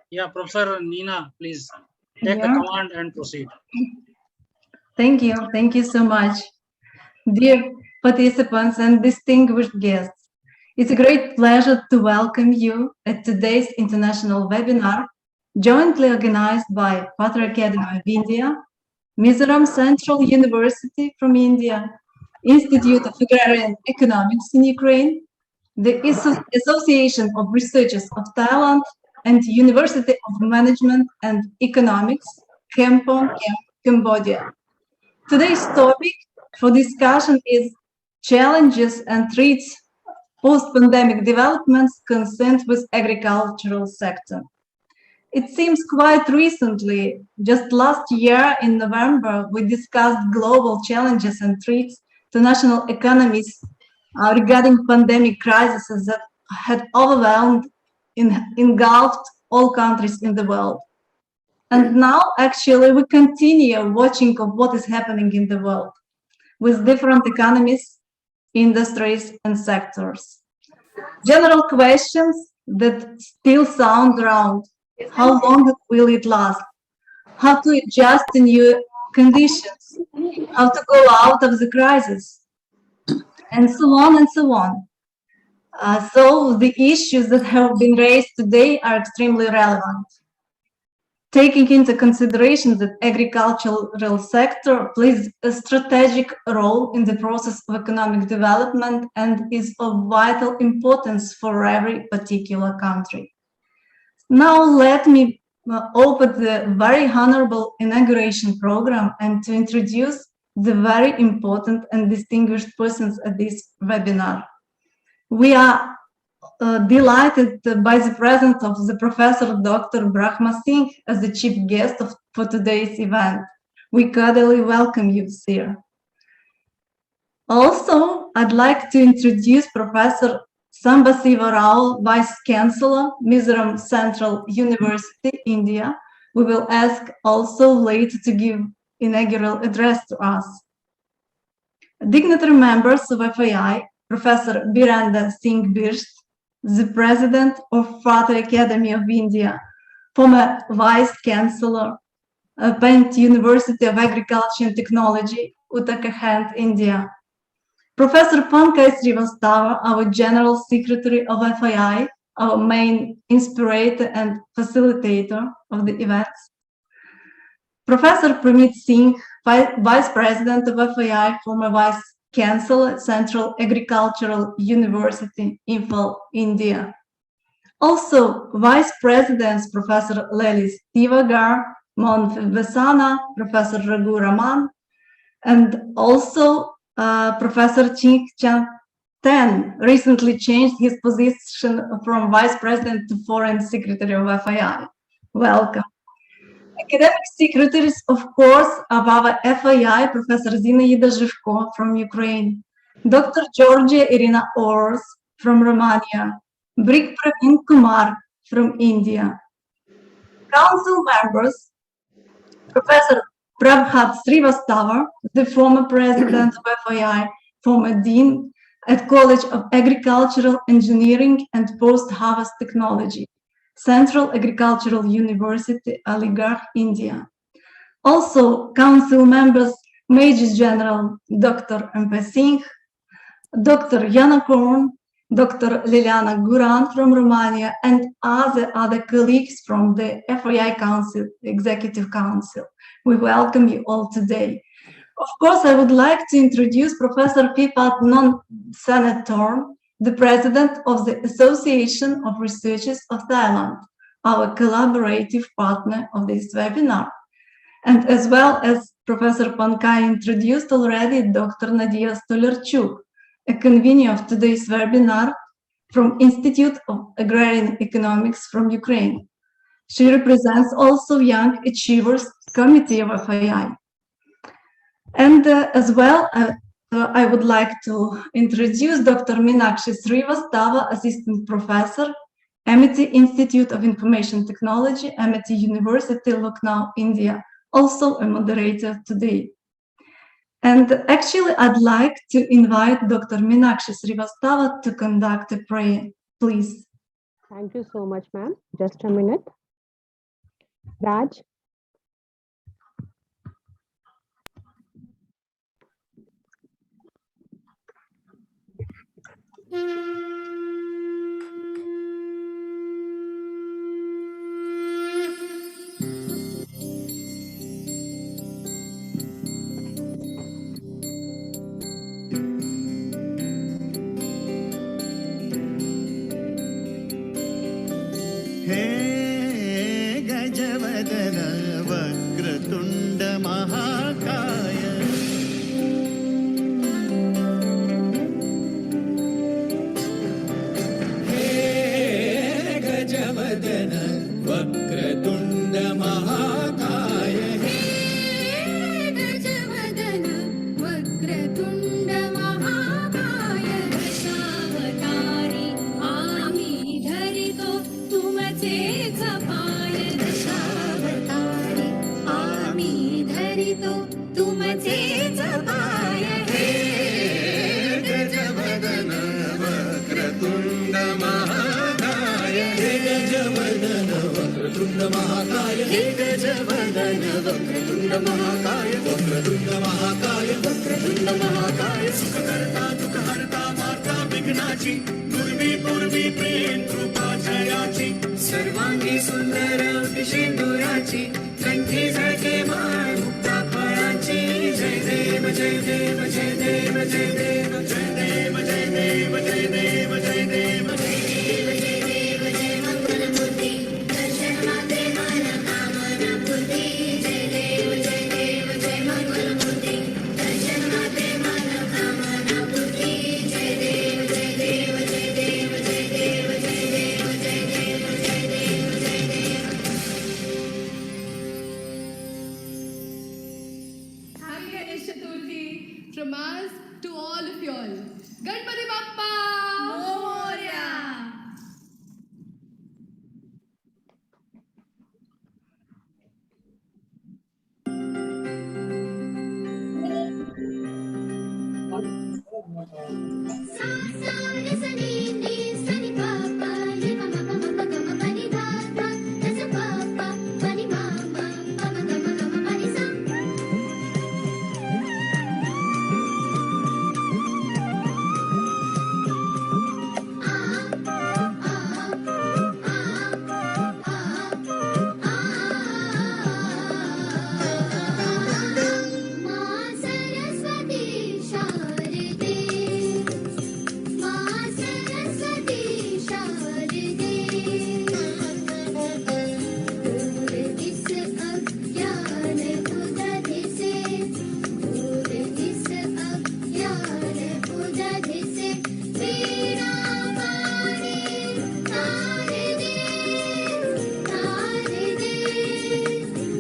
Yeah, Professor Nina, please take the Yeah, command and proceed. thank you. Thank you so much. Dear participants and distinguished guests, it's a great pleasure to welcome you at today's international webinar, jointly organized by Father Academy of India, Mizoram Central University from India, Institute of Agrarian Economics in Ukraine, the Association of Researchers of Thailand, and University of Management and Economics, Kampong, Cambodia. Today's topic for discussion is challenges and threats post-pandemic developments concerned with agricultural sector. It seems quite recently, just last year in November, we discussed global challenges and threats to national economies regarding pandemic crises that had overwhelmed, engulfed all countries in the world. And now, actually, we continue watching of what is happening in the world with different economies, industries, and sectors. General questions that still sound around. How long will it last? How to adjust to new conditions? How to go out of the crisis? And so on and so on. So the issues that have been raised today are extremely relevant. Taking into consideration that agricultural sector plays a strategic role in the process of economic development and is of vital importance for every particular country. Now let me open the very honorable inauguration program and to introduce the very important and distinguished persons at this webinar. We are delighted by the presence of the Professor Dr. Brahma Singh as the chief guest for today's event. We cordially welcome you, sir. Also, I'd like to introduce Professor Sambasiva Rao, Vice Chancellor, Mizoram Central University, India. We will ask also later to give inaugural address to us. Dignitary members of FAI, Professor Birender Singh Birst, the President of Father Academy of India, former Vice Chancellor, Pant University of Agriculture and Technology, Uttarakhand, India. Professor Pankaj Srivastava, our General Secretary of FAI, our main inspirator and facilitator of the events. Professor Pramit Singh, Vice President of FAI, former Vice Chancellor, Central Agricultural University, Imphal, India. Also, Vice Presidents Professor Lelis Tivagar, Mon Vesana, Professor Raghu Raman, and also Professor Ching Chan Ten recently changed his position from Vice President to Foreign Secretary of FAI. Welcome. Academic secretaries, of course, of our FAI, Professor Zinaida Zhivko from Ukraine, Dr. Georgia Irina Ors from Romania, Brig Praveen Kumar from India. Council members, Professor Prabhat Srivastava, the former president of FAI, former dean at College of Agricultural Engineering and Post-Harvest Technology, Central Agricultural University, Aligarh, India. Also, council members, Major General Dr. M.P. Singh, Dr. Yana Korn, Dr. Liliana Guran from Romania, and other colleagues from the FAI Council, Executive Council. We welcome you all today. Of course, I would like to introduce Professor Pipat Non-Senator, the President of the Association of Researchers of Thailand, our collaborative partner of this webinar. And as well as Professor Pankaj introduced already, Dr. Nadia Stolarchuk, a convener of today's webinar from Institute of Agrarian Economics from Ukraine. She represents also Young Achievers Committee of FAI. And as well, I would like to introduce Dr. Meenakshi Srivastava, Assistant Professor, Amity Institute of Information Technology, Amity University, Lucknow, India, also a moderator today. And actually, I'd like to invite Dr. Meenakshi Srivastava to conduct a prayer, please. Thank you so much, ma'am. Just a minute. Raj. हे गजवदन वक्रतुण्ड महाकाय हे गजवदन वक्रतुण्ड महाकाय हे गजवदन वक्रतुण्ड महाकाय दशावतारी आम्ही धरितो तुमचेच पाय दशावतारी आम्ही धरितो तुमचेच पाय हे गजवदन वक्रतुण्ड महाकाय हे गजवदन वक्रतुण्ड महाकाय हे गजवदन वक्रतुण्ड महाकाय वक्रतुण्ड महाकाय वक्रतुण्ड महाकाय सुखकर्ता दुःखहर्ता माता विघ्नाची पूर्वी पूर्वी प्रेम कृपा जयाची सर्वांगी सुंदर शेंदुराची कंठी झळके माळ मुक्ता फळाची जय देव जय देव जय देव जय देव जय देव जय देव जय देव जय देव जय देव जय मंगलमूर्ती दर्शनाते मन कामना पूर्ती जय देव जय मंगलमूर्ती दर्शनाते मन कामना पूर्ती जय देव जय देव जय देव जय देव जय देव जय देव जय देव जय देव. Happy Ganesh Chaturthi from us to all of you all. Ganpati Bappa Moria. Sa sa ni sa ni ni sa ni pa pa ni ma ma ma ma ga ma pa ni da da da sa pa pa pa ni ma ma ma ma ga ma pa ni sa. Ma Saraswati Sharade Ma Saraswati Sharade दूर this अज्ञान उदधि से दूर this अज्ञान उदधि से वीणा वाणी तार दे तार दे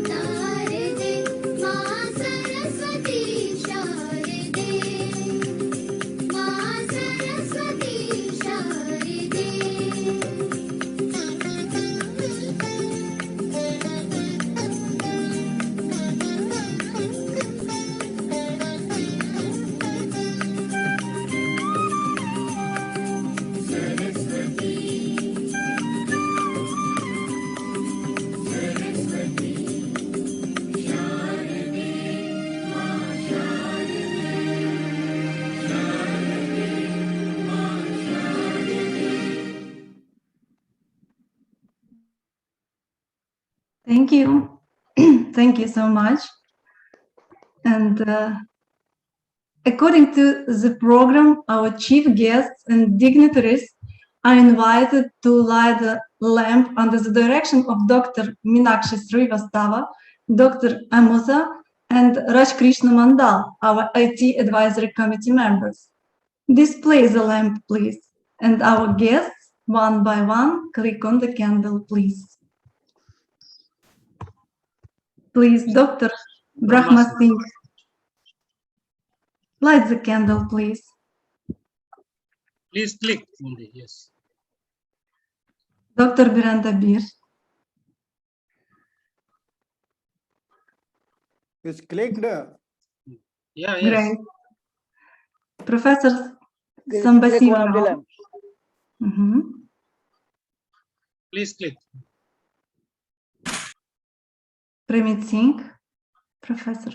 तार दे माँ सरस्वती शारदे माँ सरस्वती शारदे. Thank you. Thank you so much. And according to the program, our chief guests and dignitaries are invited to light the lamp under the direction of Dr. Meenakshi Srivastava, Dr. Amusa, and Raj Krishna Mandal, our IT Advisory Committee members. Display the lamp, please. And our guests, one by one, click on the candle, please. Please, Dr. Brahma Singh, light the candle, please. Please click only, yes. Dr. Biranda Bir, It's clicked. Yeah, yes. great. Professor Click Sambasiva one of the Rao. lamp. Mhm. Please click. Premit Singh, Professor.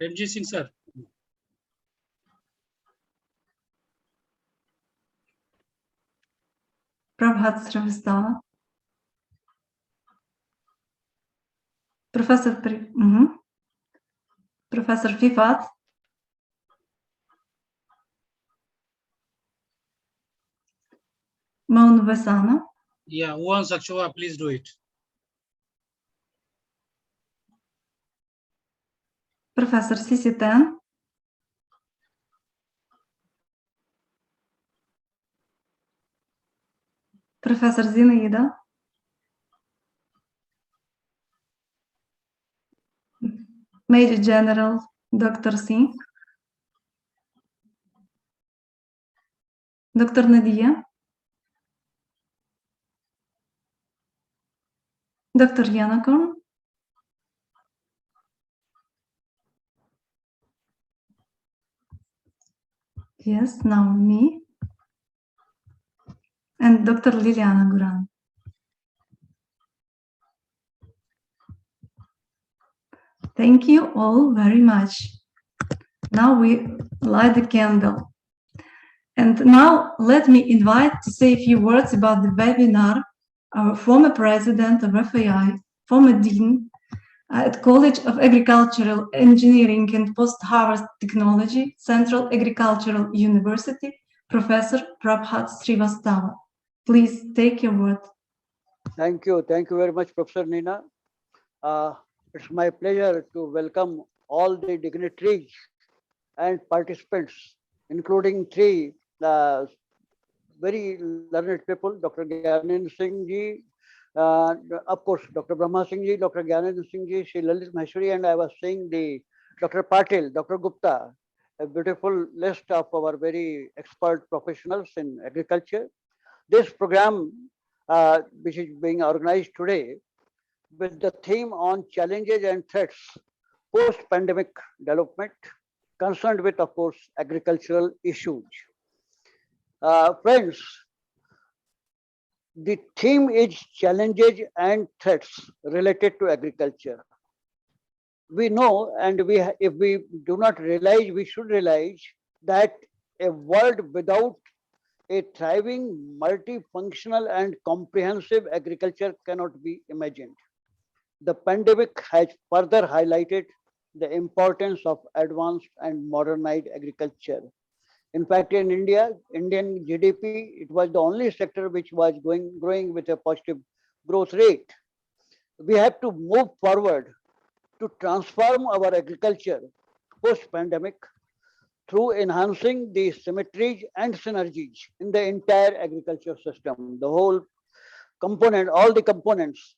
Premjit Singh, sir. Prabhat Sravastava. Professor Professor Fifat. Maun Vasana. Yeah, who wants Akshova, please do it. Professor Sisitan. Professor Zinaida. Major General Dr. Singh. Dr. Nadia. Dr. Yanakon. Yes, now me. And Dr. Liliana Guran. Thank you all very much. Now we light the candle. And now let me invite to say a few words about the webinar our former president of FAI, former dean at College of Agricultural Engineering and Post-Harvest Technology, Central Agricultural University, Professor Prabhat Srivastava. Please take your word. Thank you very much, Professor Nina. It's my pleasure to welcome all the dignitaries and participants, including three very learned people, Dr. Gyanendra Singh ji, of course, Dr. Brahma Singh ji, Dr. Gyanendra Singh ji, Shri Lalit Maheshwari, and I was saying the Dr. Patil, Dr. Gupta, a beautiful list of our very expert professionals in agriculture. This program, which is being organized today, with the theme on challenges and threats post-pandemic development, concerned with, of course, agricultural issues. Friends, the theme is challenges and threats related to agriculture. We know, and if we do not realize, we should realize that a world without a thriving, multifunctional, and comprehensive agriculture cannot be imagined. The pandemic has further highlighted the importance of advanced and modernized agriculture. In fact, in India, Indian GDP, it was the only sector which was growing with a positive growth rate. We have to move forward to transform our agriculture post-pandemic through enhancing the symmetries and synergies in the entire agriculture system, the whole component, all the components.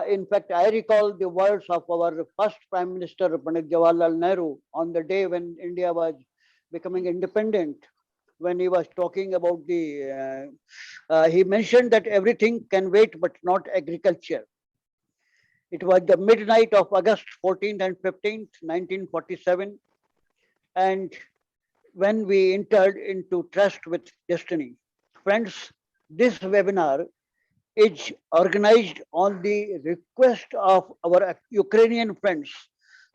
In fact, I recall the words of our first Prime Minister, Pandit Jawaharlal Nehru, on the day when India was becoming independent, when he was talking about he mentioned that everything can wait but not agriculture. It was the midnight of August 14th and 15th, 1947, and when we entered into trust with destiny. Friends, this webinar is organized on the request of our Ukrainian friends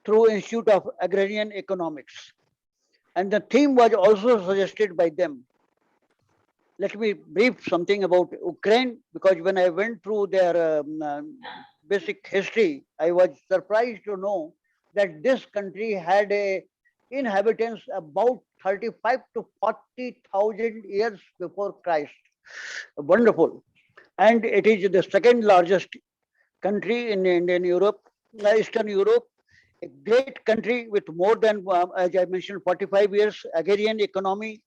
through Institute of Agrarian Economics. And the theme was also suggested by them. Let me brief something about Ukraine, because when I went through their basic history, I was surprised to know that this country had inhabitants about 35 to 40,000 years before Christ. Wonderful. And it is the second largest country in Indian Europe, Eastern Europe, a great country with more than, as I mentioned, 45 years, agrarian economy,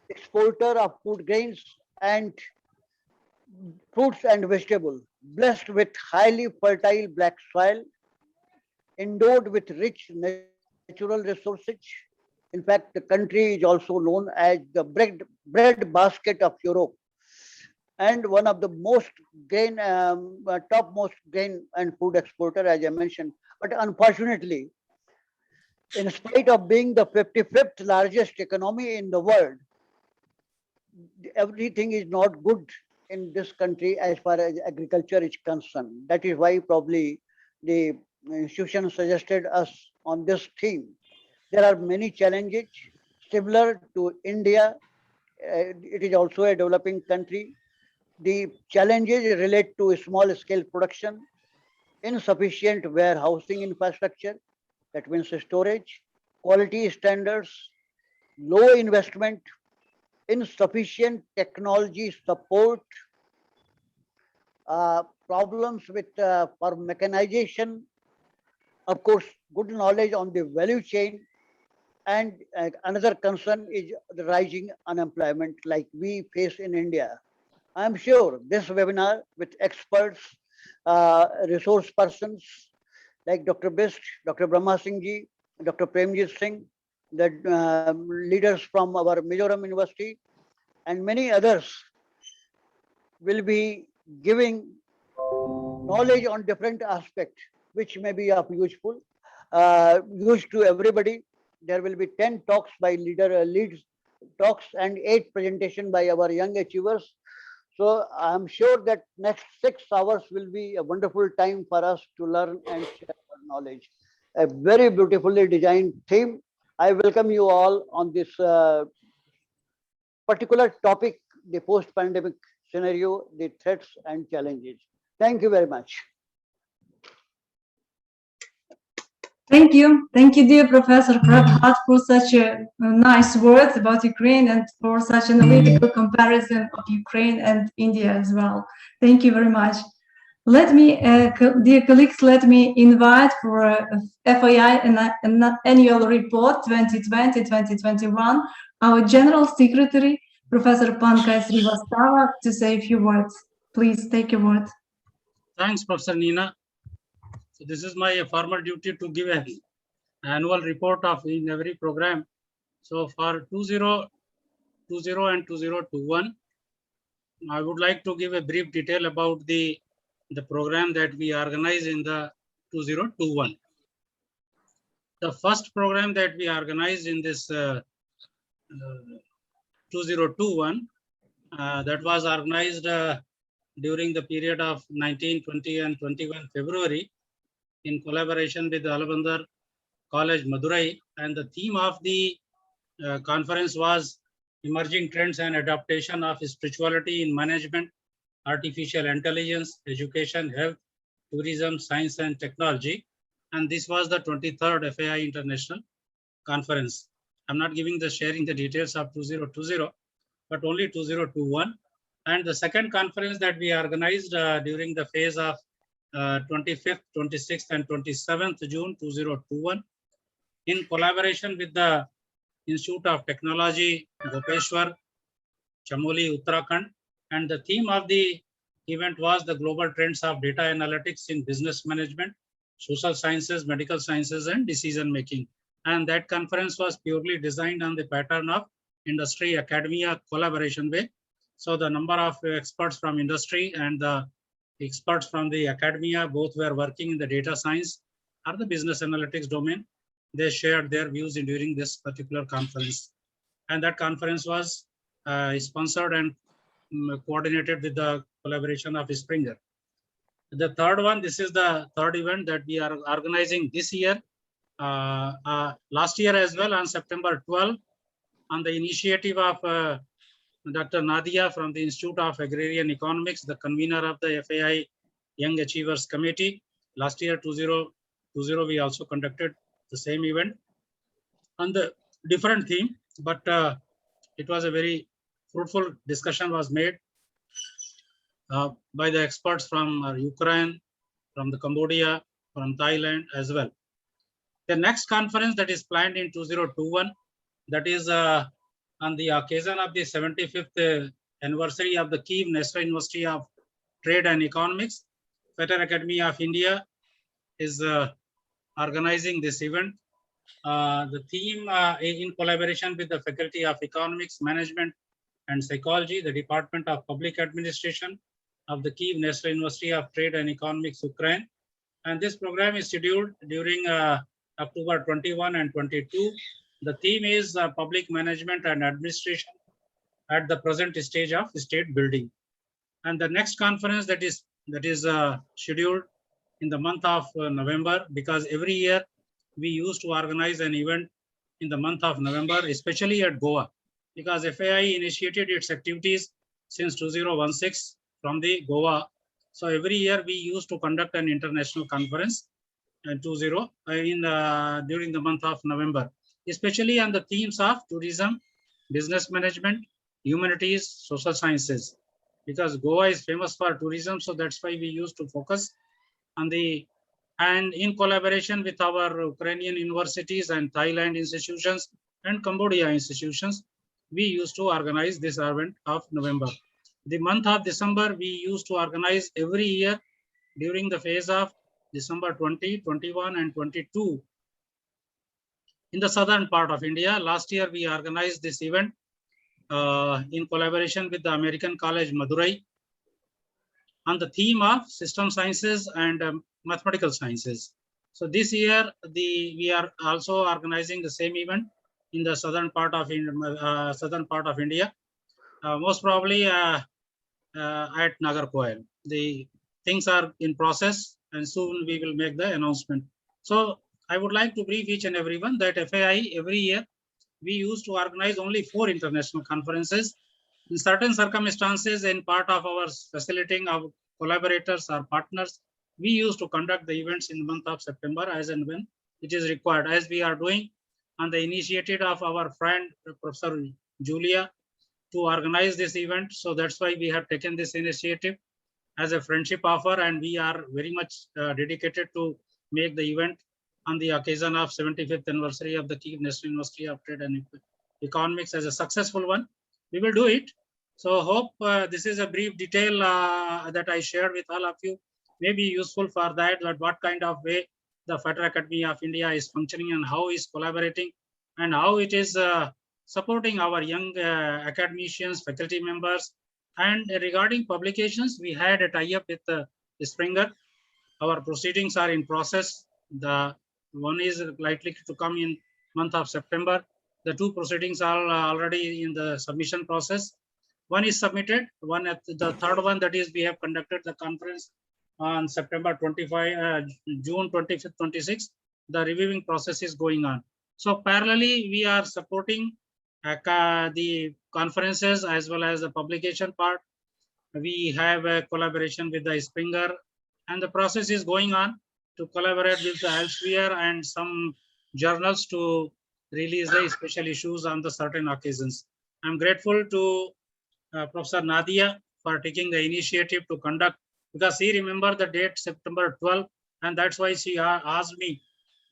exporter of food grains and fruits and vegetables, blessed with highly fertile black soil, endowed with rich natural resources. In fact, the country is also known as the bread basket of Europe, and one of the most topmost grain and food exporter, as I mentioned. But unfortunately, in spite of being the 55th largest economy in the world, everything is not good in this country as far as agriculture is concerned. That is why probably the institution suggested us on this theme. There are many challenges similar to India. It is also a developing country. The challenges relate to small scale production, insufficient warehousing infrastructure, that means storage, quality standards, low investment, insufficient technology support, problems with for mechanization, of course, good knowledge on the value chain, and another concern is the rising unemployment like we face in India. I'm sure this webinar with experts, resource persons like Dr. Bist, Dr. Brahma Singh ji, Dr. Premjit Singh, the leaders from our Mizoram University, and many others will be giving knowledge on different aspects, which may be of use to everybody. There will be 10 talks by leads talks and 8 presentation by our young achievers. So I'm sure that next 6 hours will be a wonderful time for us to learn and share our knowledge. A very beautifully designed theme. I welcome you all on this particular topic, the post-pandemic scenario, the threats and challenges. Thank you very much. Thank you, dear Professor Prabhat, for such a nice words about Ukraine and for such an analytical comparison of Ukraine and India as well. Thank you very much. Let me, dear colleagues, let me invite for FOI Annual Report 2020-2021 our General Secretary, Professor Pankaj Srivastava, to say a few words. Please take a word. Thanks, Professor Nina. So this is my formal duty to give an annual report of in every program. So for 2020 and 2021, I would like to give a brief detail about the program that we organized in the 2021. The first program that we organized in this 2021, that was organized during the period of 19, 20 and 21 February in collaboration with the Alabandar College, Madurai. And the theme of the conference was Emerging Trends and Adaptation of Spirituality in Management, Artificial Intelligence, Education, Health, Tourism, Science and Technology. And this was the 23rd FAI International Conference. I'm not giving sharing the details of 2020, but only 2021. And the second conference that we organized during the phase of 25th, 26th and 27th June 2021 in collaboration with the Institute of Technology, Gopeshwar, Chamoli, Uttarakhand. And the theme of the event was the global trends of data analytics in business management, social sciences, medical sciences, and decision making. And that conference was purely designed on the pattern of industry academia collaboration way. So the number of experts from industry and the experts from the academia both were working in the data science or the business analytics domain. They shared their views during this particular conference. And that conference was sponsored and coordinated with the collaboration of Springer. The third one, this is the third event that we are organizing this year. Last year as well on September 12, on the initiative of Dr. Nadia from the Institute of Agrarian Economics, the convener of the FAI Young Achievers Committee. Last year, 2020, we also conducted the same event on the different theme, but it was a very fruitful discussion was made by the experts from Ukraine, from the Cambodia, from Thailand as well. The next conference that is planned in 2021, that is on the occasion of the 75th anniversary of the Kiev National University of Trade and Economics, Federal Academy of India is organizing this event. The theme in collaboration with the Faculty of Economics, Management and Psychology, the Department of Public Administration of the Kiev National University of Trade and Economics, Ukraine. And this program is scheduled during October 21 and 22. The theme is public management and administration at the present stage of state building. And the next conference that is scheduled in the month of November, because every year we used to organize an event in the month of November, especially at Goa, because FAI initiated its activities since 2016 from the Goa. So every year we used to conduct an international conference during the month of November, especially on the themes of tourism, business management, humanities, social sciences, because Goa is famous for tourism. So that's why we used to focus on the, and in collaboration with our Ukrainian universities and Thailand institutions and Cambodia institutions, we used to organize this event of November. The month of December, we used to organize every year during the phase of December 20, 21, and 22 in the southern part of India. Last year, we organized this event in collaboration with the American College Madurai on the theme of system sciences and mathematical sciences. So this year, we are also organizing the same event in the southern part of India, most probably at Nagarkoil. The things are in process, and soon we will make the announcement. So I would like to brief each and everyone that FAI every year we used to organize only 4 international conferences. In certain circumstances, in part of our facilitating our collaborators or partners, we used to conduct the events in the month of September as and when it is required, as we are doing on the initiative of our friend Professor Julia to organize this event. So that's why we have taken this initiative as a friendship offer, and we are very much dedicated to make the event on the occasion of 75th anniversary of the Kyiv National University of Trade and Economics as a successful one. We will do it. So hope this is a brief detail that I shared with all of you may be useful for that what kind of way the Federal Academy of India is functioning and how is collaborating and how it is supporting our young academicians, faculty members. And regarding publications, we had a tie-up with Springer. Our proceedings are in process. The one is likely to come in month of September. The 2 proceedings are already in the submission process. One is submitted. The third one, that is, we have conducted the conference on September 25, June 25th, 26th. The reviewing process is going on. So parallelly, we are supporting the conferences as well as the publication part. We have a collaboration with the Springer, and the process is going on to collaborate with the Elsevier and some journals to release the special issues on the certain occasions. I'm grateful to Professor Nadia for taking the initiative to conduct, because she remembered the date September 12th, and that's why she asked me,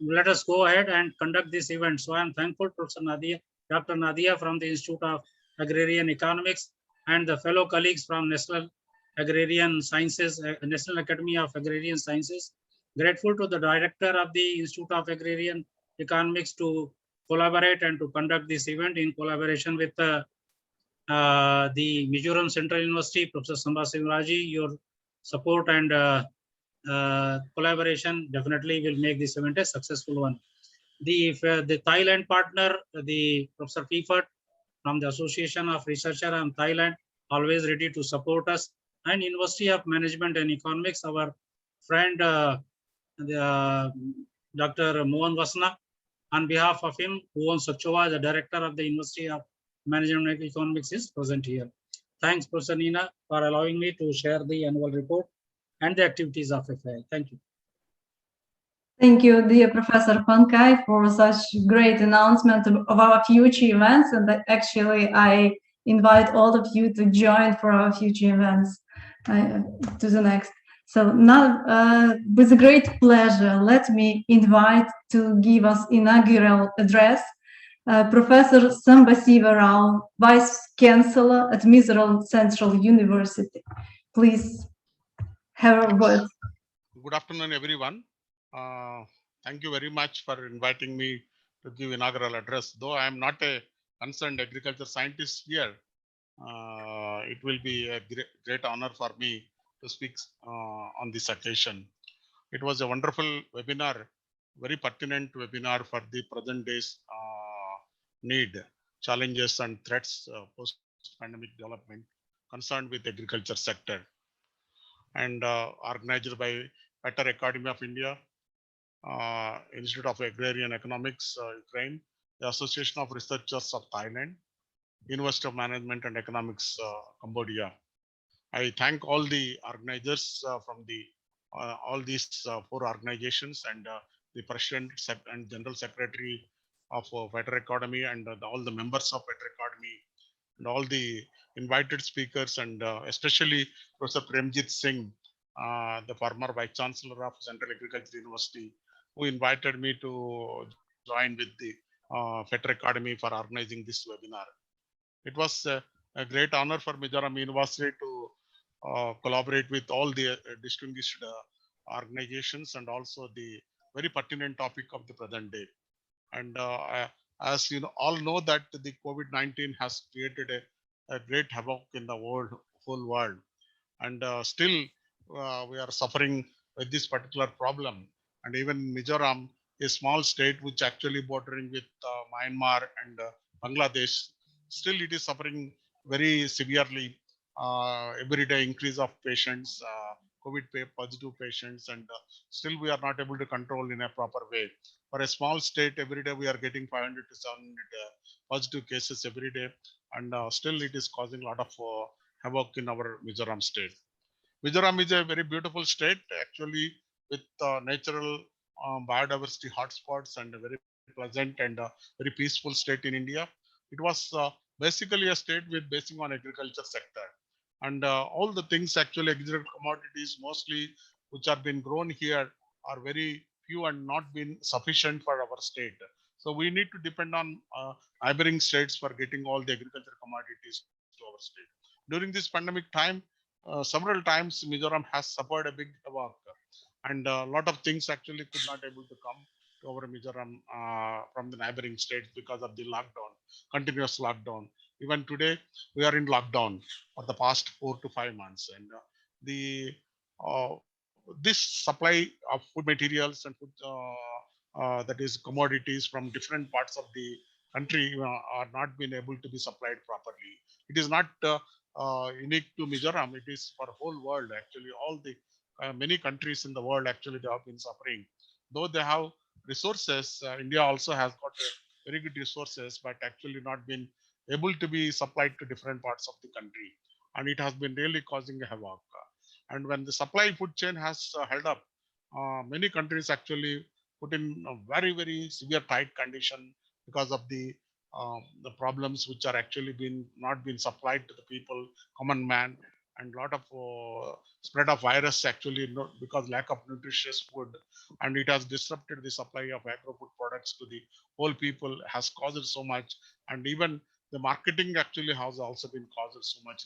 let us go ahead and conduct this event. So I'm thankful to Professor Nadia, Dr. Nadia from the Institute of Agrarian Economics, and the fellow colleagues from National Agrarian Sciences, National Academy of Agrarian Sciences. Grateful to the director of the Institute of Agrarian Economics to collaborate and to conduct this event in collaboration with the Mizoram Central University, Professor Samba Sivraji. Your support and collaboration definitely will make this event a successful one. The Thailand partner, the Professor Pifat from the Association of Researchers on Thailand, always ready to support us, and University of Management and Economics, our friend Dr. Mohan Vasna, on behalf of him, Bhuvan Sachowa, the director of the University of Management and Economics, is present here. Thanks, Professor Nina, for allowing me to share the annual report and the activities of FAI. Thank you. Thank you, dear Professor Pankai, for such great announcement of our future events. And actually, I invite all of you to join for our future events to the next. So now, with a great pleasure, let me invite to give us inaugural address Professor Sambasiva Rao, Vice Chancellor at Mizoram Central University. Please have a word. Good afternoon, everyone. Thank you very much for inviting me to give inaugural address. Though I am not a concerned agriculture scientist here, it will be a great honor for me to speak on this occasion. It was a wonderful webinar, very pertinent webinar for the present days need, challenges and threats post-pandemic development concerned with agriculture sector, and organized by Better Academy of India, Institute of Agrarian Economics, Ukraine, the Association of Researchers of Thailand, University of Management and Economics, Cambodia. I thank all the organizers from the all these four organizations, and the President and General Secretary of Better Academy, and all the members of Better Academy, and all the invited speakers, and especially Professor Premjit Singh, the former Vice Chancellor of Central Agriculture University, who invited me to join with the Better Academy for organizing this webinar. It was a great honor for Mizoram University to collaborate with all the distinguished organizations, and also the very pertinent topic of the present day. And as you know, all know that the COVID-19 has created a great havoc in the whole world, and still we are suffering with this particular problem. And even Mizoram, a small state which actually bordering with Myanmar and Bangladesh, still it is suffering very severely. Every day increase of patients, COVID positive patients, and still we are not able to control in a proper way. For a small state, every day we are getting 500 to 700 positive cases every day, and still it is causing a lot of havoc in our Mizoram state. Mizoram is a very beautiful state, actually, with natural biodiversity hotspots, and a very pleasant and very peaceful state in India. It was basically a state with basing on agriculture sector, and all the things actually agricultural commodities mostly which are been grown here are very few and not been sufficient for our state. So we need to depend on neighboring states for getting all the agricultural commodities to our state. During this pandemic time, several times Mizoram has suffered a big havoc, and a lot of things actually could not able to come to our Mizoram from the neighboring states because of the lockdown, continuous lockdown. Even today, we are in lockdown for the past 4 to 5 months, and the uh, this supply of food materials and food, that is commodities from different parts of the country are not being able to be supplied properly. It is not unique to Mizoram. It is for whole world. Actually, all the many countries in the world actually they have been suffering. Though they have resources, India also has got very good resources, but actually not been able to be supplied to different parts of the country, and it has been really causing a havoc. And when the supply food chain has held up, many countries actually put in a very severe tight condition because of the problems which are actually been not been supplied to the people, common man, and lot of spread of virus actually because lack of nutritious food, and it has disrupted the supply of agro food products to the whole people, has caused so much, and even the marketing actually has also been caused so much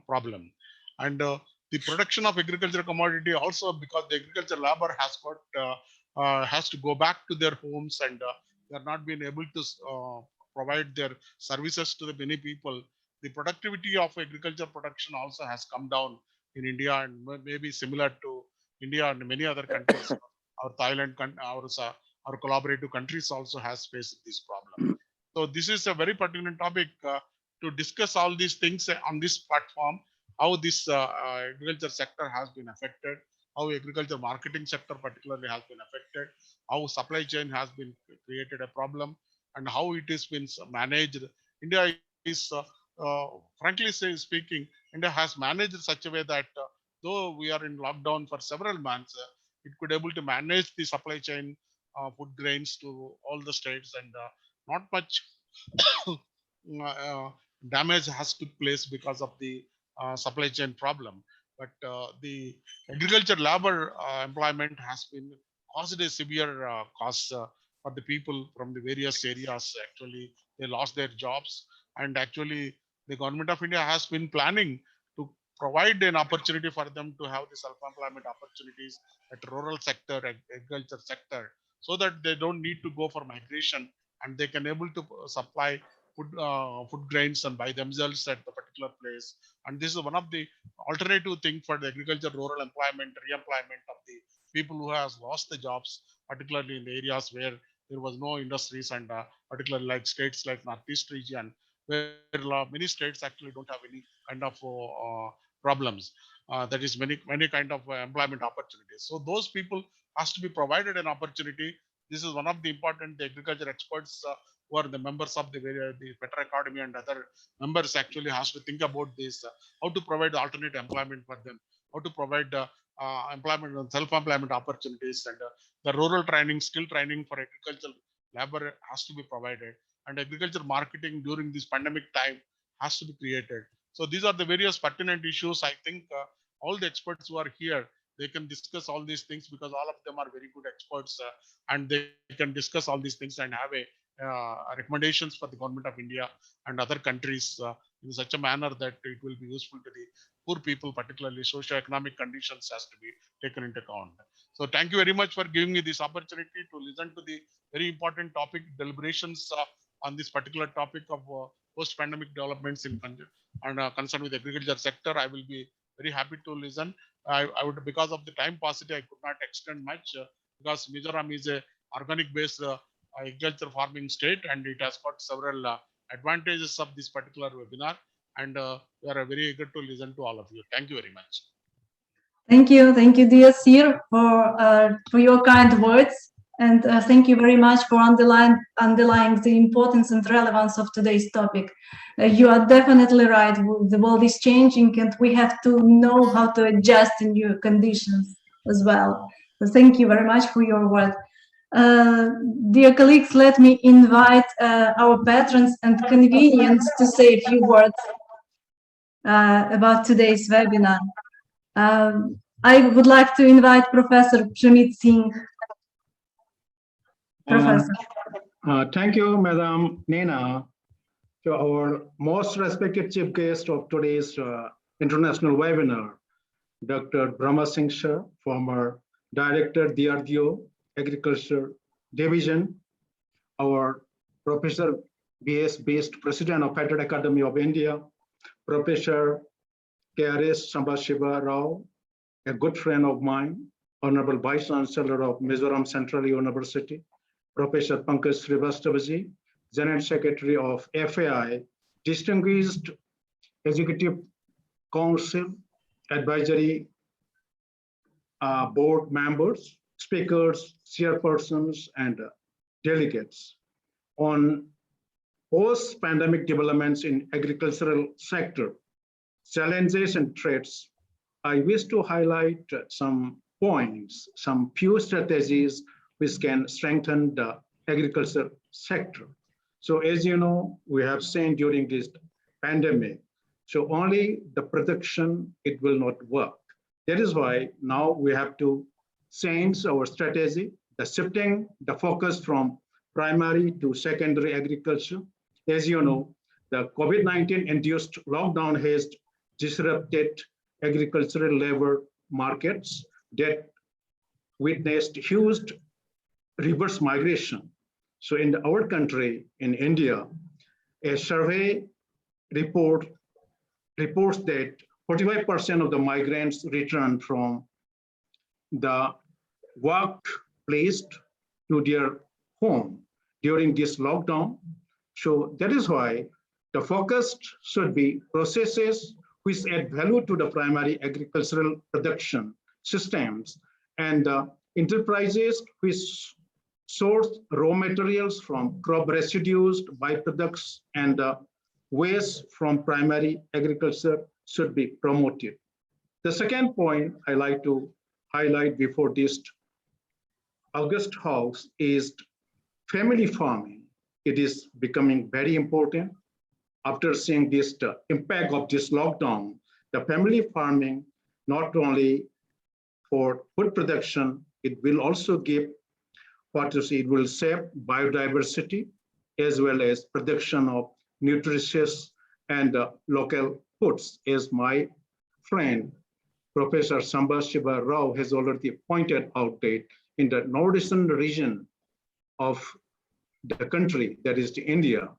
problem. And the production of agricultural commodity also, because the agriculture labor has got has to go back to their homes, and they are not being able to provide their services to the many people. The productivity of agriculture production also has come down in India, and maybe similar to India and many other countries. Our Thailand, our collaborative countries also has faced this problem. So this is a very pertinent topic to discuss all these things on this platform, how this agriculture sector has been affected, how agriculture marketing sector particularly has been affected, how supply chain has been created a problem, and how it has been managed. India is, frankly speaking, India has managed such a way that though we are in lockdown for several months, it could able to manage the supply chain food grains to all the states, and not much damage has took place because of the supply chain problem. But the agriculture labor employment has been caused a severe cost for the people from the various areas. Actually, they lost their jobs, and actually, the government of India has been planning to provide an opportunity for them to have the self-employment opportunities at rural sector, agriculture sector, so that they don't need to go for migration, and they can able to supply food grains and by themselves at the particular place. And this is one of the alternative thing for the agriculture, rural employment, re-employment of the people who has lost the jobs, particularly in the areas where there was no industries, and particularly like states like Northeast region, where many states actually don't have any kind of problems. That is many kind of employment opportunities. So those people has to be provided an opportunity. This is one of the important agriculture experts who are the members of the Better Academy and other members actually has to think about this, how to provide alternate employment for them, how to provide employment and self-employment opportunities, and the rural training, skill training for agricultural labor has to be provided, and agriculture marketing during this pandemic time has to be created. So these are the various pertinent issues. I think all the experts who are here, they can discuss all these things because all of them are very good experts, and they can discuss all these things and have a recommendations for the government of India and other countries in such a manner that it will be useful to the poor people, particularly socio-economic conditions has to be taken into account. So thank you very much for giving me this opportunity to listen to the very important topic deliberations on this particular topic of post-pandemic developments in and concerned with the agriculture sector. I will be very happy to listen. I would, because of the time paucity, I could not extend much because Mizoram is a organic based agriculture farming state, and it has got several advantages of this particular webinar, and we are very eager to listen to all of you. Thank you very much. Thank you, dear Sir, for your kind words, and thank you very much for underlying the importance and relevance of today's topic. You are definitely right. The world is changing, and we have to know how to adjust in new conditions as well. So thank you very much for your word. Dear colleagues, let me invite our patrons and convenience to say a few words about today's webinar. I would like to invite Professor Pramit Singh. Professor. Thank you, Madam Nina, to our most respected chief guest of today's international webinar, Dr. Brahma Singh Shah, former Director, DRDO, Agriculture Division, our Professor B.S. Beast, President of Federal Academy of India, Professor K.R.S. Sambashiva Rao, a good friend of mine, Honorable Vice Chancellor of Mizoram Central University, Professor Pankaj Srivastavaji, General Secretary of FAI, Distinguished Executive Council, Advisory Board members, speakers, chairpersons, and delegates. On post-pandemic developments in agricultural sector, challenges and threats, I wish to highlight some points, some few strategies which can strengthen the agriculture sector. So as you know, we have seen during this pandemic, so only the production, it will not work. That is why now we have to change our strategy, the shifting the focus from primary to secondary agriculture. As you know, the COVID-19 induced lockdown has disrupted agricultural labor markets that witnessed huge reverse migration. So in our country, in India, a survey reports that 45% of the migrants returned from the workplace to their home during this lockdown. So that is why the focus should be processes which add value to the primary agricultural production systems, and enterprises which source raw materials from crop residues, byproducts, and waste from primary agriculture should be promoted. The second point I like to highlight before this August House is family farming. It is becoming very important. After seeing this impact of this lockdown, the family farming, not only for food production, it will also give it will save biodiversity as well as production of nutritious and local foods, as my friend, Professor Sambashiva Rao has already pointed out that in the northeastern region of the country, that is India,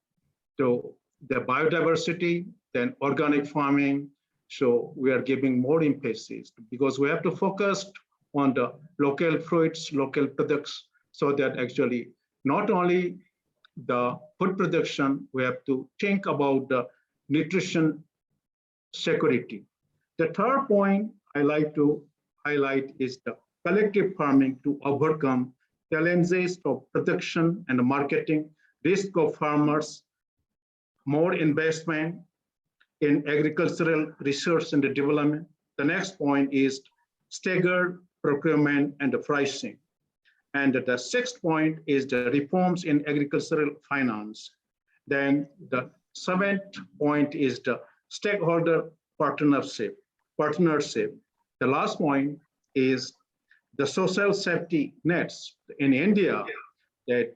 so the biodiversity, then organic farming, so we are giving more emphasis because we have to focus on the local fruits, local products, so that actually not only the food production, we have to think about the nutrition security. The third point I like to highlight is the collective farming to overcome challenges of production and marketing, risk of farmers, more investment in agricultural research and development. The next point is staggered procurement and the pricing. And the sixth point is the reforms in agricultural finance. Then the seventh point is the stakeholder partnership. The last point is the social safety nets in India, that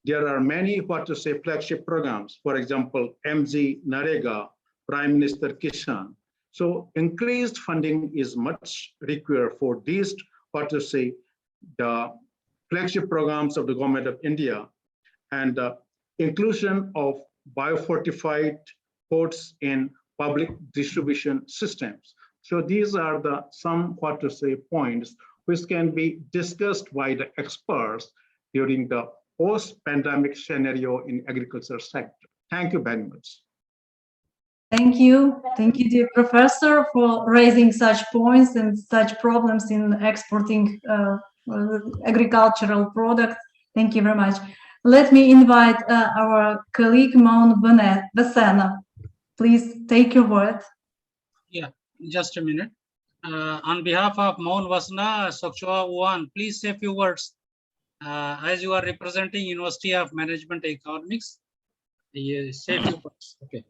there are many flagship programs, for example, MG Narega, Prime Minister Kishan. So increased funding is much required for these the flagship programs of the government of India, and the inclusion of biofortified foods in public distribution systems. So these are the some points which can be discussed by the experts during the post-pandemic scenario in agriculture sector. Thank you very much. Thank you, dear professor, for raising such points and such problems in exporting agricultural products. Thank you very much. Let me invite our colleague Maun Vasena. Please take your word. Yeah, just a minute. On behalf of Maun Vasena, Sokchoa Uwan, please say a few words. As you are representing University of Management Economics, say a few words. Okay.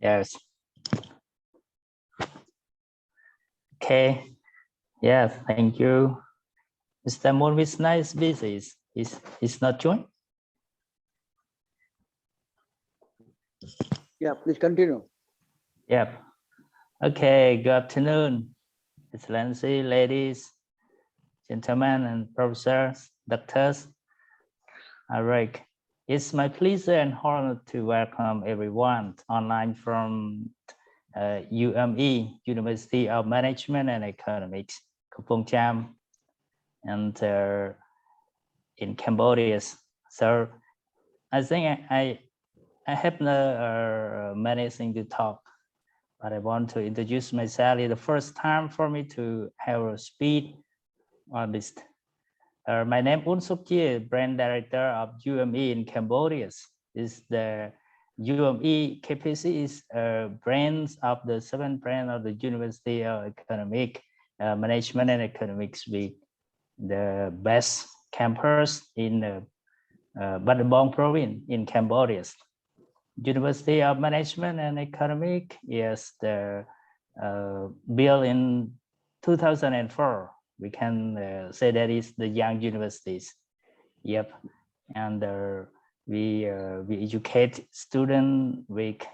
Yes. Okay. Yes, thank you. Mr. Moon is nice busy. Is not joined? Yeah, please continue. Yep. Okay, good afternoon, Excellency, ladies, gentlemen, and professors, doctors. All right. It's my pleasure and honor to welcome everyone online from UME, University of Management and Economics, Kampong Cham, and in Cambodia. So I think I have many things to talk, but I want to introduce myself. It's the first time for me to have a speech on this. My name is Un Suk Chie, brand director of UME in Cambodia. Is the UME KPC is a brand of the 7th brand of the University of Economic Management and Economics, with the best campus in Battambang province in Cambodia. University of Management and Economic is the built in 2004. We can say that is the young universities. Yep, and we educate students with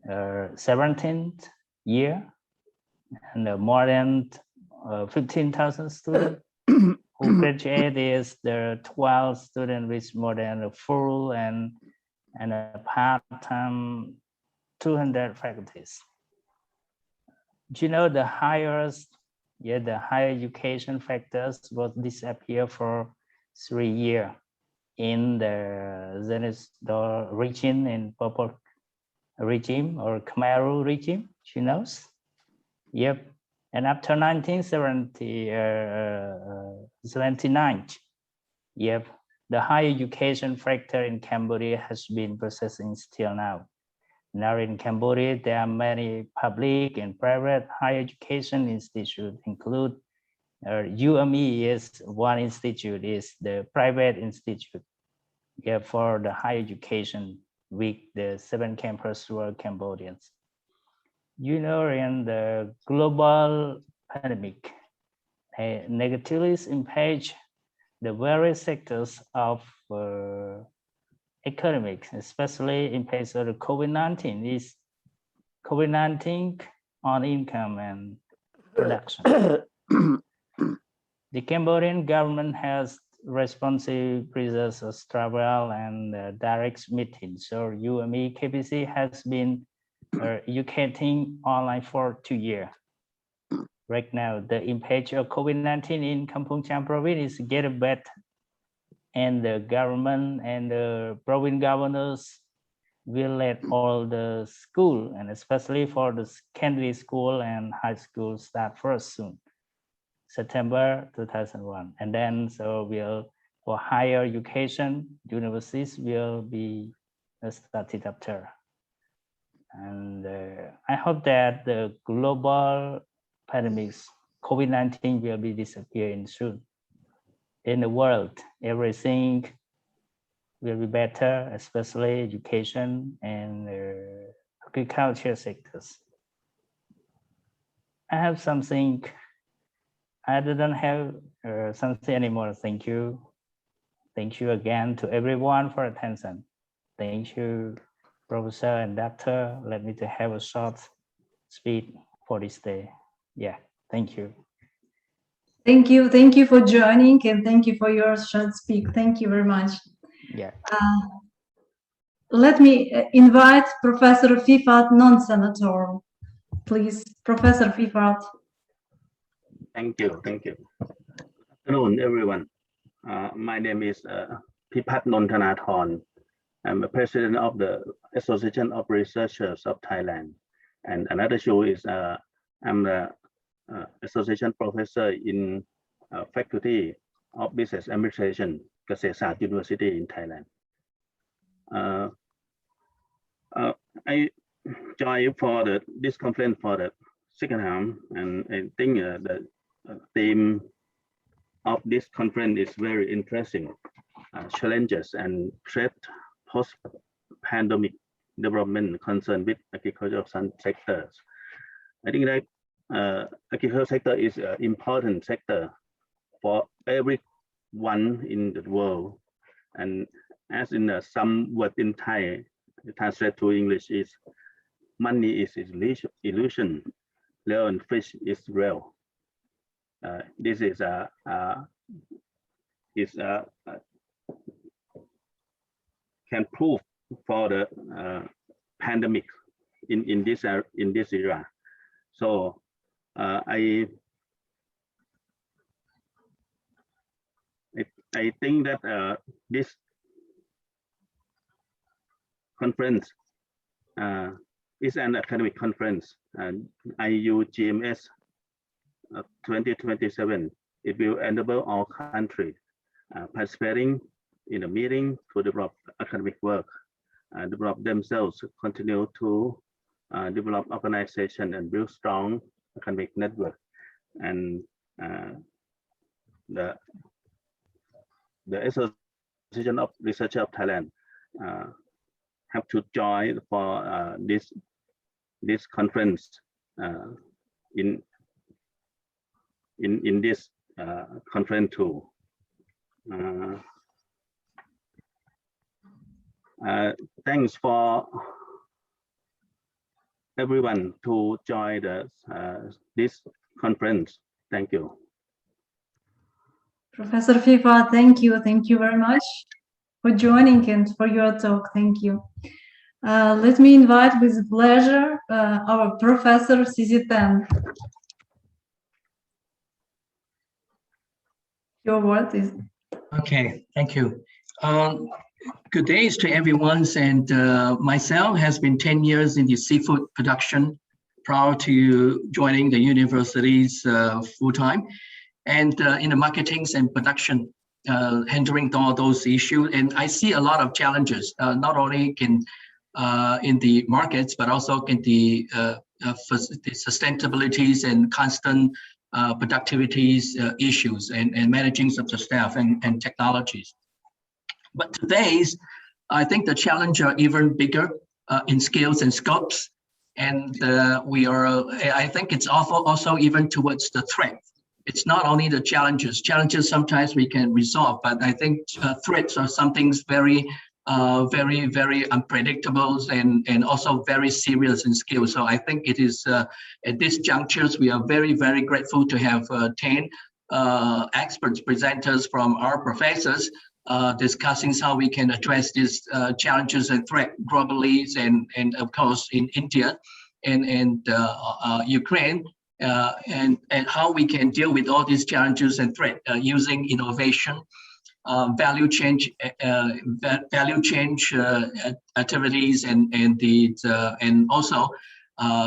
17th year, and more than 15,000 students who graduate. Is the 12 students with more than a full and a part-time 200 faculties. Do you know the highest? Yeah, the higher education factors will disappear for 3 years in the Zenith region in Purple regime or Khmer regime, she knows. Yep, and after 1979, yep, the higher education factor in Cambodia has been processing still now. Now in Cambodia, there are many public and private higher education institutes, include UME is one institute, is the private institute, yeah, for the higher education with the 7 campus rural Cambodians. You know, in the global pandemic, negatively impact the various sectors of economics, especially in case of the COVID-19, is COVID-19 on income and production. The Cambodian government has responsive prisons of travel and direct meetings. So UME KPC has been educating online for 2 years. Right now, the impact of COVID-19 in Kampong Cham province is getting better. and the government and the province governors will let all the school, and especially for the secondary school and high school, start first soon, September 2001. And then so will for higher education, universities will be started after. And I hope that the global pandemics, COVID-19 will be disappearing soon. In the world, everything will be better, especially education and agriculture sectors. I have something, I didn't have something anymore. Thank you. Thank you again to everyone for attention. Thank you, Professor and Doctor. Let me to have a short speech for this day. Yeah, thank you. Thank you for joining, and thank you for your short speak. Thank you very much. Yeah. Let me invite Professor Fifat, non-senator. Please, Professor Fifat. Thank you. Good afternoon, everyone. My name is Pipat Nontanathorn. I'm the president of the Association of Researchers of Thailand. And another show is I'm the association professor in Faculty of Business Administration, Kasetsart University in Thailand. I joined for this conference for the second time, and I think the theme of this conference is very interesting. Challenges and threat post-pandemic development concerned with agricultural sectors. I think that agricultural sector is an important sector for everyone in the world. And as in some word in Thai, translate to English is money is illusion, real and fish is real. This is can prove for the pandemic in this era. So I think that this conference is an academic conference, and IUGMS 2027. It will enable all countries participating in a meeting to develop academic work, develop themselves, continue to develop organization and build strong academic network. And the Association of Researchers of Thailand have to join for this conference in this conference too. Thanks for everyone to join this conference. Thank you. Professor Fifat, thank you very much for joining and for your talk. Thank you. Let me invite with pleasure our Professor Sisiten. Your word is. Okay, thank you. Good days to everyone, and myself has been 10 years in the seafood production prior to joining the universities full-time, and in the marketing and production, handling all those issues. And I see a lot of challenges, not only in the markets, but also in the sustainabilities and constant productivities issues and managing of the staff and technologies. But today's, I think the challenge are even bigger in scales and scopes. And I think it's also even towards the threat. It's not only the challenges. Challenges sometimes we can resolve, but I think threats are something very unpredictable and also very serious in scale. So I think it is at this junctures, we are very grateful to have 10 experts, presenters from our professors discussing how we can address these challenges and threat globally and of course in India and Ukraine. And how we can deal with all these challenges and threats using innovation, value change activities and also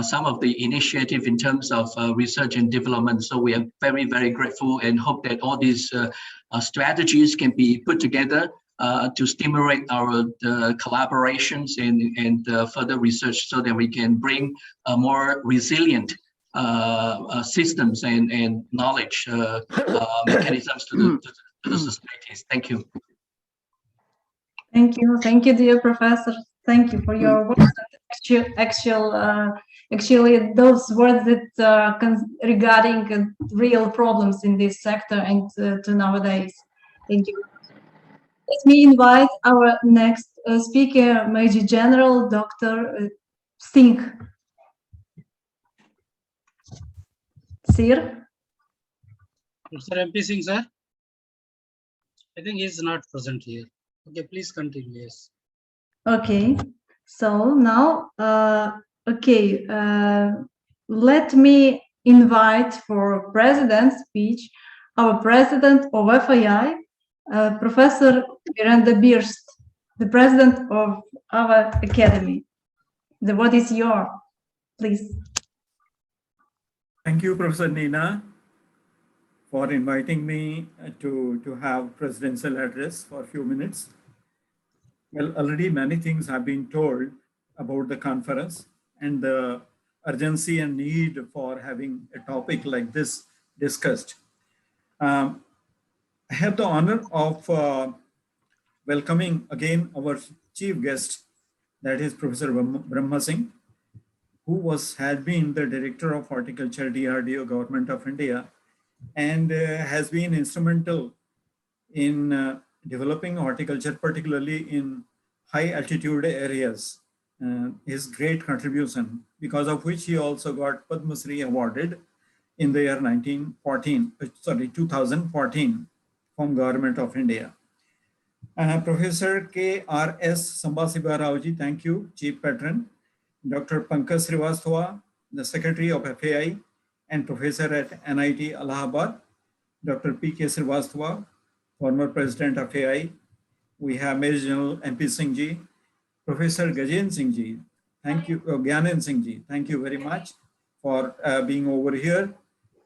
some of the initiative in terms of research and development. So we are very, very grateful and hope that all these strategies can be put together to stimulate our collaborations and further research so that we can bring a more resilient systems and knowledge mechanisms to the societies. Thank you. Thank you, dear professor. Thank you for your words. Actually, those words that regarding real problems in this sector and to nowadays. Thank you. Let me invite our next speaker, Major General Dr. Singh. Sir? Mr. MP Singh, sir? I think he's not present here. Okay, please continue. Yes. Okay, so now, let me invite for president's speech our president of FII, Professor Miranda Birst, the president of our academy. The word is yours, please. Thank you, Professor Nina, for inviting me to have presidential address for a few minutes. Well, already many things have been told about the conference and the urgency and need for having a topic like this discussed. I have the honor of welcoming again our chief guest, that is Professor Brahma Singh, who had been the Director of Horticulture, DRDO, Government of India, and has been instrumental in developing horticulture, particularly in high altitude areas. His great contribution, because of which he also got Padma Shri awarded in the year 2014 from Government of India. Professor K.R.S. Sambasiva Raoji, thank you, Chief Patron. Dr. Pankaj Srivastava, the Secretary of FAI and Professor at NIT Allahabad. Dr. P.K. Srivastava, former President of FAI. We have Major General MP Singh Ji, Professor Gajen Singh Ji, thank you, Gyanen Singh Ji, thank you very much for being over here.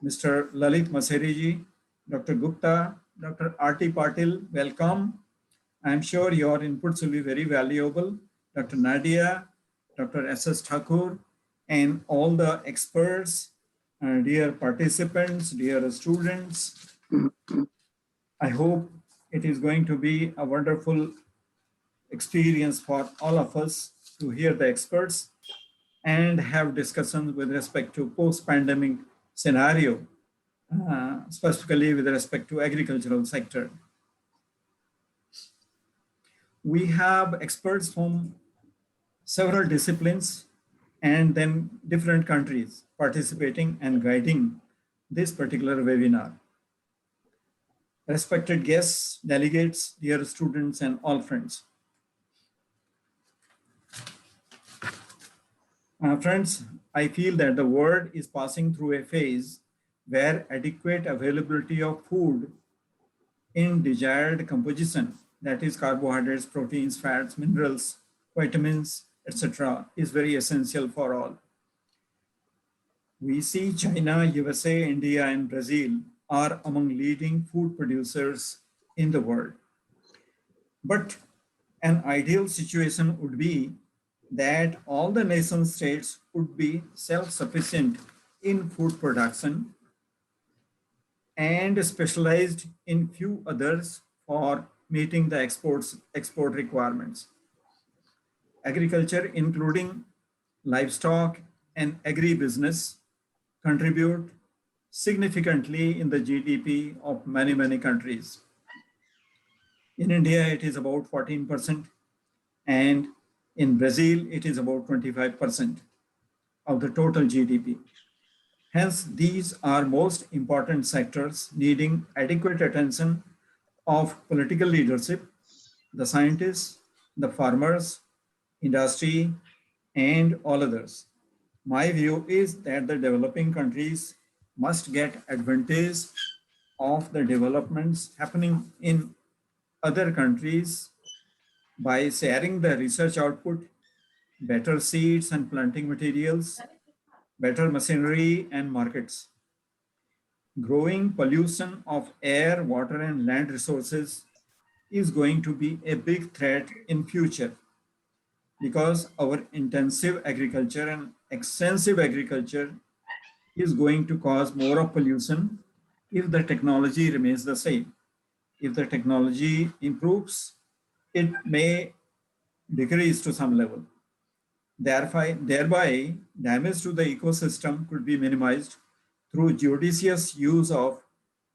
Mr. Lalit Maseri Ji, Dr. Gupta, Dr. R.T. Patil, welcome. I'm sure your inputs will be very valuable. Dr. Nadia, Dr. S.S. Thakur, and all the experts, dear participants, dear students. I hope it is going to be a wonderful experience for all of us to hear the experts and have discussions with respect to post-pandemic scenario, specifically with respect to agricultural sector. We have experts from several disciplines and then different countries participating and guiding this particular webinar. Respected guests, delegates, dear students, and all friends. Friends, I feel that the world is passing through a phase where adequate availability of food in desired composition, that is carbohydrates, proteins, fats, minerals, vitamins, etc., is very essential for all. We see China, USA, India, and Brazil are among leading food producers in the world. But an ideal situation would be that all the nation states would be self-sufficient in food production and specialized in few others for meeting the export requirements. Agriculture, including livestock and agribusiness, contribute significantly in the GDP of many, many countries. In India, it is about 14%, and in Brazil, it is about 25% of the total GDP. Hence, these are most important sectors needing adequate attention of political leadership, the scientists, the farmers, industry, and all others. My view is that the developing countries must get advantage of the developments happening in other countries by sharing the research output, better seeds and planting materials, better machinery and markets. Growing pollution of air, water, and land resources is going to be a big threat in future because our intensive agriculture and extensive agriculture is going to cause more of pollution if the technology remains the same. If the technology improves, it may decrease to some level. Thereby, damage to the ecosystem could be minimized through judicious use of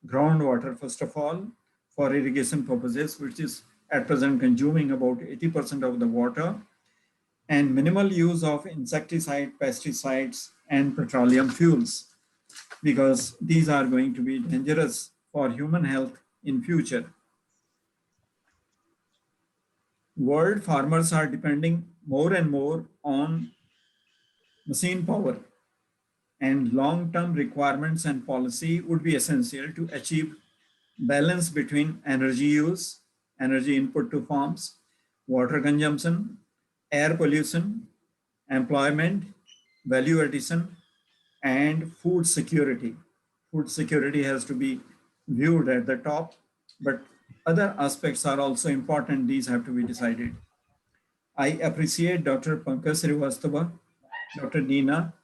groundwater, first of all, for irrigation purposes, which is at present consuming about 80% of the water, and minimal use of insecticide, pesticides, and petroleum fuels, because these are going to be dangerous for human health in future. World farmers are depending more and more on machine power, and long-term requirements and policy would be essential to achieve balance between energy use, energy input to farms, water consumption, air pollution, employment, value addition, and food security. Food security has to be viewed at the top, but other aspects are also important. These have to be decided. I appreciate Dr. Pankaj Srivastava, Dr. Neena,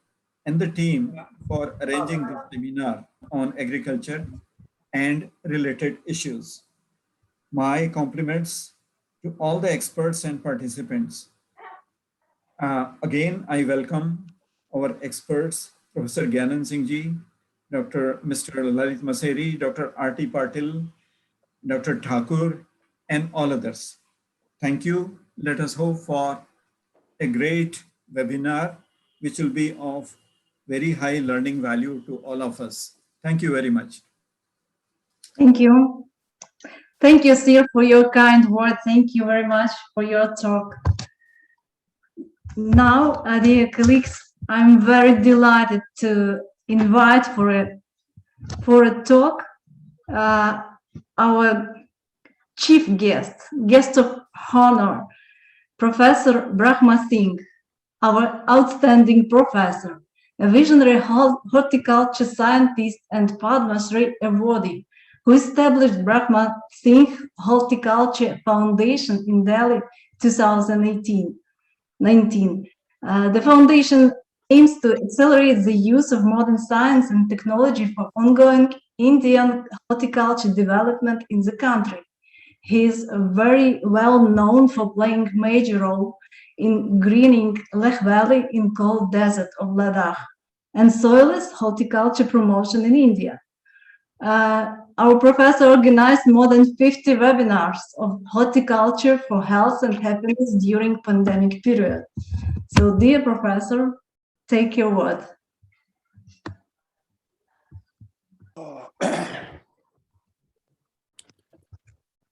and the team for arranging this seminar on agriculture and related issues. My compliments to all the experts and participants. Again, I welcome our experts, Professor Gyanan Singh Ji, Mr. Lalit Maseri, Dr. R.T. Patil, Dr. Thakur, and all others. Thank you. Let us hope for a great webinar, which will be of very high learning value to all of us. Thank you very much. Thank you. Thank you, sir, for your kind words. Thank you very much for your talk. Now, dear colleagues, I'm very delighted to invite for a talk our chief guest of honor, Professor Brahma Singh, our outstanding professor, a visionary horticulture scientist and Padma Shri awardee, who established Brahma Singh Horticulture Foundation in Delhi 2019. The foundation aims to accelerate the use of modern science and technology for ongoing Indian horticulture development in the country. He is very well known for playing a major role in greening Leh Valley in cold desert of Ladakh and soilless horticulture promotion in India. Our professor organized more than 50 webinars of horticulture for health and happiness during pandemic period. So, dear professor, take your word.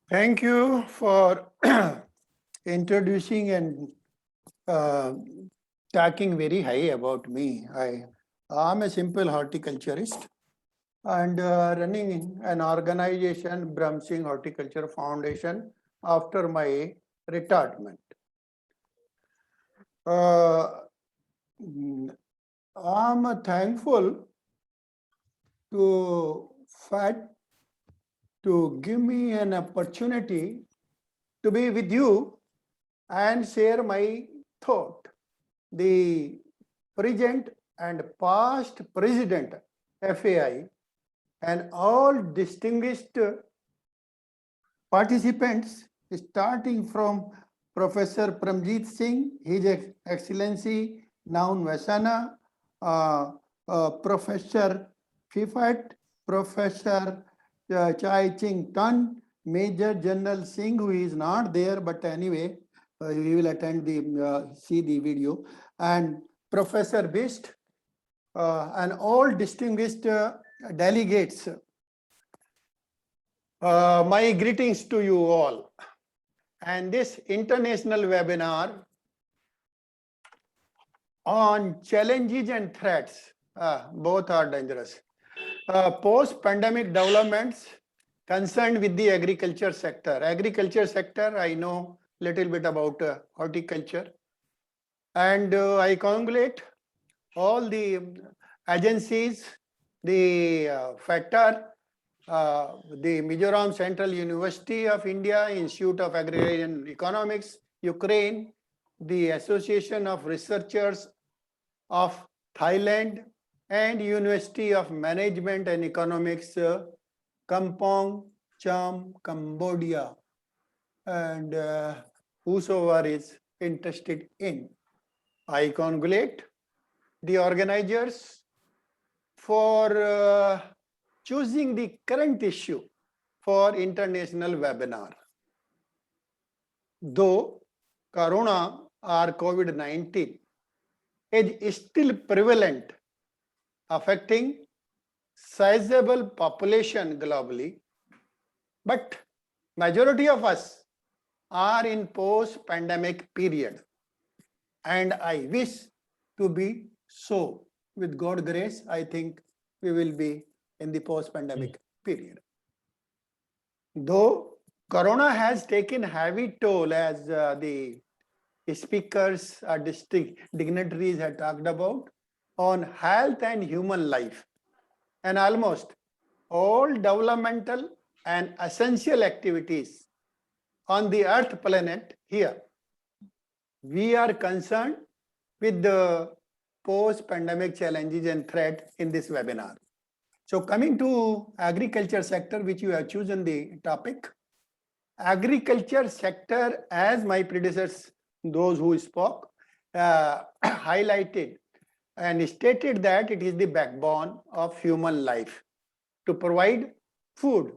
Thank you for introducing and talking very high about me. I'm a simple horticulturist and running an organization, Brahm Singh Horticulture Foundation, after my retirement. I'm thankful to FAT to give me an opportunity to be with you and share my thought. The present and past president FAI and all distinguished participants, starting from Professor Pramjit Singh, His Excellency Naun Vasana, Professor Fifat, Professor Chai Ching Tan, Major General Singh, who is not there, but anyway, we will attend the see the video, and Professor Bist, and all distinguished delegates. My greetings to you all. And this international webinar on challenges and threats, both are dangerous. Post-pandemic developments concerned with the agriculture sector. Agriculture sector, I know little bit about horticulture. And I congratulate all the agencies, the FATAR, the Mizoram Central University of India, Institute of Agrarian Economics, Ukraine, the Association of Researchers of Thailand, and University of Management and Economics, Kampong, Cham, Cambodia, and whosoever is interested in. I congratulate the organizers for choosing the current issue for international webinar. Though Corona or COVID-19 is still prevalent, affecting sizable population globally, but majority of us are in post-pandemic period, and I wish to be so. With God's grace, I think we will be in the post-pandemic period. Though Corona has taken heavy toll, as the speakers or district dignitaries had talked about, on health and human life, and almost all developmental and essential activities on the Earth planet here, we are concerned with the post-pandemic challenges and threat in this webinar. So coming to agriculture sector, which you have chosen the topic, agriculture sector, as my predecessors, those who spoke, highlighted and stated that it is the backbone of human life to provide food.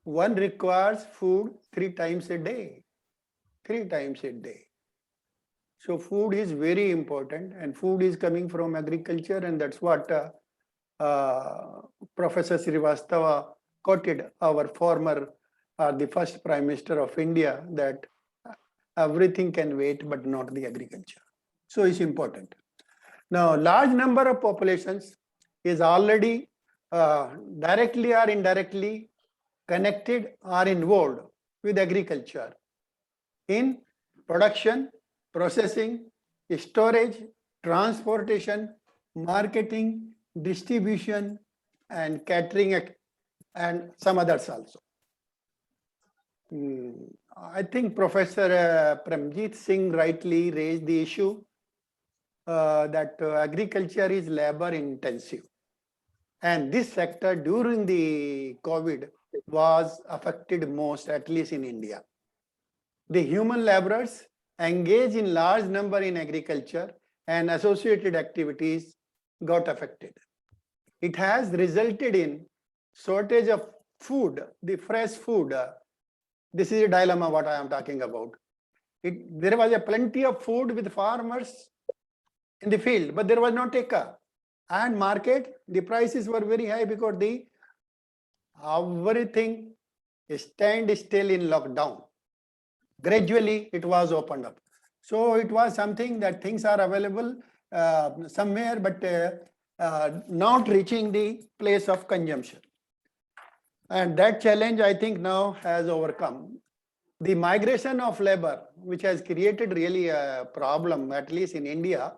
One requires food 3 times a day, 3 times a day. So food is very important, and food is coming from agriculture, and that's what Professor Srivastava quoted, our former, the first Prime Minister of India, that everything can wait, but not the agriculture. So it's important. Now, large number of populations is already directly or indirectly connected or involved with agriculture in production, processing, storage, transportation, marketing, distribution, and catering, and some others also. I think Professor Premjit Singh rightly raised the issue that agriculture is labor intensive. And this sector during the COVID was affected most, at least in India. The human laborers engaged in large number in agriculture and associated activities got affected. It has resulted in shortage of food, the fresh food. This is a dilemma what I am talking about. There was a plenty of food with farmers in the field, but there was no taker. And market, the prices were very high because everything stand still in lockdown. Gradually, it was opened up. So it was something that things are available somewhere, but not reaching the place of consumption. And that challenge, I think, now has overcome. The migration of labor, which has created really a problem, at least in India,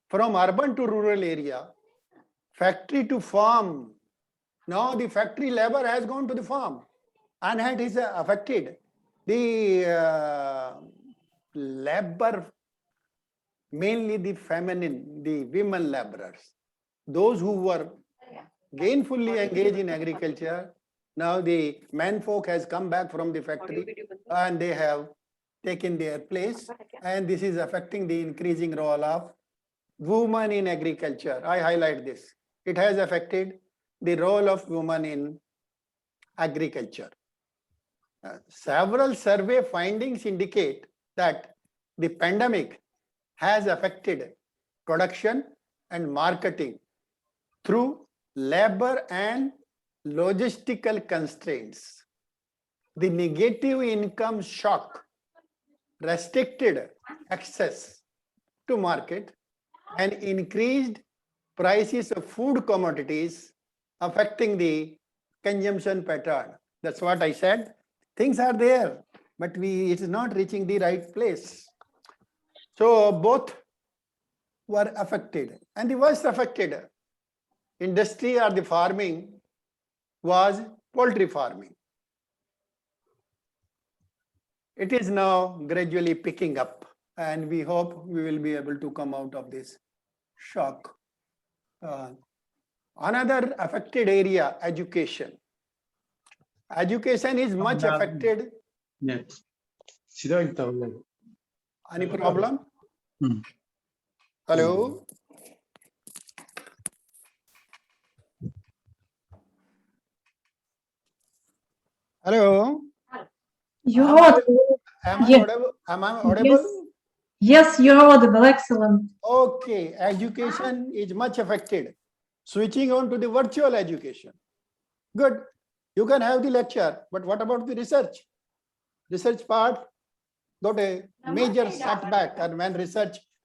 from urban to rural area, factory to farm. Now the factory labor has gone to the farm, and it is affected the labor, mainly the feminine, the women laborers, those who were gainfully engaged in agriculture. Now the men folk has come back from the factory and they have taken their place, and this is affecting the increasing role of women in agriculture. I highlight this. It has affected the role of women in agriculture. Several survey findings indicate that the pandemic has affected production and marketing through labor and logistical constraints. The negative income shock restricted access to market and increased prices of food commodities, affecting the consumption pattern. That's what I said. Things are there, but it is not reaching the right place. So both were affected, and the worst affected industry or the farming was poultry farming. It is now gradually picking up, and we hope we will be able to come out of this shock. Another affected area, education. Education is much affected. Yes. Any problem? Hmm. Hello? Hello? You're Am I audible. Am I Yes. audible? Am I audible? Yes, you're audible. Excellent. Okay, education is much affected. Switching on to the virtual education. Good. You can have the lecture, but what about the research? Research part got a major setback, and when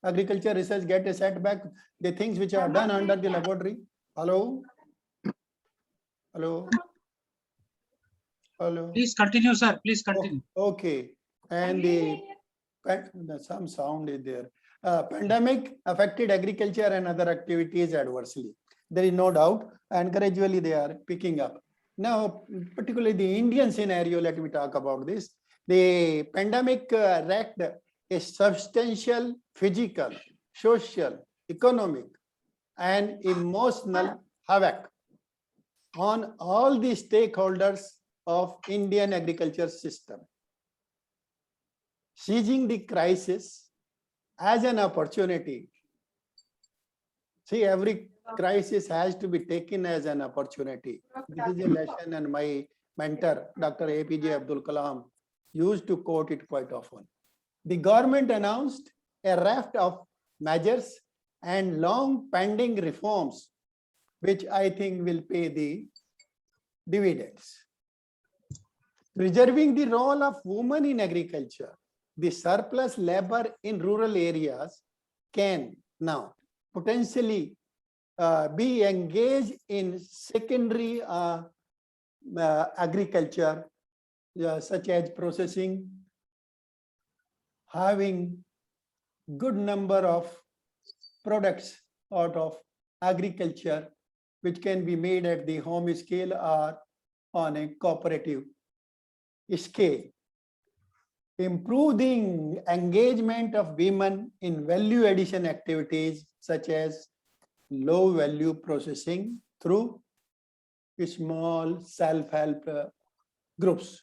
agriculture research get a setback, the things which are done under the laboratory. Hello? Hello? Hello? Please continue, sir. Please continue. Okay. And some sound is there. Pandemic affected agriculture and other activities adversely. There is no doubt, and gradually they are picking up. Now, particularly the Indian scenario, let me talk about this. The pandemic wreaked a substantial physical, social, economic, and emotional havoc on all the stakeholders of Indian agriculture system. Seizing the crisis as an opportunity. See, every crisis has to be taken as an opportunity. This is a lesson, and my mentor, Dr. APJ Abdul Kalam, used to quote it quite often. The government announced a raft of measures and long pending reforms, which I think will pay the dividends. Preserving the role of women in agriculture, the surplus labor in rural areas can now potentially be engaged in secondary agriculture, such as processing, having good number of products out of agriculture, which can be made at the home scale or on a cooperative scale. Improving engagement of women in value addition activities such as low value processing through small self-help groups.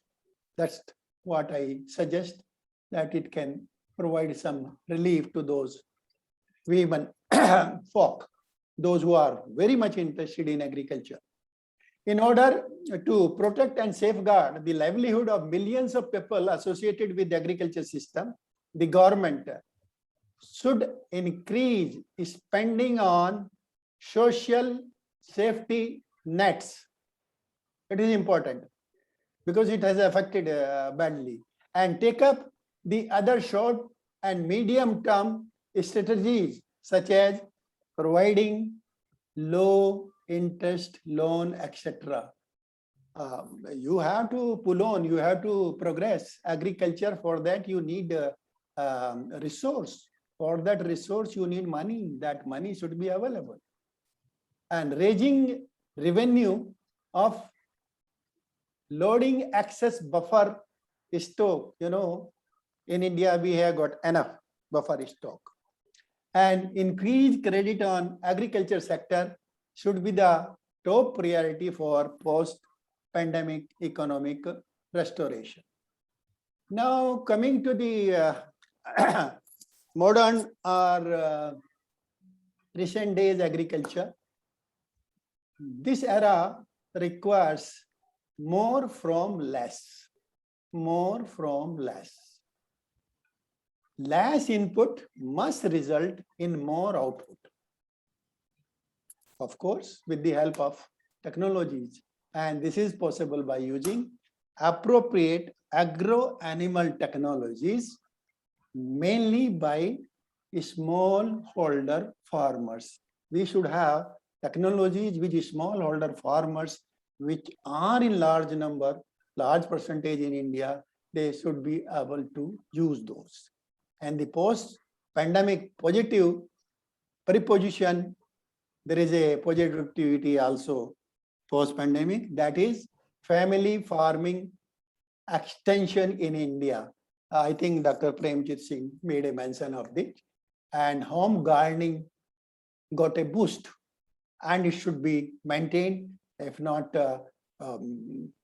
That's what I suggest, that it can provide some relief to those women folk, those who are very much interested in agriculture. In order to protect and safeguard the livelihood of millions of people associated with the agriculture system, the government should increase spending on social safety nets. It is important because it has affected badly, and take up the other short and medium term strategies such as providing low interest loan, etc. You have to pull on, you have to progress agriculture. For that you need resource. For that resource you need money. That money should be available. And raising revenue of loading excess buffer stock. You know, in India we have got enough buffer stock. And increased credit on agriculture sector should be the top priority for post-pandemic economic restoration. Now, coming to the modern or recent days agriculture, this era requires more from less, more from less. Less input must result in more output. Of course, with the help of technologies. And this is possible by using appropriate agro-animal technologies, mainly by smallholder farmers. We should have technologies which smallholder farmers which are in large number, large percentage in India, they should be able to use those. And the post-pandemic positive preposition, there is a positivity also post-pandemic, that is family farming extension in India. I think Dr. Premjit Singh made a mention of it. And home gardening got a boost, and it should be maintained, if not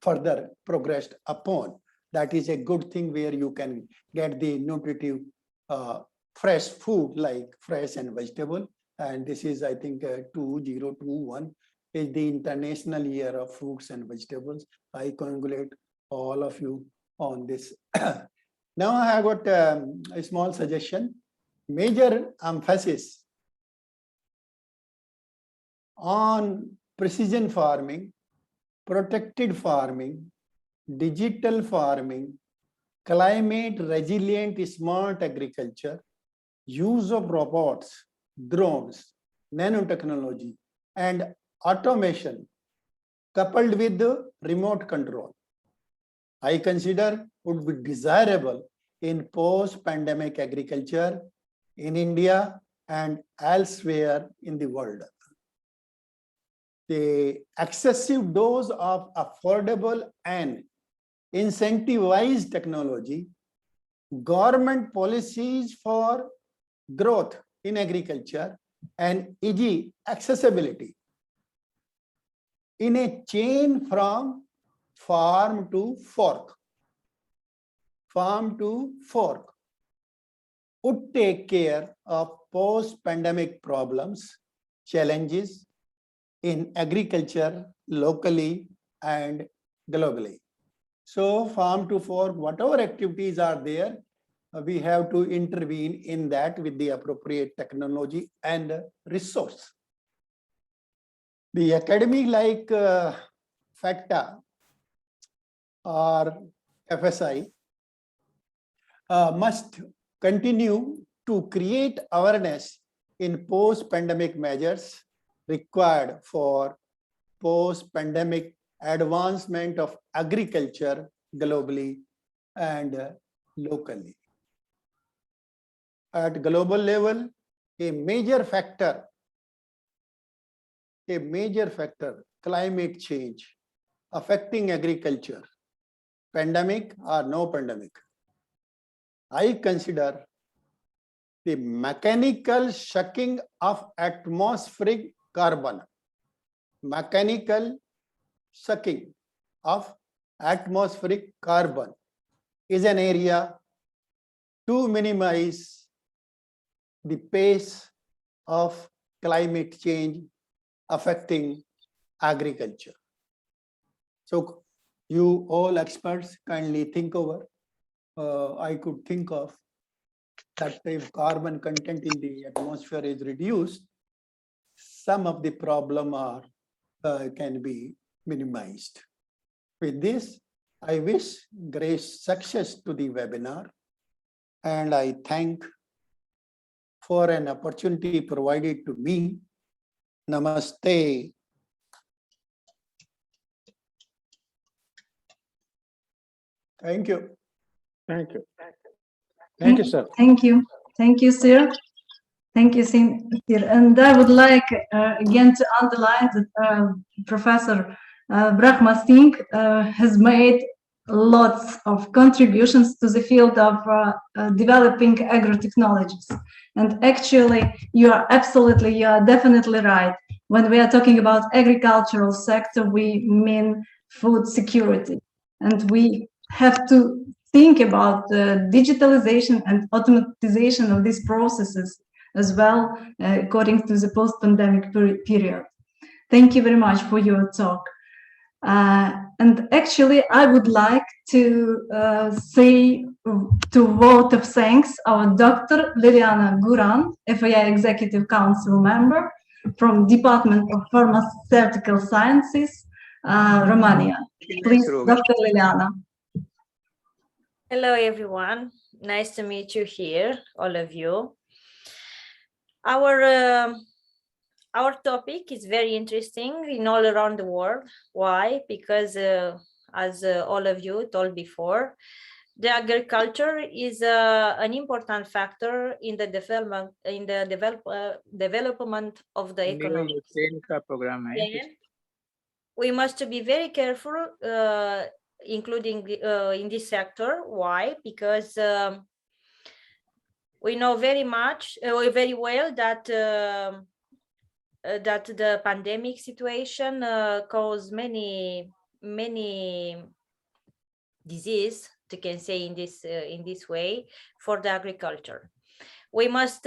further progressed upon. That is a good thing where you can get the nutritive fresh food like fresh and vegetable. And this is, I think, 2021 is the International Year of Fruits and Vegetables. I congratulate all of you on this. Now I have got a small suggestion. Major emphasis on precision farming, protected farming, digital farming, climate resilient smart agriculture, use of robots, drones, nanotechnology, and automation coupled with the remote control, I consider would be desirable in post-pandemic agriculture in India and elsewhere in the world. The excessive dose of affordable and incentivized technology, government policies for growth in agriculture, and easy accessibility in a chain from farm to fork would take care of post-pandemic problems, challenges in agriculture locally and globally. So farm to fork, whatever activities are there, we have to intervene in that with the appropriate technology and resource. The academy like FACTA or FSI must continue to create awareness in post-pandemic measures required for post-pandemic advancement of agriculture globally and locally. At global level, a major factor, climate change affecting agriculture, pandemic or no pandemic. I consider the mechanical sucking of atmospheric carbon, is an area to minimize the pace of climate change affecting agriculture. So you all experts kindly think over. I could think of that if carbon content in the atmosphere is reduced, some of the problem are can be minimized. With this, I wish great success to the webinar, and I thank for an opportunity provided to me. Namaste. Thank you. Thank you. Thank you, sir. Thank you. Thank you, sir. Thank you, sir. And I would like again to underline that Professor Brahma Singh has made lots of contributions to the field of developing agro-technologies. And actually, you are definitely right. When we are talking about agricultural sector, we mean food security. And we have to think about the digitalization and automatization of these processes as well, according to the post-pandemic period. Thank you very much for your talk. And actually, I would like to say to vote of thanks our Dr. Liliana Guran, FAI Executive Council member from Department of Pharmaceutical Sciences, Romania. Please, Dr. Liliana. Hello, everyone. Nice to meet you here, all of you. Our our topic is very interesting in all around the world. Why? Because as all of you told before, the agriculture is an important factor in the development of the economy. Then we must be very careful, including in this sector. Why? Because we know very well that that the pandemic situation caused many disease, you can say in this way, for the agriculture. We must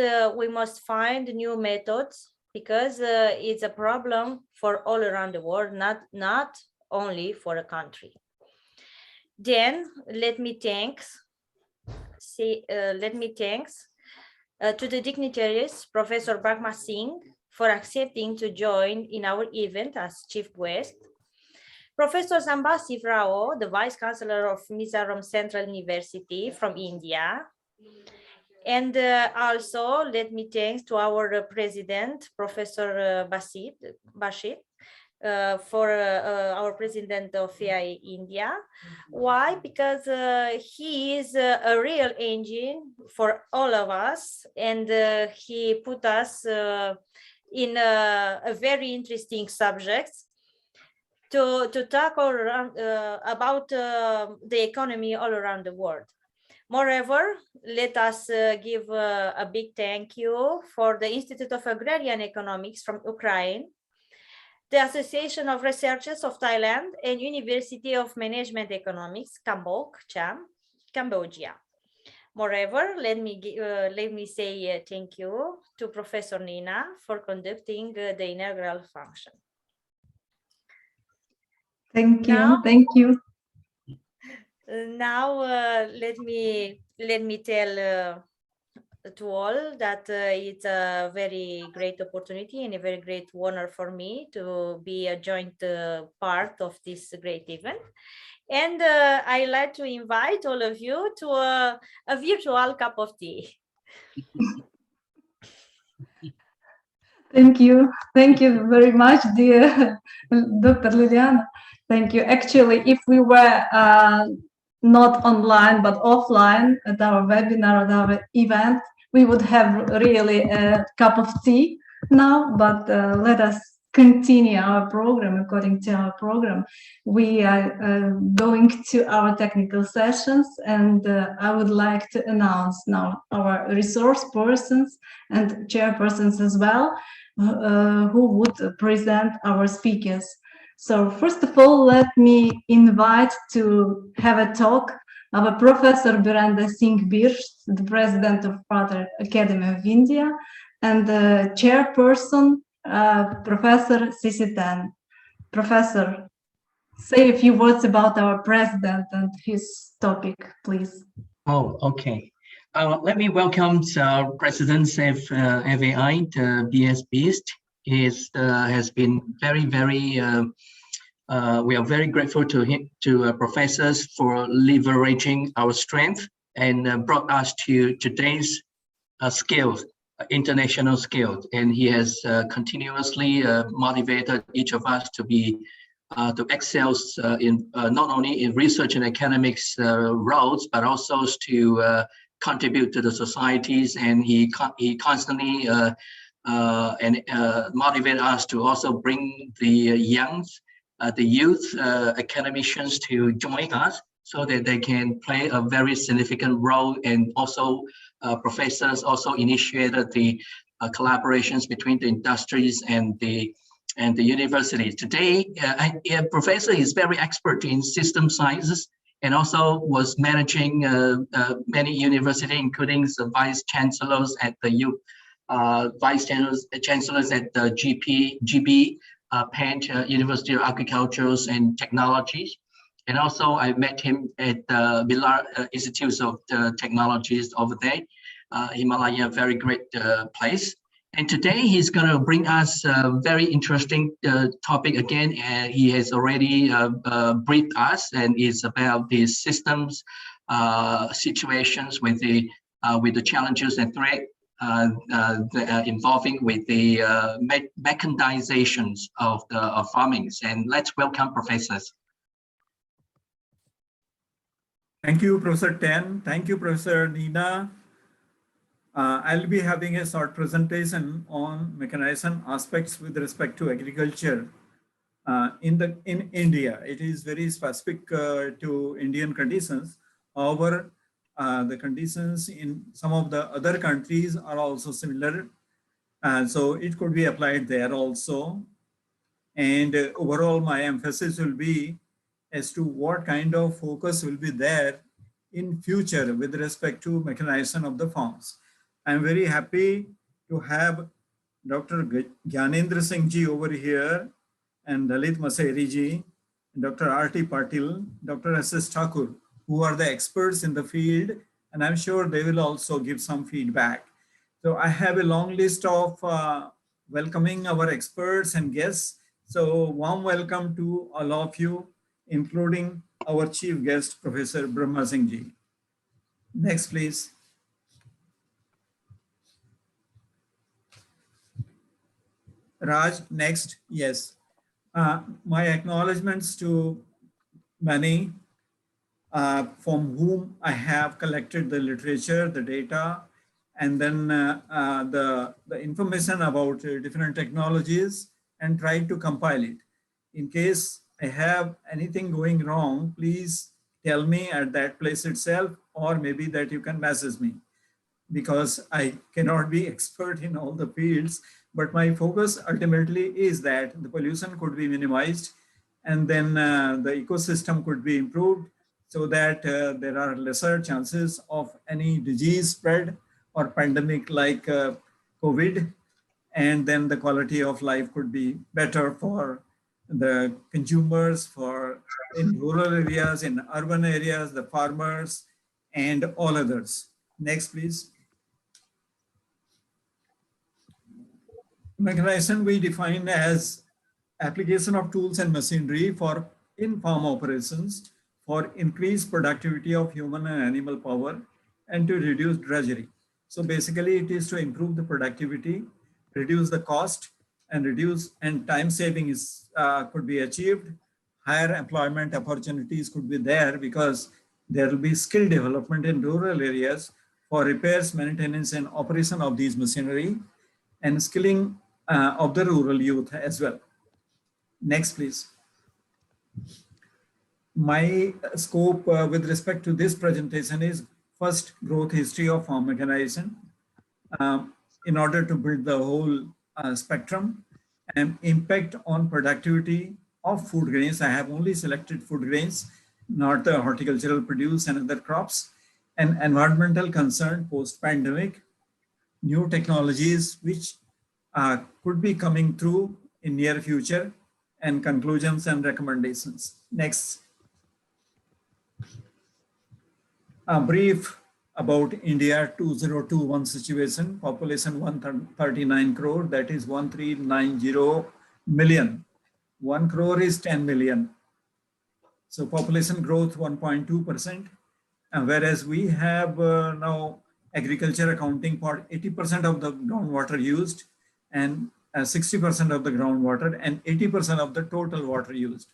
find new methods, because it's a problem for all around the world, not only for a country. Then let me thanks to the dignitaries, Professor Brahma Singh, for accepting to join in our event as chief guest. Professor Sambasiv Rao, the Vice Chancellor of Mizoram Central University from India. And also let me thanks to our president, Professor Bashir, for our president of FAI India. Why? Because he is a real engine for all of us, and he put us in a very interesting subjects to talk about the economy all around the world. Moreover, let us give a big thank you for the Institute of Agrarian Economics from Ukraine, the Association of Researchers of Thailand, and University of Management Economics, Kampong, Cham, Cambodia. Moreover, let me say thank you to Professor Nina for conducting the inaugural function. Thank you. Now let me tell to all that it's a very great opportunity and a very great honor for me to be a joint part of this great event. And I like to invite all of you to a virtual cup of tea. Thank you very much, dear Dr. Liliana. Thank you. Actually, if we were not online but offline at our webinar, at our event, we would have really a cup of tea now, but let us continue our program according to our program. We are going to our technical sessions, and I would like to announce now our resource persons and chairpersons as well, who would present our speakers. So first of all, let me invite to have a talk our Professor Birendra Singh Birst, the President of Father Academy of India, and the chairperson, Professor Sisiten. Professor, say a few words about our president and his topic, please. Oh, okay. Let me welcome the President of FAI, B.S. Beast. He has been very, we are very grateful to him, to professors for leveraging our strength and brought us to today's skills, international skills. And he has continuously motivated each of us to be to excel in not only in research and academics roles, but also to contribute to the societies. And he constantly motivate us to also bring the youth academicians to join us, so that they can play a very significant role. And also professors also initiated the collaborations between the industries and the universities. Today, a professor is very expert in system sciences, and also was managing many universities, including the vice chancellors at the vice chancellors at the GB, Pant, University of Agriculture and Technologies. And also I met him at the Bilar Institute of Technologies over there, Himalaya, very great place. And today he's going to bring us a very interesting topic again. And he has already briefed us, and it's about the systems situations with the challenges and threat involving with the mechanizations of the farmings. And let's welcome professors. Thank you, Professor Ten. Thank you, Professor Nina. I'll be having a short presentation on mechanization aspects with respect to agriculture in India. It is very specific to Indian conditions. However, the conditions in some of the other countries are also similar. So it could be applied there also. And overall, my emphasis will be as to what kind of focus will be there in future with respect to mechanization of the farms. I'm very happy to have Dr. Gyanendra Singh ji over here, and Dalit Maseri ji, Dr. R.T. Patil, Dr. S.S. Thakur, who are the experts in the field, and I'm sure they will also give some feedback. So I have a long list of welcoming our experts and guests. So warm welcome to all of you, including our chief guest, Professor Brahma Singh ji. Next, please. Raj, next, yes. My acknowledgements to many from whom I have collected the literature, the data, and then the information about different technologies and tried to compile it. In case I have anything going wrong, please tell me at that place itself, or maybe that you can message me, because I cannot be expert in all the fields, but my focus ultimately is that the pollution could be minimized, and then the ecosystem could be improved so that there are lesser chances of any disease spread or pandemic like COVID, and then the quality of life could be better for the consumers, for in rural areas, in urban areas, the farmers, and all others. Next, please. Mechanization we define as application of tools and machinery for in-farm operations for increased productivity of human and animal power and to reduce drudgery. So basically it is to improve the productivity, reduce the cost, and time saving is could be achieved. Higher employment opportunities could be there because there will be skill development in rural areas for repairs, maintenance, and operation of these machinery, and skilling of the rural youth as well. Next, please. My scope with respect to this presentation is first growth history of farm mechanization in order to build the whole spectrum, and impact on productivity of food grains. I have only selected food grains, not the horticultural produce and other crops, and environmental concern post-pandemic, new technologies which could be coming through in near future, and conclusions and recommendations. Next. A brief about India 2021 situation, population 139 crore, that is 1390 million. 1 crore is 10 million. So population growth 1.2%, and whereas we have now agriculture accounting for 80% of the groundwater used, and 60% of the groundwater, and 80% of the total water used.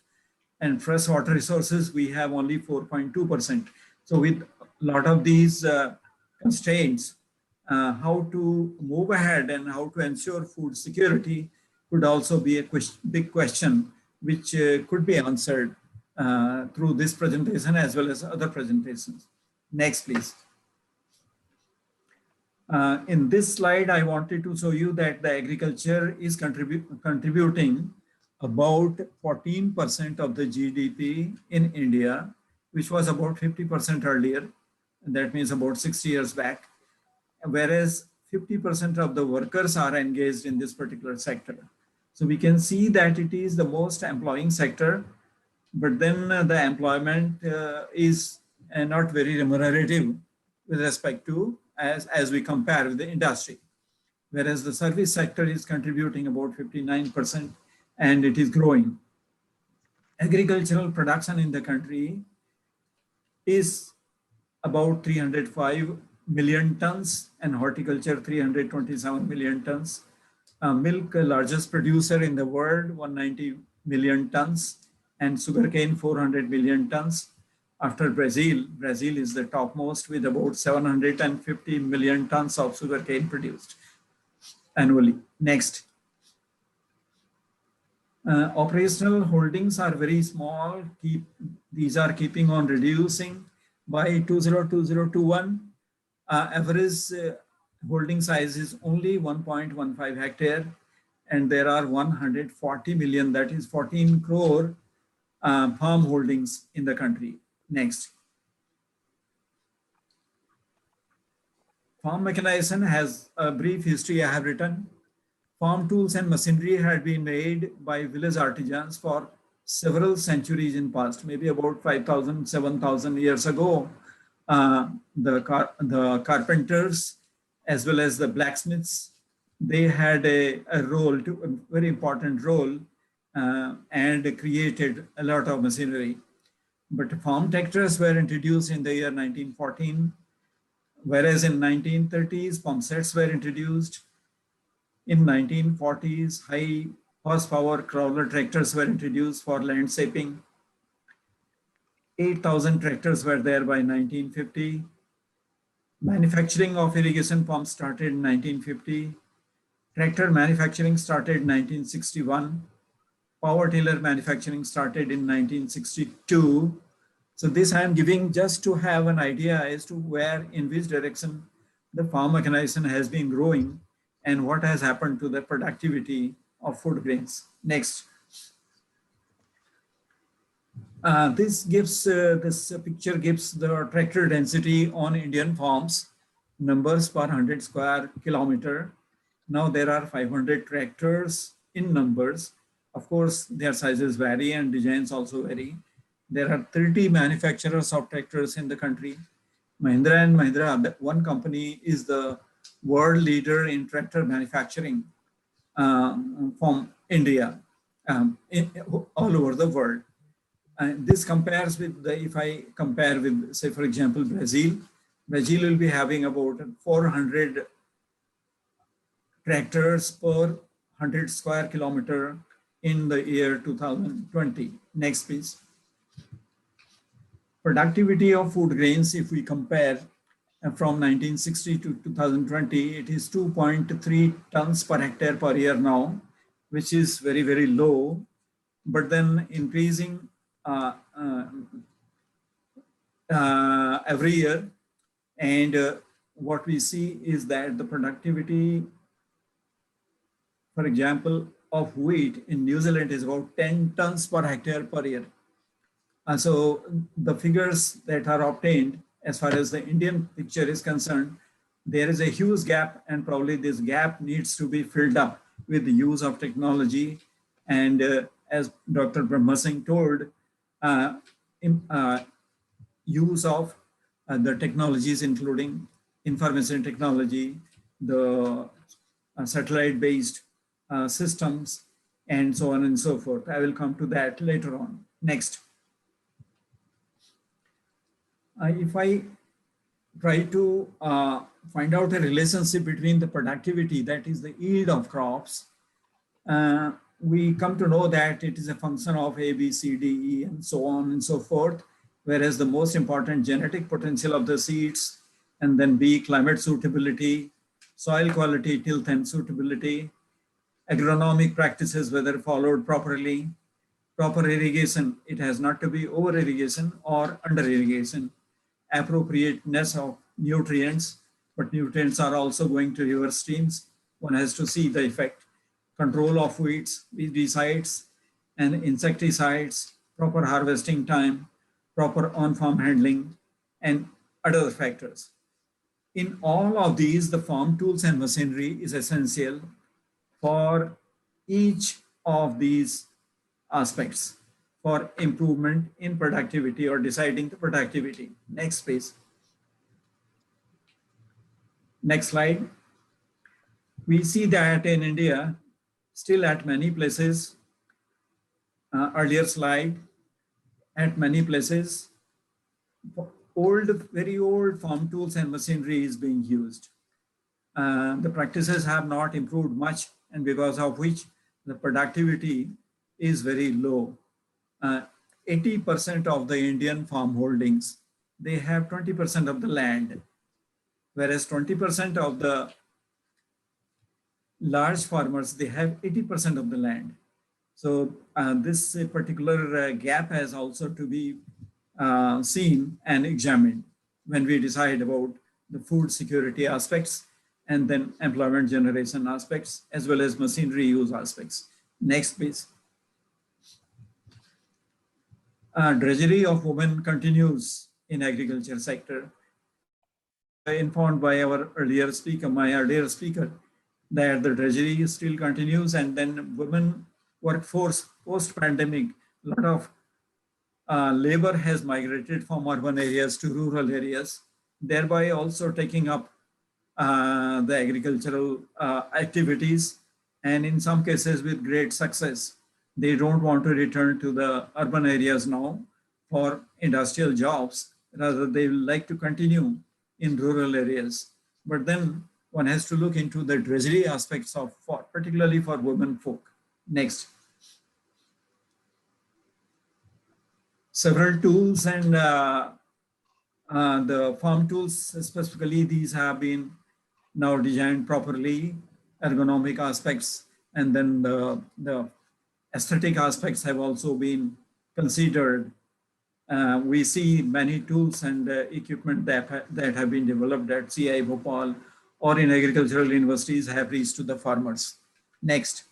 And fresh water resources, we have only 4.2%. So with a lot of these constraints, how to move ahead and how to ensure food security could also be a big question, which could be answered through this presentation as well as other presentations. Next, please. In this slide, I wanted to show you that the agriculture is contributing about 14% of the GDP in India, which was about 50% earlier. And that means about 60 years back. Whereas 50% of the workers are engaged in this particular sector. So we can see that it is the most employing sector, but then the employment is not very remunerative with respect to as we compare with the industry. Whereas the service sector is contributing about 59% and it is growing. Agricultural production in the country is about 305 million tons, and horticulture 327 million tons. Milk, largest producer in the world, 190 million tons, and sugarcane 400 million tons. After Brazil, Brazil is the topmost with about 750 million tons of sugarcane produced annually. Next. Operational holdings are very small. These are keeping on reducing. By 2020-21, average holding size is only 1.15 hectare, and there are 140 million, that is 14 crore farm holdings in the country. Next. Farm mechanization has a brief history I have written. Farm tools and machinery had been made by village artisans for several centuries in past, maybe about 5,000, 7,000 years ago. The carpenters as well as the blacksmiths, they had a very important role and created a lot of machinery. But farm tractors were introduced in the year 1914, whereas in 1930s, pump sets were introduced. In 1940s, high horsepower crawler tractors were introduced for land shaping. 8,000 tractors were there by 1950. Manufacturing of irrigation pumps started in 1950. Tractor manufacturing started in 1961. Power tiller manufacturing started in 1962. So this I am giving just to have an idea as to where, in which direction the farm mechanization has been growing and what has happened to the productivity of food grains. Next. This picture gives the tractor density on Indian farms, numbers per 100 square kilometer. Now there are 500 tractors in numbers. Of course, their sizes vary and designs also vary. There are 30 manufacturers of tractors in the country. Mahindra and Mahindra, one company, is the world leader in tractor manufacturing from India, all over the world. This compares with if I compare with, say, for example, Brazil. Brazil will be having about 400 tractors per 100 square kilometer in the year 2020. Next, please. Productivity of food grains, if we compare from 1960 to 2020, it is 2.3 tons per hectare per year now, which is very, very low, but then increasing every year. And what we see is that the productivity, for example, of wheat in New Zealand is about 10 tons per hectare per year. And so the figures that are obtained as far as the Indian picture is concerned, there is a huge gap, and probably this gap needs to be filled up with the use of technology. And as Dr. Brahma Singh told, use of the technologies, including information technology, the satellite-based systems, and so on and so forth. I will come to that later on. Next. If I try to find out a relationship between the productivity, that is the yield of crops, we come to know that it is a function of A, B, C, D, E, and so on and so forth, whereas the most important genetic potential of the seeds, and then B, climate suitability, soil quality, tilth and suitability, agronomic practices, whether followed properly, proper irrigation, it has not to be over irrigation or under irrigation, appropriateness of nutrients, but nutrients are also going to river streams. One has to see the effect. Control of weeds, weedicides and insecticides, proper harvesting time, proper on-farm handling, and other factors. In all of these, the farm tools and machinery is essential for each of these aspects for improvement in productivity or deciding the productivity. Next, please. Next slide. We see that in India, still at many places, earlier slide, at many places, very old farm tools and machinery is being used. The practices have not improved much, and because of which the productivity is very low. 80% of the Indian farm holdings, they have 20% of the land, whereas 20% of the large farmers, they have 80% of the land. So this particular gap has also to be seen and examined when we decide about the food security aspects and then employment generation aspects, as well as machinery use aspects. Next, please. Drudgery of women continues in agriculture sector. Informed by our earlier speaker, that the drudgery still continues, and then women workforce post-pandemic, a lot of labor has migrated from urban areas to rural areas, thereby also taking up the agricultural activities, and in some cases with great success. They don't want to return to the urban areas now for industrial jobs, rather they will like to continue in rural areas. But then one has to look into the drudgery aspects of, particularly for women folk. Next. Several tools and the farm tools specifically, these have been now designed properly, ergonomic aspects, and then the aesthetic aspects have also been considered. We see many tools and equipment that have been developed at CI Bhopal or in agricultural universities have reached to the farmers. Next.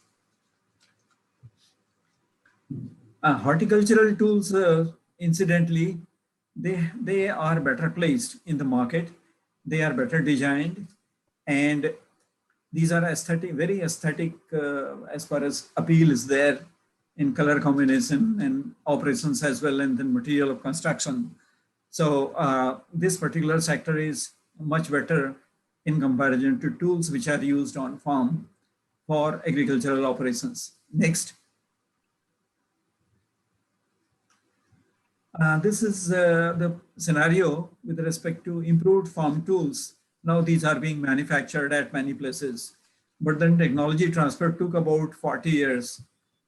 Horticultural tools, incidentally, they are better placed in the market. They are better designed, and these are aesthetic, very aesthetic as far as appeal is there in color combination and operations as well, and then material of construction. So this particular sector is much better in comparison to tools which are used on farm for agricultural operations. Next. This is the scenario with respect to improved farm tools. Now these are being manufactured at many places, but then technology transfer took about 40 years,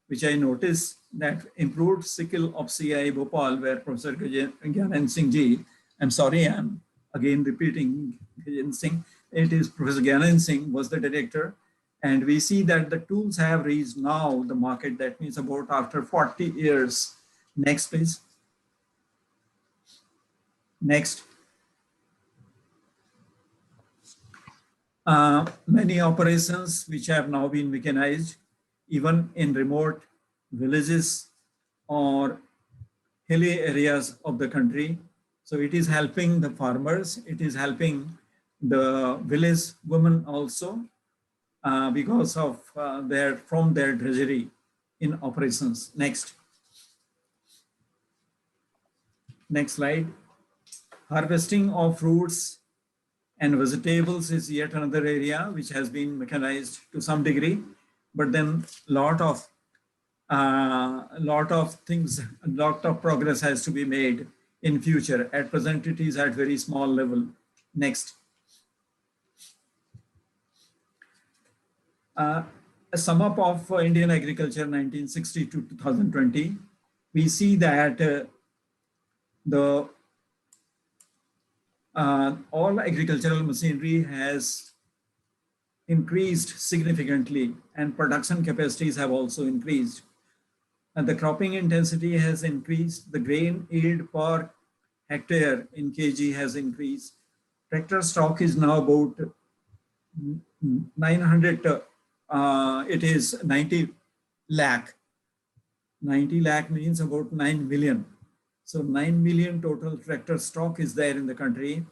which I noticed that improved skill of CI Bhopal, where Professor Gyanan Singh ji, I'm sorry, I'm again repeating Gyanan Singh, it is Professor Gyanan Singh was the director, and we see that the tools have reached now the market, that means about after 40 years. Next, please. Next. Many operations which have now been mechanized, even in remote villages or hilly areas of the country. So it is helping the farmers, it is helping the village women also because of their drudgery in operations. Next. Next slide. Harvesting of fruits and vegetables is yet another area which has been mechanized to some degree, but then lot of progress has to be made in future. At present, it is at very small level. Next. A sum up of Indian agriculture 1960 to 2020, we see that all agricultural machinery has increased significantly, and production capacities have also increased. And the cropping intensity has increased. The grain yield per hectare in kg has increased. Tractor stock is now about 900, it is 90 lakh. 90 lakh means about 9 million. So 9 million total tractor stock is there in the country.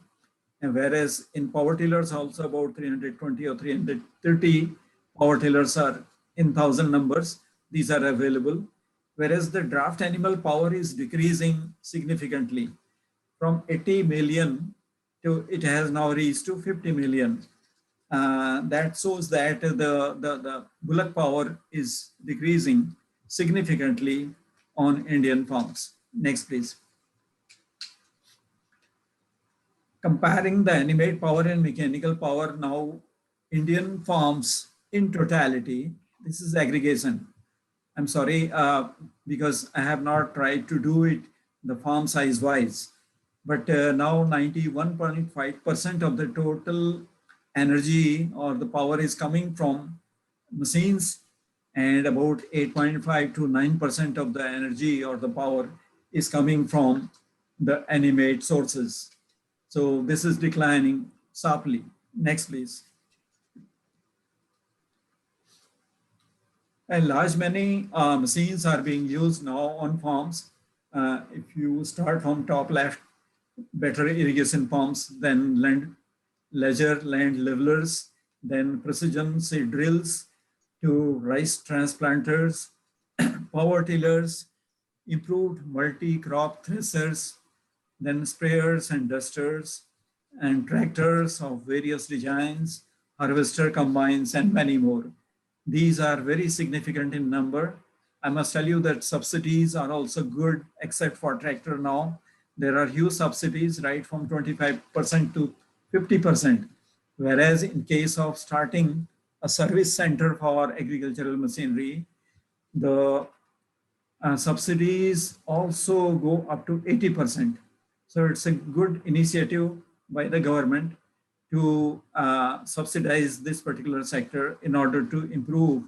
And whereas in power tillers also about 320 or 330 power tillers are in 1,000 numbers. These are available. Whereas the draft animal power is decreasing significantly from 80 million to it has now reached to 50 million. That shows that the bullock power is decreasing significantly on Indian farms. Next, please. comparing the animate power and mechanical power now, Indian farms in totality, this is aggregation. I'm sorry, because I have not tried to do it the farm size wise, but now 91.5% of the total energy or the power is coming from machines, and about 8.5 to 9% of the energy or the power is coming from the animate sources. So this is declining sharply. Next, please. And many machines are being used now on farms. If you start from top left, better irrigation pumps, then leisure land levelers, then precision seed drills to rice transplanters, power tillers, improved multi-crop threshers, then sprayers and dusters, and tractors of various designs, harvester combines, and many more. These are very significant in number. I must tell you that subsidies are also good, except for tractor now. There are huge subsidies, right from 25% to 50%. Whereas in case of starting a service center for agricultural machinery, the subsidies also go up to 80%. So it's a good initiative by the government to subsidize this particular sector in order to improve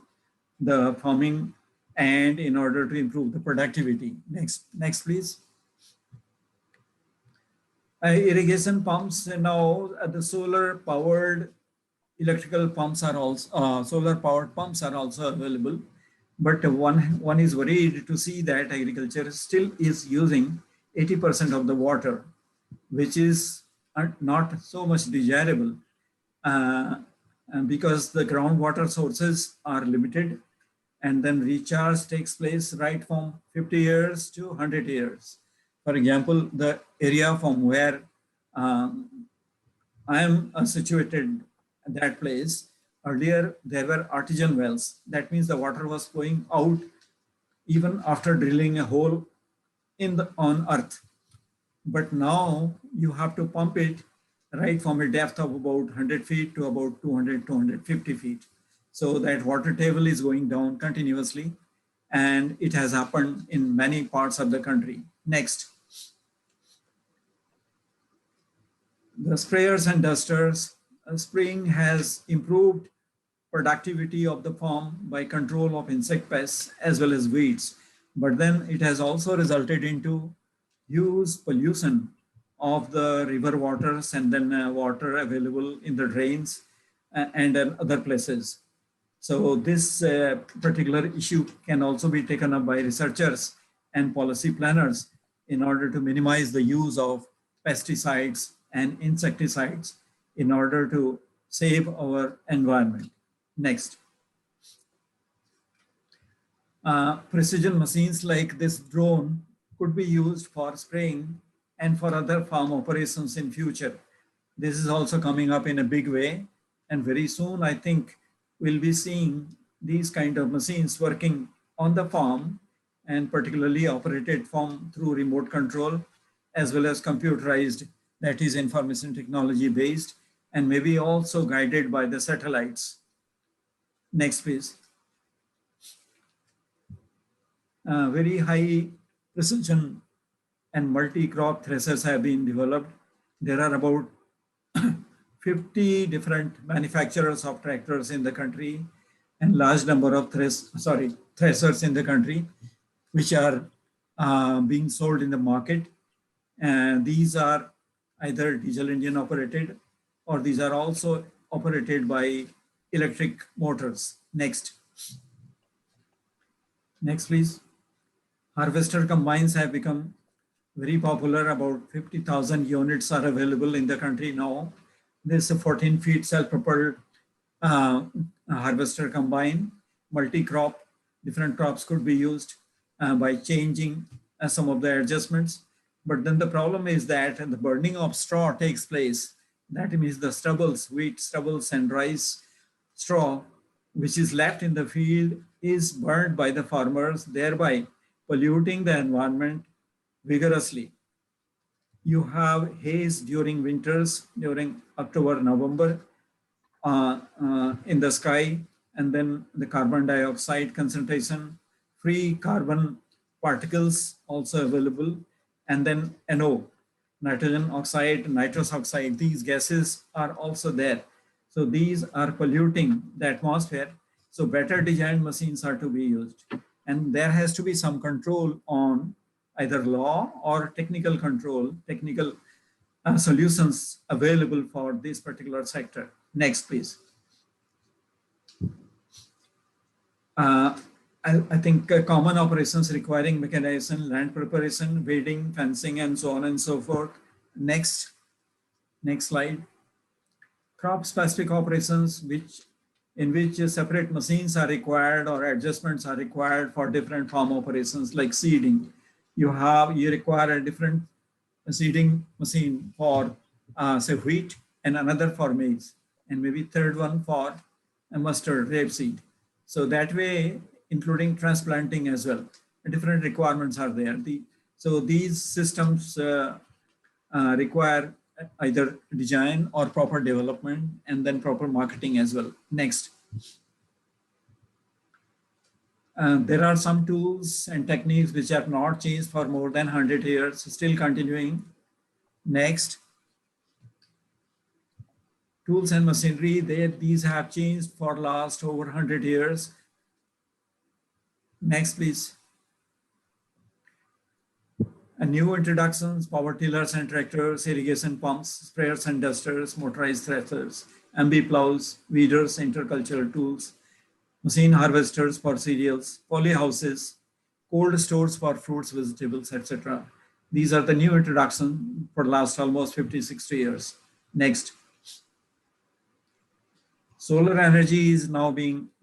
the farming and in order to improve the productivity. Next, please. Irrigation pumps, now the solar powered electrical pumps are also, solar powered pumps are also available. But one is worried to see that agriculture still is using 80% of the water, which is not so much desirable because the groundwater sources are limited, and then recharge takes place right from 50 years to 100 years. For example, the area from where I am situated, that place, earlier there were artesian wells. That means the water was flowing out even after drilling a hole on earth. But now you have to pump it right from a depth of about 100 feet to about 200, 250 feet. So that water table is going down continuously, and it has happened in many parts of the country. Next. The sprayers and dusters. Spraying has improved productivity of the farm by control of insect pests as well as weeds. But then it has also resulted into huge pollution of the river waters and then water available in the drains and other places. So this particular issue can also be taken up by researchers and policy planners in order to minimize the use of pesticides and insecticides in order to save our environment. Next. Precision machines like this drone could be used for spraying and for other farm operations in future. This is also coming up in a big way, and very soon I think we'll be seeing these kind of machines working on the farm and particularly operated through remote control as well as computerized, that is information technology based, and maybe also guided by the satellites. Next, please. Very high precision and multi-crop threshers have been developed. There are about 50 different manufacturers of tractors in the country and large number of threshers in the country, which are being sold in the market. And these are either diesel engine operated, or these are also operated by electric motors. Next. Next, please. Harvester combines have become very popular. About 50,000 units are available in the country now. This is a 14 feet self-propelled harvester combine, multi-crop. Different crops could be used by changing some of the adjustments. But then the problem is that the burning of straw takes place. That means the stubbles, wheat stubbles and rice straw, which is left in the field, is burned by the farmers, thereby polluting the environment vigorously. You have haze during winters, during October, November, in the sky, and then the carbon dioxide concentration, free carbon particles also available, and then NO, nitrogen oxide, nitrous oxide, these gases are also there. So these are polluting the atmosphere. So better designed machines are to be used. And there has to be some control on either law or technical control, technical solutions available for this particular sector. Next, please. I think common operations requiring mechanization, land preparation, weeding, fencing, and so on and so forth. Next slide. Crop-specific operations, in which separate machines are required or adjustments are required for different farm operations like seeding. You require a different seeding machine for say wheat, and another for maize, and maybe third one for a mustard, rapeseed. So that way, including transplanting as well, different requirements are there. So these systems require either design or proper development, and then proper marketing as well. Next. There are some tools and techniques which have not changed for more than 100 years, still continuing. Next. Tools and machinery, these have changed for last over 100 years. Next, please. New introductions, power tillers and tractors, irrigation pumps, sprayers and dusters, motorized threshers, MB plows, weeders, intercultural tools, machine harvesters for cereals, poly houses, cold stores for fruits, vegetables, etc. These are the new introductions for last almost 50, 60 years. Next. Solar energy is now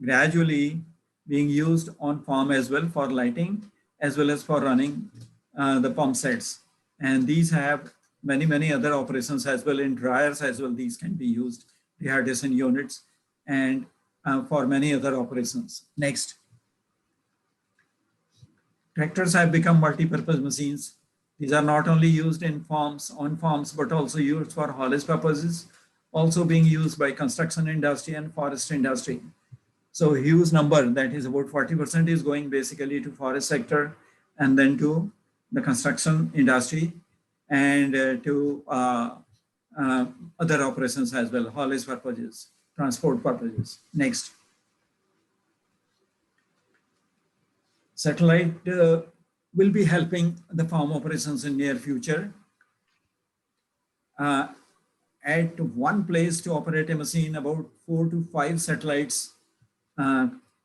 gradually being used on farm as well for lighting, as well as for running the pump sets. And these have many other operations as well. In dryers as well, these can be used, dehydration units, and for many other operations. Next. Tractors have become multi-purpose machines. These are not only used on farms, but also used for haulage purposes, also being used by construction industry and forest industry. So huge number, that is about 40%, is going basically to forest sector, and then to the construction industry, and to other operations as well, haulage purposes, transport purposes. Next. Satellite will be helping the farm operations in near future. At one place to operate a machine, about 4 to 5 satellites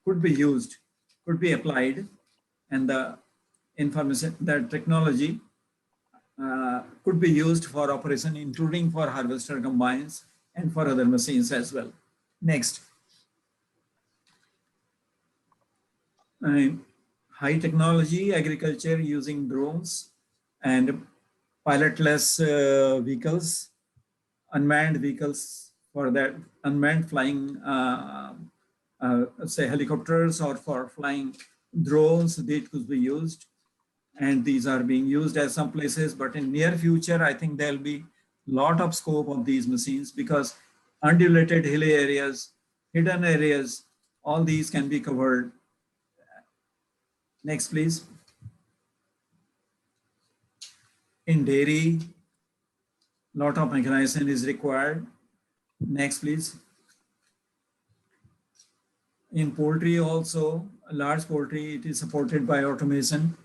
could be used, could be applied, and the information, the technology could be used for operation, including for harvester combines and for other machines as well. Next. High technology agriculture using drones and pilotless vehicles, unmanned vehicles, for that unmanned flying, say helicopters, or for flying drones, they could be used. And these are being used at some places, but in near future, I think there'll be a lot of scope of these machines, because undulated hilly areas, hidden areas, all these can be covered. Next, please. In dairy, a lot of mechanization is required. Next, please. In poultry also, large poultry, it is supported by automation.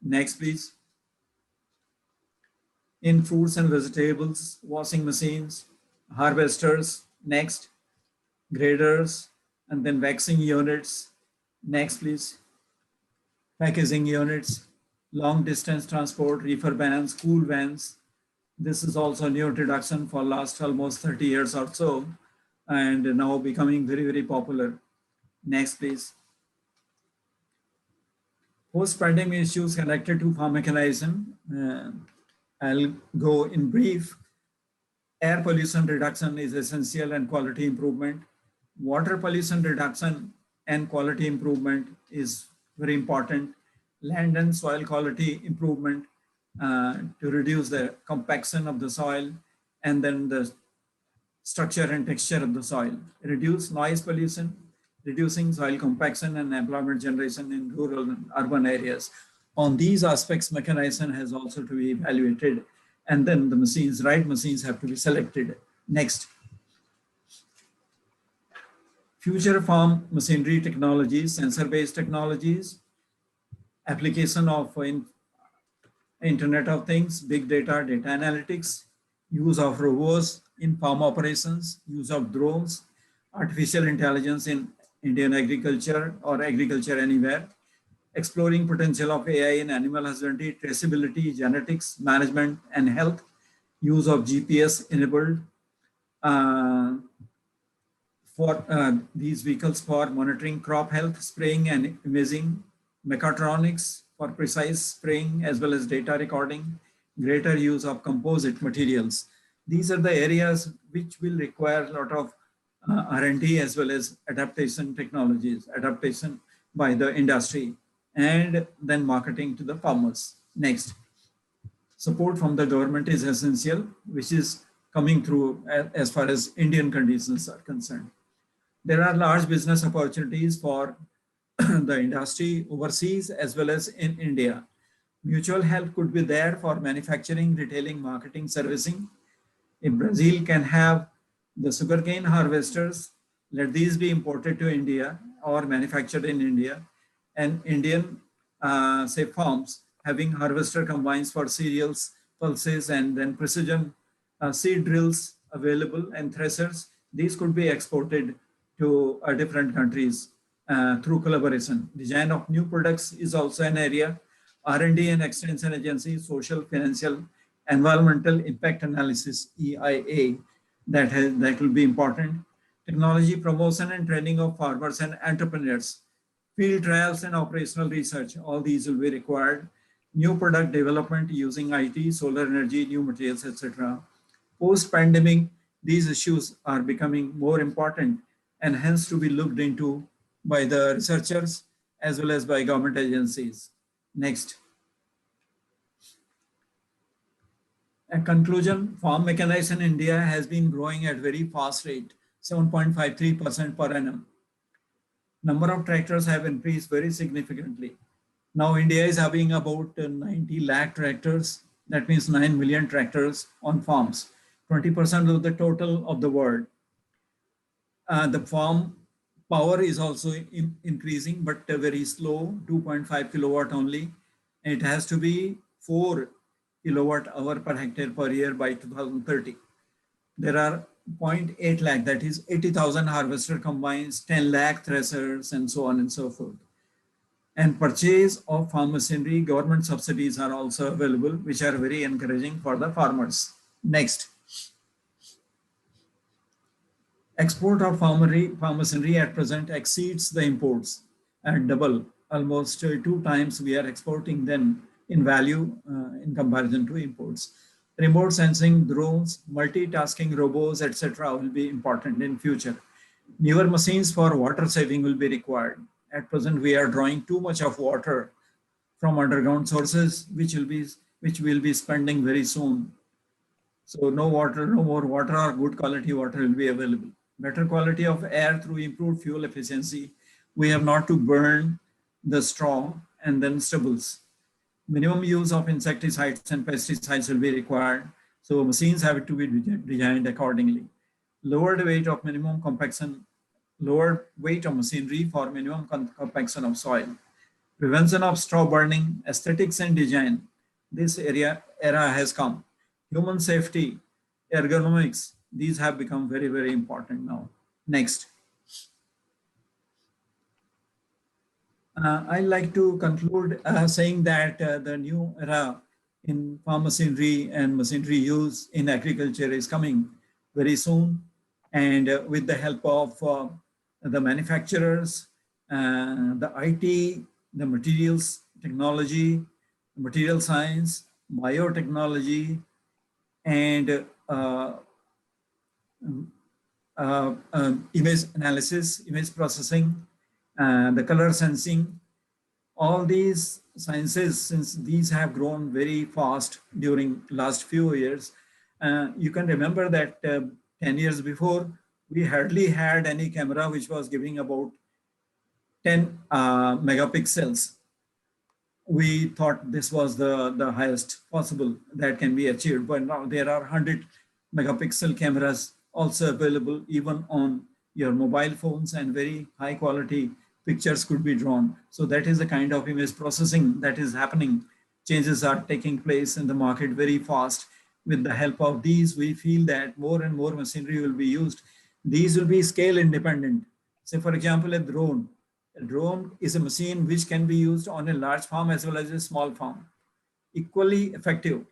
Next, please. In fruits and vegetables, washing machines, harvesters. Next. Graders, and then waxing units. Next, please. Packaging units, long distance transport, reefer vans, school vans. This is also a new introduction for last almost 30 years or so, and now becoming very popular. Next, please. Post-pandemic issues connected to farm mechanization. I'll go in brief. Air pollution reduction is essential, and quality improvement. Water pollution reduction and quality improvement is very important. Land and soil quality improvement, to reduce the compaction of the soil and then the structure and texture of the soil, reduce noise pollution, reducing soil compaction and employment generation in rural and urban areas. On these aspects, mechanization has also to be evaluated, and then the machines, right machines have to be selected. Next. Future farm machinery technologies, sensor-based technologies, application of Internet of Things, big data, data analytics, use of robots in farm operations, use of drones, artificial intelligence in Indian agriculture or agriculture anywhere, exploring potential of AI in animal husbandry, traceability, genetics, management, and health, use of GPS enabled for these vehicles for monitoring crop health, spraying and imaging, mechatronics for precise spraying as well as data recording, greater use of composite materials. These are the areas which will require a lot of R&D as well as adaptation technologies, adaptation by the industry, and then marketing to the farmers. Next. Support from the government is essential, which is coming through as far as Indian conditions are concerned. There are large business opportunities for the industry overseas as well as in India. Mutual help could be there for manufacturing, retailing, marketing, servicing. If Brazil can have the sugarcane harvesters, let these be imported to India or manufactured in India, and Indian, say, farms having harvester combines for cereals, pulses, and then precision seed drills available and threshers. These could be exported to different countries through collaboration. Design of new products is also an area. R&D and extension agency, social, financial, environmental impact analysis, EIA, that will be important. Technology promotion and training of farmers and entrepreneurs. Field trials and operational research, all these will be required. New product development using IT, solar energy, new materials, etc. Post-pandemic, these issues are becoming more important and hence to be looked into by the researchers as well as by government agencies. Next. A conclusion, farm mechanization in India has been growing at very fast rate, 7.53% per annum. Number of tractors have increased very significantly. Now India is having about 90 lakh tractors. That means 9 million tractors on farms, 20% of the total of the world. The farm power is also increasing, but very slow, 2.5 kilowatt only. It has to be 4 kilowatt hour per hectare per year by 2030. There are 0.8 lakh, that is 80,000 harvester combines, 10 lakh threshers, and so on and so forth. And purchase of farm machinery, government subsidies are also available, which are very encouraging for the farmers. Next. Export of farm machinery at present exceeds the imports at double, almost 2 times we are exporting them in value in comparison to imports. Remote sensing, drones, multitasking robots, etc. will be important in future. Newer machines for water saving will be required. At present, we are drawing too much of water from underground sources, which will be spending very soon. So no more water or good quality water will be available. Better quality of air through improved fuel efficiency. We have not to burn the straw and then stubbles. Minimum use of insecticides and pesticides will be required. So machines have to be designed accordingly. Lowered weight of minimum compaction, lower weight of machinery for minimum compaction of soil. Prevention of straw burning, aesthetics and design. This era has come. Human safety, ergonomics, these have become very, very important now. Next. I'd like to conclude saying that the new era in farm machinery and machinery use in agriculture is coming very soon. And with the help of the manufacturers, the IT, the materials technology, material science, biotechnology, and image analysis, image processing, the color sensing, all these sciences, since these have grown very fast during last few years, you can remember that 10 years before, we hardly had any camera which was giving about 10 megapixels. We thought this was the highest possible that can be achieved, but now there are 100 megapixel cameras also available even on your mobile phones, and very high quality pictures could be drawn. So that is the kind of image processing that is happening. Changes are taking place in the market very fast. With the help of these, we feel that more and more machinery will be used. These will be scale independent. Say, for example, a drone. A drone is a machine which can be used on a large farm as well as a small farm, equally effective.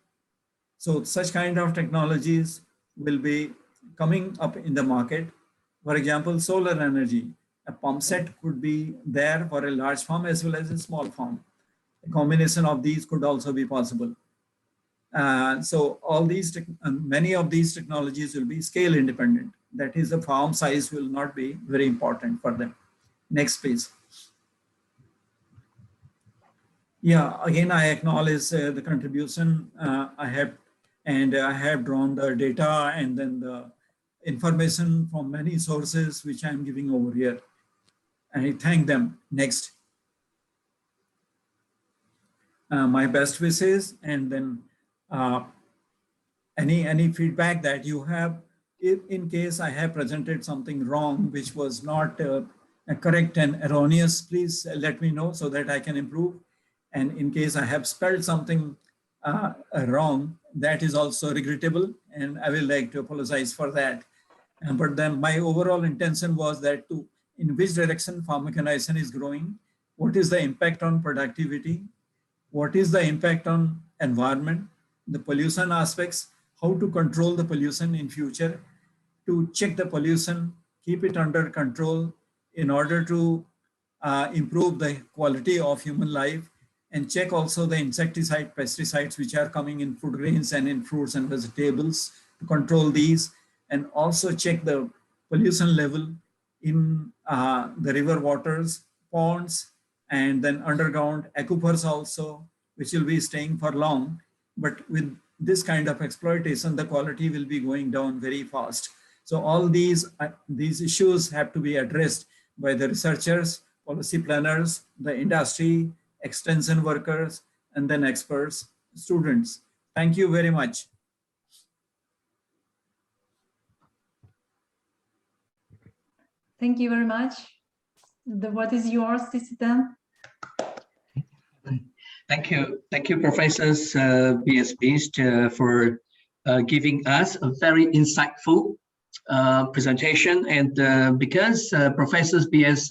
So such kind of technologies will be coming up in the market. For example, solar energy. A pump set could be there for a large farm as well as a small farm. A combination of these could also be possible. So all these, many of these technologies will be scale independent. That is, the farm size will not be very important for them. Next, please. Yeah, again, I acknowledge the contribution I have drawn the data and then the information from many sources which I'm giving over here. And I thank them. Next. My best wishes, and then any feedback that you have, if in case I have presented something wrong which was not correct and erroneous, please let me know so that I can improve. And in case I have spelled something wrong, that is also regrettable, and I will like to apologize for that. But then my overall intention was that in which direction farm mechanization is growing, what is the impact on productivity, what is the impact on environment, the pollution aspects, how to control the pollution in future, to check the pollution, keep it under control in order to improve the quality of human life, and check also the insecticide, pesticides which are coming in food grains and in fruits and vegetables, to control these, and also check the pollution level in the river waters, ponds, and then underground aquifers also, which will be staying for long. But with this kind of exploitation, the quality will be going down very fast. So all these issues have to be addressed by the researchers, policy planners, the industry, extension workers, and then experts, students. Thank you very much. Thank you very much. The word is yours, Sisitan. Thank you, Professors B.S. Beast, for giving us a very insightful presentation. And because Professor B.S.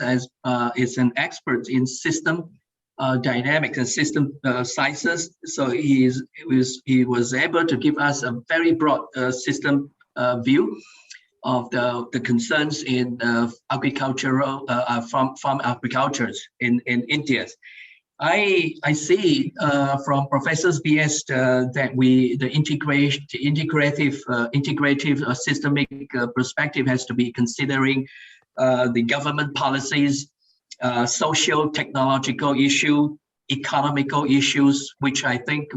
is an expert in system dynamics and system sciences, so he was able to give us a very broad system view of the concerns in agricultural farm agricultures in India. I see from Professor B.S. that the integrative systemic perspective has to be considering the government policies, social technological issue, economical issues, which I think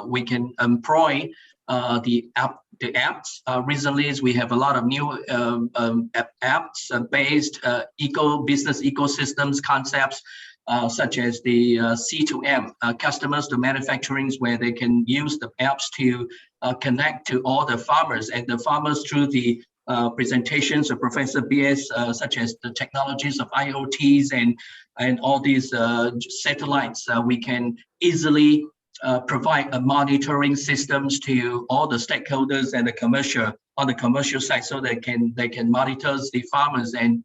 we can employ the apps. Recently, we have a lot of new apps based business ecosystems concepts, such as the C2M, customers to manufacturing, where they can use the apps to connect to all the farmers, and the farmers through the presentations of Professor B.S., such as the technologies of IoTs and all these satellites, we can easily provide monitoring systems to all the stakeholders and the commercial side, so they can monitor the farmers and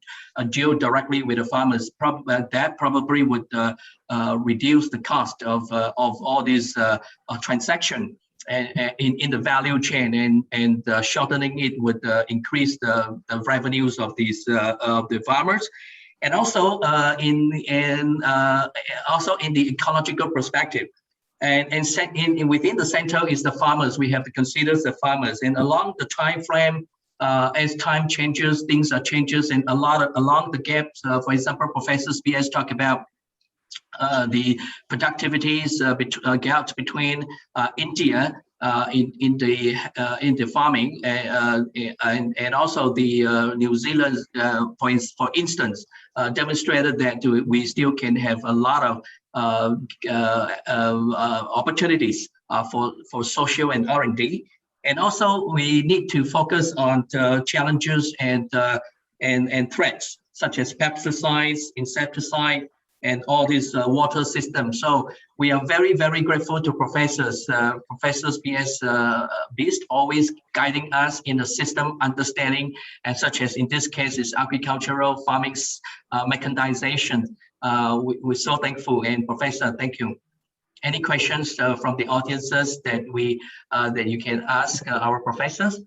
deal directly with the farmers. That probably would reduce the cost of all these transactions in the value chain, and shortening it would increase the revenues of these the farmers. And also also in the ecological perspective. And within the center is the farmers. We have to consider the farmers, and along the time frame, as time changes, things are changes, and along the gaps. For example, Professor B.S. talked about the productivities gaps between India in the farming and also the New Zealand, for instance, demonstrated that we still can have a lot of opportunities for social and R&D. And also we need to focus on the challenges and threats such as pesticides, insecticide, and all these water systems. So we are very, very grateful to professors, Professors B.S. Beast, always guiding us in the system understanding, and such as in this case is agricultural farming mechanization. We're so thankful, and Professor, thank you. Any questions from the audiences that that you can ask our professors?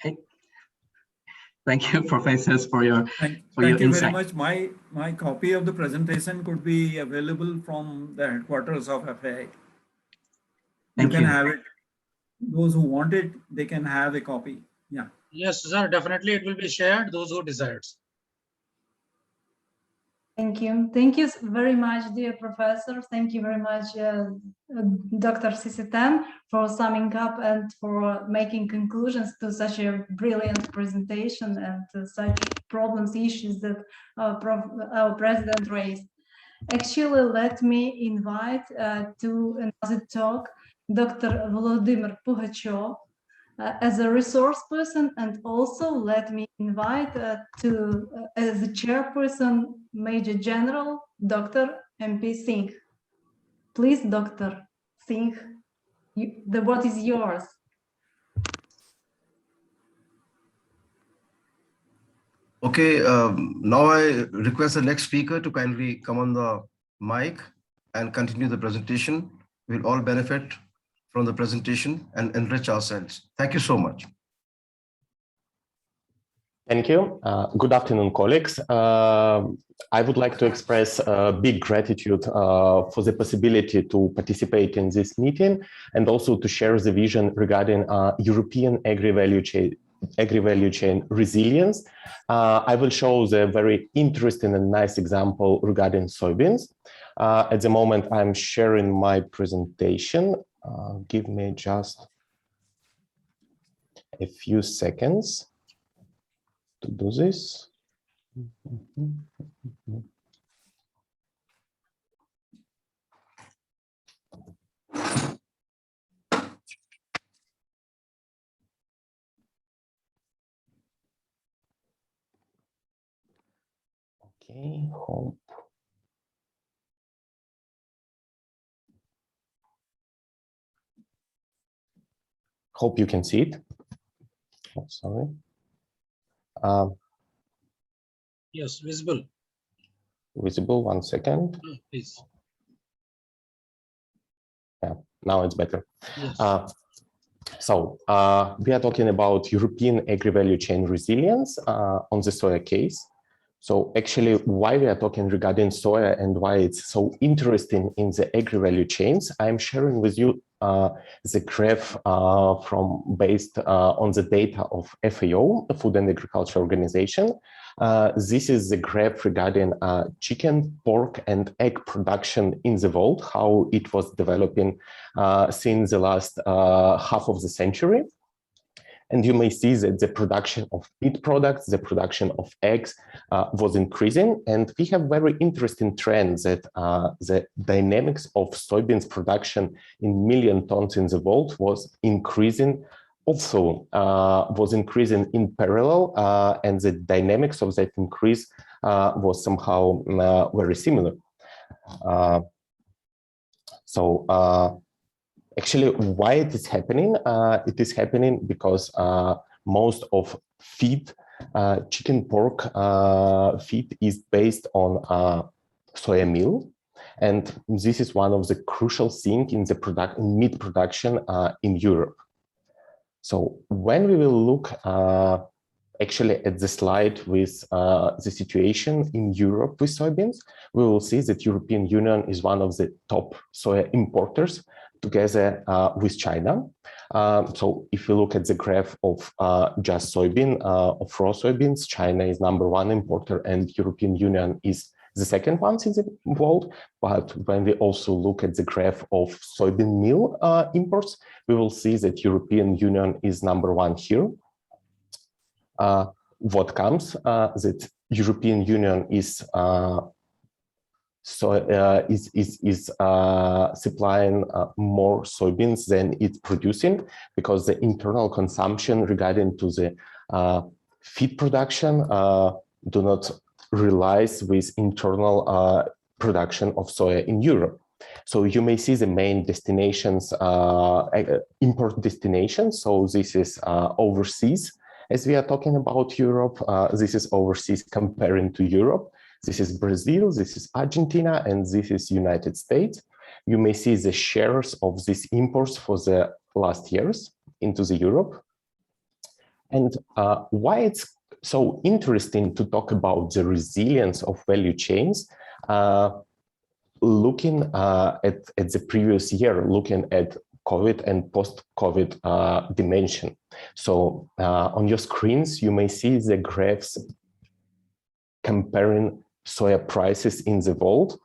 Okay. Thank you, professors, for your Thank your you insight. very much. My copy of the presentation could be available from the headquarters of FAI. You can have it. Those who want it, they can have a copy. Yeah. Yes, sir. Definitely, it will be shared. Those who desires. Thank you. Thank you very much, dear professor. Thank you very much, Dr. Sisitan, for summing up and for making conclusions to such a brilliant presentation and to such problems, issues that our president raised. Actually, let me invite to another talk, Dr. Volodymyr Pugachev, as a resource person, and also let me invite as the chairperson, Major General Dr. MP Singh. Please, Dr. Singh, the word is yours. Okay, now I request the next speaker to kindly come on the mic and continue the presentation. We'll all benefit from the presentation and enrich ourselves. Thank you so much. Thank you. Good afternoon, colleagues. I would like to express big gratitude for the possibility to participate in this meeting and also to share the vision regarding European agri-value chain resilience. I will show the very interesting and nice example regarding soybeans. At the moment, I'm sharing my presentation. Give me just a few seconds to do this. Okay, hope you can see it. Oh, sorry. Yes, visible. Visible, 1 second. Oh, please. Yeah, now it's better. Yes. So we are talking about European agri-value chain resilience on the soya case. So actually, why we are talking regarding soya and why it's so interesting in the agri-value chains, I'm sharing with you the graph based on the data of FAO, the Food and Agriculture Organization. This is the graph regarding chicken, pork, and egg production in the world, how it was developing since the last half of the century. And you may see that the production of meat products, the production of eggs was increasing. And we have very interesting trends that the dynamics of soybeans production in million tons in the world was increasing, also was increasing in parallel. And the dynamics of that increase was somehow very similar. Actually, why it is happening? It is happening because most of feed, chicken, pork feed is based on soya meal. And this is one of the crucial things in the meat production in Europe. So when we will look actually at the slide with the situation in Europe with soybeans, we will see that European Union is one of the top soya importers together with China. So if you look at the graph of just soybean, of raw soybeans, China is #1 importer and European Union is the second one in the world. But when we also look at the graph of soybean meal imports, we will see that European Union is #1 here. What comes that European Union is supplying more soybeans than it's producing, because the internal consumption regarding to the feed production do not relies with internal production of soya in Europe. So you may see the main destinations, import destinations. So this is overseas. As we are talking about Europe, this is overseas comparing to Europe. This is Brazil, this is Argentina, and this is United States. You may see the shares of these imports for the last years into the Europe. And why it's so interesting to talk about the resilience of value chains, looking at the previous year, looking at COVID and post-COVID dimension. So on your screens, you may see the graphs comparing soya prices in the world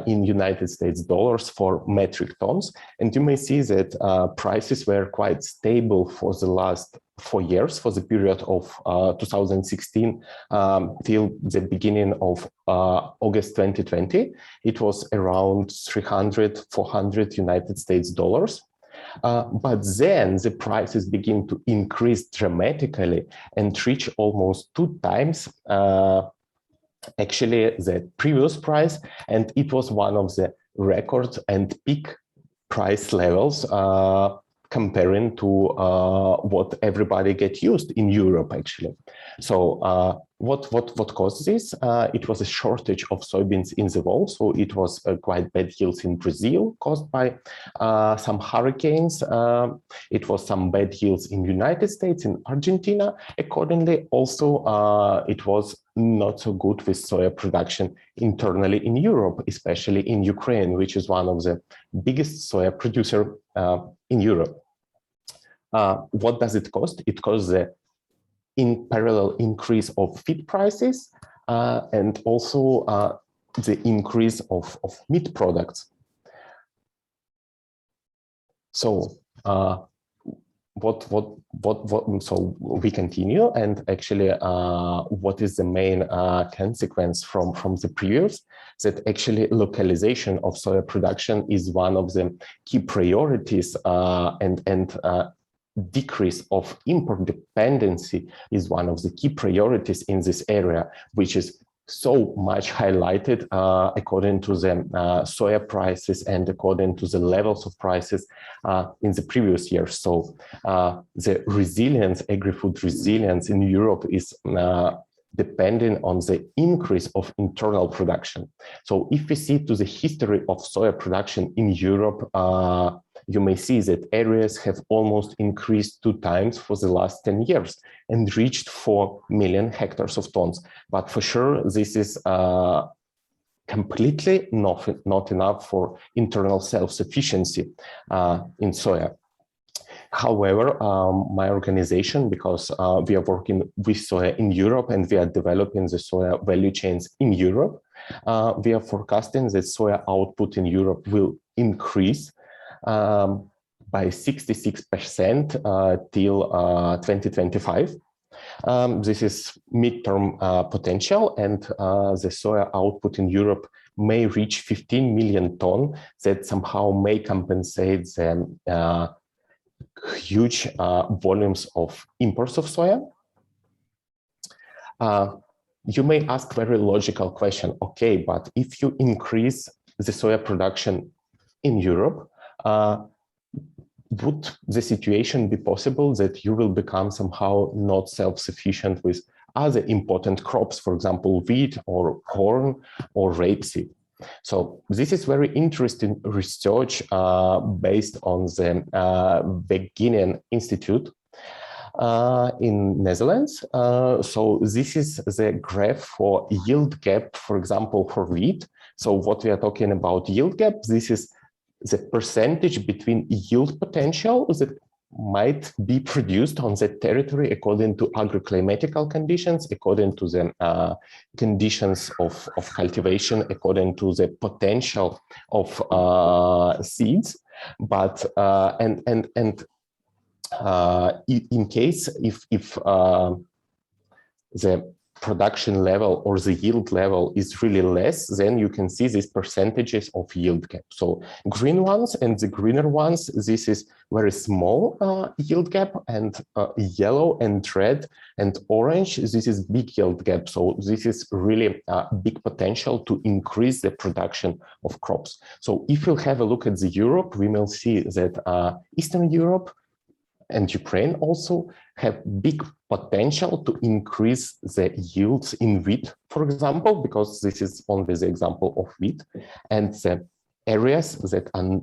in United States dollars for metric tons. And you may see that prices were quite stable for the last 4 years, for the period of 2016 till the beginning of August 2020. It was around 300, 400 United States dollars. But then the prices begin to increase dramatically and reach almost 2 times actually the previous price, and it was one of the record and peak price levels comparing to what everybody get used in Europe actually. So what caused this? It was a shortage of soybeans in the world. So it was quite bad yields in Brazil caused by some hurricanes. It was some bad yields in United States, in Argentina. Accordingly, also it was not so good with soya production internally in Europe, especially in Ukraine, which is one of the biggest soya producer in Europe. What does it cost? It costs the in parallel increase of feed prices and also the increase of meat products. So so we continue, and actually what is the main consequence from the previous, that actually localization of soya production is one of the key priorities, and decrease of import dependency is one of the key priorities in this area, which is so much highlighted according to the soya prices and according to the levels of prices in the previous years. So the resilience, agri-food resilience in Europe is depending on the increase of internal production. So if we see to the history of soya production in Europe, you may see that areas have almost increased 2 times for the last 10 years and reached 4 million hectares of tons. But for sure, this is completely not enough for internal self-sufficiency in soya. However, my organization, because we are working with soya in Europe and we are developing the soya value chains in Europe, we are forecasting that soya output in Europe will increase by 66% till 2025. This is midterm potential, and the soya output in Europe may reach 15 million tons. That somehow may compensate the huge volumes of imports of soya. You may ask very logical question, okay, but if you increase the soya production in Europe, would the situation be possible that you will become somehow not self-sufficient with other important crops, for example, wheat or corn or rapeseed? So this is very interesting research based on the Wageningen Institute in Netherlands. So this is the graph for yield gap, for example, for wheat. So what we are talking about yield gap, this is the percentage between yield potential that might be produced on that territory according to agroclimatical conditions, according to the conditions of cultivation, according to the potential of seeds. But in case if the production level or the yield level is really less, then you can see these percentages of yield gap. So green ones and the greener ones, this is very small yield gap, and yellow and red and orange, this is big yield gap. So this is really a big potential to increase the production of crops. So if you have a look at the Europe, we will see that Eastern Europe and Ukraine also have big potential to increase the yields in wheat, for example, because this is only the example of wheat, and the areas that are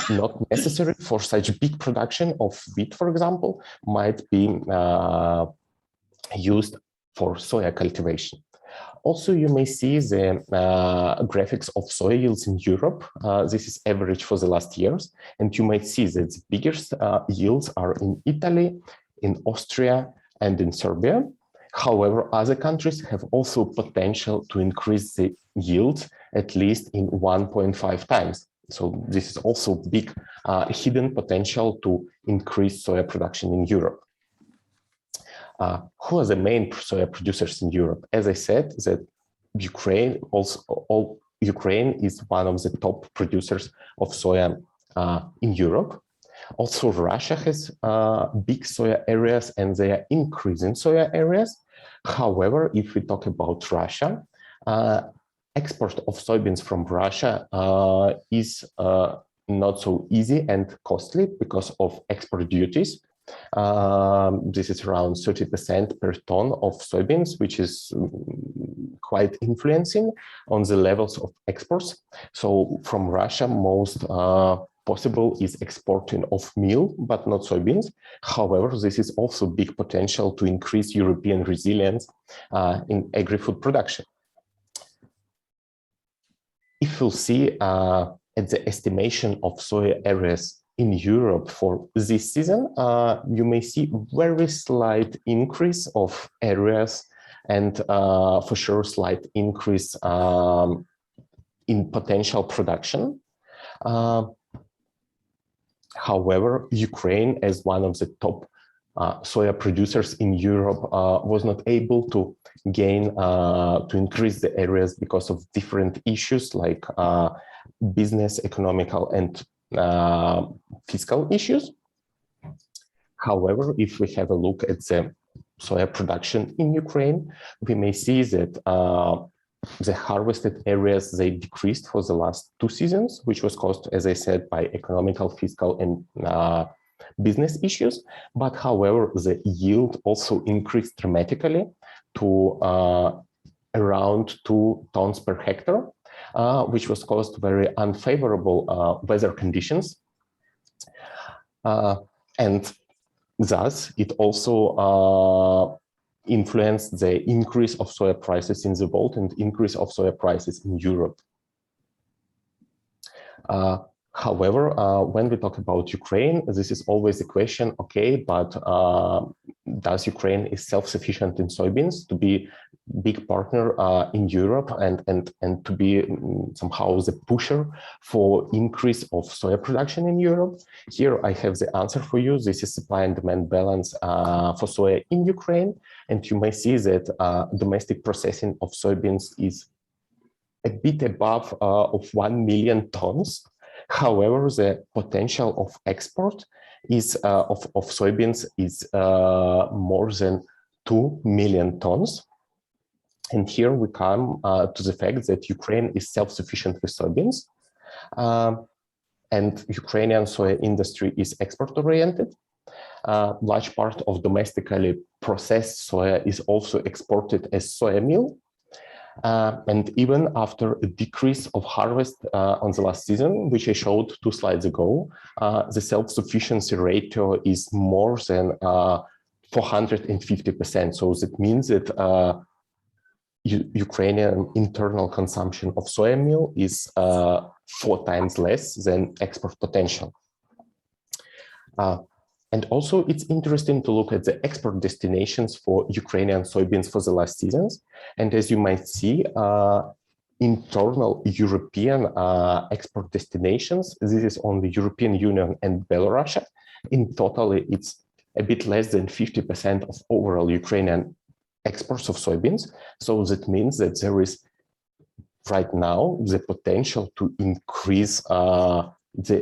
not necessary for such big production of wheat, for example, might be used for soya cultivation. Also, you may see the graphics of soy yields in Europe. This is average for the last years. And you might see that the biggest yields are in Italy, in Austria, and in Serbia. However, other countries have also potential to increase the yields at least in 1.5 times. So this is also big hidden potential to increase soya production in Europe. Who are the main soya producers in Europe? As I said, that Ukraine Ukraine is one of the top producers of soya in Europe. Also, Russia has big soya areas, and they are increasing soya areas. However, if we talk about Russia, export of soybeans from Russia is not so easy and costly because of export duties. This is around 30% per ton of soybeans, which is quite influencing on the levels of exports. So from Russia, most possible is exporting of meal, but not soybeans. However, this is also big potential to increase European resilience in agri-food production. If you'll see at the estimation of soya areas in Europe for this season, you may see very slight increase of areas and for sure slight increase in potential production. However, Ukraine, as one of the top soya producers in Europe, was not able to gain, to increase the areas because of different issues like business, economical, and fiscal issues. However, if we have a look at the soya production in Ukraine, we may see that the harvested areas, they decreased for the last 2 seasons, which was caused, as I said, by economical, fiscal, and business issues. But however, the yield also increased dramatically to around 2 tons per hectare, which was caused very unfavorable weather conditions. And thus, it also influenced the increase of soya prices in the world and increase of soya prices in Europe. However, when we talk about Ukraine, this is always a question, okay, but does Ukraine is self-sufficient in soybeans to be big partner in Europe and to be somehow the pusher for increase of soya production in Europe? Here I have the answer for you. This is supply and demand balance for soya in Ukraine. And you may see that domestic processing of soybeans is a bit above of 1 million tons. However, the potential of export is of soybeans is more than 2 million tons. And here we come to the fact that Ukraine is self-sufficient with soybeans. And Ukrainian soya industry is export-oriented. Large part of domestically processed soya is also exported as soya meal. And even after a decrease of harvest on the last season, which I showed 2 slides ago, the self-sufficiency ratio is more than 450%. So that means that Ukrainian internal consumption of soya meal is 4 times less than export potential. And also it's interesting to look at the export destinations for Ukrainian soybeans for the last seasons. And as you might see, internal European export destinations, this is on the European Union and Belarus. In total, it's a bit less than 50% of overall Ukrainian exports of soybeans. So that means that there is right now the potential to increase the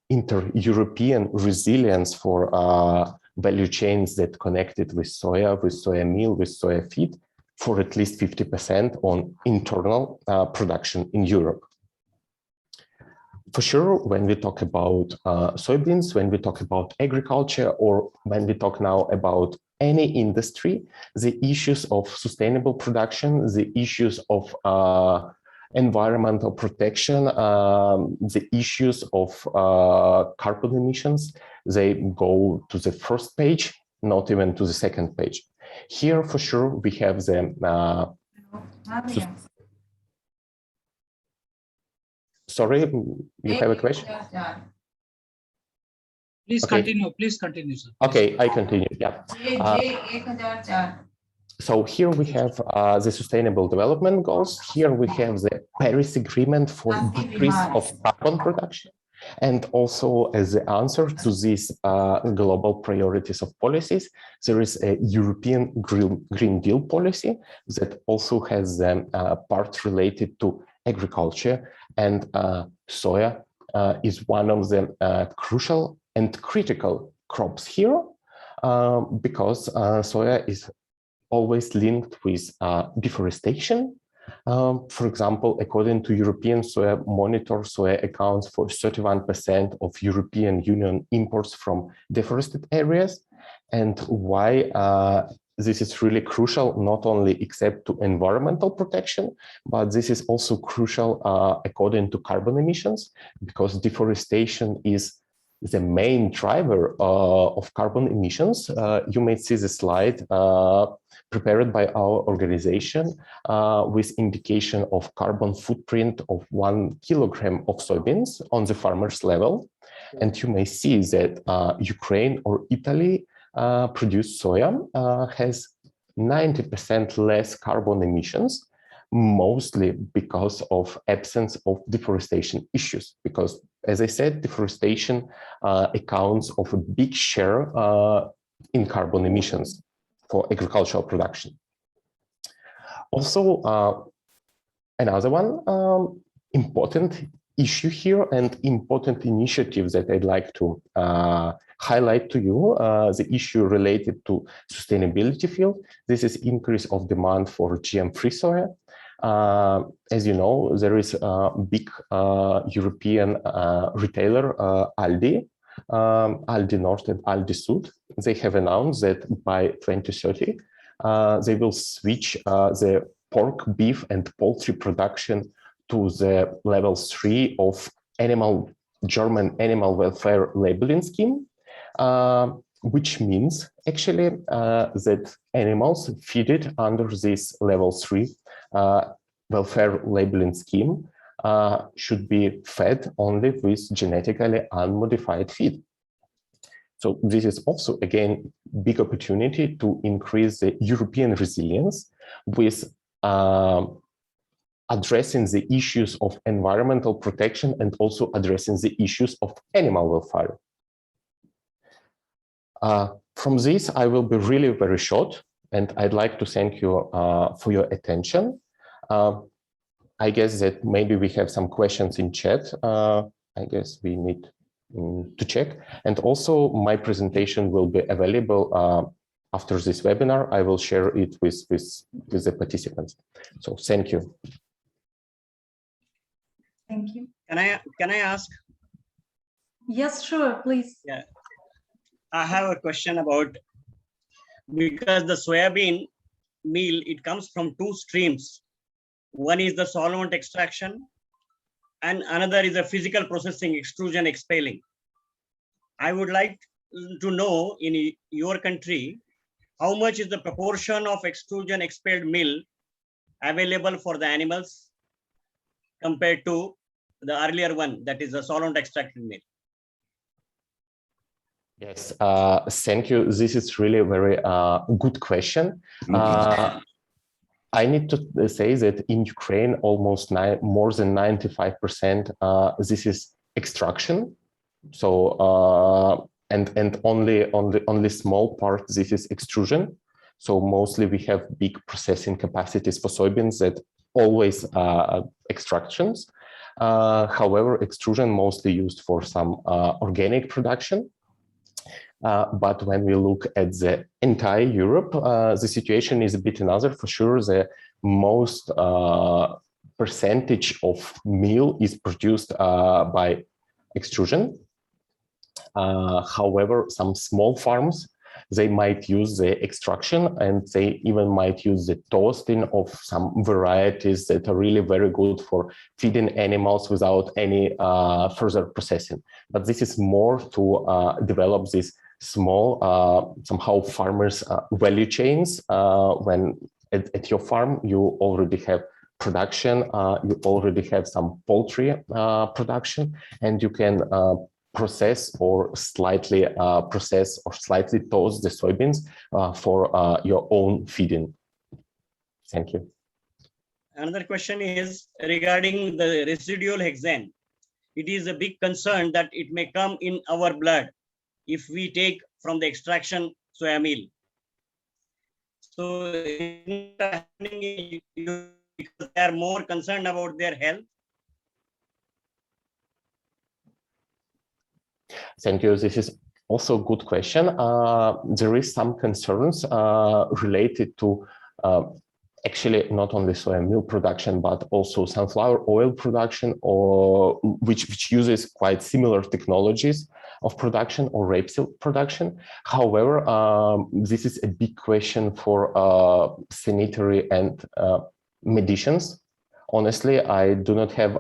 inter-European resilience for value chains that connected with soya meal, with soya feed for at least 50% on internal production in Europe. For sure, when we talk about soybeans, when we talk about agriculture, or when we talk now about any industry, the issues of sustainable production, the issues of environmental protection, the issues of carbon emissions, they go to the first page, not even to the second page. Here, for sure, we have the sorry, you have a question? Please continue. Please continue, sir. Okay, I continue. Yeah. So here we have the Sustainable Development Goals. Here we have the Paris Agreement for decrease of carbon production. And also as the answer to these global priorities of policies, there is a European Green Deal policy that also has a part related to agriculture, and soya is one of the crucial and critical crops here because soya is always linked with deforestation. For example, according to European Soya Monitor, soya accounts for 31% of European Union imports from deforested areas. And why this is really crucial, not only except to environmental protection, but this is also crucial according to carbon emissions, because deforestation is the main driver of carbon emissions. You may see the slide prepared by our organization with indication of carbon footprint of 1 kilogram of soybeans on the farmer's level. And you may see that Ukraine or Italy produced soya has 90% less carbon emissions, mostly because of absence of deforestation issues. Because, as I said, deforestation accounts of a big share in carbon emissions for agricultural production. Also, another one important issue here and important initiative that I'd like to highlight to you, the issue related to sustainability field. This is increase of demand for GM-free soya. As you know, there is a big European retailer, Aldi, Aldi North and Aldi Sud. They have announced that by 2030, they will switch the pork, beef, and poultry production to the level 3 of German animal welfare labeling scheme, which means actually that animals fed under this level 3 welfare labeling scheme should be fed only with genetically unmodified feed. So this is also, again, big opportunity to increase the European resilience with addressing the issues of environmental protection and also addressing the issues of animal welfare. From this, I will be really very short, and I'd like to thank you for your attention. I guess that maybe we have some questions in chat. I guess we need to check. And also my presentation will be available after this webinar. I will share it with the participants. So thank you. Thank you. Can I ask? Yes, sure, please. Yeah. I have a question about, because the soybean meal, it comes from two streams. One is the solvent extraction and another is a physical processing, extrusion, expelling. I would like to know in your country, how much is the proportion of extrusion expelled meal available for the animals compared to the earlier one, that is the solvent extracted meal? Yes, thank you. This is really a very good question. I need to say that in Ukraine, almost more than 95% this is extraction. So and only small part this is extrusion. So mostly we have big processing capacities for soybeans that always extractions. However, extrusion mostly used for some organic production. But when we look at the entire Europe, the situation is a bit another. For sure, the most percentage of meal is produced by extrusion. However, some small farms, they might use the extraction, and they even might use the toasting of some varieties that are really very good for feeding animals without any further processing. But this is more to develop this small, somehow farmers' value chains. When at your farm, you already have production, you already have some poultry production, and you can process or slightly toast the soybeans for your own feeding. Thank you. Another question is regarding the residual hexane. It is a big concern that it may come in our blood if we take from the extraction soya meal. So because they are more concerned about their health. Thank you. This is also a good question. There is some concerns related to actually not only soya meal production, but also sunflower oil production, or which uses quite similar technologies of production, or rapeseed production. However, this is a big question for sanitary and medicines. Honestly, I do not have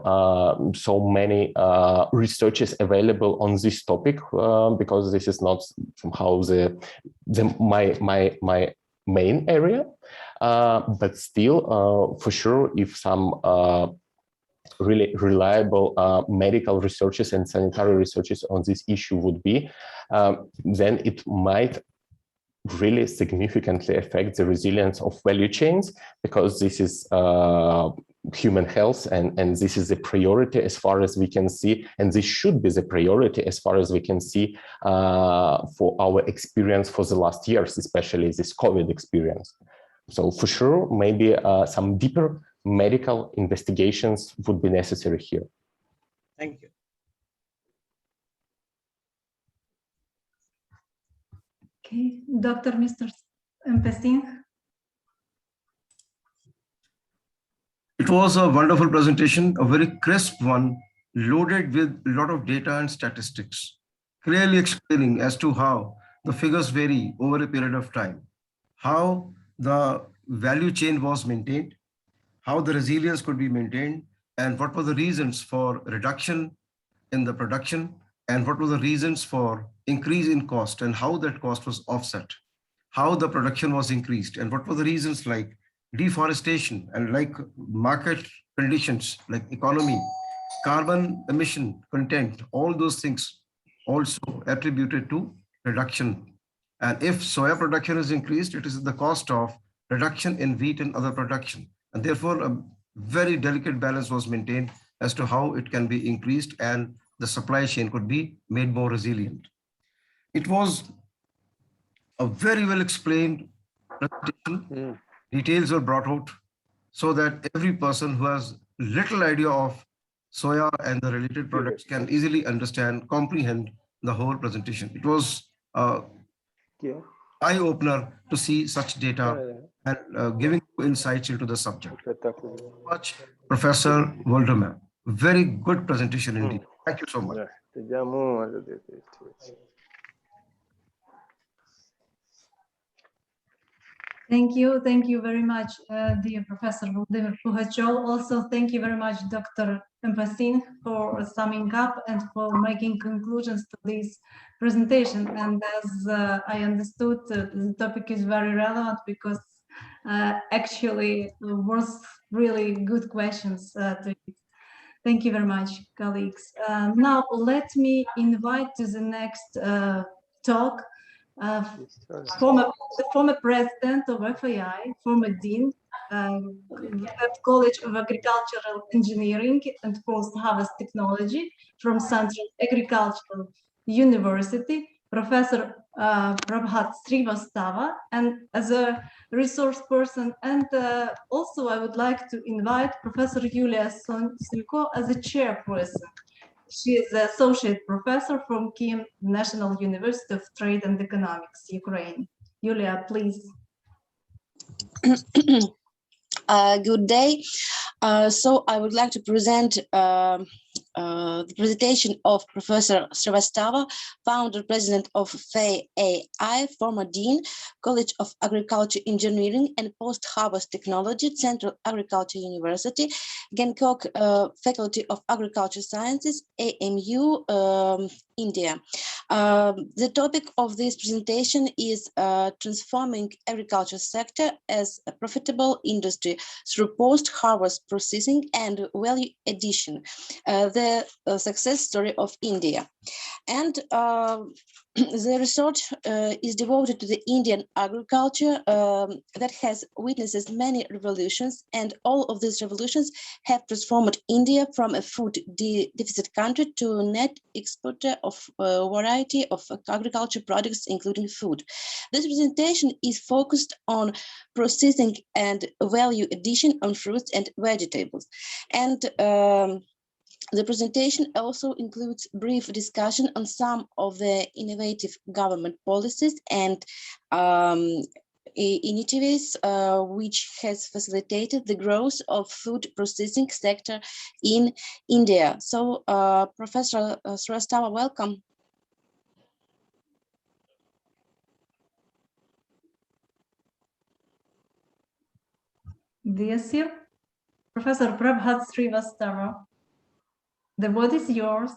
so many researches available on this topic because this is not somehow my main area. But still, for sure, if some really reliable medical researches and sanitary researches on this issue would be, then it might really significantly affect the resilience of value chains, because this is human health, and this is a priority as far as we can see, and this should be the priority as far as we can see for our experience for the last years, especially this COVID experience. So for sure, maybe some deeper medical investigations would be necessary here. Thank you. Okay, Dr. Mr. Singh. It was a wonderful presentation, a very crisp one, loaded with a lot of data and statistics, clearly explaining as to how the figures vary over a period of time, how the value chain was maintained, how the resilience could be maintained, and what were the reasons for reduction in the production, and what were the reasons for increase in cost, and how that cost was offset, how the production was increased, and what were the reasons like deforestation and like market conditions, like economy, carbon emission content, all those things also attributed to reduction. And if soya production is increased, it is at the cost of reduction in wheat and other production. And therefore, a very delicate balance was maintained as to how it can be increased and the supply chain could be made more resilient. It was a very well explained presentation. Details were brought out so that every person who has little idea of soya and the related products can easily understand, comprehend the whole presentation. It was eye-opener to see such data and giving insights into the subject. Much, Professor Waldemar. Very good presentation indeed. Thank you so much. Thank you very much, dear Professor Vladimir Pugachev. Also, thank you very much, Dr. Singh, for summing up and for making conclusions to this presentation. And as I understood, the topic is very relevant because actually was really good questions to it. Thank you very much, colleagues. Now, let me invite to the next talk. The former president of FAI, former dean, at College of Agricultural Engineering and Post-Harvest Technology from Central Agricultural University, Professor Prabhat Srivastava, and as a resource person. And also I would like to invite Professor Yulia Sonsilko as a chairperson. She is an associate professor from Kyiv National University of Trade and Economics, Ukraine. Yulia, please. Good day. So I would like to present the presentation of Professor Srivastava, founder president of FAI, former dean, College of Agriculture Engineering and Post-Harvest Technology, Central Agriculture University, Gangtok Faculty of Agriculture Sciences, AMU, India. The topic of this presentation is transforming agriculture sector as a profitable industry through post-harvest processing and value addition, the success story of India. And the research is devoted to the Indian agriculture that has witnessed many revolutions, and all of these revolutions have transformed India from a food deficit country to a net exporter of a variety of agriculture products, including food. This presentation is focused on processing and value addition on fruits and vegetables. And the presentation also includes brief discussion on some of the innovative government policies and initiatives which has facilitated the growth of food processing sector in India. So, Professor Srivastava, welcome. Dear Sir, Professor Prabhat Srivastava, the word is yours.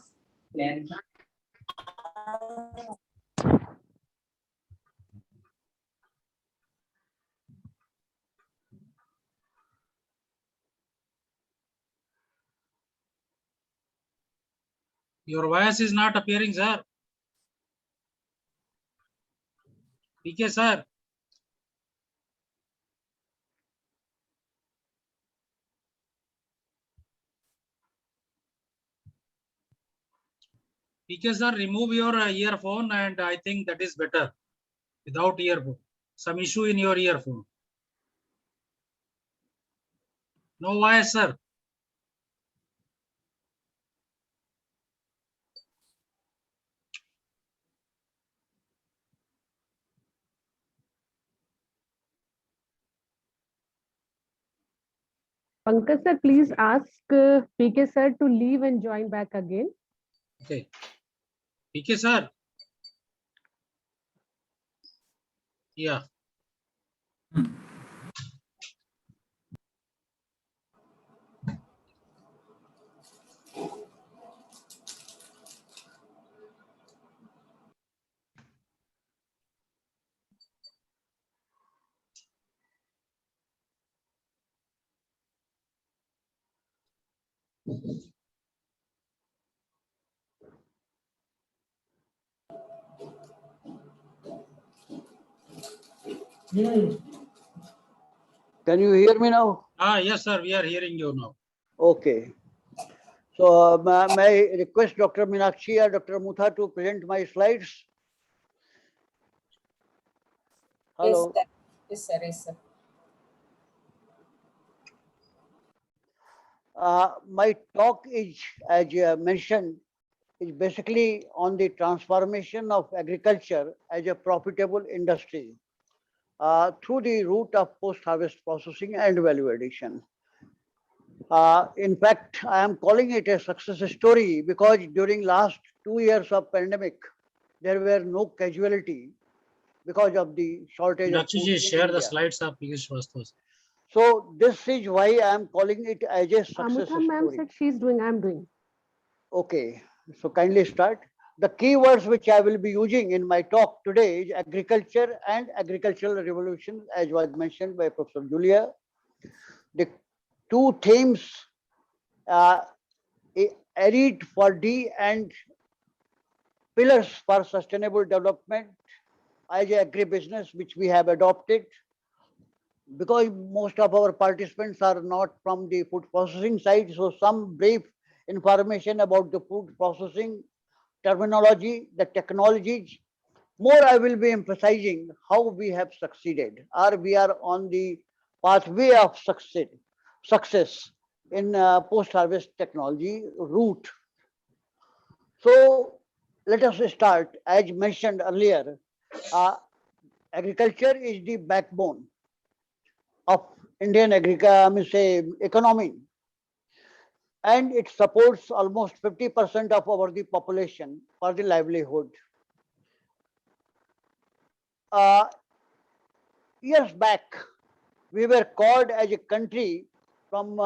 Your voice is not appearing, sir. PK, sir. PK, sir, remove your earphone, and I think that is better. Without earphone. Some issue in your earphone. No voice, sir. Pankaj sir, please ask PK sir to leave and join back again. Okay. PK, sir. Yeah. Can you hear me now? Yes, sir. We are hearing you now. Okay. So may I request Dr. Meenakshi or Dr. Mutha to present my slides? Hello. Yes, sir. Yes, sir. My talk is, as mentioned, is basically on the transformation of agriculture as a profitable industry through the route of post-harvest processing and value addition. In fact, I am calling it a success story because during last 2 years of pandemic, there were no casualty because of the shortage of food in share the India. slides of PK Srivastava. So this is why I am calling it as a success Amutha ma'am story. said she's doing, I'm doing. Okay, so kindly start. The keywords which I will be using in my talk today is agriculture and agricultural revolution, as was mentioned by Professor Julia. The two themes, arid for D and pillars for sustainable development as agribusiness, which we have adopted. Because most of our participants are not from the food processing side, so some brief information about the food processing terminology, the technologies. More I will be emphasizing how we have succeeded, or we are on the pathway of success in post-harvest technology route. So let us start. As mentioned earlier, agriculture is the backbone of Indian economy, and it supports almost 50% of our the population for the livelihood. Years back, we were called as a country from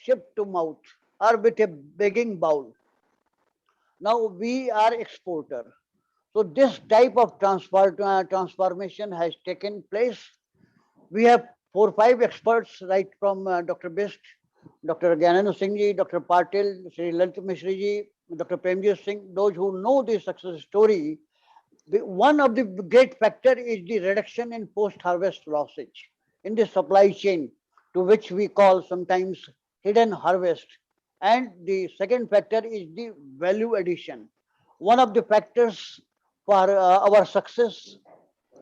ship to mouth or with a begging bowl. Now we are exporter. So this type of transformation has taken place. We have 4 or 5 experts, right from Dr. Bist, Dr. Gyanendra Singh ji, Dr. Patil, Sri Lalit Mishra ji, Dr. Premjit Singh, those who know the success story. One of the great factor is the reduction in post-harvest losses in the supply chain, to which we call sometimes hidden harvest. And the second factor is the value addition. One of the factors for our success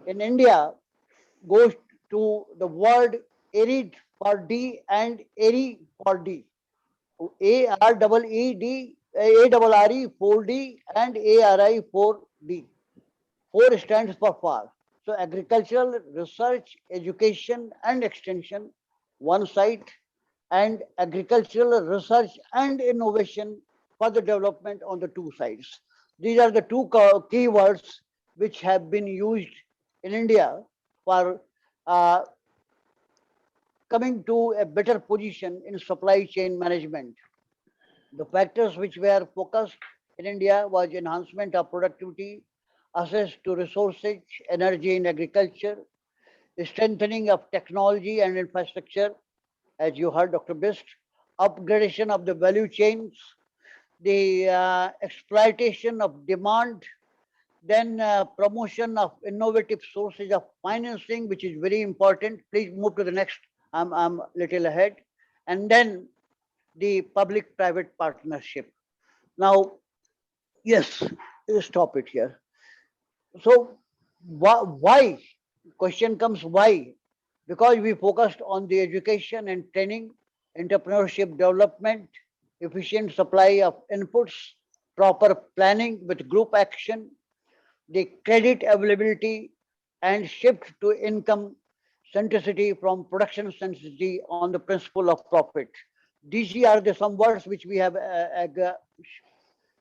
in India goes to the word arid for D and ARI for D. AREED, ARRE for D and ARI for D. 4 stands for far. So agricultural research, education and extension, one side, and agricultural research and innovation for the development on the 2 sides. These are the 2 key words which have been used in India for coming to a better position in supply chain management. The factors which were focused in India was enhancement of productivity, access to resources, energy in agriculture, strengthening of technology and infrastructure, as you heard Dr. Bist, upgradation of the value chains, the exploitation of demand, then promotion of innovative sources of financing, which is very important. Please move to the next. I'm little ahead. And then the public-private partnership. Now, yes, stop it here. So why? Question comes why? Because we focused on the education and training, entrepreneurship development, efficient supply of inputs, proper planning with group action, the credit availability, and shift to income centricity from production centricity on the principle of profit. These are the some words which we have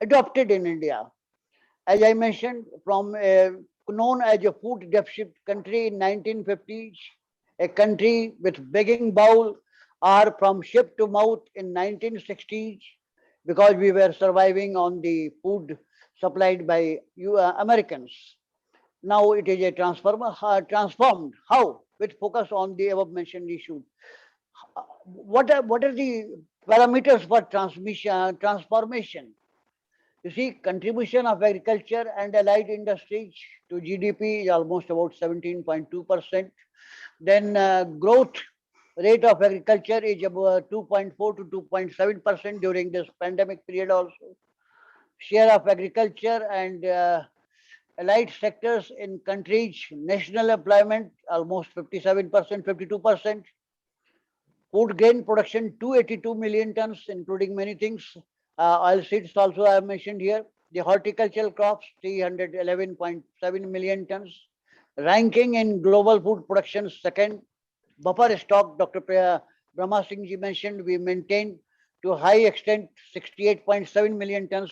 adopted in India. As I mentioned, from known as a food deficit country in 1950s, a country with begging bowl, or from ship to mouth in 1960s, because we were surviving on the food supplied by Americans. Now it is a transformed. How? With focus on the above mentioned issue. What are the parameters for transformation? You see, contribution of agriculture and allied industries to GDP is almost about 17.2%. Then growth rate of agriculture is about 2.4 to 2.7% during this pandemic period also. Share of agriculture and allied sectors in countries, national employment almost 57%, 52%. Food grain production 282 million tons, including many things. Oilseeds also I have mentioned here. The horticultural crops 311.7 million tons. Ranking in global food production second. Buffer stock, Dr. Brahma Singh ji mentioned, we maintained to high extent 68.7 million tons.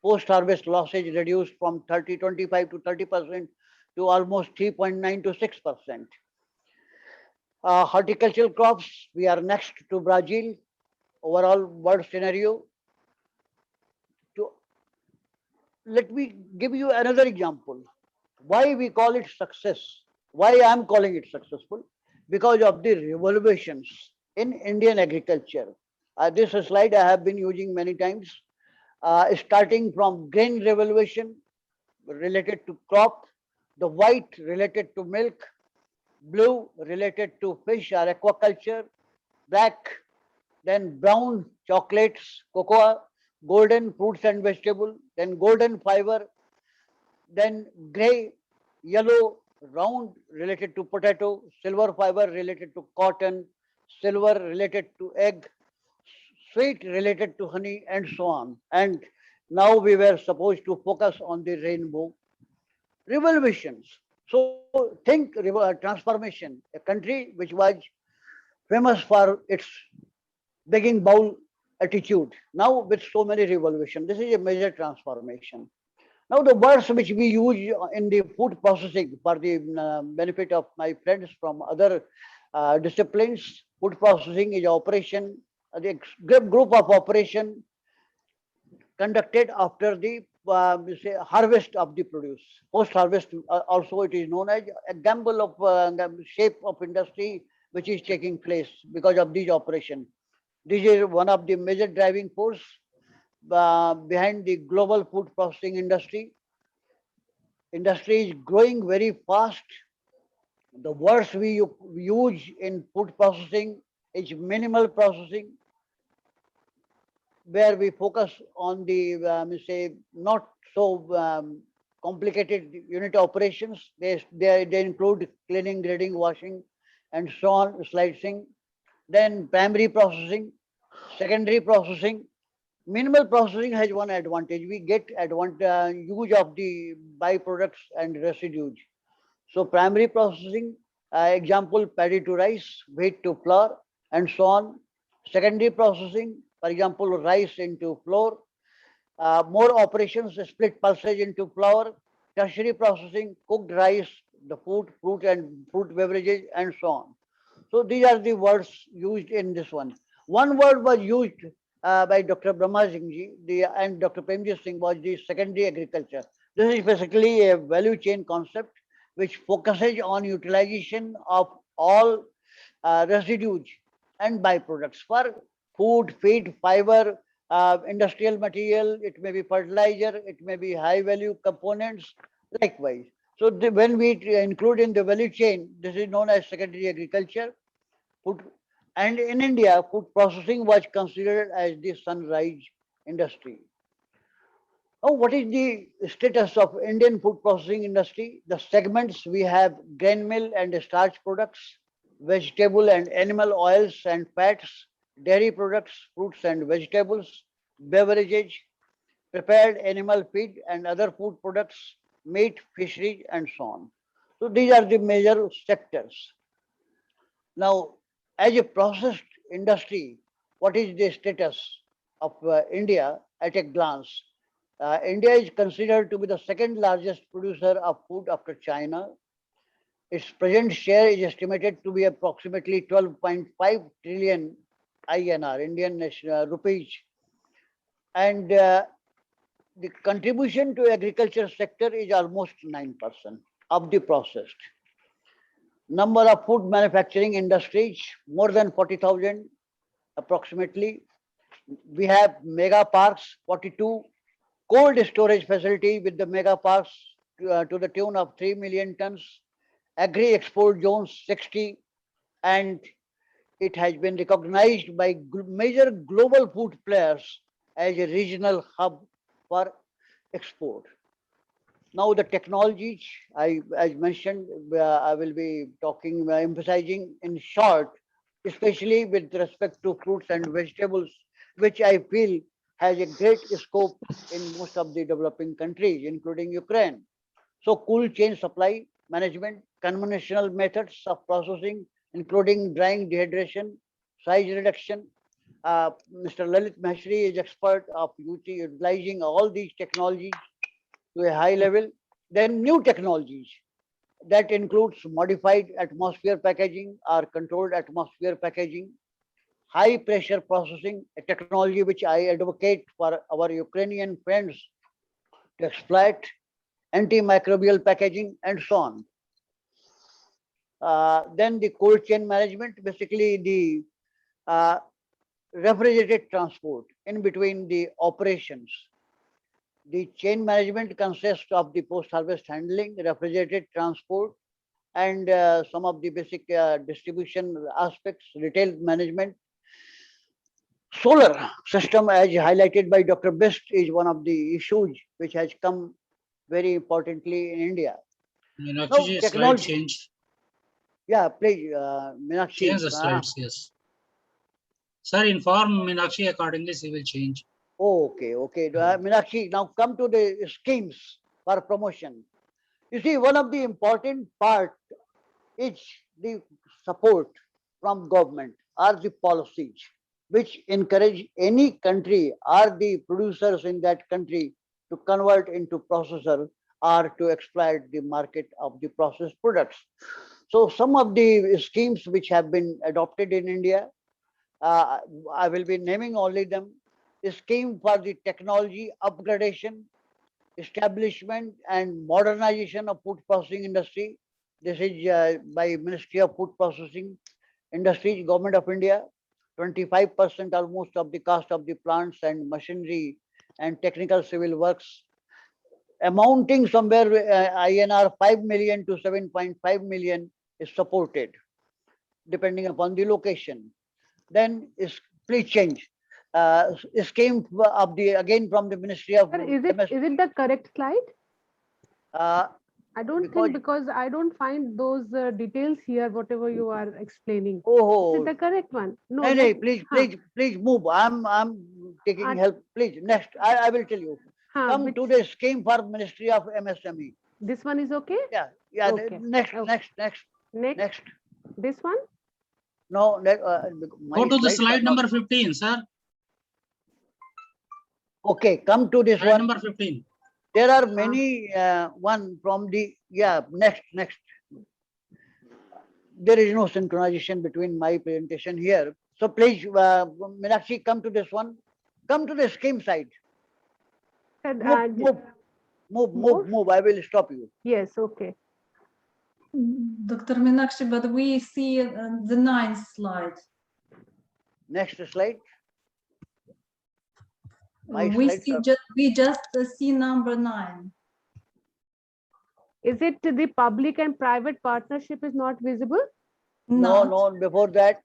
Post-harvest losses reduced from 25 to 30% to almost 3.9 to 6%. Horticultural crops, we are next to Brazil. Overall world scenario. Let me give you another example. Why we call it success? Why I am calling it successful? Because of the revolutions in Indian agriculture. This slide I have been using many times. starting from grain revaluation related to crop, the white related to milk, blue related to fish or aquaculture, black, then brown chocolates, cocoa, golden fruits and vegetables, then golden fiber, then gray, yellow, round related to potato, silver fiber related to cotton, silver related to egg, sweet related to honey, and so on. And now we were supposed to focus on the rainbow revolutions. So think transformation, a country which was famous for its begging bowl attitude. Now with so many revolutions, this is a major transformation. Now the words which we use in the food processing for the benefit of my friends from other disciplines, food processing is operation, the group of operation conducted after the say harvest of the produce. Post-harvest also it is known as a gamble of shape of industry which is taking place because of these operations. This is one of the major driving force behind the global food processing industry. Industry is growing very fast. The words we use in food processing is minimal processing, where we focus on the say not so complicated unit operations. They include cleaning, grading, washing, and so on, slicing. Then primary processing, secondary processing. Minimal processing has one advantage. We get use of the byproducts and residues. So primary processing, example, paddy to rice, wheat to flour, and so on. Secondary processing, for example, rice into flour. More operations, split pulses into flour. Tertiary processing, cooked rice, the food, fruit and fruit beverages, and so on. So these are the words used in this one. One word was used by Dr. Brahma Singh ji and Dr. Premjit Singh was the secondary agriculture. This is basically a value chain concept which focuses on utilization of all residues and byproducts for food, feed, fiber, industrial material, it may be fertilizer, it may be high value components, likewise. So when we include in the value chain, this is known as secondary agriculture. Food, and in India, food processing was considered as the sunrise industry. Now, what is the status of Indian food processing industry? The segments we have grain mill and starch products, vegetable and animal oils and fats, dairy products, fruits and vegetables, beverages, prepared animal feed and other food products, meat, fisheries, and so on. So these are the major sectors. Now, as a processed industry, what is the status of India at a glance? India is considered to be the second largest producer of food after China. Its present share is estimated to be approximately 12.5 trillion INR, Indian rupees. And the contribution to agriculture sector is almost 9% of the processed. Number of food manufacturing industries, more than 40,000 approximately. We have mega parks, 42, cold storage facility with the mega parks to the tune of 3 million tons, agri export zones 60, and it has been recognized by major global food players as a regional hub for export. Now the technologies, as mentioned, I will be talking, emphasizing in short, especially with respect to fruits and vegetables, which I feel has a great scope in most of the developing countries, including Ukraine. So cool chain supply management, conventional methods of processing, including drying, dehydration, size reduction. Mr. Lalit Maheshwari is expert of utilizing all these technologies to a high level. Then new technologies that includes modified atmosphere packaging or controlled atmosphere packaging, high pressure processing, a technology which I advocate for our Ukrainian friends to exploit, antimicrobial packaging, and so on. Then the cold chain management, basically the refrigerated transport. in between the operations. The chain management consists of the post-harvest handling, refrigerated transport, and some of the basic distribution aspects, retail management. Solar system, as highlighted by Dr. Best, is one of the issues which has come very importantly in India. Meenakshi, slide change. Yeah, please, Meenakshi. Change the slides, yes. Sir, inform Meenakshi accordingly, she will change. Okay, okay. Meenakshi, now come to the schemes for promotion. You see, one of the important part is the support from government or the policies which encourage any country or the producers in that country to convert into processor or to exploit the market of the processed products. So some of the schemes which have been adopted in India, I will be naming only them. A scheme for the technology upgradation, establishment and modernization of food processing industry. This is by Ministry of Food Processing Industries, Government of India. 25% almost of the cost of the plants and machinery and technical civil works, amounting somewhere INR 5 million to 7.5 million is supported, depending upon the location. Then please change. Scheme of the again from the Ministry of. Sir, is it the correct slide? I don't think, because I don't find those details here, whatever you are explaining. Oh, is it the correct one? No, no, please move. I'm taking help. Please, next, I will tell you. Come to the scheme for Ministry of MSME. This one is okay? Yeah, Okay. next. This one? No, Go to the slide number 15, sir. Okay, come to this slide one. Number 15. There are many one from the, next. There is no synchronization between my presentation here. So please, Meenakshi, come to this one. Come to the scheme side. Move. I will stop you. Yes, okay. Dr. Meenakshi, but we see the 9th slide. Next slide. We just see number 9. Is it the public and private partnership is not visible? No, before that.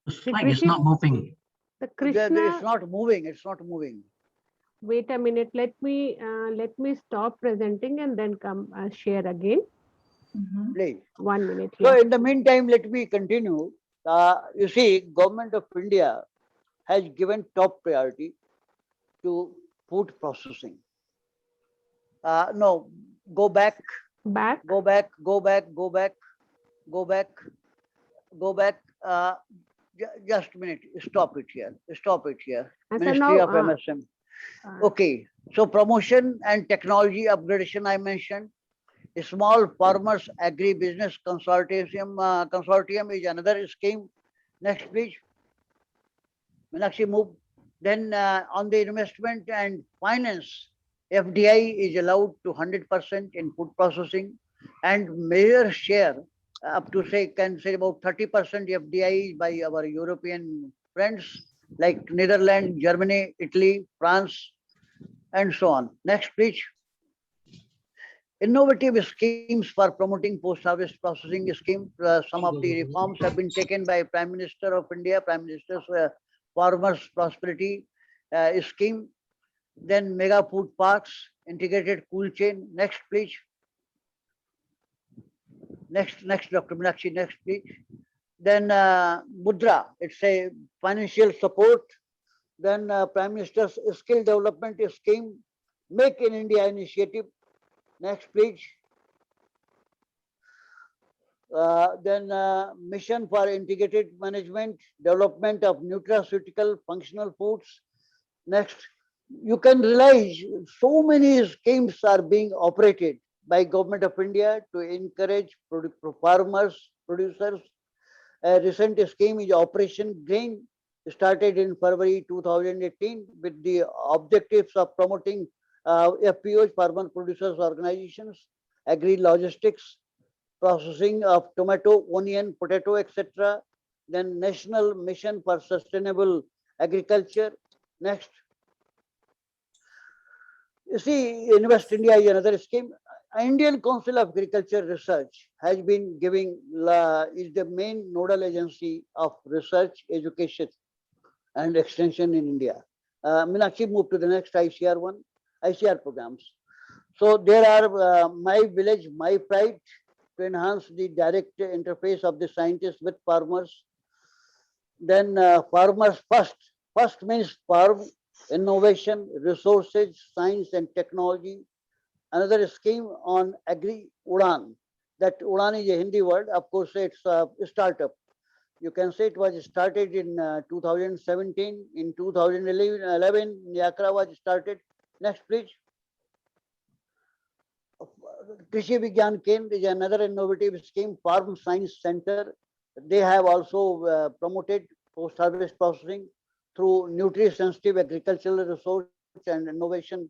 The slide is not moving. The Krishna. It's not moving. Wait a minute. Let me stop presenting and then come share again. Please. 1 minute. So in the meantime, let me continue. You see, Government of India has given top priority to food processing. No, go back. Go back. Just a minute. Stop it here. Ministry of MSM. Okay. So promotion and technology upgradation I mentioned. A small farmers agri-business consortium is another scheme. Next, please. Meenakshi, move. Then on the investment and finance, FDI is allowed to 100% in food processing, and major share up to can say about 30% FDI by our European friends like Netherlands, Germany, Italy, France, and so on. Next, please. Innovative schemes for promoting post-harvest processing scheme. Some of the reforms have been taken by Prime Minister of India, Prime Minister's Farmers Prosperity Scheme. Then mega food parks, integrated cool chain. Next, please. Next, Dr. Meenakshi, next, please. Then Mudra, it's a financial support. Then Prime Minister's Skill Development Scheme, Make in India initiative. Next, please. Then Mission for Integrated Management, Development of Nutraceutical Functional Foods. Next, you can realize so many schemes are being operated by Government of India to encourage farmers, producers. A recent scheme is Operation Grain, started in February 2018 with the objectives of promoting FPOs, farmer producers organizations, agri logistics, processing of tomato, onion, potato, etc., then National Mission for Sustainable Agriculture. Next. You see, Invest India is another scheme. Indian Council of Agriculture Research has been giving, is the main nodal agency of research, education, and extension in India. Meenakshi, move to the next ICR programs. So there are My Village, My Pride to enhance the direct interface of the scientists with farmers. Then Farmers First. First means farm, innovation, resources, science and technology. Another scheme on Agri Udan. That Udan is a Hindi word. Of course, it's a startup. You can say it was started in 2017. In 2011, Yakra was started. Next, please. Krishi Vigyan Kendra is another innovative scheme, Farm Science Center. They have also promoted post-harvest processing through nutrient-sensitive agricultural research and innovation.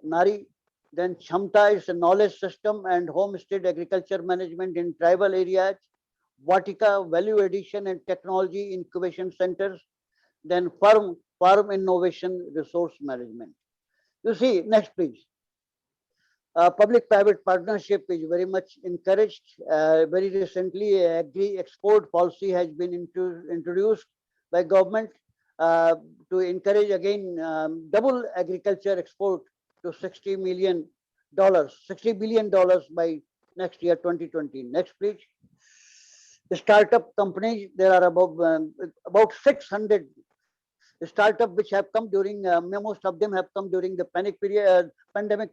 Nari. Then Chamta is a knowledge system and homestead agriculture management in tribal areas. Vatika, value addition and technology incubation centers. Then farm innovation resource management. You see, next please. Public-private partnership is very much encouraged. Very recently, agri-export policy has been introduced by government to encourage again double agriculture export to $60 billion by next year 2020. Next, please. The startup companies, there are about 600 startups which have come during, most of them have come during the pandemic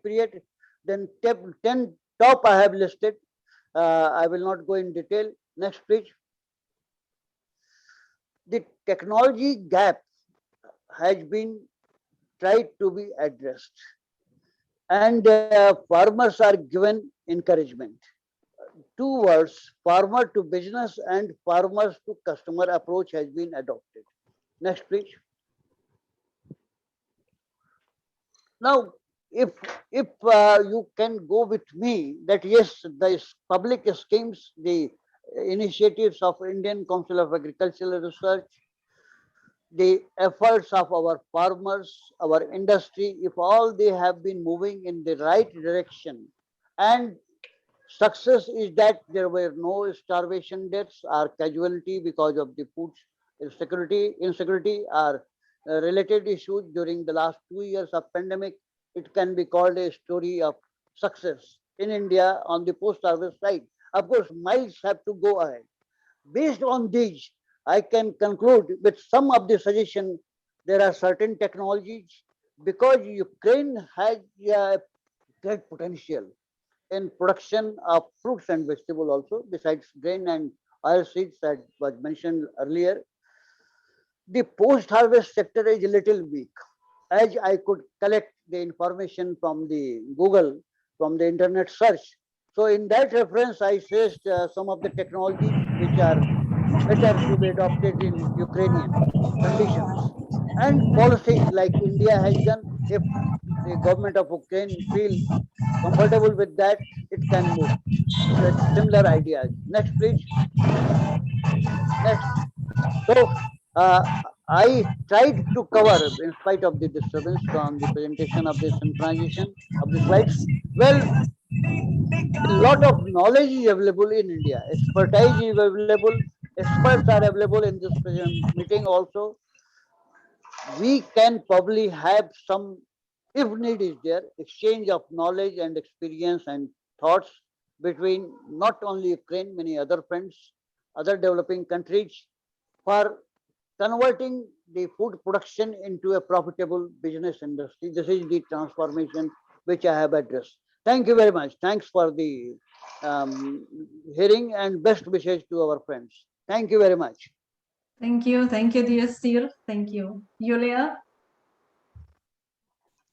period. Then 10 top I have listed. I will not go in detail. Next, please. The technology gap has been tried to be addressed, and farmers are given encouragement. Two words, farmer to business and farmers to customer approach has been adopted. Next, please. Now, if you can go with me that yes, the public schemes, the initiatives of Indian Council of Agricultural Research, the efforts of our farmers, our industry, if all they have been moving in the right direction, and success is that there were no starvation deaths or casualty because of the food insecurity or related issues during the last 2 years of pandemic, it can be called a story of success in India on the post-harvest side. Of course, miles have to go ahead. Based on these, I can conclude with some of the suggestions. There are certain technologies because Ukraine has great potential in production of fruits and vegetables also, besides grain and oil seeds that was mentioned earlier. The post-harvest sector is a little weak. As I could collect the information from the Google, from the internet search. So in that reference, I searched some of the technologies which are better to be adopted in Ukrainian conditions. And policies like India has done, if the government of Ukraine feel comfortable with that, it can move with similar ideas. Next, please. Next. So I tried to cover, in spite of the disturbance on the presentation of the synchronization of the slides. Well, a lot of knowledge is available in India. Expertise is available. Experts are available in this meeting also. We can probably have some, if need is there, exchange of knowledge and experience and thoughts between not only Ukraine, many other friends, other developing countries, for converting the food production into a profitable business industry. This is the transformation which I have addressed. Thank you very much. Thanks for the hearing and best wishes to our friends. Thank you very much. Thank you, dear Sir. Thank you. Yulia?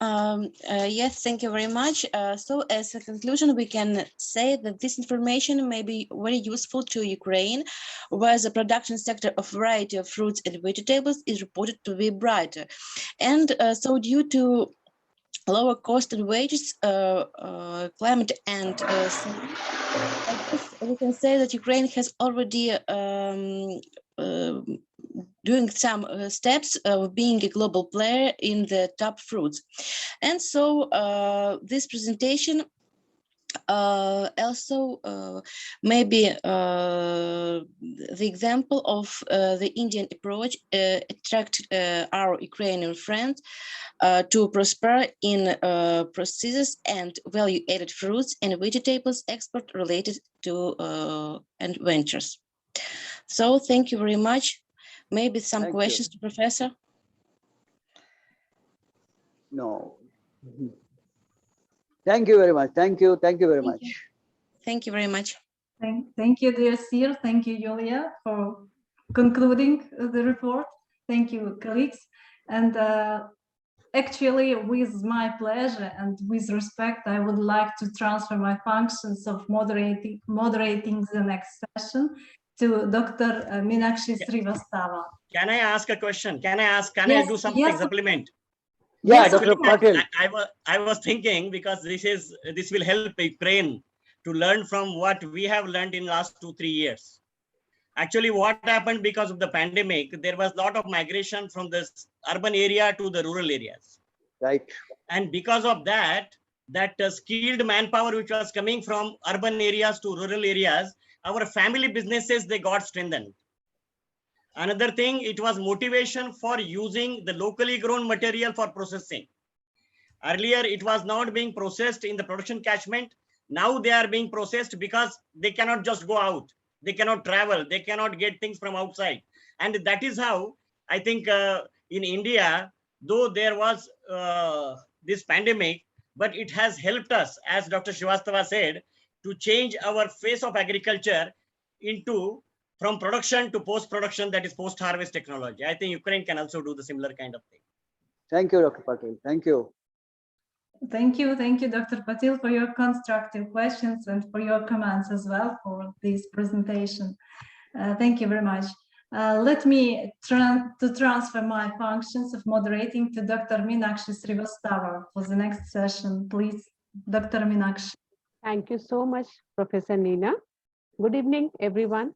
Yes, thank you very much. So as a conclusion, we can say that this information may be very useful to Ukraine, where the production sector of variety of fruits and vegetables is reported to be brighter. And so due to lower cost and wages, climate and we can say that Ukraine has already doing some steps of being a global player in the top fruits. And so this presentation also maybe the example of the Indian approach attract our Ukrainian friends to prosper in processes and value-added fruits and vegetables export related to and ventures. So thank you very much. Maybe some questions to Professor? No. Thank you very much. Thank you. Thank you very much. Thank you very much. Thank you, dear Sir. Thank you, Julia, for concluding the report. Thank you, colleagues. And actually, with my pleasure and with respect, I would like to transfer my functions of moderating the next session to Dr. Meenakshi Srivastava. Can I ask a question? Can I do something supplement? Yeah, Yes, Dr. Patil. I was thinking, because this will help Ukraine to learn from what we have learned in last 2-3 years. Actually, what happened because of the pandemic, there was a lot of migration from this urban area to the rural areas. Right. And because of that skilled manpower which was coming from urban areas to rural areas, our family businesses, they got strengthened. Another thing, it was motivation for using the locally grown material for processing. Earlier, it was not being processed in the production catchment. Now they are being processed because they cannot just go out. They cannot travel. They cannot get things from outside. And that is how I think in India, though there was this pandemic, but it has helped us, as Dr. Srivastava said, to change our face of agriculture from production to post-production, that is post-harvest technology. I think Ukraine can also do the similar kind of thing. Thank you, Dr. Patil. Thank you. Thank you, Dr. Patil, for your constructive questions and for your comments as well for this presentation. Thank you very much. Let me transfer my functions of moderating to Dr. Meenakshi Srivastava for the next session. Please, Dr. Meenakshi. Thank you so much, Professor Nina. Good evening, everyone.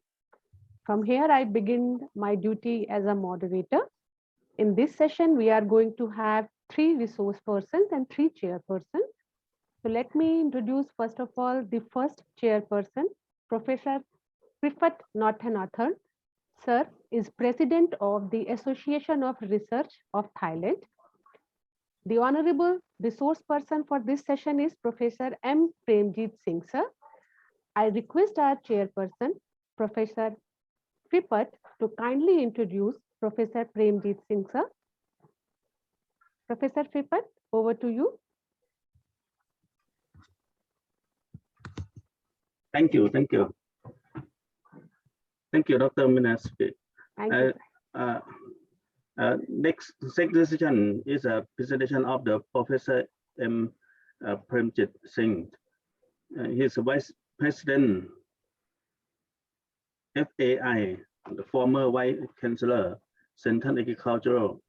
From here, I begin my duty as a moderator. In this session, we are going to have 3 resource persons and 3 chairpersons. So let me introduce, first of all, the first chairperson, Professor Prifat Nothanathan. Sir is President of the Association of Research of Thailand. The honorable resource person for this session is Professor M. Premjit Singh, sir. I request our chairperson, Professor Prifat, to kindly introduce Professor Premjit Singh, sir. Professor Prifat, over to you. Thank you. Thank you. Thank you, Dr. Meenakshi. Thank you. Next session is a presentation of the Professor M. Premjit Singh. He is Vice President FAI, the former Vice Chancellor, Central Agricultural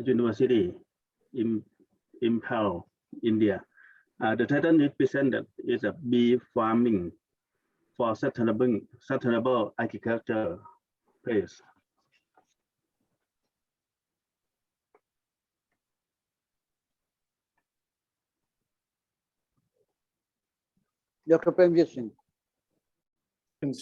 University in Impal, India. The title he presented is a bee farming for sustainable agriculture. Please. Dr. Premjit Singh. Can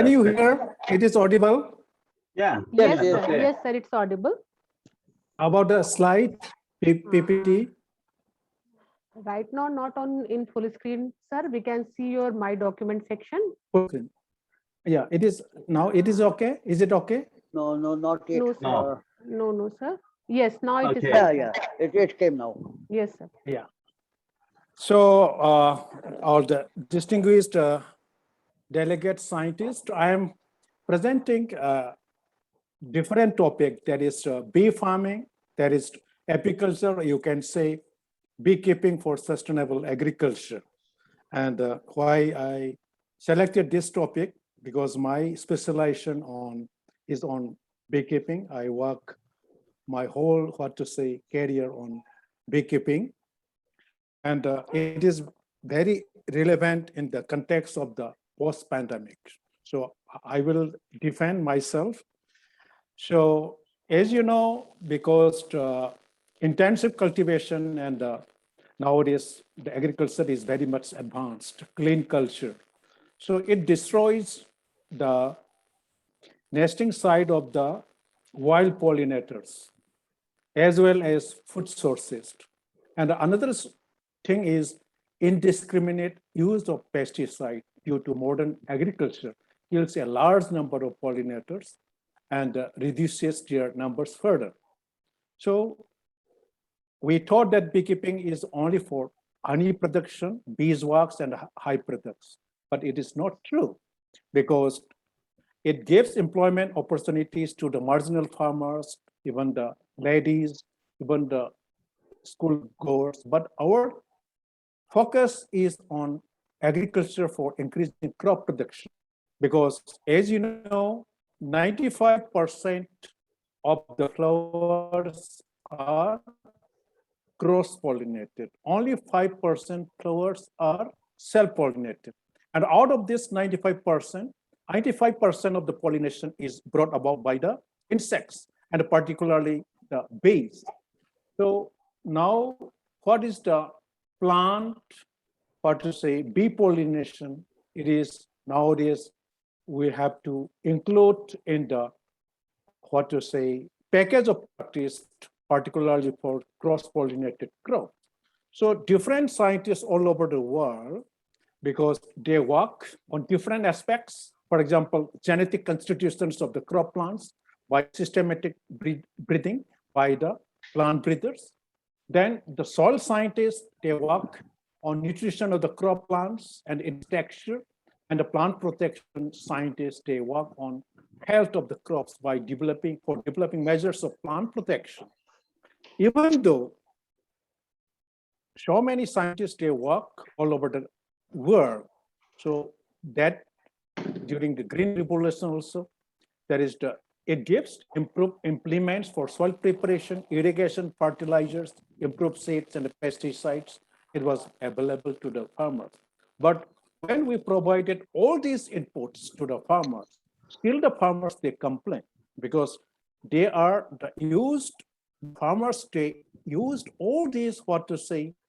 you hear? It is audible? Yeah. Yes, sir. Yes, sir, it's audible. About the slide, PPT? Right now, not on in full screen, sir. We can see your My Document section. Okay. Yeah, it is now. It is okay. Is it okay? No, not yet. No, sir. No, sir. Yes, now it is. Okay. Yeah. It came now. Yes, sir. Yeah. So, all the distinguished delegate scientists, I am presenting a different topic, that is bee farming, that is apiculture, you can say beekeeping for sustainable agriculture. And why I selected this topic, because my specialization is on beekeeping. I work my whole, career on beekeeping. And it is very relevant in the context of the post-pandemic. So I will defend myself. So as you know, because intensive cultivation and nowadays the agriculture is very much advanced, clean culture. So it destroys the nesting site of the wild pollinators as well as food sources. And another thing is indiscriminate use of pesticide due to modern agriculture kills a large number of pollinators and reduces their numbers further. So we thought that beekeeping is only for honey production, beeswax, and hive products, but it is not true because it gives employment opportunities to the marginal farmers, even the ladies, even the school goers. But our focus is on agriculture for increasing crop production because, as you know, 95% of the flowers are cross-pollinated. Only 5% flowers are self-pollinated. And out of this 95% of the pollination is brought about by the insects, and particularly the bees. So now, what is the plant, bee pollination? It is nowadays we have to include in the package of practice, particularly for cross-pollinated crops. So different scientists all over the world, because they work on different aspects, for example, genetic constitutions of the crop plants by systematic breeding by the plant breeders. Then the soil scientists, they work on nutrition of the crop plants and its texture, and the plant protection scientists, they work on health of the crops by developing measures of plant protection. Even though so many scientists, they work all over the world, so that during the Green Revolution also, it gives improved implements for soil preparation, irrigation, fertilizers, improved seeds and pesticides. It was available to the farmers. But when we provided all these inputs to the farmers, still the farmers, they complain because they are farmers, they used all these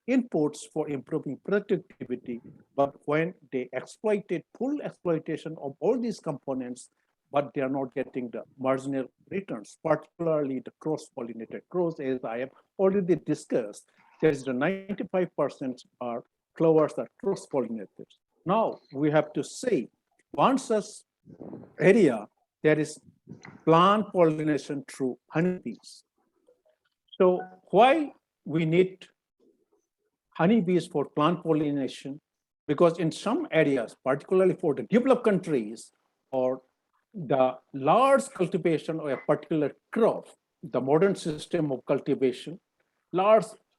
inputs for improving productivity, but when they exploited full exploitation of all these components, but they are not getting the marginal returns, particularly the cross-pollinated crops, as I have already discussed. There is the 95% are flowers are cross-pollinated. Now we have to say, one such area, there is plant pollination through honeybees. So why we need honeybees for plant pollination? Because in some areas, particularly for the developed countries or the large cultivation of a particular crop, the modern system of cultivation,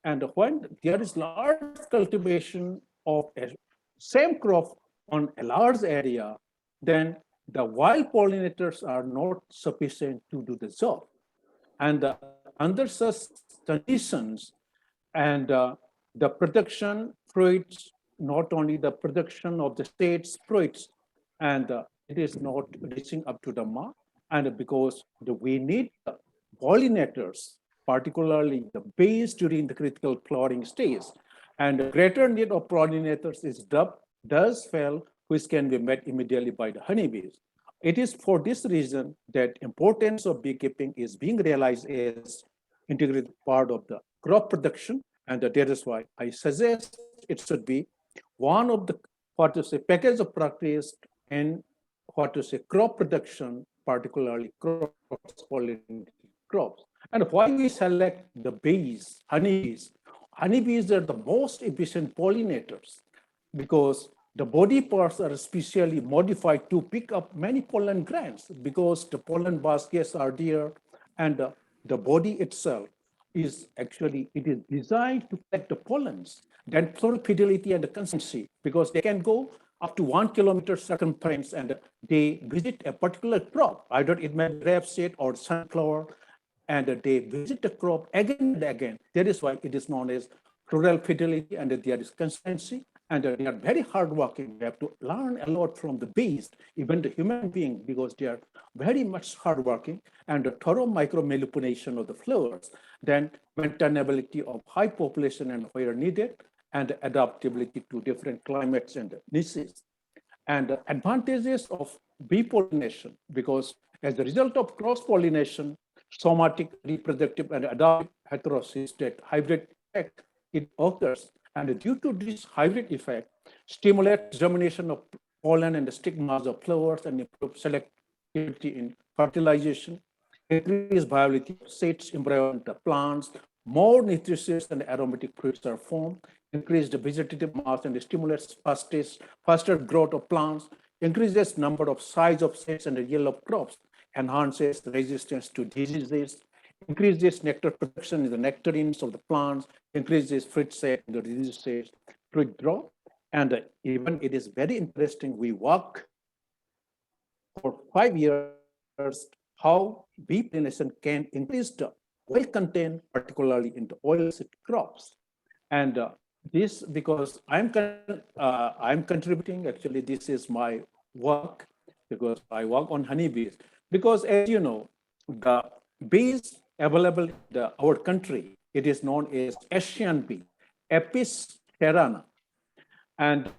and when there is large cultivation of a same crop on a large area, then the wild pollinators are not sufficient to do the job. And under such conditions, and the production fruits, not only the production of the state's fruits, and it is not reaching up to the mark, and because we need pollinators, particularly the bees during the critical flowering stage, and the greater need of pollinators does fail, which can be met immediately by the honeybees. It is for this reason that importance of beekeeping is being realized as integrated part of the crop production, and that is why I suggest it should be one of the package of practice in crop production, particularly cross-pollinated crops. And why we select the bees, honeybees? Honeybees are the most efficient pollinators because the body parts are specially modified to pick up many pollen grains because the pollen baskets are there, and the body itself is it is designed to collect the pollens. Then for fidelity and the consistency, because they can go up to 1 kilometer circumference, and they visit a particular crop, either it may be rapeseed or sunflower, and they visit the crop again and again. That is why it is known as rural fidelity, and there is consistency, and they are very hardworking. They have to learn a lot from the bees, even the human being, because they are very much hardworking, and the thorough micro-manipulation of the flowers, then maintainability of high population and where needed, and adaptability to different climates and niches. And the advantages of bee pollination, because as a result of cross-pollination, somatic, reproductive, and adaptive heterosystem hybrid effect, it occurs. And due to this hybrid effect, stimulate germination of pollen and the stigmas of flowers and improve selectivity in fertilization, increase viability of seeds, embryo of plants, more nutritious and aromatic fruits are formed, increase the vegetative mass and stimulates faster growth of plants, increases number of size of seeds and yield of crops, enhances resistance to diseases, increases nectar production in the nectarines of the plants, increases fruit set and reduces fruit drop. And even it is very interesting, we work for 5 years how bee pollination can increase the oil content, particularly in the oilseed crops. And this, because I'm contributing, actually this is my work, because I work on honeybees. Because as you know, the bees available in our country, it is known as Asian bee, Apis cerana. And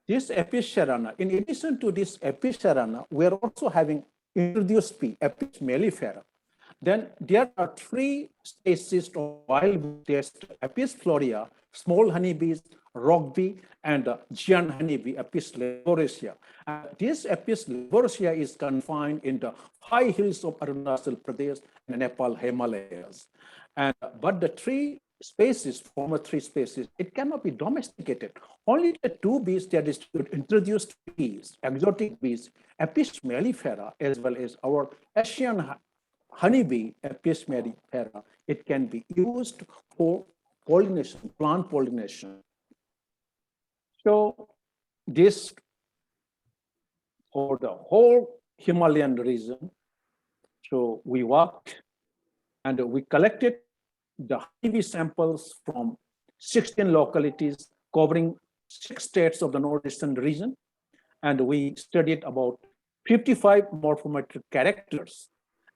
this Apis cerana, in addition to this Apis cerana, we are also having introduced bee, Apis mellifera. Then there are 3 species of wild bees: Apis florea, small honeybees, rock bee, and giant honeybee, Apis laboracea. This Apis laboracea is confined in the high hills of Arunachal Pradesh and Nepal Himalayas. But the 3 species, former 3 species, it cannot be domesticated. Only the 2 bees that is introduced bees, exotic bees, Apis mellifera, as well as our Asian honeybee, Apis mellifera, it can be used for pollination, plant pollination. So this, for the whole Himalayan region, so we worked and we collected the honeybee samples from 16 localities covering 6 states of the northeastern region. And we studied about 55 morphometric characters.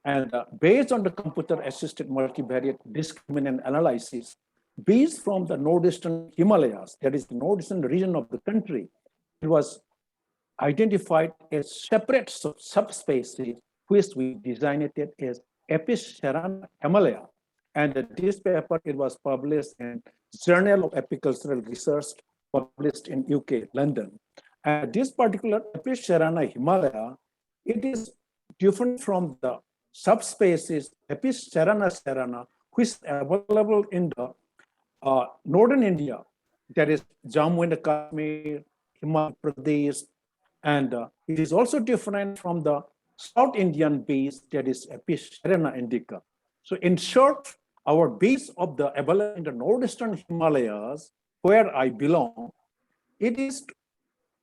And based on the computer-assisted multivariate discriminant analysis, bees from the northeastern Himalayas, that is the northeastern region of the country, it was identified as separate subspecies, which we designated as Apis cerana himalaya. And this paper, it was published in Journal of Apicultural Research, published in UK, London. And this particular Apis cerana himalaya, it is different from the subspecies Apis cerana, which is available in the northern India, that is Jammu and Kashmir, Himachal Pradesh, and it is also different from the South Indian bees, that is Apis cerana indica. So in short, our bees of the available in the northeastern Himalayas, where I belong, it is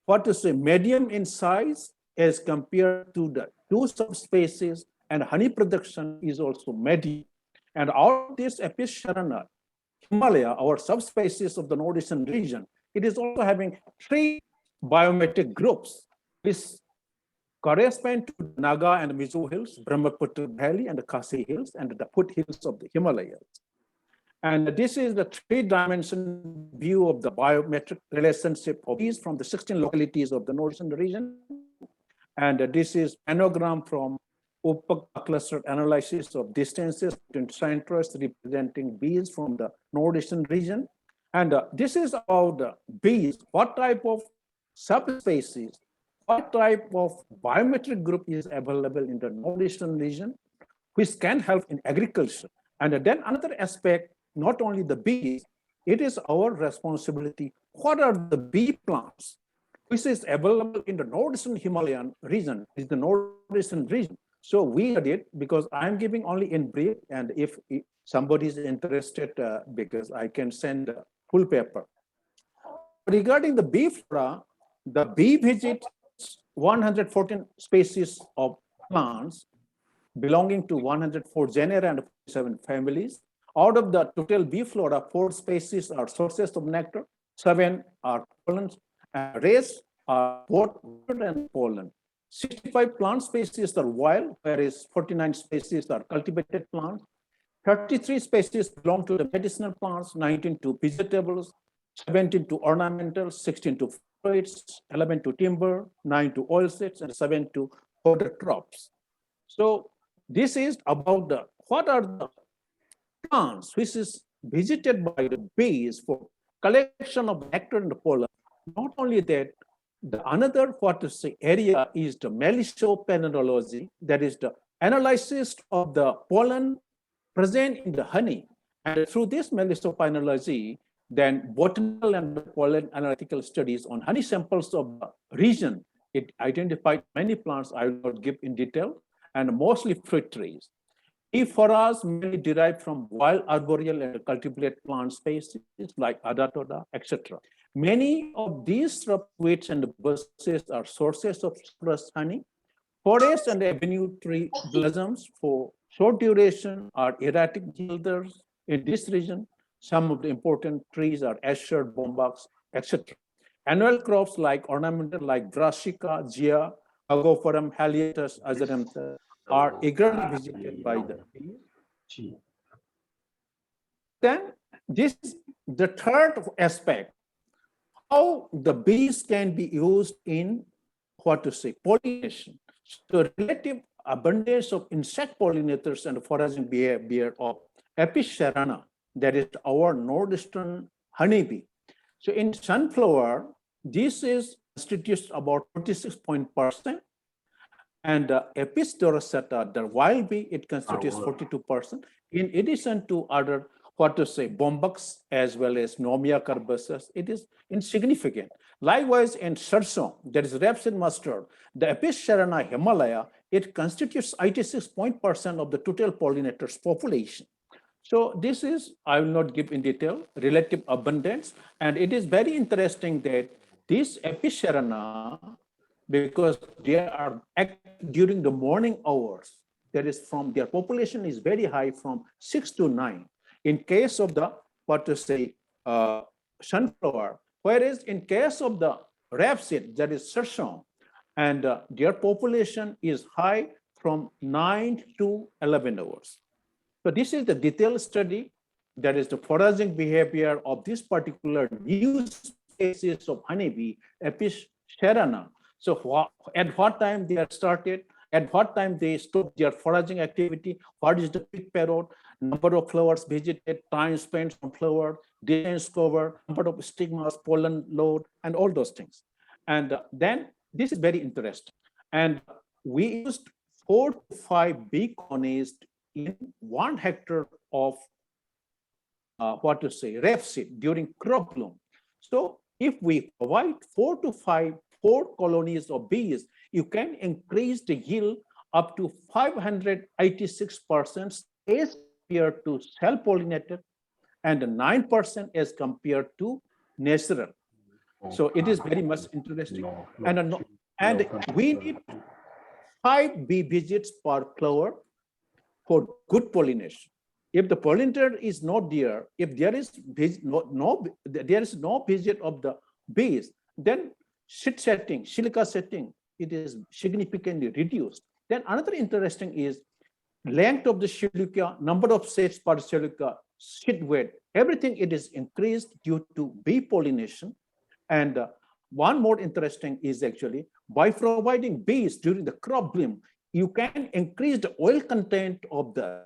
what to say, medium in size as compared to the 2 subspecies, and honey production is also medium. And out of this Apis cerana Himalaya, our subspecies of the northeastern region, it is also having 3 biometric groups, which correspond to Naga and Mizo hills, Brahmaputra Valley, and the Khasi hills, and the foothills of the Himalayas. And this is the 3-dimensional view of the biometric relationship of bees from the 16 localities of the northeastern region. And this is anagram from clustered analysis of distances between centers representing bees from the northeastern region. And this is about the bees, what type of subspecies, what type of biometric group is available in the northeastern region, which can help in agriculture. And then another aspect, not only the bees, it is our responsibility. What are the bee plants, which is available in the northeastern Himalayan region, is the northeastern region. So we did, because I'm giving only in brief, and if somebody is interested, because I can send a full paper. Regarding the bee flora, The bee visits 114 species of plants belonging to 104 genera and 47 families. Out of the total bee flora, 4 species are sources of nectar, 7 are pollen, and rest are both water and pollen. 65 plant species are wild, whereas 49 species are cultivated plants. 33 species belong to the medicinal plants, 19 to vegetables, 17 to ornamental, 16 to fruits, 11 to timber, 9 to oilseeds, and 7 to fodder crops. So this is about the what are the plants which is visited by the bees for collection of nectar and pollen. Not only that, the another what to say area is the melissopenology, that is the analysis of the pollen present in the honey. And through this melissopenology, then botanical and pollen analytical studies on honey samples of the region, it identified many plants I will not give in detail, and mostly fruit trees. For us, mainly derived from wild arboreal and cultivated plant species like Adatoda, etc. Many of these shrubs and bushes are sources of citrus honey. Forest and avenue tree blossoms for short duration are erratic yielders in this region. Some of the important trees are acer, bombax, etc. Annual crops like ornamental like brassica, gia, agophorum, haliatus, azaranthus are eagerly visited by the bees. Then this is the third aspect, how the bees can be used in what to say, pollination. So relative abundance of insect pollinators and foraging behavior of Apis cerana, that is our northeastern honeybee. So in sunflower, this is constitutes about 46%. And Apis dorsata, the wild bee, it constitutes 42%. In addition to other, what to say, bombax as well as Nomia carbaceus, it is insignificant. Likewise, in sarson, that is rapeseed mustard, the Apis cerana Himalaya, it constitutes 86% of the total pollinators population. So this is, I will not give in detail, relative abundance. And it is very interesting that this Apis cerana, because they are active during the morning hours, that is from their population is very high from 6 to 9. In case of the, what to say, sunflower, whereas in case of the rapeseed, that is sarson, and their population is high from 9 to 11 hours. So this is the detailed study, that is the foraging behavior of this particular new species of honeybee, Apis cerana. So at what time they are started, at what time they stop their foraging activity, what is the peak period, number of flowers visited, time spent on flower, distance covered, number of stigmas, pollen load, and all those things. And then this is very interesting. And we used 4 to 5 bee colonies in 1 hectare of what to say, rapeseed during crop bloom. So if we provide 4 to 5 colonies of bees, you can increase the yield up to 586% as compared to self-pollinated and 9% as compared to natural. So it is very much interesting. And we need 5 bee visits per flower for good pollination. If the pollinator is not there, if there is no visit of the bees, then seed setting, silica setting, it is significantly reduced. Then another interesting is length of the silica, number of seeds per silica, seed weight, everything it is increased due to bee pollination. And one more interesting is actually by providing bees during the crop bloom, you can increase the oil content of the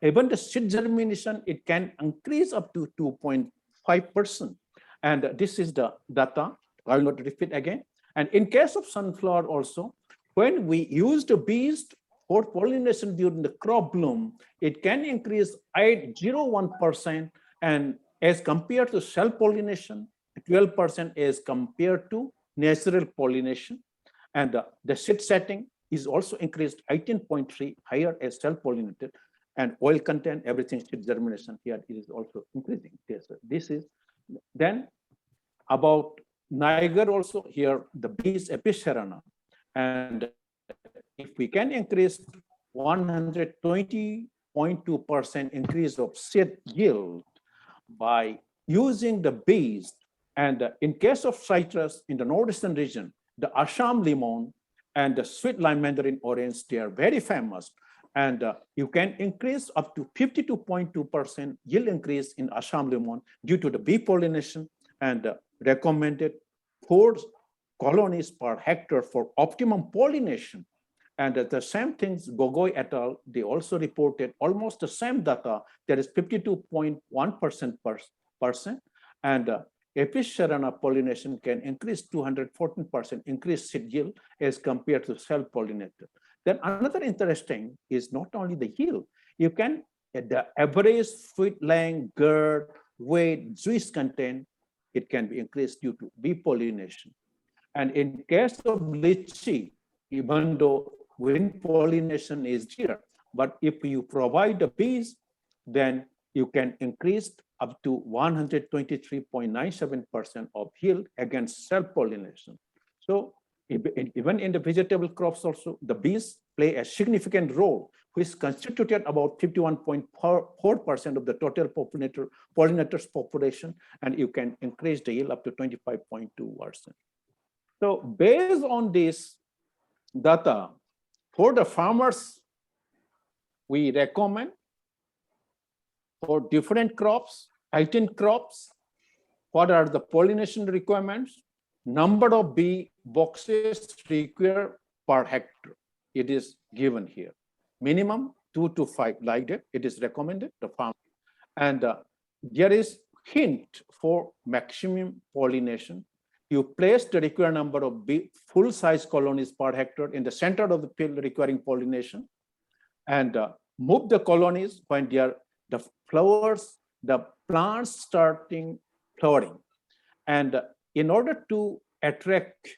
even the seed germination, it can increase up to 2.5%. And this is the data. I will not repeat again. And in case of sunflower also, when we use the bees for pollination during the crop bloom, it can increase 8.01%, and as compared to self-pollination, 12% as compared to natural pollination. And the seed setting is also increased 18.3 higher as self-pollinated. and oil content, everything, seed germination here is also increasing. This is then about Niger also here, the bees Epicerana. And if we can increase 120.2% increase of seed yield by using the bees, and in case of citrus in the northeastern region, the Assam lemon and the sweet lime mandarin orange, they are very famous. And you can increase up to 52.2% yield increase in Assam lemon due to the bee pollination, and recommended 4 colonies per hectare for optimum pollination. And the same things, Gogoi et al., they also reported almost the same data, that is 52.1%, and Epicerana pollination can increase 214% increase seed yield as compared to self-pollinated. Then another interesting is not only the yield, you can, the average fruit length, girth, weight, juice content, it can be increased due to bee pollination. And in case of lychee, even though wind pollination is here, but if you provide the bees, then you can increase up to 123.97% of yield against self-pollination. So even in the vegetable crops also, the bees play a significant role, which constituted about 51.4% of the total pollinators population, and you can increase the yield up to 25.2%. So based on this data, for the farmers, we recommend for different crops, 18 crops, what are the pollination requirements, number of bee boxes required per hectare. It is given here. Minimum 2 to 5, like that, it is recommended the farm. And there is hint for maximum pollination. You place the required number of bee full-size colonies per hectare in the center of the field requiring pollination, and move the colonies when they are the flowers, the plants starting flowering. And in order to attract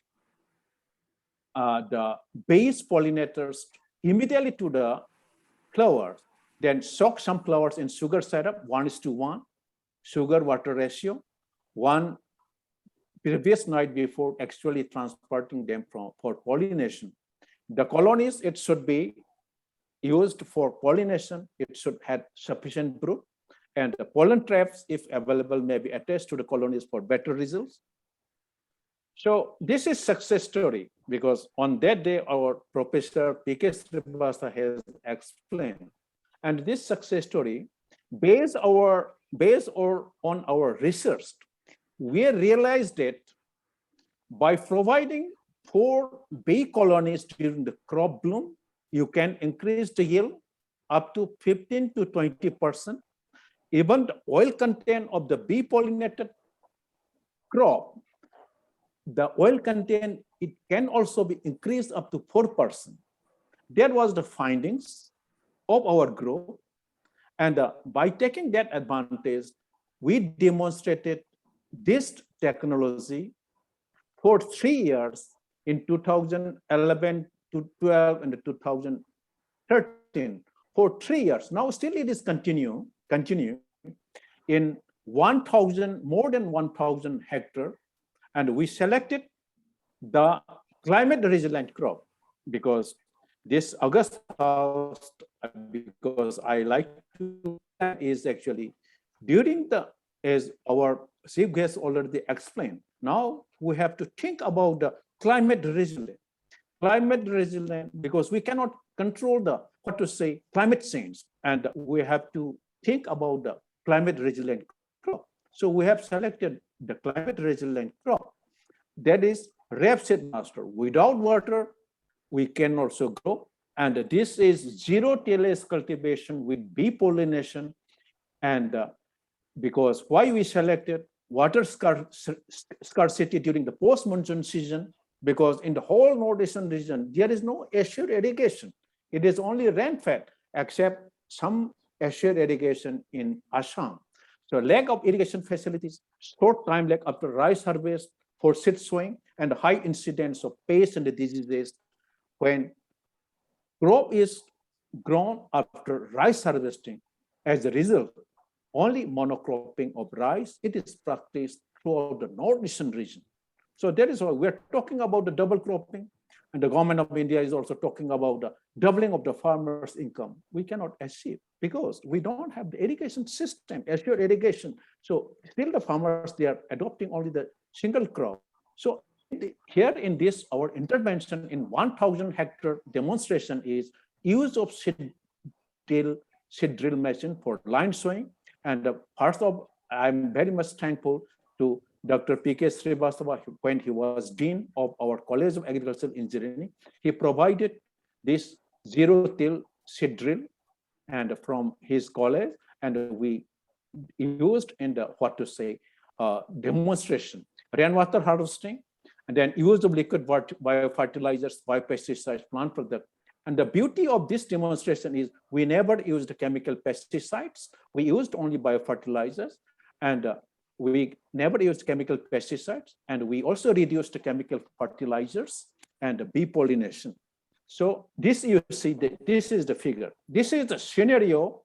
the base pollinators immediately to the flowers, then soak some flowers in sugar syrup, 1:1, sugar water ratio, 1 previous night before actually transporting them for pollination. The colonies, it should be used for pollination. It should have sufficient brood, and the pollen traps, if available, may be attached to the colonies for better results. So this is success story, because on that day, our Professor P.K. Srivastava has explained. And this success story, based on our research, we realized that by providing 4 bee colonies during the crop bloom, you can increase the yield up to 15 to 20%. Even the oil content of the bee pollinated crop, the oil content, it can also be increased up to 4%. That was the findings of our group. And by taking that advantage, we demonstrated this technology for 3 years in 2011 to 12 and 2013 for 3 years. Now still it is continue in more than 1,000 hectares. And we selected the climate resilient crop because this August house, because I like to, is actually during the, as our chief guest already explained, now we have to think about the climate resilient. Climate resilient, because we cannot control the, what to say, climate change. And we have to think about the climate resilient crop. So we have selected the climate resilient crop. That is rapeseed master. Without water, we can also grow. And this is zero tillage cultivation with bee pollination. And because why we selected water scarcity during the post-monsoon season, because in the whole northeastern region, there is no assured irrigation. It is only rain-fed, except some assured irrigation in Assam. So lack of irrigation facilities, short time lag after rice harvest for seed sowing, and high incidence of pests and diseases when crop is grown after rice harvesting. As a result, only monocropping of rice, it is practiced throughout the northeastern region. So that is why we're talking about the double cropping, and the government of India is also talking about the doubling of the farmers' income. We cannot achieve because we don't have the irrigation system, assured irrigation. So still the farmers, they are adopting only the single crop. So here in this, our intervention in 1,000 hectare demonstration is use of seed drill machine for line sowing. And first of, I'm very much thankful to Dr. P.K. Srivastava, when he was Dean of our College of Agricultural Engineering. He provided this zero-till seed drill and from his college, and we used in the, demonstration, rainwater harvesting, and then use of liquid biofertilizers, biopesticides, plant product. And the beauty of this demonstration is we never used chemical pesticides. We used only biofertilizers, and we never used chemical pesticides, and we also reduced the chemical fertilizers and bee pollination. So this, you see, this is the figure. This is the scenario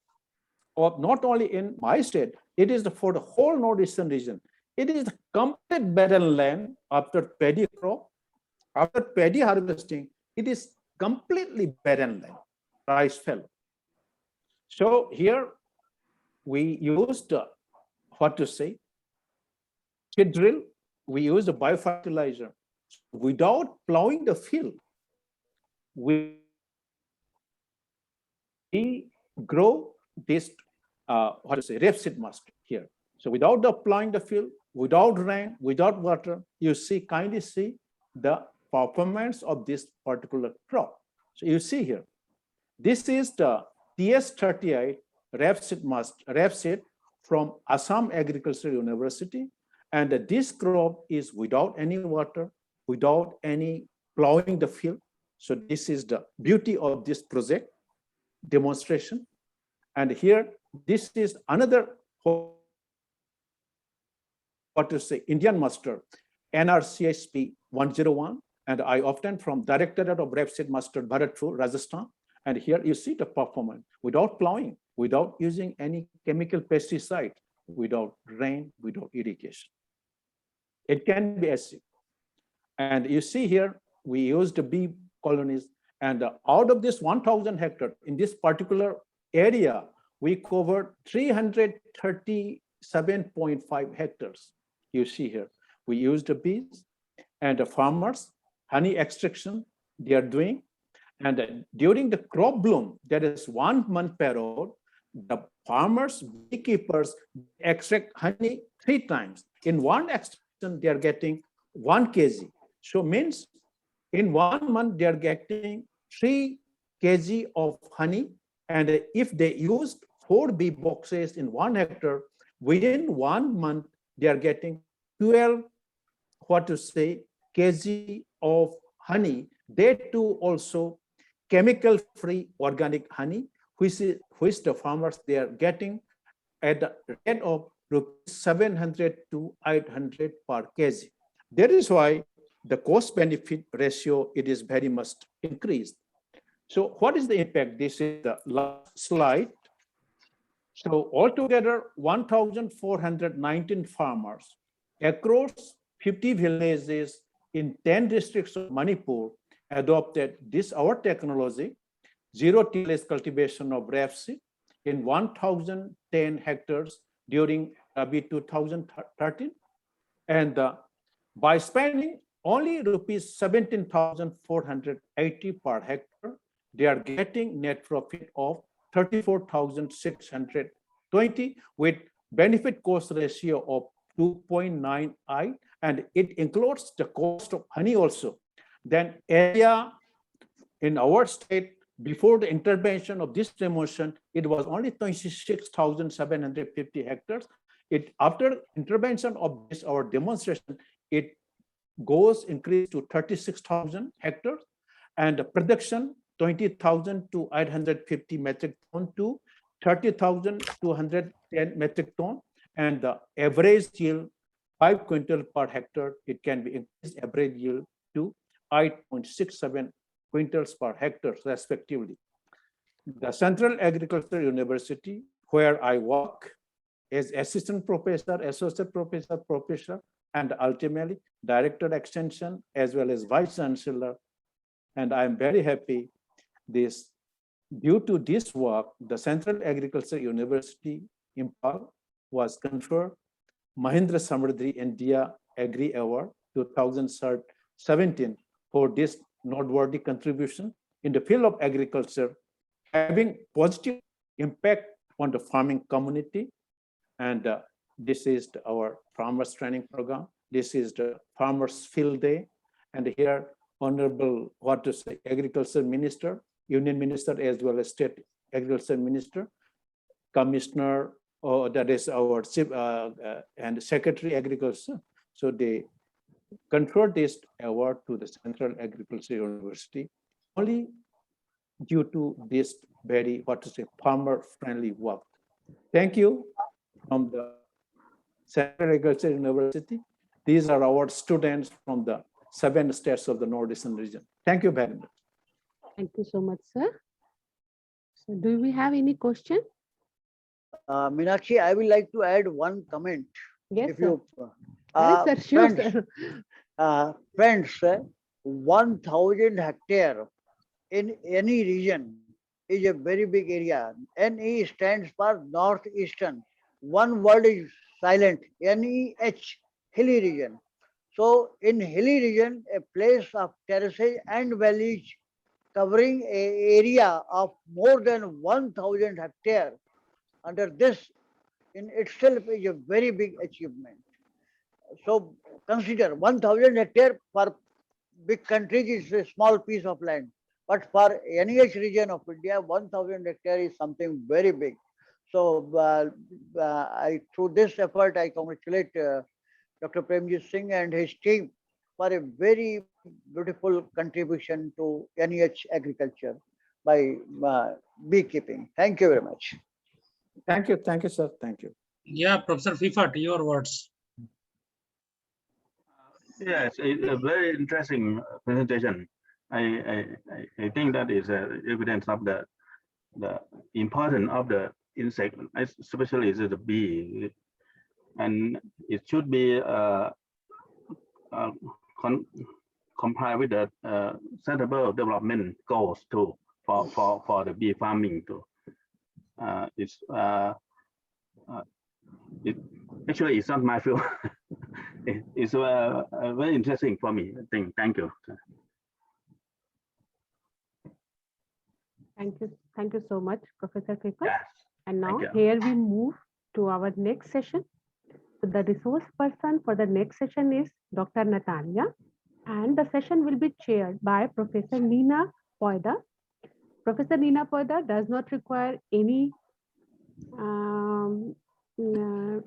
of not only in my state, it is for the whole northeastern region. It is the complete barren land after paddy crop. After paddy harvesting, it is completely barren land, rice fell. So here we used, seed drill, we used a biofertilizer. Without plowing the field, we grow this, rapeseed mustard here. So without applying the field, without rain, without water, you see, kindly see the performance of this particular crop. So you see here, this is the TS38 rapeseed from Assam Agricultural University. And this crop is without any water, without any plowing the field. So this is the beauty of this project demonstration. And here, this is another, Indian mustard, NRCSP 101. And I obtained from Directorate of Rapeseed Mustard, Bharatpur, Rajasthan. And here you see the performance without plowing, without using any chemical pesticide, without rain, without irrigation. It can be achieved. And you see here, we used the bee colonies, and out of this 1,000 hectares, in this particular area, we covered 337.5 hectares. You see here, we used the bees and the farmers, honey extraction, they are doing. And during the crop bloom, there is 1 month period, the farmers, beekeepers extract honey 3 times. In one extraction, they are getting 1 kg. So means in 1 month, they are getting 3 kg of honey. And if they used 4 bee boxes in 1 hectare, within 1 month, they are getting 12, kg of honey. They too also chemical-free organic honey, which the farmers, they are getting at the rate of 700 to 800 per kg. That is why the cost-benefit ratio, it is very much increased. So what is the impact? This is the last slide. So altogether, 1,419 farmers across 50 villages in 10 districts of Manipur adopted this, our technology, zero-tillage cultivation of rapeseed in 1,010 hectares during 2013. And by spending only rupees 17,480 per hectare, they are getting net profit of 34,620 with benefit cost ratio of 2.98, and it includes the cost of honey also. Then area in our state, before the intervention of this demonstration, it was only 26,750 hectares. After intervention of this, our demonstration, it goes increased to 36,000 hectares, and the production 20,000 to 850 metric ton to 30,000 to 110 metric ton, and the average yield 5 quintal per hectare. It can be increased average yield to 8.67 quintals per hectare respectively. the Central Agricultural University, where I work as assistant professor, associate professor, professor, and ultimately director extension, as well as vice chancellor. And I'm very happy due to this work, the Central Agricultural University Impal was conferred Mahendra Samurdhi India Agri Award 2017 for this noteworthy contribution in the field of agriculture, having positive impact on the farming community. And this is our farmers training program. This is the farmers field day. And here, Honorable, Agriculture Minister, Union Minister, as well as State Agriculture Minister, Commissioner, that is our chief and Secretary Agriculture. So they conferred this award to the Central Agricultural University only due to this very, farmer-friendly work. Thank you from the Central Agricultural University. These are our students from the 7 states of the Northeastern region. Thank you very much. Thank you so much, sir. So do we have any question? Meenakshi, I would like to add one comment. Yes, if sir. you, Yes, sir, sure, friends, friends, 1,000 hectare in any region is a very big area. NE stands for Northeastern. One word is silent, NEH, hilly region. So in hilly region, a place of terraces and valleys covering an area of more than 1,000 hectare. Under this in itself is a very big achievement. So consider 1,000 hectare for big countries is a small piece of land. But for NEH region of India, 1,000 hectare is something very big. So through this effort, I congratulate Dr. Premjit Singh and his team for a very beautiful contribution to NEH agriculture by beekeeping. Thank you very much. Thank you, sir. Thank you. Yeah, Professor Fifat, your words. Yes, a very interesting presentation. I think that is evidence of the importance of the insect, especially the bee, and it should be comply with the sustainable development goals too for the bee farming too. Actually it's not my field. It's very interesting for me. Thank you. Thank you so much, Professor Fifat. Yes. And now you. here we move to our next session. So the resource person for the next session is Dr. Natalia, and the session will be chaired by Professor Nina Poida. Professor Nina Poida does not require any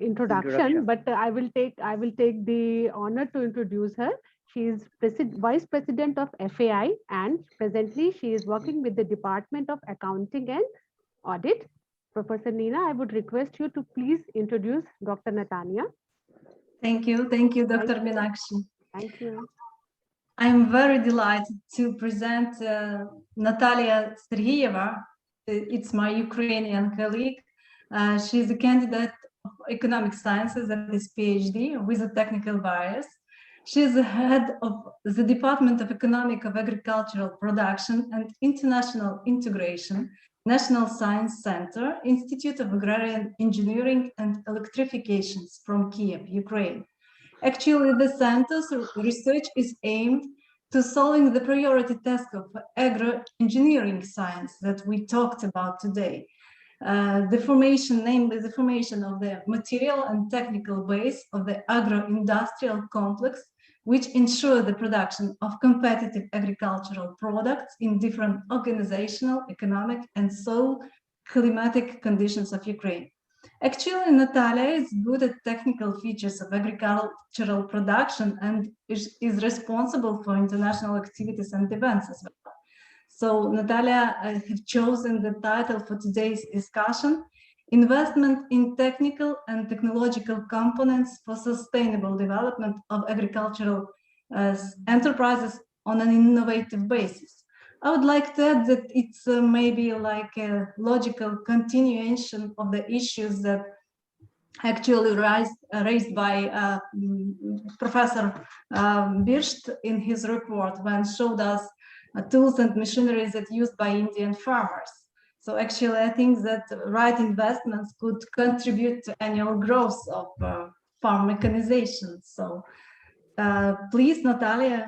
introduction, but I will take the honor to introduce her. She is Vice President of FAI, and presently she is working with the Department of Accounting and Audit. Professor Nina, I would request you to please introduce Dr. Natania. Thank you, Dr. Meenakshi. Thank you. I'm very delighted to present Natalia Sergeyeva. It's my Ukrainian colleague. She's a candidate of economic sciences at this PhD with a technical bias. She's the head of the Department of Economic of Agricultural Production and International Integration, National Science Center, Institute of Agrarian Engineering and Electrifications from Kiev, Ukraine. Actually, the center's research is aimed to solving the priority task of agro-engineering science that we talked about today. Namely the formation of the material and technical base of the agro-industrial complex, which ensure the production of competitive agricultural products in different organizational, economic, and soil climatic conditions of Ukraine. Actually, Natalia is good at technical features of agricultural production and is responsible for international activities and events as well. So Natalia, I have chosen the title for today's discussion, Investment in Technical and Technological Components for Sustainable Development of Agricultural Enterprises on an Innovative Basis. I would like to add that it's maybe like a logical continuation of the issues that actually raised by Professor Birst in his report when showed us tools and machineries that used by Indian farmers. So actually, I think that right investments could contribute to annual growth of farm mechanization. So please, Natalia,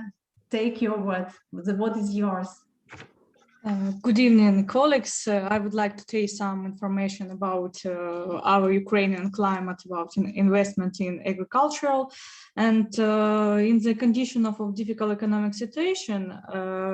take your word. The word is yours. Good evening, colleagues. I would like to tell you some information about our Ukrainian climate, about investment in agricultural, and in the condition of difficult economic situation,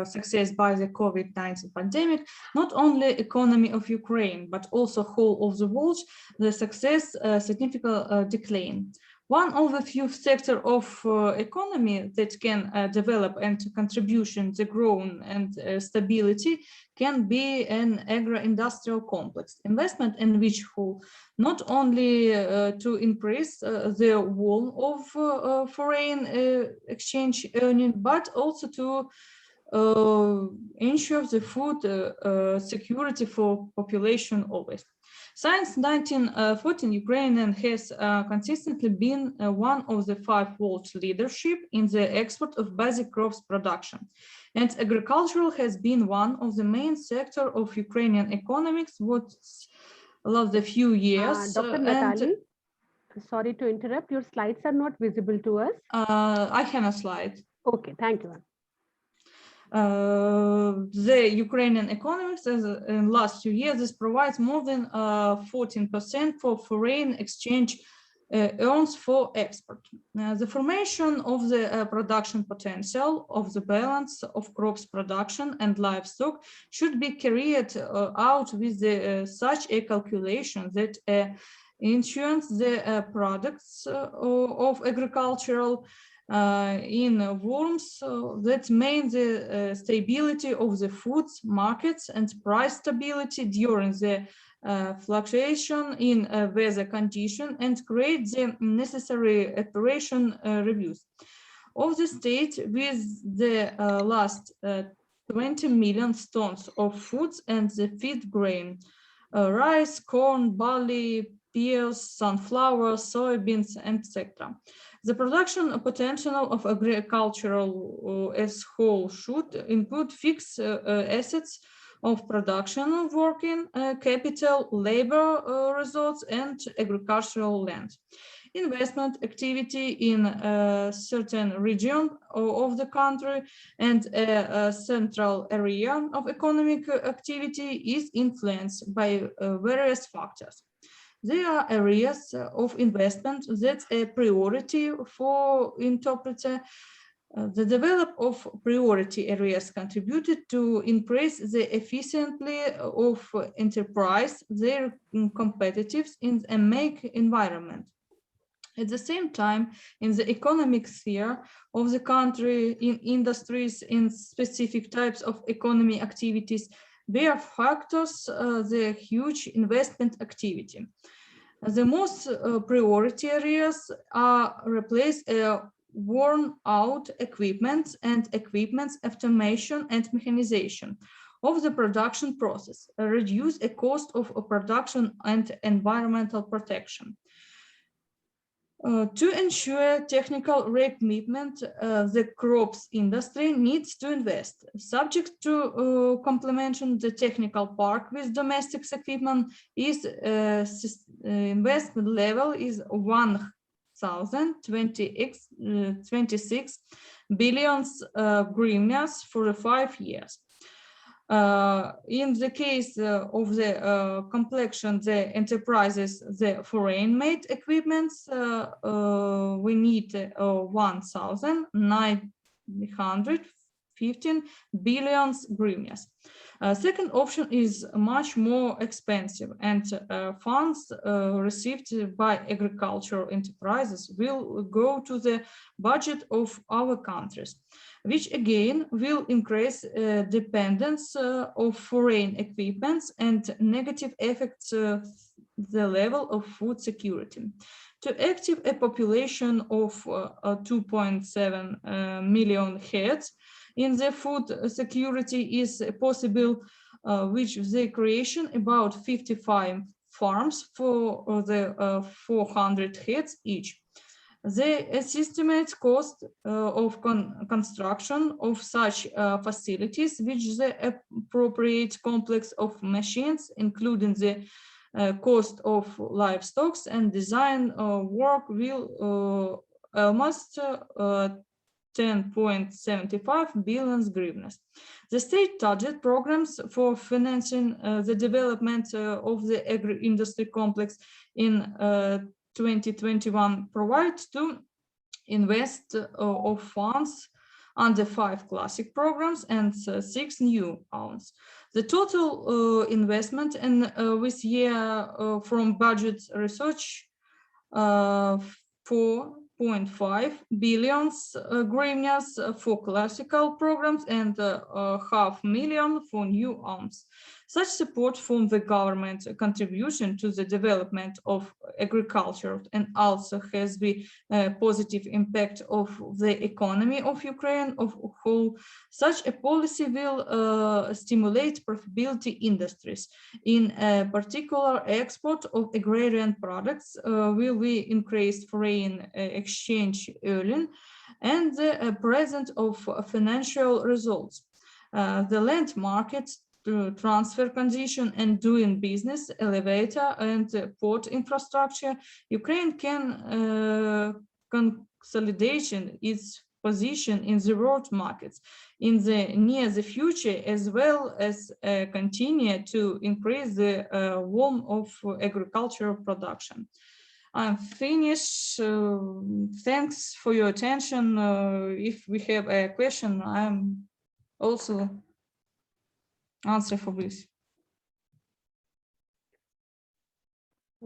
success by the COVID-19 pandemic, not only economy of Ukraine, but also whole of the world, the success significant decline. One of the few sectors of economy that can develop and contribution the growth and stability can be an agro-industrial complex investment in which will not only to increase the wall of foreign exchange earning, but also to ensure the food security for population always. Since 1914, Ukraine has consistently been one of the 5 world leadership in the export of basic crops production. And agricultural has been one of the main sector of Ukrainian economics for the few years. Dr. Natali, sorry to interrupt, your slides are not visible to us. I have a slide. Okay, thank you. The Ukrainian economics in last few years, this provides more than 14% for foreign exchange earns for export. The formation of the production potential of the balance of crops production and livestock should be carried out with such a calculation that ensures the products of agricultural in worms that mean the stability of the foods markets and price stability during the fluctuation in weather condition and create the necessary operation reviews of the state with the last 20 million tons of foods and the feed grain, rice, corn, barley, peas, sunflower, soybeans, etc. The production potential of agricultural as whole should include fixed assets of production, working capital, labor resources, and agricultural land. Investment activity in a certain region of the country and a central area of economic activity is influenced by various factors. There are areas of investment that's a priority for interpreter. The development of priority areas contributed to increase the efficiency of enterprise, their competitiveness in a make environment. At the same time, in the economic sphere of the country, in industries, in specific types of economy activities, there are factors, the huge investment activity. The most priority areas are replace worn out equipment and equipment's automation and mechanization of the production process, reduce a cost of production and environmental protection. To ensure technical re-equipment, the crops industry needs to invest. Subject to complementation, the technical park with domestic equipment is investment level is 1,026 billion hryvnias for the 5 years. In the case of the complexion, the enterprises, the foreign-made equipments, we need 1,915 billion hryvnias. Second option is much more expensive, and funds received by agricultural enterprises will go to the budget of our countries, which again will increase dependence of foreign equipments and negative affects the level of food security. To active a population of 2.7 million heads, in the food security is possible, which the creation about 55 farms for the 400 heads each. The estimated cost of construction of such facilities, which the appropriate complex of machines, including the cost of livestock and design work, will almost 10.75 billion hryvnias. The state target programs for financing the development of the agri-industry complex in 2021 provide to invest of funds under 5 classic programs and 6 new ones. The total investment in this year from budget research 4.5 billion hryvnias for classical programs and 500,000 for new arms. Such support from the government contribution to the development of agriculture and also has the positive impact of the economy of Ukraine of whole. Such a policy will stimulate profitability industries. In particular, export of agrarian products will be increased foreign exchange earning and the present of financial results. The land market transfer condition and doing business, elevator and port infrastructure, Ukraine can consolidate its position in the world markets in the near the future, as well as continue to increase the volume of agricultural production. I'm finished. Thanks for your attention. If we have a question, I'm also answer for this.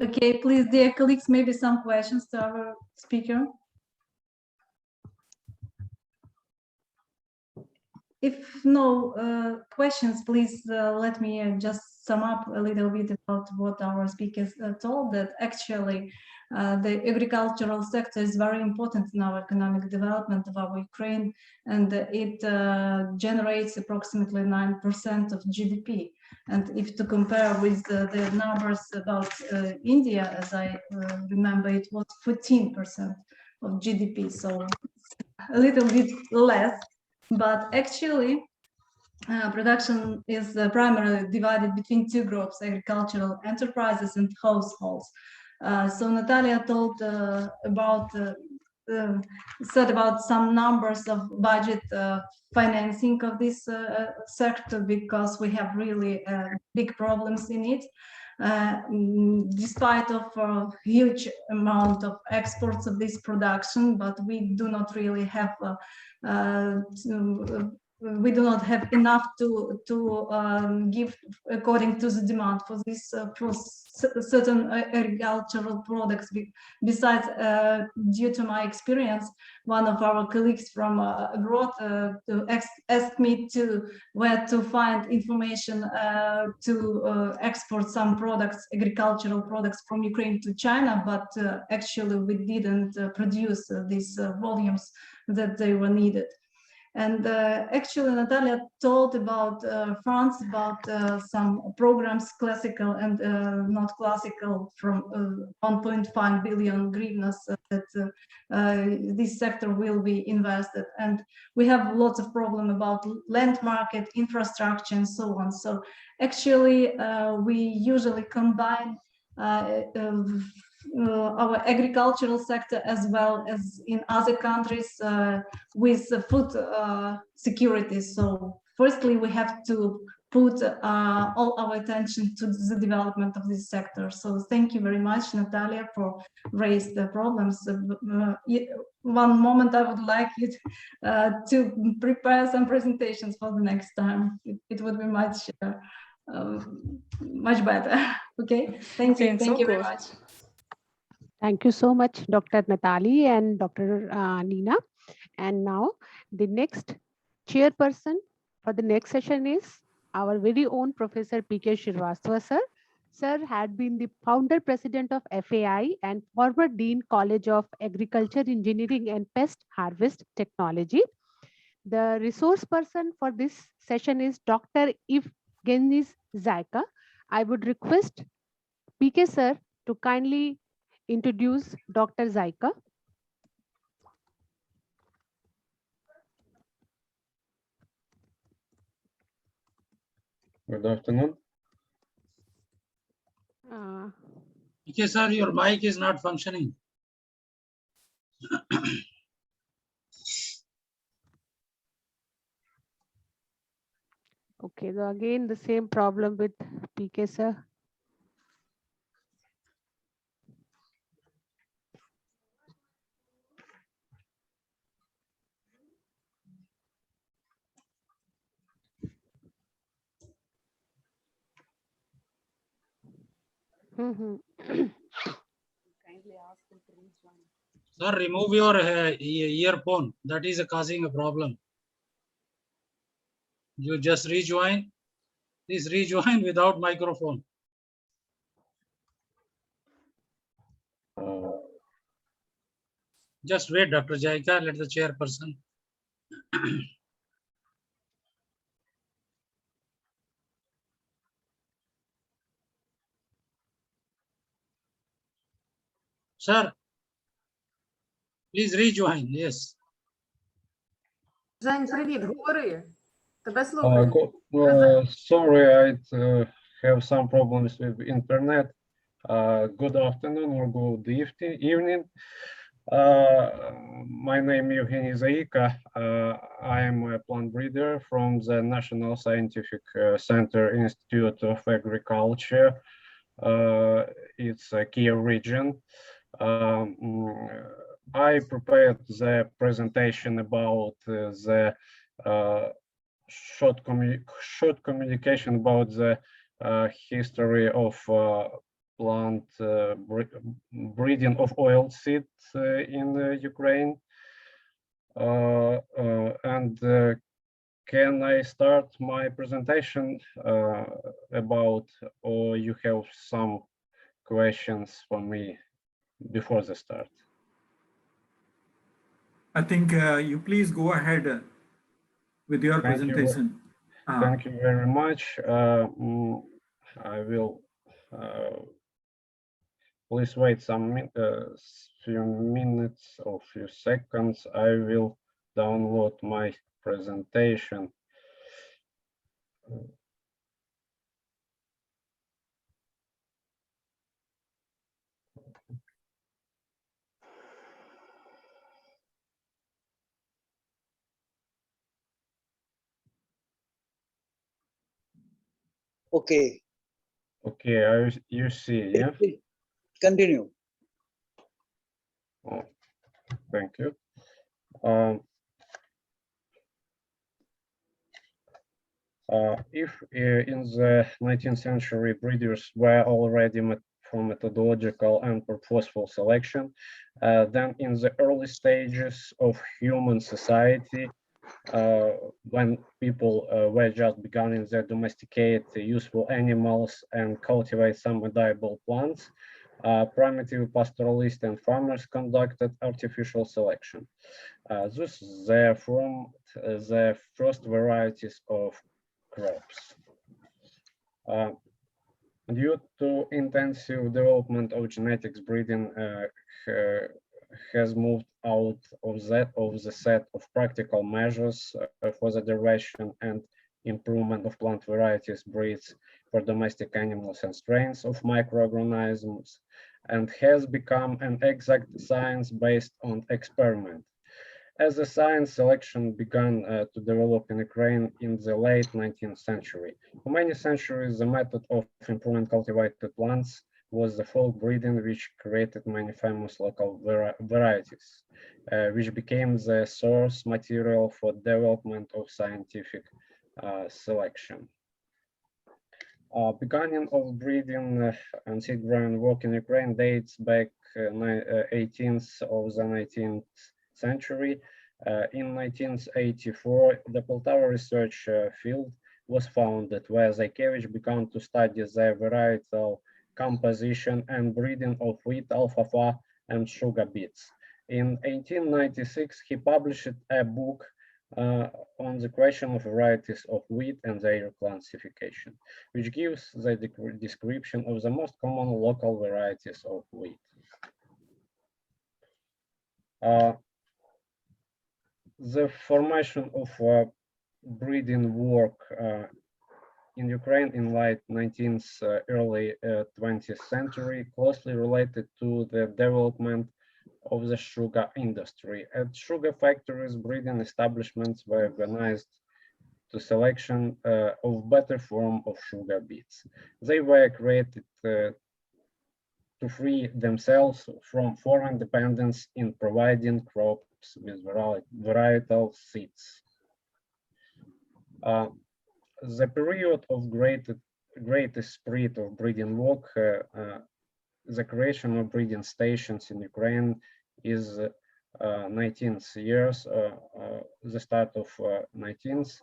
Okay, please, dear colleagues, maybe some questions to our speaker. If no questions, please let me just sum up a little bit about what our speakers told, that actually the agricultural sector is very important in our economic development of our Ukraine, and it generates approximately 9% of GDP. And if to compare with the numbers about India, as I remember, it was 14% of GDP, so a little bit less. But actually, production is primarily divided between 2 groups: agricultural enterprises and households. So Natalia told said about some numbers of budget financing of this sector, because we have really big problems in it. Despite of a huge amount of exports of this production, but we do not really have we do not have enough to give according to the demand for this for certain agricultural products. Besides, due to my experience, one of our colleagues from abroad asked me to where to find information to export some products, agricultural products from Ukraine to China, but actually we didn't produce these volumes that they were needed. And actually, Natalia told about France, about some programs, classical and not classical, from 1.5 billion hryvnias that this sector will be invested. And we have lots of problems about land market, infrastructure, and so on. So actually, we usually combine our agricultural sector, as well as in other countries, with food security. So firstly, we have to put all our attention to the development of this sector. So thank you very much, Natalia, for raising the problems. One moment, I would like you to prepare some presentations for the next time. It would be much better. Okay, thank you. Thank you very much. Thank you so much, Dr. Natali and Dr. Nina. And now the next chairperson for the next session is our very own Professor P.K. Srivastava, sir. Sir had been the founder president of FAI and former Dean College of Agriculture, Engineering and Pest Harvest Technology. The resource person for this session is Dr. Evgenis Zaika. I would request PK sir to kindly introduce Dr. Zaika. Good afternoon. Okay, sir, your mic is not functioning. Okay, so again the same problem with PK sir. Sir, remove your earphone. That is causing a problem. You just rejoin. Please rejoin without microphone. Just wait, Dr. Jaika, let the chairperson. Sir, please rejoin. Yes. Жень, привіт, говори. Тебе Sorry, I have some problems with internet. Good afternoon or good evening. My name is Evgeny Zaika. I am a plant breeder from the National Scientific Center Institute of Agriculture. It's a Kiev region. I prepared the presentation about the short communication about the history of plant breeding of oilseed in Ukraine. Can I start my presentation about, or you have some questions for me before the start? I think you please go ahead with your presentation. Thank you very much. I will please wait some few minutes or few seconds. I will download my presentation. Okay. Okay, you see, yeah? Continue. Oh, thank you. If in the 19th century breeders were already for methodological and purposeful selection, then in the early stages of human society, when people were just beginning to domesticate useful animals and cultivate some edible plants, primitive pastoralists and farmers conducted artificial selection. Thus, they formed the first varieties of crops. Due to intensive development of genetics, breeding has moved out of the set of practical measures for the derivation and improvement of plant varieties, breeds for domestic animals and strains of microorganisms, and has become an exact science based on experiment. As the science, selection began to develop in Ukraine in the late 19th century. For many centuries, the method of improving cultivated plants was the folk breeding, which created many famous local varieties, which became the source material for development of scientific selection. Beginning of breeding and seed growing work in Ukraine dates back 18th of the 19th century. In 1984, the Poltava research field was founded, where Zaykevich began to study the varietal composition and breeding of wheat, alfalfa, and sugar beets. In 1896, he published a book on the question of varieties of wheat and their classification, which gives the description of the most common local varieties of wheat. The formation of breeding work in Ukraine in late 19th, early 20th century closely related to the development of the sugar industry. At sugar factories, breeding establishments were organized to selection of better form of sugar beets. They were created to free themselves from foreign dependence in providing crops with varietal seeds. The period of greatest spread of breeding work, the creation of breeding stations in Ukraine is 19th years, the start of 19th.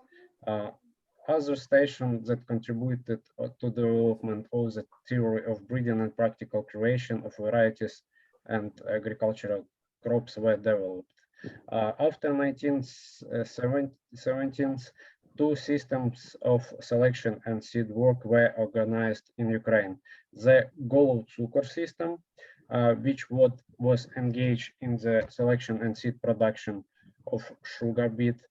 Other stations that contributed to the development of the theory of breeding and practical creation of varieties and agricultural crops were developed. After 1917th, two systems of selection and seed work were organized in Ukraine. The Golov Cukor system, which was engaged in the selection and seed production of sugar beet,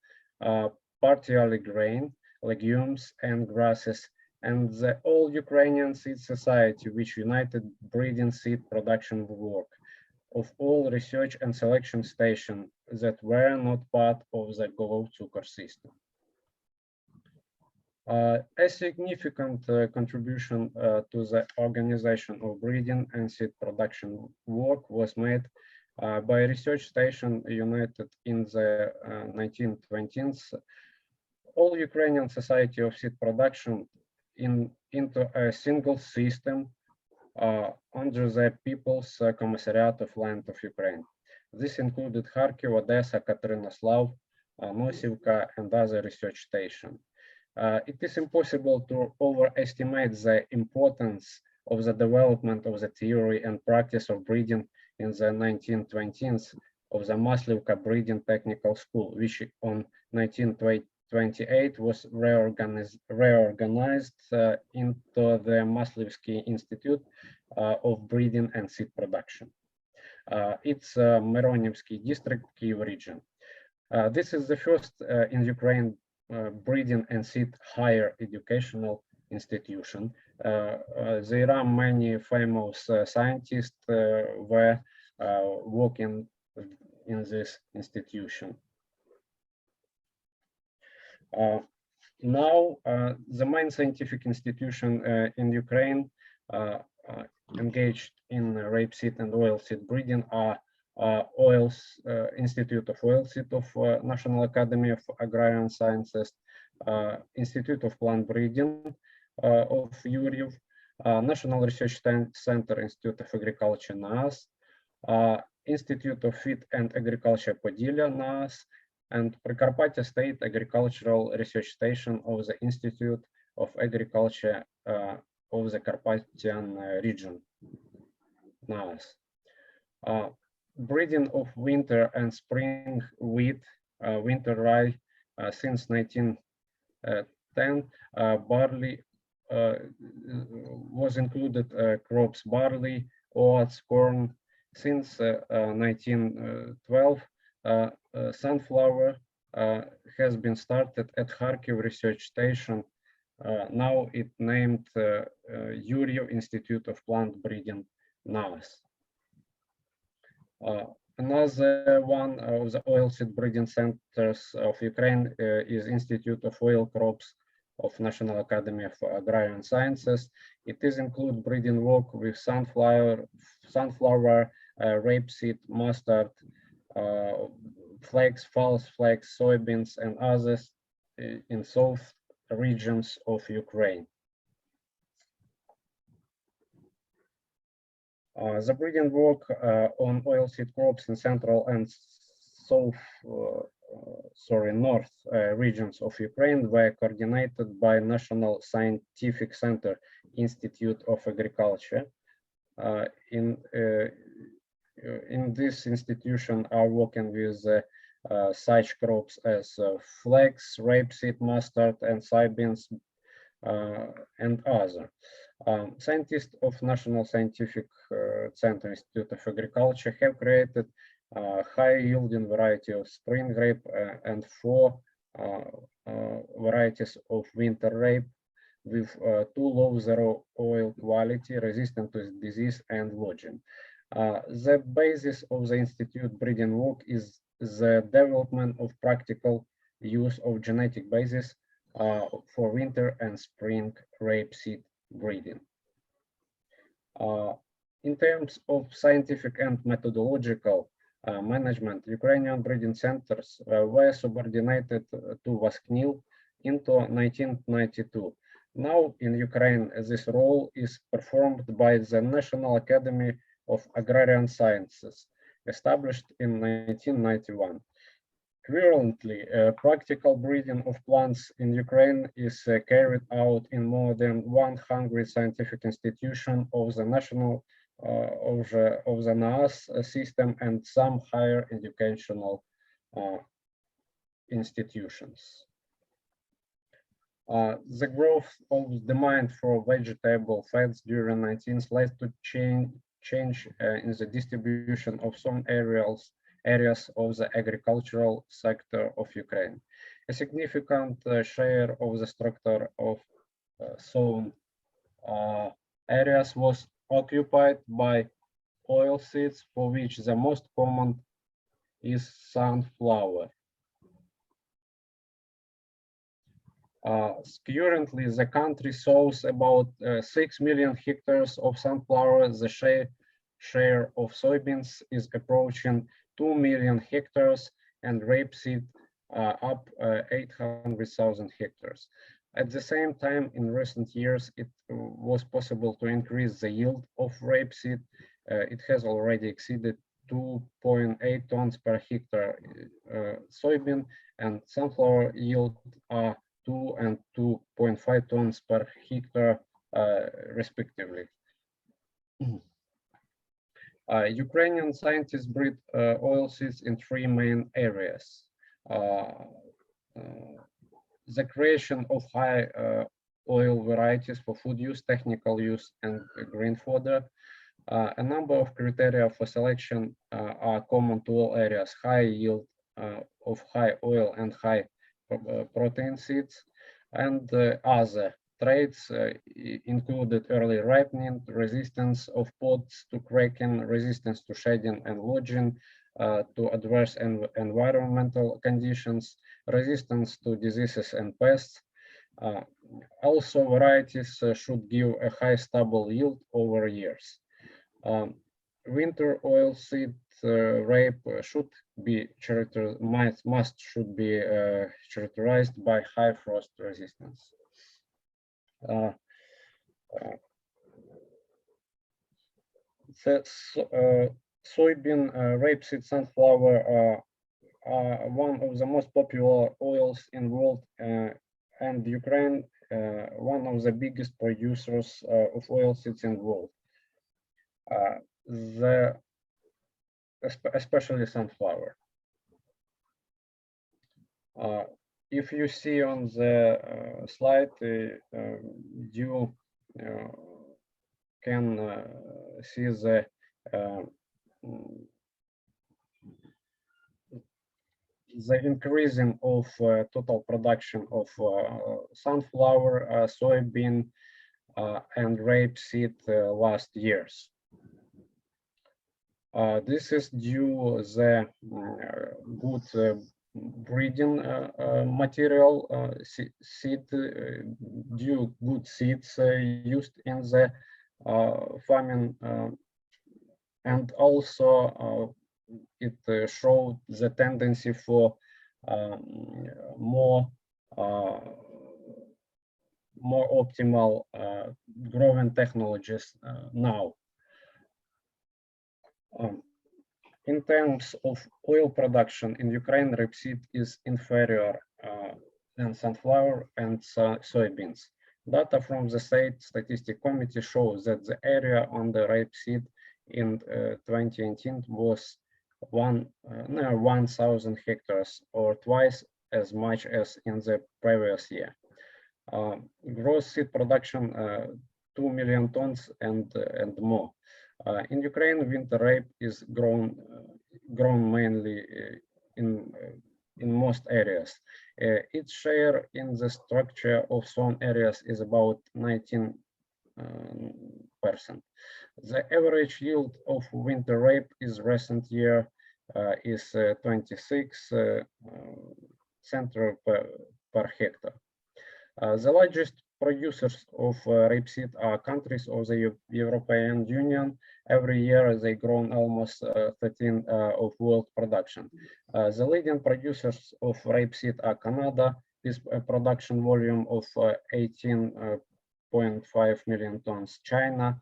partially grain, legumes and grasses, and the All Ukrainian Seed Society, which united breeding seed production work of all research and selection stations that were not part of the Golov Cukor system. A significant contribution to the organization of breeding and seed production work was made by a research station united in the 1920s. All Ukrainian Society of Seed Production into a single system under the People's Commissariat of Land of Ukraine. This included Kharkiv, Odessa, Katerinoslav, Nosivka, and other research stations. It is impossible to overestimate the importance of the development of the theory and practice of breeding in the 1920s of the Maslivka Breeding Technical School, which on 1928 was reorganized into the Maslivsky Institute of Breeding and Seed Production. It's Mironivsky district, Kyiv region. This is the first in Ukraine breeding and seed higher educational institution. There are many famous scientists were working in this institution. Now, the main scientific institution in Ukraine engaged in rapeseed and oilseed breeding are Institute of Oilseed of National Academy of Agrarian Sciences, Institute of Plant Breeding of Yuryev, National Research Center, Institute of Agriculture, NAS, Institute of Feed and Agriculture, Podillia, NAS, and Prikapatia State Agricultural Research Station of the Institute of Agriculture of the Carpathian region, NAS. Breeding of winter and spring wheat, winter rye, since 1910, barley was included crops barley, oats, corn. Since 1912, sunflower has been started at Kharkiv Research Station. Now it named Yuryev Institute of Plant Breeding, NAS. Another one of the oilseed breeding centers of Ukraine is Institute of Oil Crops of National Academy of Agrarian Sciences. It is include breeding work with sunflower, rapeseed, mustard, flax, false flax, soybeans, and others in south regions of Ukraine. The breeding work on oilseed crops in central and south, north regions of Ukraine were coordinated by National Scientific Center, Institute of Agriculture. In this institution are working with such crops as flax, rapeseed, mustard, and soybeans, and other. Scientists of National Scientific Center Institute of Agriculture have created high-yielding variety of spring rape and 4 varieties of winter rape with too low zero oil quality, resistant to disease and lodging. The basis of the Institute breeding work is the development of practical use of genetic basis for winter and spring rapeseed breeding. In terms of scientific and methodological management, Ukrainian breeding centers were subordinated to VASCNIL into 1992. Now in Ukraine, this role is performed by the National Academy of Agrarian Sciences, established in 1991. Currently, practical breeding of plants in Ukraine is carried out in more than 100 scientific institutions of the national of the NAS system and some higher educational institutions. The growth of demand for vegetable fats during 19th led to change in the distribution of some areas of the agricultural sector of Ukraine. A significant share of the structure of sown areas was occupied by oilseeds, for which the most common is sunflower. Currently, the country sows about 6 million hectares of sunflower. The share of soybeans is approaching 2 million hectares and rapeseed up 800,000 hectares. At the same time, in recent years, it was possible to increase the yield of rapeseed. It has already exceeded 2.8 tons per hectare soybean, and sunflower yield are 2 and 2.5 tons per hectare, respectively. Ukrainian scientists breed oilseeds in 3 main areas. The creation of high oil varieties for food use, technical use, and grain fodder. A number of criteria for selection are common to all areas: high yield of high oil and high protein seeds, and other traits included early ripening, resistance of pods to cracking, resistance to shedding and lodging, to adverse environmental conditions, resistance to diseases and pests. Also, varieties should give a high stable yield over years. Winter oilseed rape should be characterized by high frost resistance. Soybean, rapeseed, sunflower are one of the most popular oils in the world, and Ukraine one of the biggest producers of oilseeds in the world. Especially sunflower. If you see on the slide, you can see the increasing of total production of sunflower, soybean, and rapeseed last years. This is due the good breeding material, good seeds used in the farming, and also it showed the tendency for more optimal growing technologies now. In terms of oil production in Ukraine, rapeseed is inferior than sunflower and soybeans. Data from the State Statistic Committee shows that the area on the rapeseed in 2018 was near 1,000 hectares, or twice as much as in the previous year. Gross seed production 2 million tons and more. In Ukraine, winter rape is grown mainly in most areas. Its share in the structure of sown areas is about 19%. The average yield of winter rape is recent year is 26 centimeters per hectare. The largest producers of rapeseed are countries of the European Union. Every year they grow almost 13 of world production. The leading producers of rapeseed are Canada, with a production volume of 18.5 million tons, China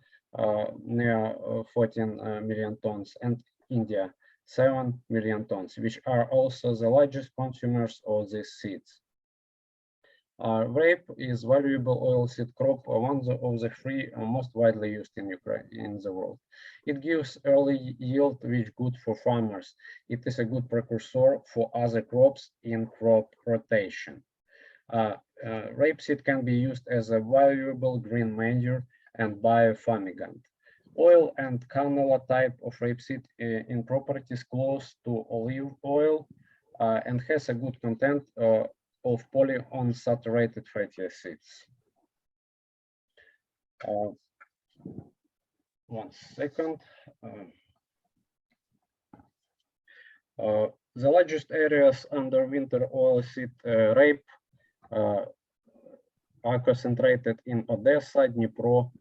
near 14 million tons, and India 7 million tons, which are also the largest consumers of these seeds. Rape is valuable oilseed crop, one of the three most widely used in Ukraine in the world. It gives early yield, which good for farmers. It is a good precursor for other crops in crop rotation. Rapeseed can be used as a valuable green manure and biofumigant. Oil and canola type of rapeseed in properties close to olive oil and has a good content of polyunsaturated fatty acids. One second. The largest areas under winter oilseed rape are concentrated in Odessa, Dnipro,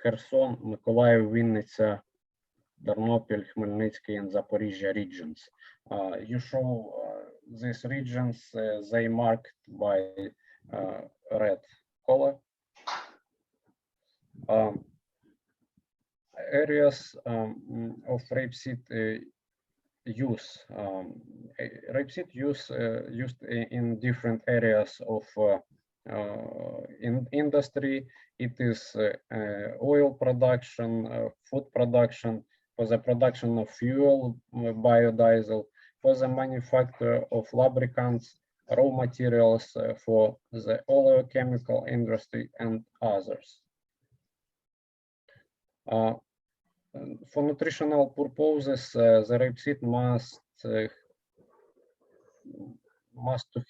Kherson, Mykolaiv, Vinnytsia, Ternopil, Khmelnytsky, and Zaporizhia regions. You show these regions, they marked by red color. Areas of rapeseed use. Rapeseed used in different areas of in industry. It is oil production, food production, for the production of fuel, biodiesel, for the manufacture of lubricants, raw materials for the oleochemical industry, and others. For nutritional purposes, the rapeseed must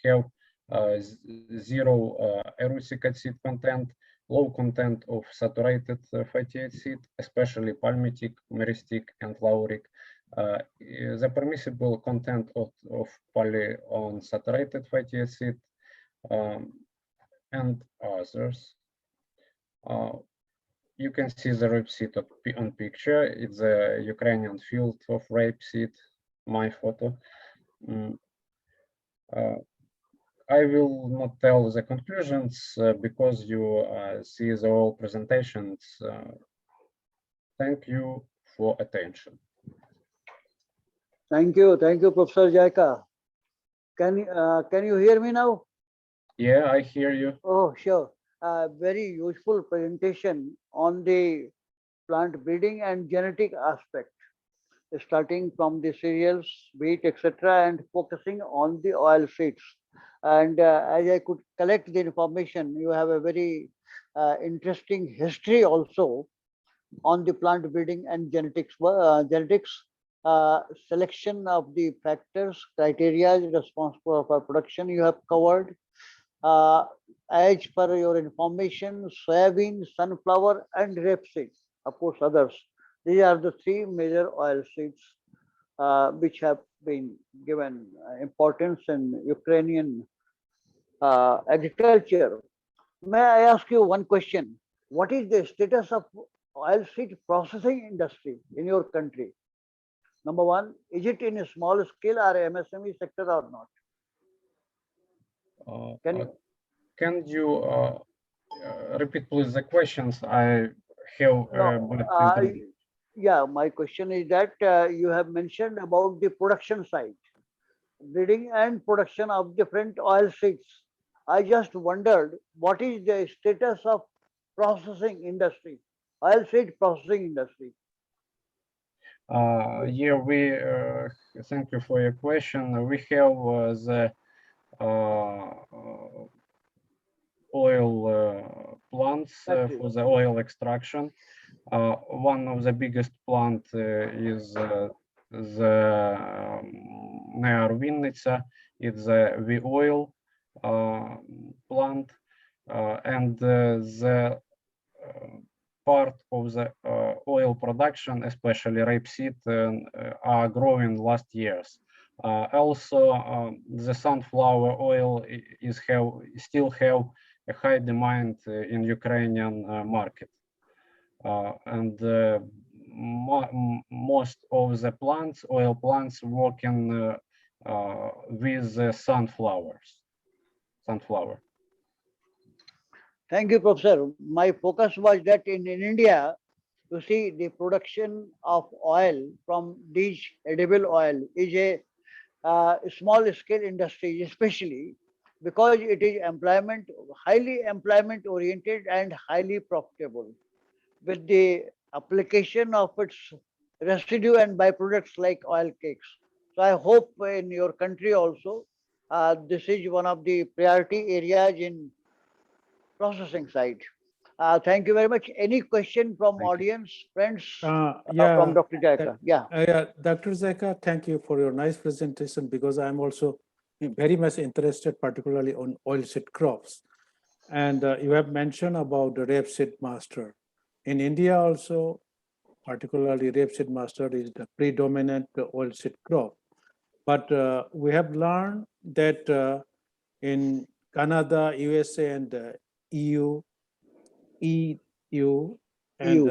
have zero erucic acid content, low content of saturated fatty acid, especially palmitic, myristic, and lauric. The permissible content of polyunsaturated fatty acid and others. You can see the rapeseed on picture. It's a Ukrainian field of rapeseed, my photo. I will not tell the conclusions because you see the whole presentations. Thank you for attention. Thank you, Professor Jaika. Can you hear me now? Yeah, I hear you. Oh, sure. Very useful presentation on the plant breeding and genetic aspect, starting from the cereals, wheat, etc., and focusing on the oil seeds. And as I could collect the information, you have a very interesting history also on the plant breeding and genetics. Selection of the factors, criteria responsible for production you have covered. As per your information, soybean, sunflower, and rapeseed, of course others. These are the three major oil seeds which have been given importance in Ukrainian agriculture. May I ask you one question? What is the status of oilseed processing industry in your country? Number one, is it in a small scale or MSME sector or not? Can you repeat please the questions? I have yeah, my question is that you have mentioned about the production side, breeding and production of different oil seeds. I just wondered what is the status of processing industry, oil seed processing industry. Yeah, we thank you for your question. We have the oil plants for the oil extraction. One of the biggest plant is the near Vinnytsia. It's the oil plant, and the part of the oil production, especially rapeseed, are growing last years. Also, the sunflower oil is still have a high demand in Ukrainian market, and most of the plants, oil plants, working with sunflower. Thank you, Professor. My focus was that in India, you see, the production of oil from these edible oil is a small scale industry, especially because it is highly employment oriented and highly profitable, with the application of its residue and byproducts like oil cakes. So I hope in your country also, this is one of the priority areas in processing side. Thank you very much. Any question from audience, friends, from Dr. Jaika? Dr. Jaika, thank you for your nice presentation, because I'm also very much interested, particularly on oilseed crops. And you have mentioned about the rapeseed mustard. In India also, particularly rapeseed mustard is the predominant oilseed crop. But we have learned that in Canada, USA, and EU, and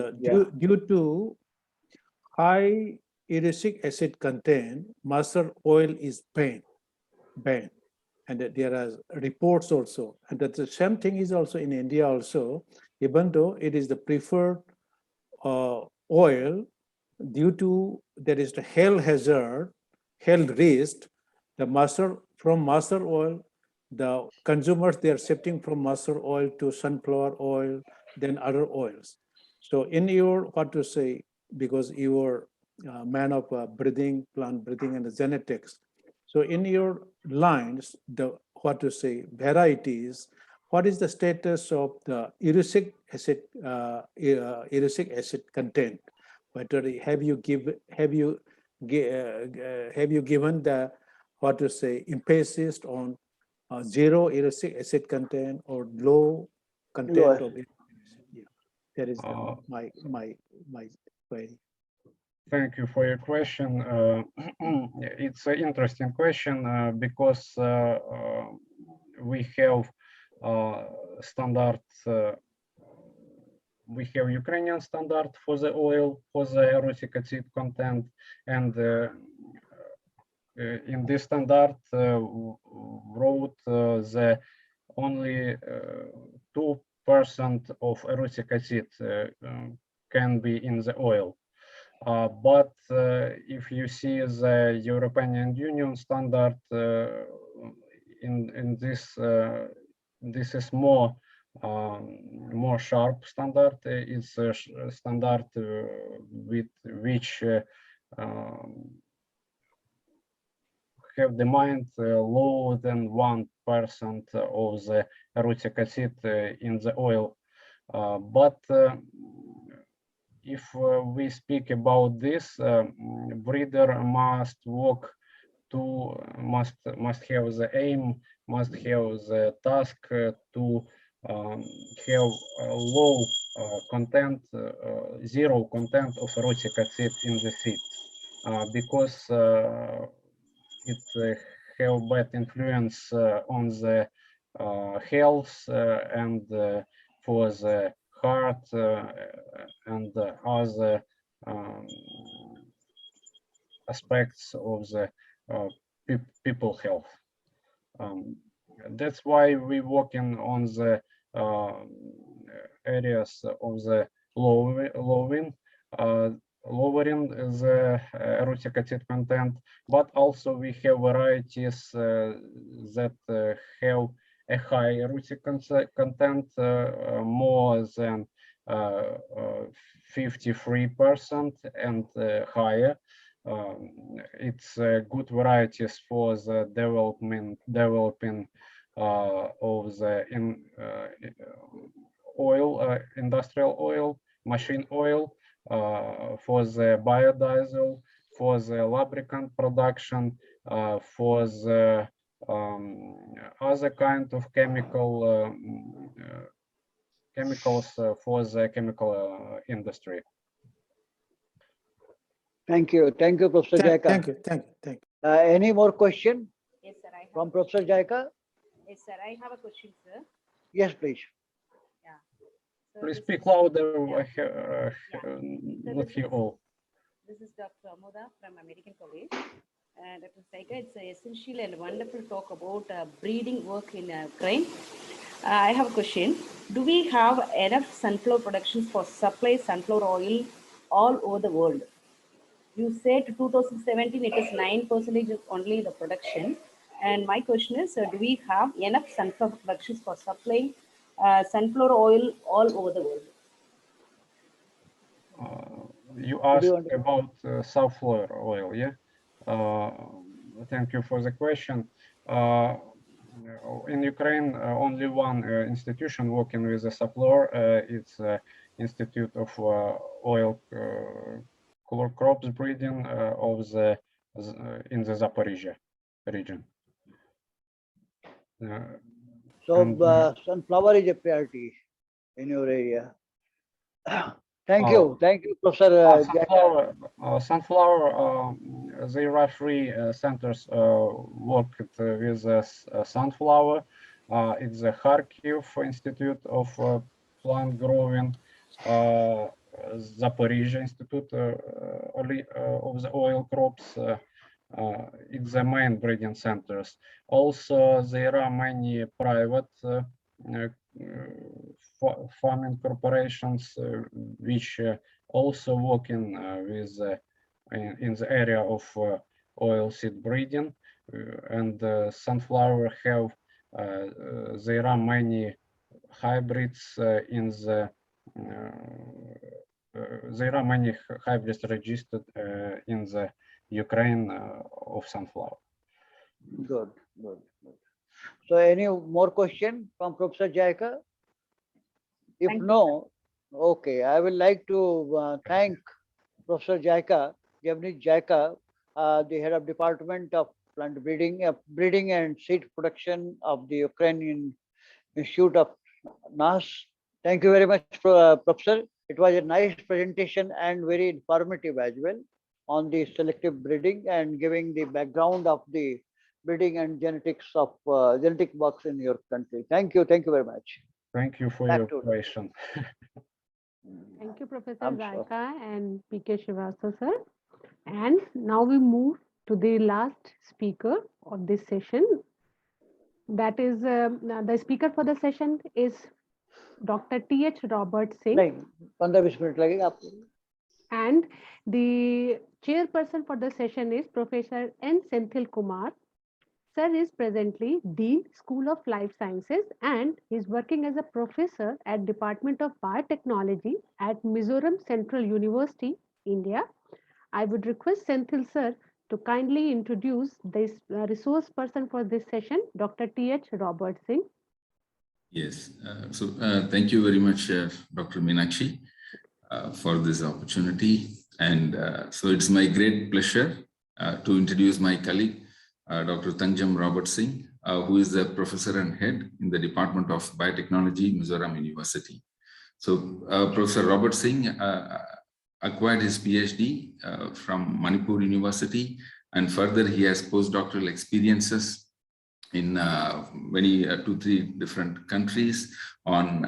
due to high erucic acid content, mustard oil is banned. And there are reports also. And that the same thing is also in India also, even though it is the preferred oil, due to there is the health hazard, health risk, from mustard oil, the consumers, they are shifting from mustard oil to sunflower oil, then other oils. So in your, because you are a man of breeding, plant breeding and genetics. So in your lines, varieties, what is the status of the erucic acid content? Whether have you given the emphasis on zero erucic acid content or low content of it? Yeah, that is my query. Thank you for your question. It's an interesting question because we have standard. We have Ukrainian standard for the oil, for the erucic acid content, and in this standard wrote the only 2% of erucic acid can be in the oil. But if you see the European Union standard, in this this is more sharp standard. It's a standard with which have defined lower than 1% of the erucic acid in the oil. But if we speak about this, breeder must work to must have the aim, must have the task to have low content, zero content of erucic acid in the seed, because it have bad influence on the health and for the heart and other aspects of the people health. That's why we working on the areas of the lowering the erucic acid content, but also we have varieties that have a high erucic content, more than 53% and higher. It's good varieties for the developing of the oil, industrial oil, machine oil, for the biodiesel, for the lubricant production, for the other kind of chemicals for the chemical industry. Thank you, Professor Jaika. Thank you. Any more question? Yes, sir. I have from Professor Jaika? Yes, sir. I have a question, sir. Yes, please. Yeah. So Please this speak is- louder. Yeah. Not hear all. This is Dr. Amoda from American College. Dr. Jaika, it's an essential and wonderful talk about breeding work in Ukraine. I have a question. Do we have enough sunflower productions for supply sunflower oil all over the world? You said 2017 it is 9% only the production. And my question is, do we have enough sunflower productions for supplying sunflower oil all over the world? You asked about sunflower oil, yeah? Thank you for the question. In Ukraine, only one institution working with the sunflower, it's Institute of Oil Crops Breeding in the Zaporizhia region. So sunflower is a priority in your area. Thank you, Professor. Sunflower, the referee centers worked with sunflower. It's the Kharkiv Institute of Plant Growing, Zaporizhia Institute of the Oil Crops. It's the main breeding centers. Also, there are many private farming corporations which also working with in the area of oilseed breeding, and sunflower have there are many hybrids in the there are many hybrids registered in the Ukraine of sunflower. Good. So any more question from Professor Jaika? If no, okay, I would like to thank Professor Jaika, Javnis Jaika, the head of Department of Plant Breeding and Seed Production of the Ukrainian Institute of NAS. Thank you very much, Professor. It was a nice presentation and very informative as well on the selective breeding and giving the background of the breeding and genetics of genetic works in your country. Thank you very much. Thank you for your question. Thank you, Professor Jaika and PK Srivastava, sir. And now we move to the last speaker of this session. That is, the speaker for the session is Dr. T.H. Robert Singh. And the chairperson for the session is Professor N. Senthil Kumar. Sir is presently Dean, School of Life Sciences, and is working as a professor at Department of Biotechnology at Mizoram Central University, India. I would request Senthil sir to kindly introduce this resource person for this session, Dr. T.H. Robert Singh. Yes, thank you very much, Dr. Meenakshi, for this opportunity. And so it's my great pleasure to introduce my colleague, Dr. Tangjam Robert Singh, who is the professor and head in the Department of Biotechnology, Mizoram University. So Professor Robert Singh acquired his PhD from Manipur University, and further he has postdoctoral experiences in many 2-3 different countries on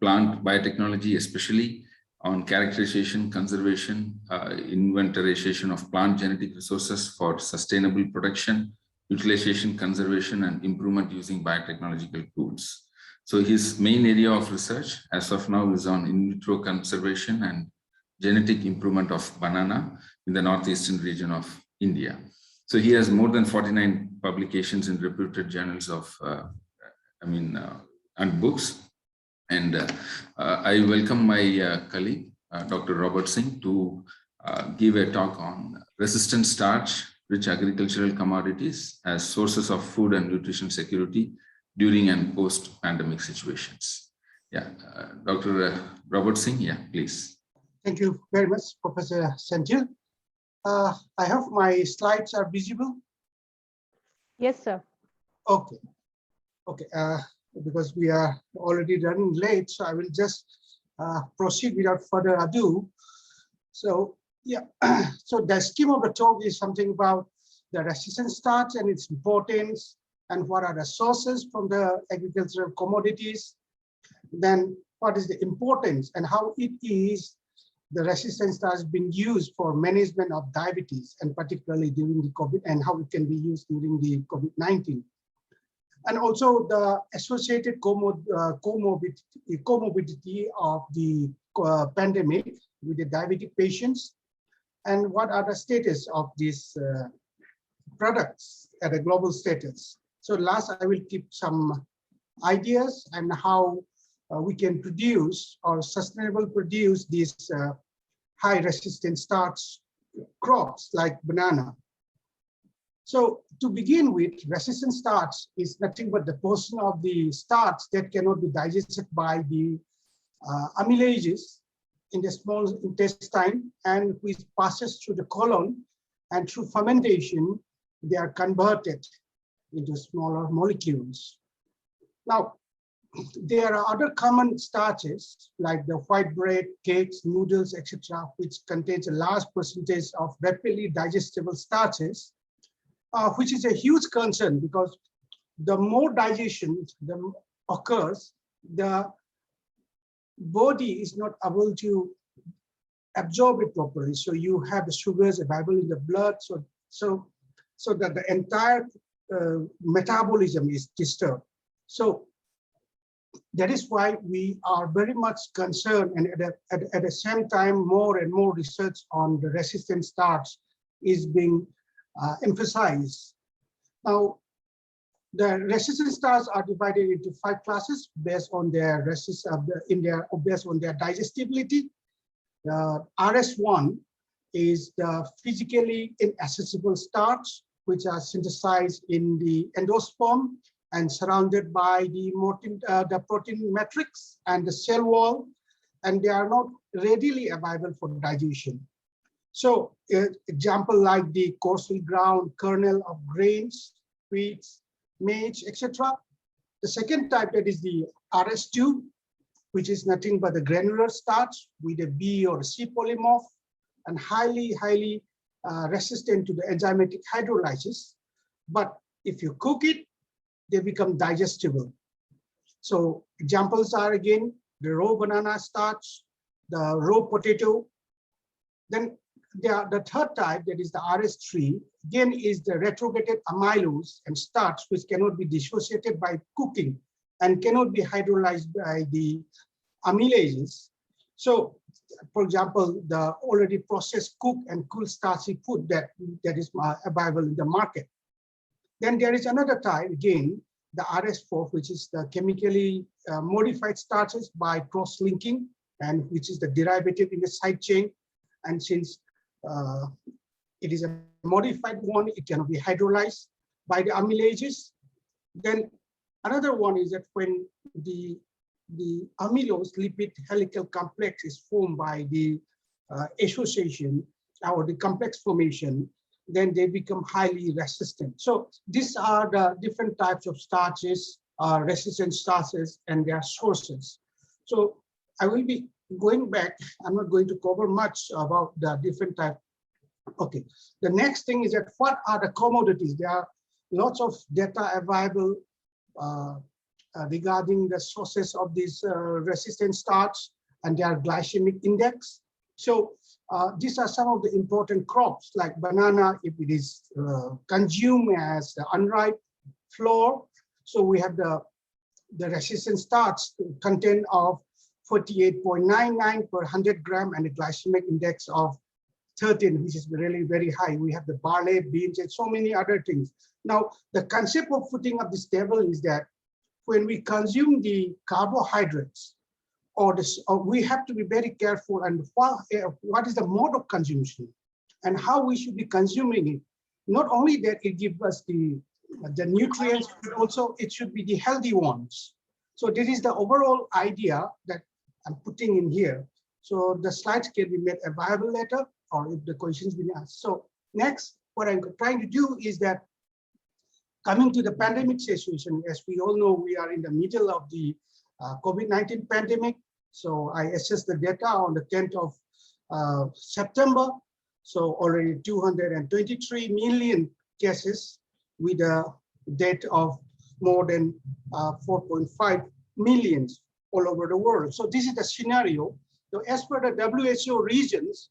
plant biotechnology, especially on characterization, conservation, inventarization of plant genetic resources for sustainable production, utilization, conservation, and improvement using biotechnological tools. So his main area of research as of now is on in vitro conservation and genetic improvement of banana in the northeastern region of India. So he has more than 49 publications in reputed journals of, and books. And I welcome my colleague, Dr. Robert Singh, to give a talk on resistant starch-rich agricultural commodities as sources of food and nutrition security during and post-pandemic situations. Yeah, Dr. Robert Singh, yeah, please. Thank you very much, Professor Senthil. I hope my slides are visible. Yes, sir. Okay. Okay. Because we are already running late, so I will just proceed without further ado. So yeah, so the scheme of the talk is something about the resistant starch and its importance, and what are the sources from the agricultural commodities. Then what is the importance and how it is the resistant starch being used for management of diabetes, and particularly during the COVID, and how it can be used during the COVID-19. And also the associated comorbidity of the pandemic with the diabetic patients, and what are the status of these products at a global status. So last, I will keep some ideas and how we can produce or sustainable produce these high resistant starch crops like banana. So to begin with, resistant starch is nothing but the portion of the starch that cannot be digested by the amylases in the small intestine, and which passes through the colon, and through fermentation, they are converted into smaller molecules. Now, there are other common starches like the white bread, cakes, noodles, etc., which contains a large percentage of rapidly digestible starches, which is a huge concern, because the more digestion occurs, the body is not able to absorb it properly. So you have the sugars available in the blood, so that the entire metabolism is disturbed. So that is why we are very much concerned, and at the same time, more and more research on the resistant starch is being emphasized. Now, the resistant starch are divided into 5 classes based on their digestibility. The RS1 is the physically inaccessible starch, which are synthesized in the endosperm and surrounded by the protein matrix and the cell wall, and they are not readily available for digestion. So, example like the coarsely ground kernel of grains, wheats, maize, etc. The second type, that is the RS2, which is nothing but the granular starch with a B or a C polymorph, and highly resistant to the enzymatic hydrolysis. But if you cook it, they become digestible. So examples are again the raw banana starch, the raw potato. Then the third type, that is the RS3, again is the retrograde amylose and starch, which cannot be dissociated by cooking and cannot be hydrolyzed by the amylases. So, for example, the already processed cooked and cool starchy food that is available in the market. Then there is another type, again, the RS4, which is the chemically modified starches by cross-linking, and which is the derivative in the side chain. And since it is a modified one, it cannot be hydrolyzed by the amylases. Then another one is that when the amylose lipid helical complex is formed by the association or the complex formation, then they become highly resistant. So these are the different types of starches, resistant starches, and their sources. So I will be going back. I'm not going to cover much about the different types. Okay, the next thing is that what are the commodities? There are lots of data available regarding the sources of this resistant starch and their glycemic index. So these are some of the important crops, like banana, if it is consumed as unripe flour. So we have the resistant starch content of 48.99 per 100 gram and a glycemic index of 13, which is really very high. We have the barley, beans, and so many other things. Now, the concept of putting up this table is that when we consume the carbohydrates, or we have to be very careful and what is the mode of consumption and how we should be consuming it. Not only that it gives us the nutrients, but also it should be the healthy ones. So this is the overall idea that I'm putting in here. So the slides can be made available later, or if the questions been asked. So next, what I'm trying to do is that coming to the pandemic situation, as we all know, we are in the middle of the COVID-19 pandemic. So I assessed the data on the 10th of September. So already 223 million cases with a death of more than 4.5 million all over the world. So this is the scenario. So as per the WHO regions,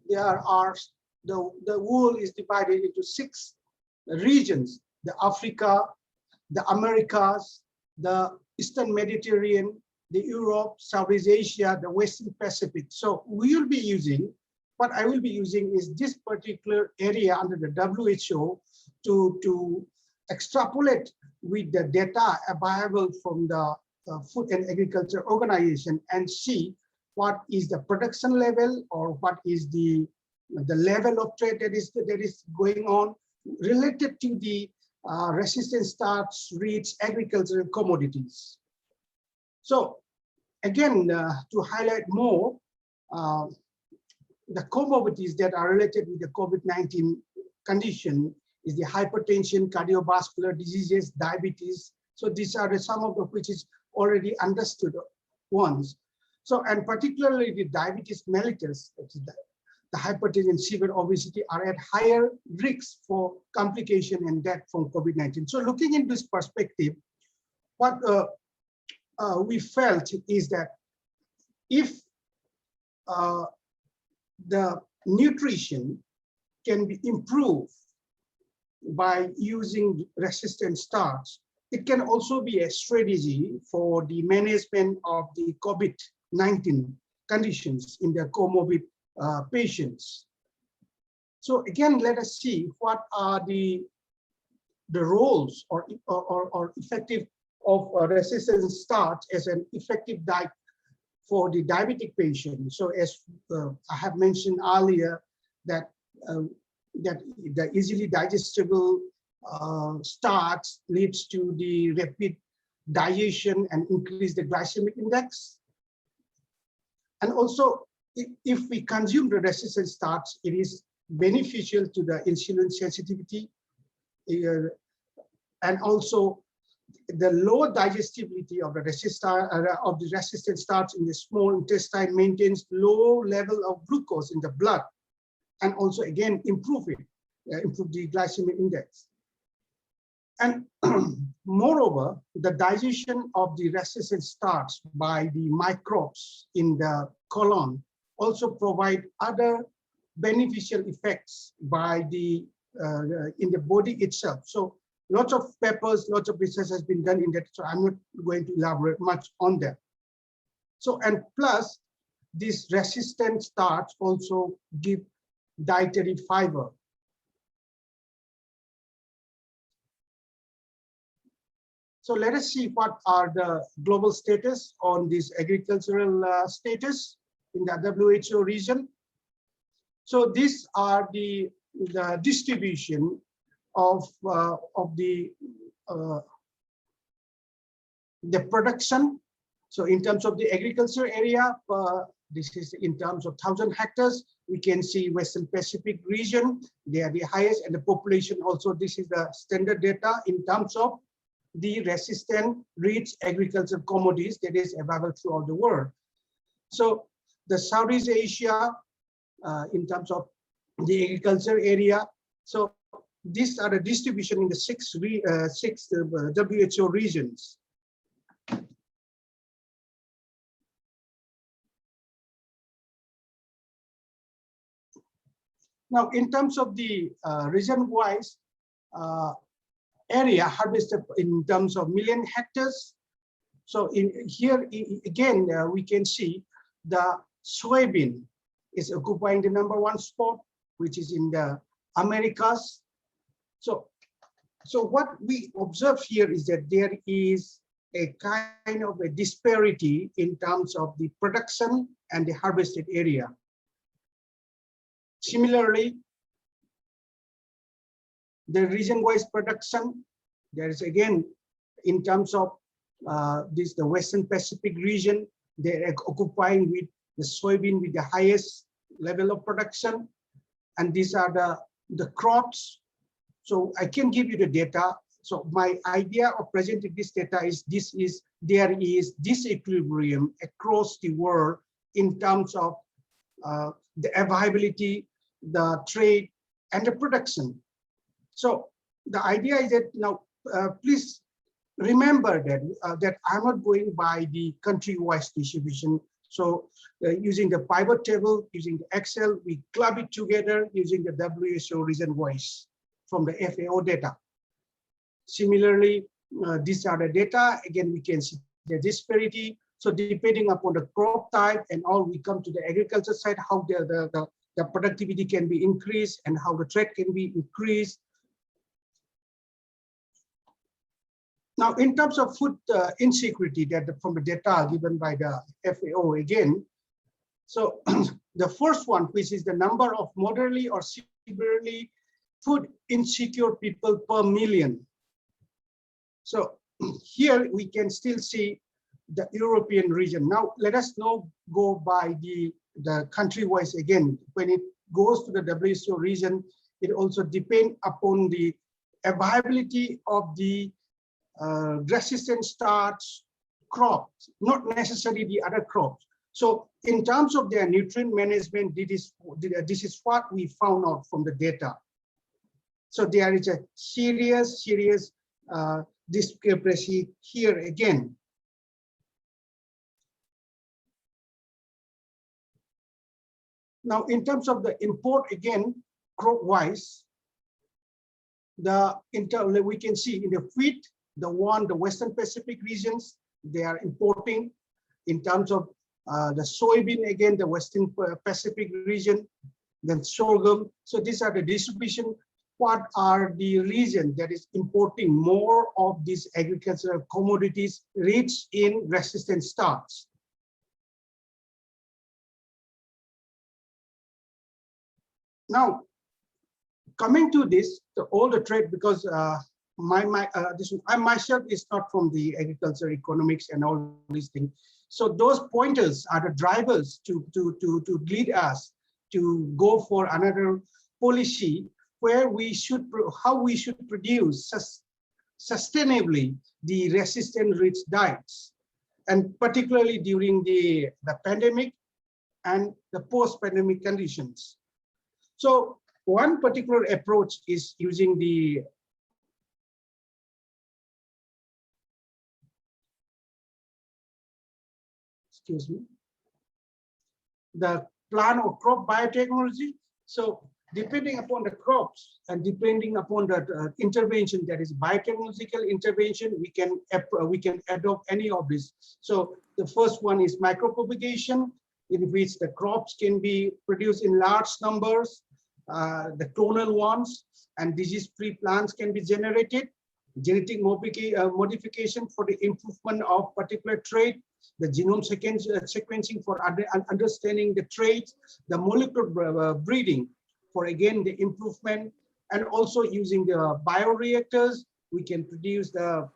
there are the world is divided into 6 regions: the Africa, the Americas, the Eastern Mediterranean, the Europe, Southeast Asia, the Western Pacific. So we will be using, what I will be using is this particular area under the WHO to extrapolate with the data available from the Food and Agriculture Organization and see what is the production level or what is the level of trade that is going on related to the resistant starch rich agricultural commodities. So again, to highlight more, the comorbidities that are related with the COVID-19 condition is the hypertension, cardiovascular diseases, diabetes. So these are some of the which is already understood ones. So, and particularly the diabetes mellitus, the hypertension, severe obesity are at higher risk for complication and death from COVID-19. So looking in this perspective, what we felt is that if the nutrition can be improved by using resistant starch, it can also be a strategy for the management of the COVID-19 conditions in the comorbid patients. So again, let us see what are the roles or effective of resistant starch as an effective diet for the diabetic patient. So as I have mentioned earlier, that that the easily digestible starch leads to the rapid digestion and increase the glycemic index. And also, if we consume the resistant starch, it is beneficial to the insulin sensitivity, and also the low digestibility of the resistant starch in the small intestine maintains low level of glucose in the blood, and also again improve the glycemic index. And moreover, the digestion of the resistant starch by the microbes in the colon also provide other beneficial effects by the in the body itself. So lots of papers, lots of research has been done in that, so I'm not going to elaborate much on that. So, and plus this resistant starch also give dietary fiber. So let us see what are the global status on this agricultural status in the WHO region. So these are the distribution of the production. So in terms of the agriculture area, this is in terms of 1,000 hectares. We can see Western Pacific region, they are the highest, and the population also, this is the standard data in terms of the resistant rich agricultural commodities that is available throughout the world. So the Southeast Asia, in terms of the agriculture area, so these are the distribution in the six WHO regions. Now, in terms of the region-wise area harvested in terms of million hectares, so in here again we can see the soybean is occupying the #1 spot, which is in the Americas. So what we observe here is that there is a kind of a disparity in terms of the production and the harvested area. Similarly, the region-wise production, there is again, in terms of the Western Pacific region, they're occupying with the soybean with the highest level of production, and these are the crops. So I can give you the data. So my idea of presenting this data is there is disequilibrium across the world in terms of the availability, the trade, and the production. So the idea is that now, please remember that I'm not going by the country-wise distribution. So using the pivot table, using the Excel, we club it together using the WHO region-wise from the FAO data. Similarly, these are the data. Again, we can see the disparity. So depending upon the crop type and all, we come to the agriculture side, how the productivity can be increased and how the trade can be increased. Now, in terms of food insecurity, that from the data given by the FAO again, so the first one, which is the number of moderately or severely food insecure people per million. So here we can still see the European region. Now, let us now go by the country-wise again. When it goes to the WHO region, it also depends upon the availability of the resistant starch crops, not necessarily the other crops. So in terms of their nutrient management, this is what we found out from the data. So there is a serious discrepancy here again. Now, in terms of the import again, crop-wise, we can see in the wheat, the Western Pacific regions, they are importing. In terms of the soybean, again, the Western Pacific region, then sorghum. So these are the distribution. What are the region that is importing more of these agricultural commodities rich in resistant starch? Now, coming to this, all the trade, because I myself is not from the agriculture economics and all these things. So those pointers are the drivers to lead us to go for another policy where how we should produce sustainably the resistant-rich diets, and particularly during the pandemic and the post-pandemic conditions. So one particular approach is using the plant or crop biotechnology. So depending upon the crops and depending upon the intervention, that is biotechnological intervention, we can adopt any of this. So the first one is micropropagation, in which the crops can be produced in large numbers, the clonal ones, and disease-free plants can be generated. Genetic modification for the improvement of particular trait, the genome sequencing for understanding the traits, the molecular breeding for again the improvement, and also using the bioreactors, we can produce the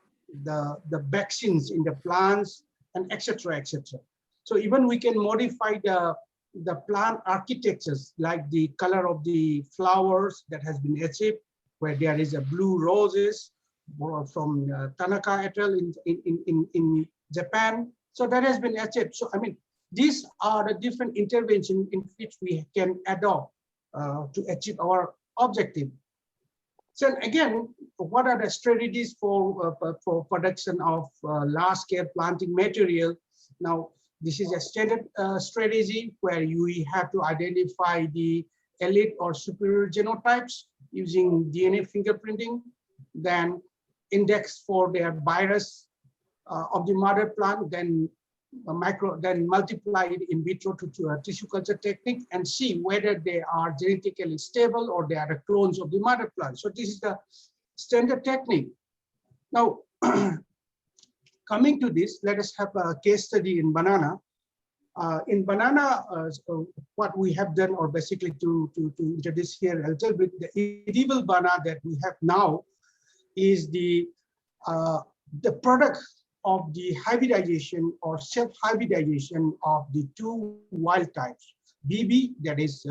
vaccines in the plants, and etc. etc. So even we can modify the plant architectures, like the color of the flowers that has been achieved, where there is a blue roses from Tanaka et al. in Japan. So that has been achieved. So I mean, these are the different interventions in which we can adopt to achieve our objective. So again, what are the strategies for production of large-scale planting material? Now, this is a standard strategy where you have to identify the elite or superior genotypes using DNA fingerprinting, then index for their virus of the mother plant, then multiply it in vitro to a tissue culture technique and see whether they are genetically stable or they are the clones of the mother plant. So this is the standard technique. Now, Coming to this, let us have a case study in banana. So what we have done, or basically to introduce here a little bit, the edible banana that we have now is the product of the hybridization or self-hybridization of the two wild types, BB, that is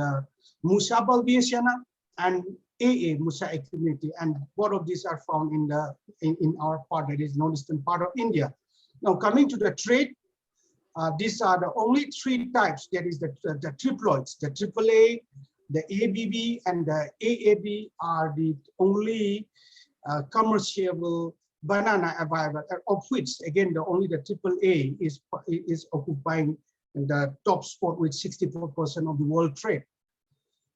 Musa bulbousiana, and AA, Musa equiniti, and both of these are found in our part, that is northeastern part of India. Now coming to the trait, these are the only three types, that is the triploids, the AAA, the ABB, and the AAB are the only commercial banana available, of which again only the AAA is occupying the top spot with 64% of the world trade.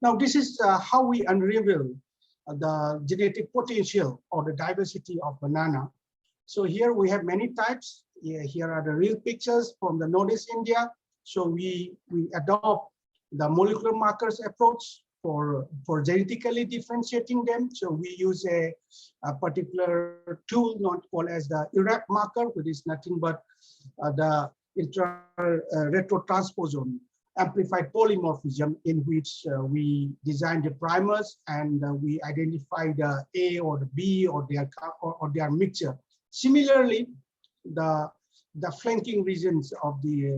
Now this is how we unravel the genetic potential or the diversity of banana. So here we have many types. Here are the real pictures from the Northeast India. So we adopt the molecular markers approach for genetically differentiating them. So we use a particular tool not called as the ERAP marker, which is nothing but the retrotransposon amplified polymorphism, in which we design the primers and we identify the A or the B or their mixture. Similarly, the flanking regions of the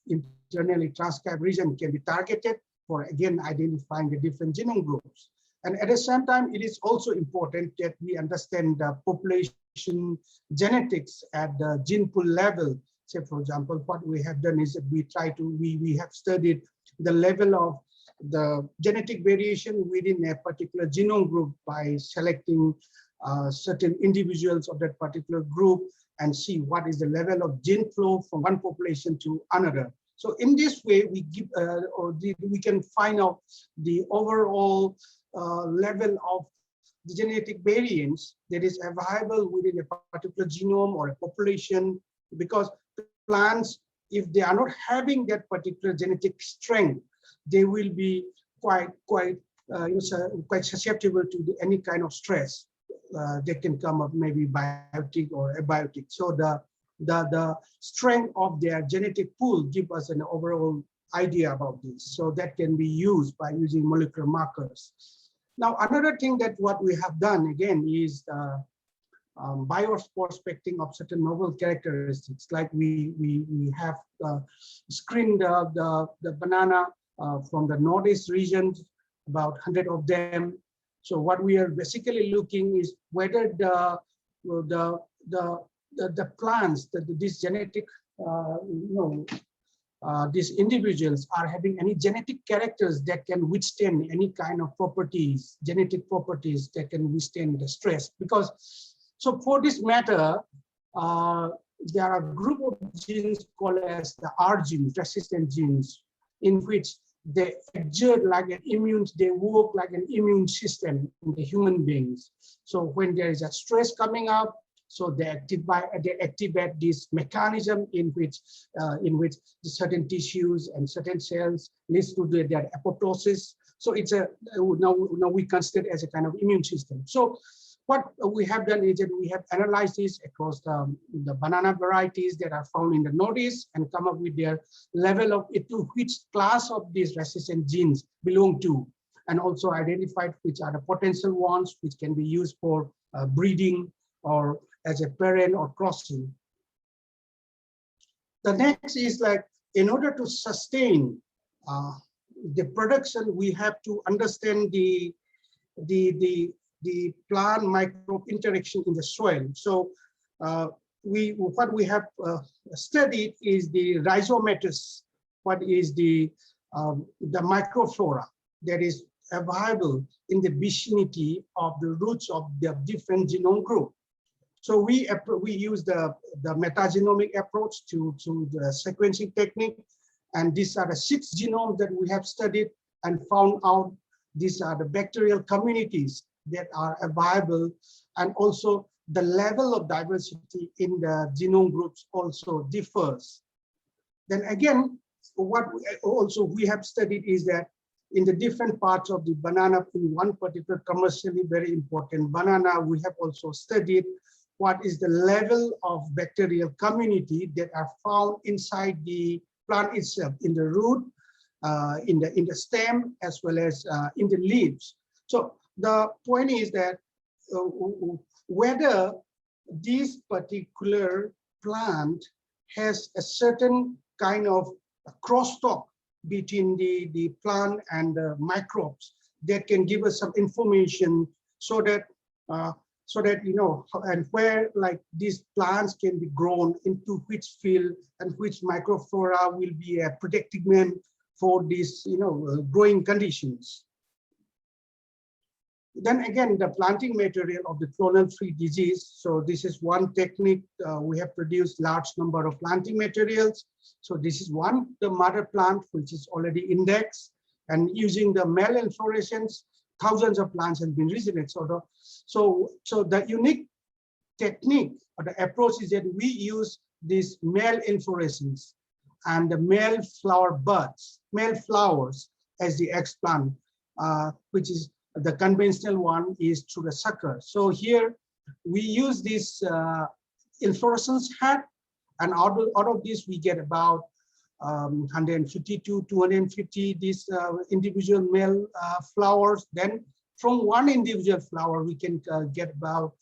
internally transcribed region can be targeted for again identifying the different genome groups. And at the same time, it is also important that we understand the population genetics at the gene pool level. Say, for example, what we have done is that we have studied the level of the genetic variation within a particular genome group by selecting certain individuals of that particular group and see what is the level of gene flow from one population to another. So in this way, we give we can find out the overall level of the genetic variance that is available within a particular genome or a population, because plants, if they are not having that particular genetic strength, they will be quite susceptible to any kind of stress. They can come up maybe biotic or abiotic. So the strength of their genetic pool give us an overall idea about this. So that can be used by using molecular markers. Now, another thing that what we have done again is bioprospecting of certain novel characteristics. Like we have screened the banana from the Northeast region, about 100 of them. So what we are basically looking is whether the plants, these genetic, these individuals are having any genetic characters that can withstand any kind of properties, genetic properties that can withstand the stress. Because, so for this matter, there are a group of genes called as the R genes, resistant genes, in which they exert like an immune, they work like an immune system in the human beings. So when there is a stress coming up, so they activate this mechanism in which certain tissues and certain cells leads to their apoptosis. So it's now we consider it as a kind of immune system. So what we have done is that we have analyzed this across the banana varieties that are found in the Northeast and come up with their level of to which class of these resistant genes belong to, and also identified which are the potential ones which can be used for breeding or as a parent or crossing. The next is like, in order to sustain the production, we have to understand the plant microbe interaction in the soil. So what we have studied is the rhizomatous, what is the microflora that is available in the vicinity of the roots of the different genome group. So we use the metagenomic approach to the sequencing technique, and these are the 6 genomes that we have studied and found out these are the bacterial communities that are available, and also the level of diversity in the genome groups also differs. Then again, what we have studied is that in the different parts of the banana, in one particular commercially very important banana, we have also studied what is the level of bacterial community that are found inside the plant itself, in the root, in the stem, as well as in the leaves. So the point is that whether this particular plant has a certain kind of crosstalk between the plant and the microbes that can give us some information, so that you know, and where like these plants can be grown into which field, and which microflora will be a predicament for these, you know, growing conditions. Then again, the planting material of the clonal-free disease. So this is one technique. We have produced large number of planting materials. So this is one, the mother plant, which is already indexed, and using the male inflorescence, thousands of plants have been regenerated. So the unique technique or the approach is that we use this male inflorescence and the male flower buds, male flowers as the explant, which is the conventional one is through the sucker. So here we use this inflorescence head, and out of this we get about 150 to 250 these individual male flowers. Then from one individual flower we can get about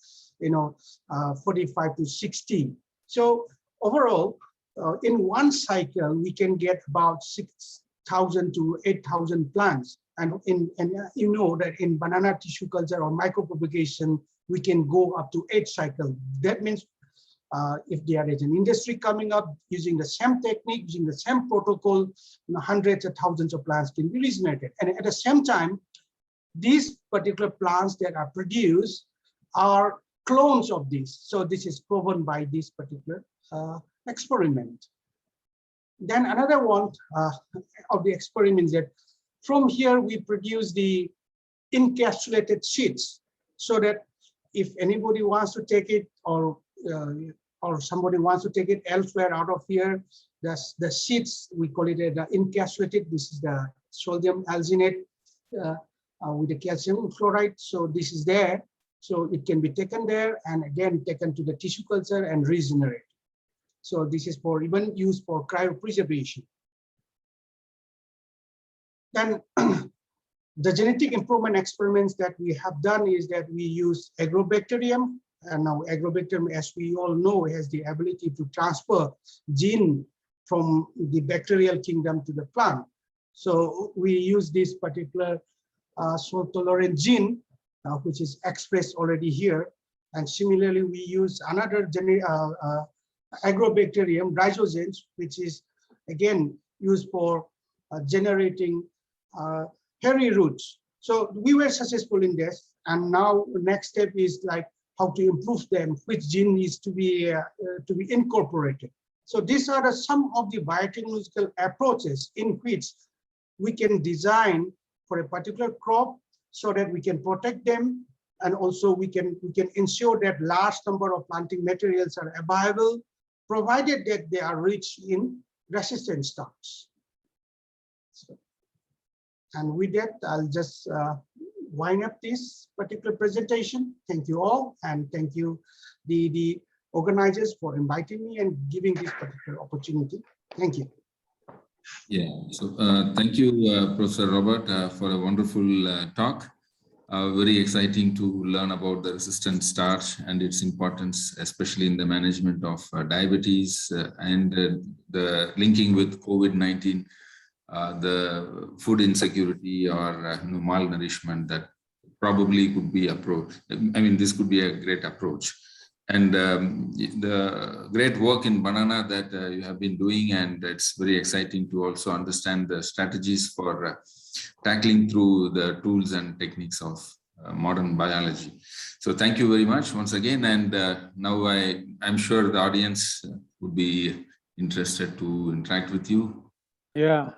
45 to 60. So overall, in one cycle we can get about 6,000 to 8,000 plants. And you know that in banana tissue culture or micropropagation we can go up to 8 cycles. That means if there is an industry coming up using the same technique, using the same protocol, hundreds of thousands of plants can be regenerated. And at the same time, these particular plants that are produced are clones of this. So this is proven by this particular experiment. Then another one of the experiments that from here we produce the encapsulated seeds, so that if anybody wants to take it, or somebody wants to take it elsewhere out of here, the seeds, we call it the encapsulated. This is the sodium alginate with the calcium chloride. So this is there. So it can be taken there and again taken to the tissue culture and regenerate. So this is for even used for cryopreservation. Then the genetic improvement experiments that we have done is that we use agrobacterium. And now agrobacterium, as we all know, has the ability to transfer gene from the bacterial kingdom to the plant. So we use this particular salt-tolerant gene, which is expressed already here. And similarly, we use another agrobacterium, rhizogens, which is again used for generating hairy roots. So we were successful in this, and now the next step is like how to improve them, which gene needs to be incorporated. So these are some of the biotechnological approaches in which we can design for a particular crop so that we can protect them, and also we can ensure that large number of planting materials are available, provided that they are rich in resistant stocks. And with that, I'll just wind up this particular presentation. Thank you all, and thank you the organizers for inviting me and giving this particular opportunity. Thank you. Yeah, so thank you, Professor Robert, for a wonderful talk. Very exciting to learn about the resistant starch and its importance, especially in the management of diabetes and the linking with COVID-19. The food insecurity or malnourishment that probably could be approached. I mean, this could be a great approach. And the great work in banana that you have been doing, and it's very exciting to also understand the strategies for tackling through the tools and techniques of modern biology. So thank you very much once again. And now I'm sure the audience would be interested to interact with you. Yeah.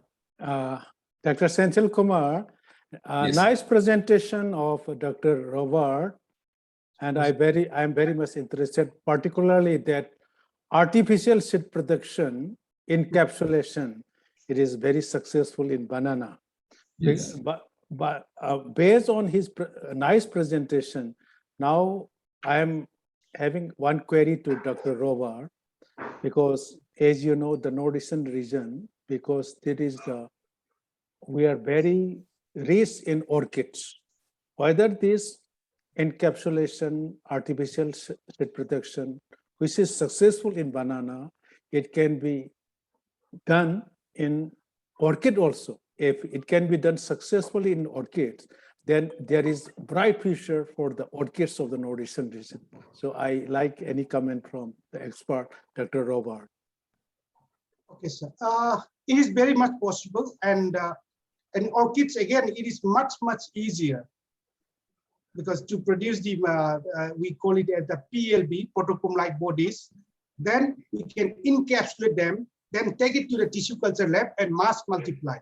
Dr. Senthil Kumar, Yes. Nice presentation of Dr. Robert, and I'm very much interested, particularly that artificial seed production encapsulation, it is very successful in banana. Yes. But based on his nice presentation, now I'm having one query to Dr. Rovar, because as you know, the Northeastern region, because we are very rich in orchids, whether this encapsulation, artificial seed production, which is successful in banana, it can be done in orchid also. If it can be done successfully in orchids, then there is bright future for the orchids of the Northeastern region. So I like any comment from the expert, Dr. Robert. Okay, sir. It is very much possible, and orchids, again, it is much easier, because to produce the we call it as the PLB, protocomb-like bodies, then we can encapsulate them, then take it to the tissue culture lab and mass multiply.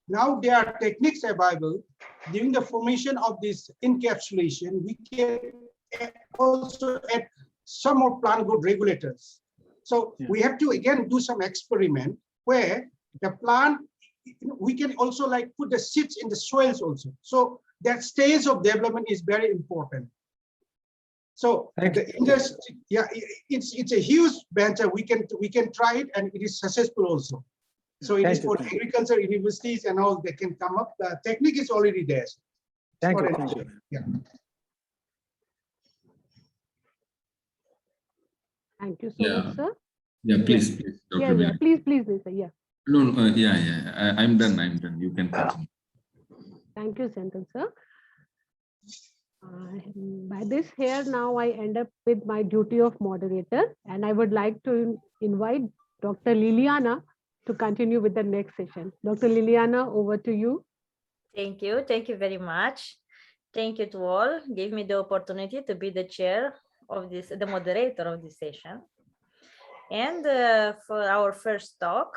Now there are techniques available during the formation of this encapsulation. We can also add some more plant growth regulators. So we have to again do some experiment where the plant, we can also like put the seeds in the soils also. So that stage of development is very important. So the industry, yeah, it's a huge venture. We can try it, and it is successful also. So it is for agriculture universities and all, they can come up. The technique is already there. Thank you. Yeah. Thank you so much, sir. Yeah, please, Dr. Yeah, please, Lisa. Yeah. No, I'm done. You can continue. Thank you, Senthil, sir. By this here, now I end up with my duty of moderator, and I would like to invite Dr. Liliana to continue with the next session. Dr. Liliana, over to you. Thank you very much. Thank you to all. Give me the opportunity to be the chair of this, the moderator of this session. And for our first talk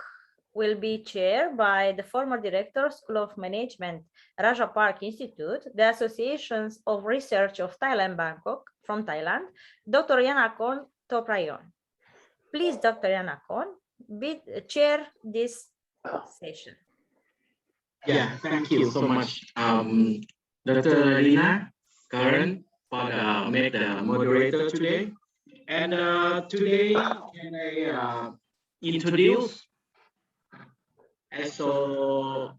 will be chaired by the former director, School of Management, Raja Park Institute, the Associations of Research of Thailand, Bangkok, from Thailand, Dr. Yanakon Toprayon. Please, Dr. Yanakon, chair this session. Yeah, thank you so much, Dr. Lina, Karen, for make the moderator today. And today, can I introduce Association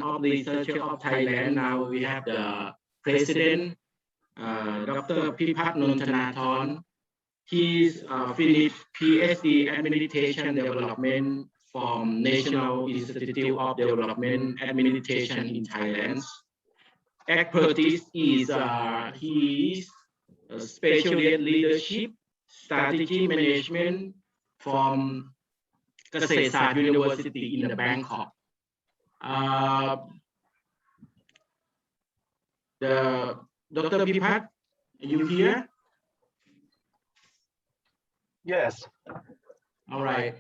of Researchers of Thailand. Now we have the president, Dr. Pipat Nontanathorn. He's finished PhD Administration Development from National Institute of Development Administration in Thailand. Expertise is he is specialist leadership, strategy management from Kasetsart University in Bangkok. The Dr. Pipat, are you here? Yes. All right.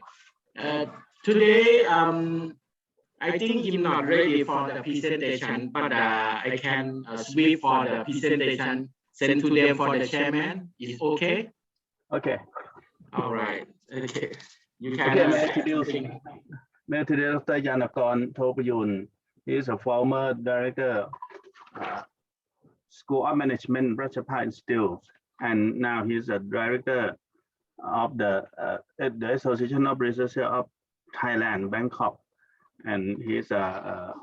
Today, I think he's not ready for the presentation, but I can sweep for the presentation, send to them for the chairman. Is okay? Okay. All right. Okay. You can. Okay, may I introduce Dr. Yanakon Toprayon. He is a former director, School of Management, Rajapark Institute, and now he's a director of the Association of Researchers of Thailand, Bangkok, and he's a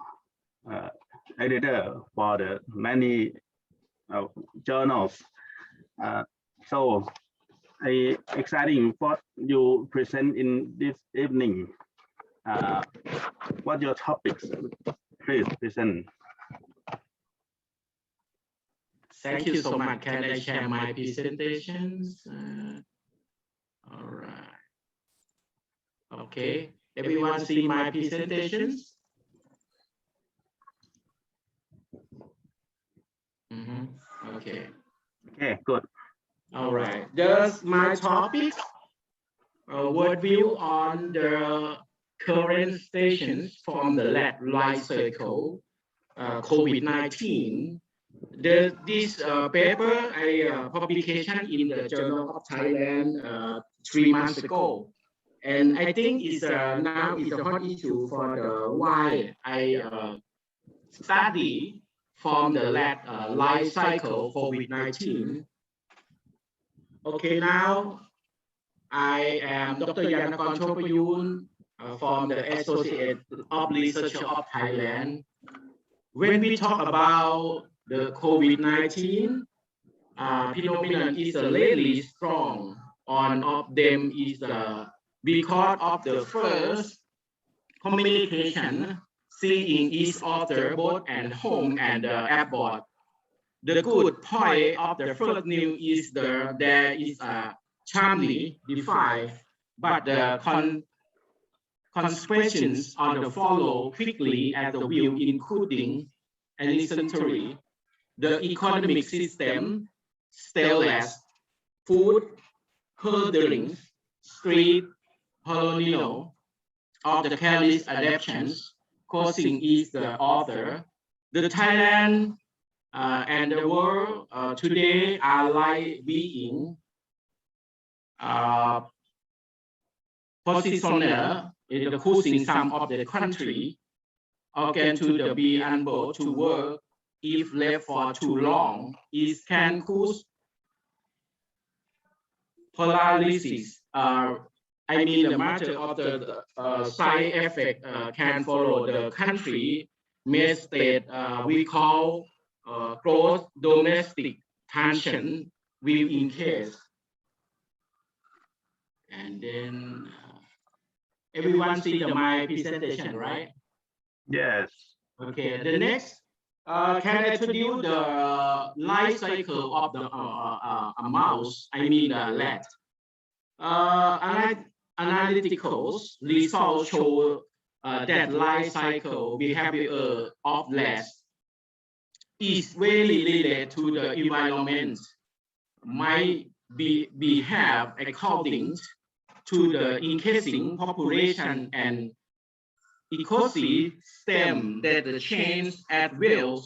editor for the many journals. So exciting what you present in this evening. What your topics? Please present. Thank you so much. Can I share my presentations? All right. Okay. Everyone see my presentations? Okay. Okay, good. All right. Just my topics. Word view on the current stations from the life cycle, COVID-19. This paper, a publication in the Journal of Thailand 3 months ago. And I think it's now it's a hot issue for the why I study from the life cycle COVID-19. Okay, now I am Dr. Yanakon Chopayun from the Associate of Researcher of Thailand. When we talk about the COVID-19 phenomenon is lately strong. One of them is because of the first communication seeing each other both at home and abroad. The good point of the first news is there is a charmly defined, but the consequences on the follow quickly as the view, including essentially the economic system, stainless, food, herding, street, colonial, of the careless adaptations, causing is the author. The Thailand and the world today are like being positioner in the causing some of the country again to be unable to work if left for too long. It can cause paralysis. I mean, the matter of the side effect can follow the country may state we call gross domestic tension will increase. And then everyone see my presentation, right? Yes. Okay, the next, can I introduce the life cycle of the a mouse, I mean the rat. Analytical results show that life cycle behavior of rats is very related to the environment, might behave according to the increasing population and ecosystem that change at will.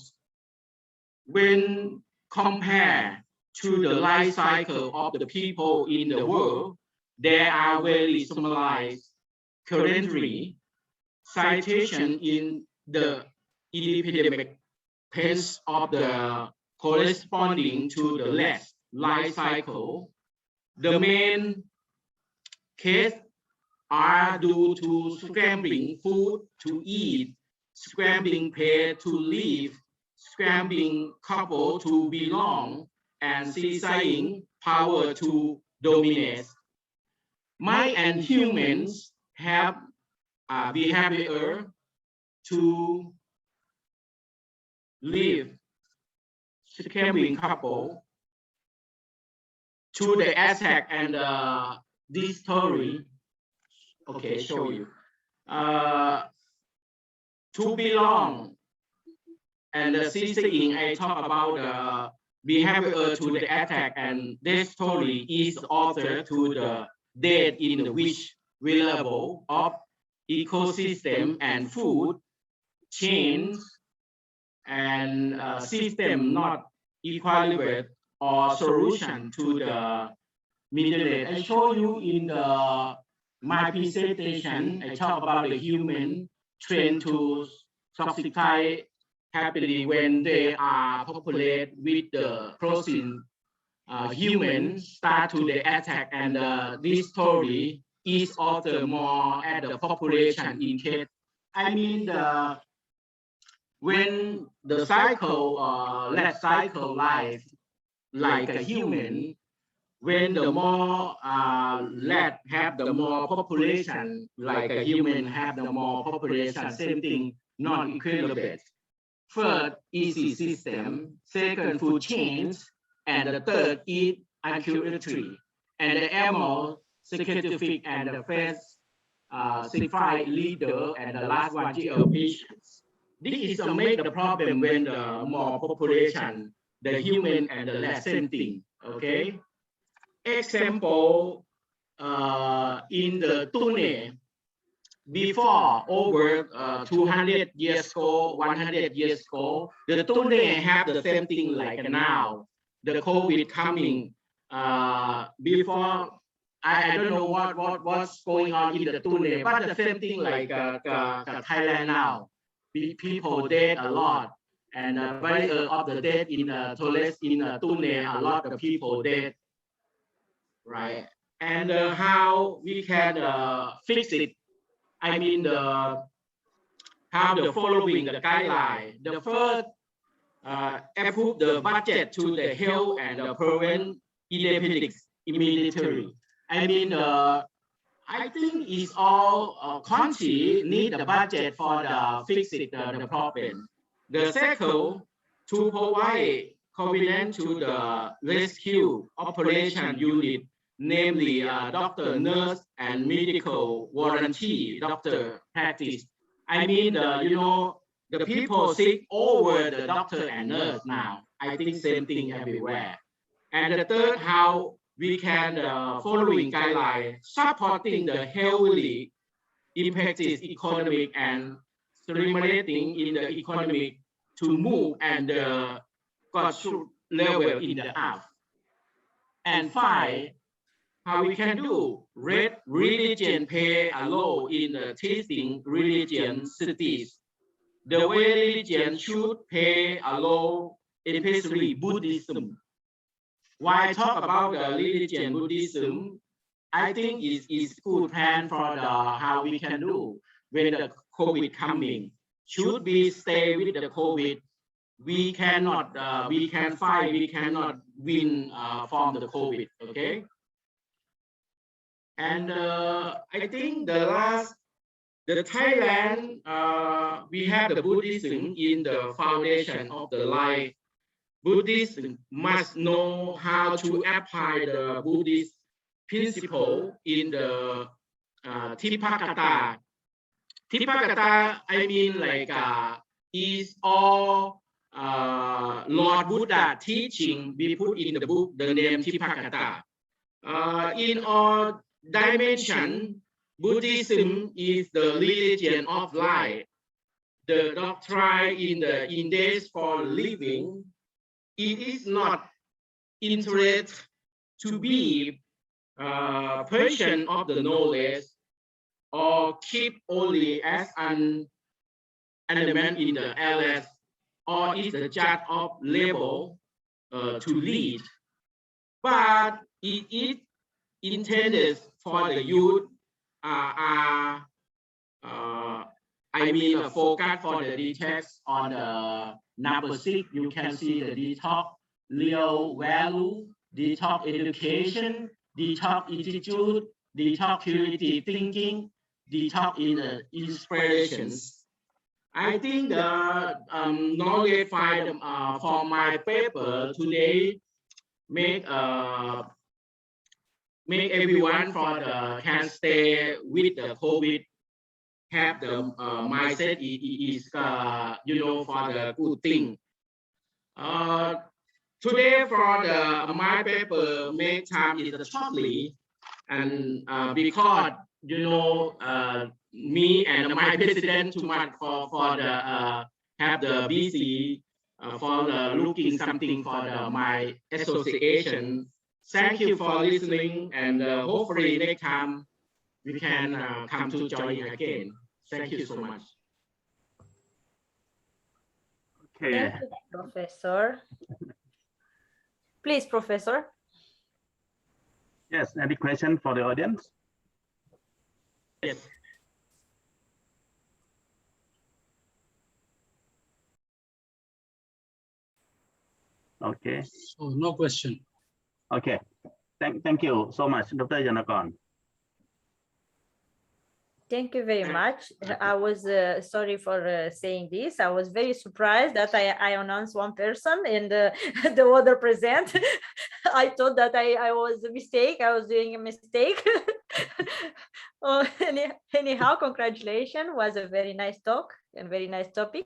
When compared to the life cycle of the people in the world, they are very similar. Currently, citation in the epidemic pace of the corresponding to the last life cycle. The main case are due to scrambling food to eat, scrambling pair to live, scrambling couple to belong, and seizing power to dominate. Mice and humans have a behavior to live, scrambling couple to the attack and this story. Okay, show you. To belong and the seizing, I talk about the behavior to the attack, and this story is author to the dead in which reliable of ecosystem and food chains and system not equilibrated or solution to the middle. I show you in my presentation, I talk about the human trend to subside happily when they are populated with the protein. Humans start to the attack, and this story is also more at the population in case. I mean when the cycle, let's cycle life like a human. When the more rat have the more population, like a human have the more population, same thing, non-equilibrated. First, easy system. Second, food chains. And the third is accuracy. And the animal, scientific, and the first certified leader, and the last one, patients. This is to make the problem when the more population, the human and the less same thing, okay? Example, in the Tune, before over 200 years ago, 100 years ago, the Tune have the same thing like now. The COVID coming before, I don't know what's going on in the Tune, but the same thing like Thailand now. People dead a lot, and barrier of the dead in toilets in Tune, a lot of people dead. right? And how we can fix it. I mean, how the following the guideline. The first, approve the budget to the health and prevent epidemics immediately. I mean, I think it's all country need the budget for the fix it the problem. The second, to provide covenant to the rescue operation unit, namely doctor, nurse, and medical warranty doctor practice. I mean, the people sick over the doctor and nurse now. I think same thing everywhere. And the third, how we can following guidelines supporting the heavily impacted economic and stimulating in the economic to move and got to level in the up. And five, how we can do religion play a role in the testing religion cities. The way religion should play a role, especially Buddhism. Why I talk about the religion Buddhism, I think is good plan for the how we can do when the COVID coming. Should we stay with the COVID? We cannot, we can fight, we cannot win from the COVID, okay? And I think the last, the Thailand, we have the Buddhism in the foundation of the life. Buddhists must know how to apply the Buddhist principle in the Tipakata. Tipakata, I mean like is all Lord Buddha teaching we put in the book the name Tipakata. In all dimension, Buddhism is the religion of life. The doctrine in the index for living. It is not interest to be person of the knowledge or keep only as an element in the LS or is the judge of level to lead. But it is intended for the youth I mean, focus for the details on the number 6. You can see the detox, real value, detox education, detox institute, detox purity thinking, detox in inspirations. I think the knowledge file from my paper today make everyone for the can stay with the COVID. Have the mindset is you know, for the good thing. Today for the my paper make time is shortly, and because you know me and my president too much for the have the busy for the looking something for the my association. Thank you for listening, and hopefully next time we can come to join again. Thank you so much. Okay. Thank you, Professor. Please, Professor. Yes, any question for the audience? Yes. Okay. So no question. Okay. Thank you so much, Dr. Janakon. Thank you very much. I was sorry for saying this. I was very surprised that I announced one person and the other present. I thought that I was a mistake. I was doing a mistake. Oh, anyhow, congratulations. Was a very nice talk and very nice topic.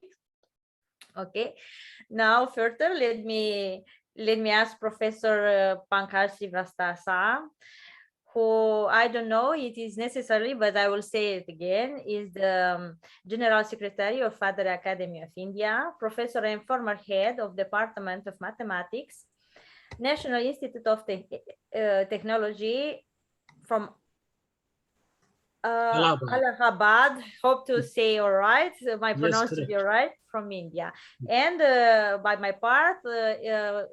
Okay. Now further, let me ask Professor Pankaj Srivastava, who I don't know it is necessary, but I will say it again, is the General Secretary of Father Academy of India, Professor and former head of Department of Mathematics, National Institute of Technology from Allahabad. Hope to say all right, my pronounce to be all right, from India. And by my part,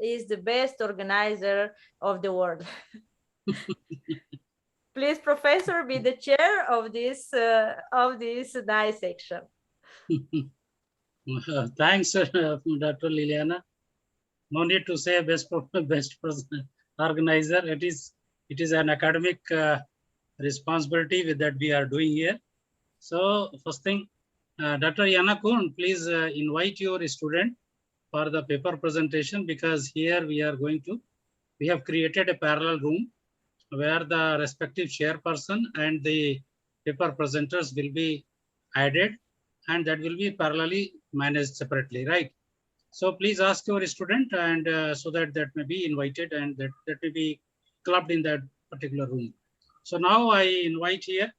is the best organizer of the world. Please, Professor, be the chair of this dissection. Thanks, Dr. Liliana. No need to say best person organizer. It is an academic responsibility that we are doing here. So first thing, Dr. Yana Kun, please invite your student for the paper presentation, because here we have created a parallel room where the respective chairperson and the paper presenters will be added, and that will be parallelly managed separately, right? So please ask your student, and so that may be invited and that may be clubbed in that particular room. So now I invite here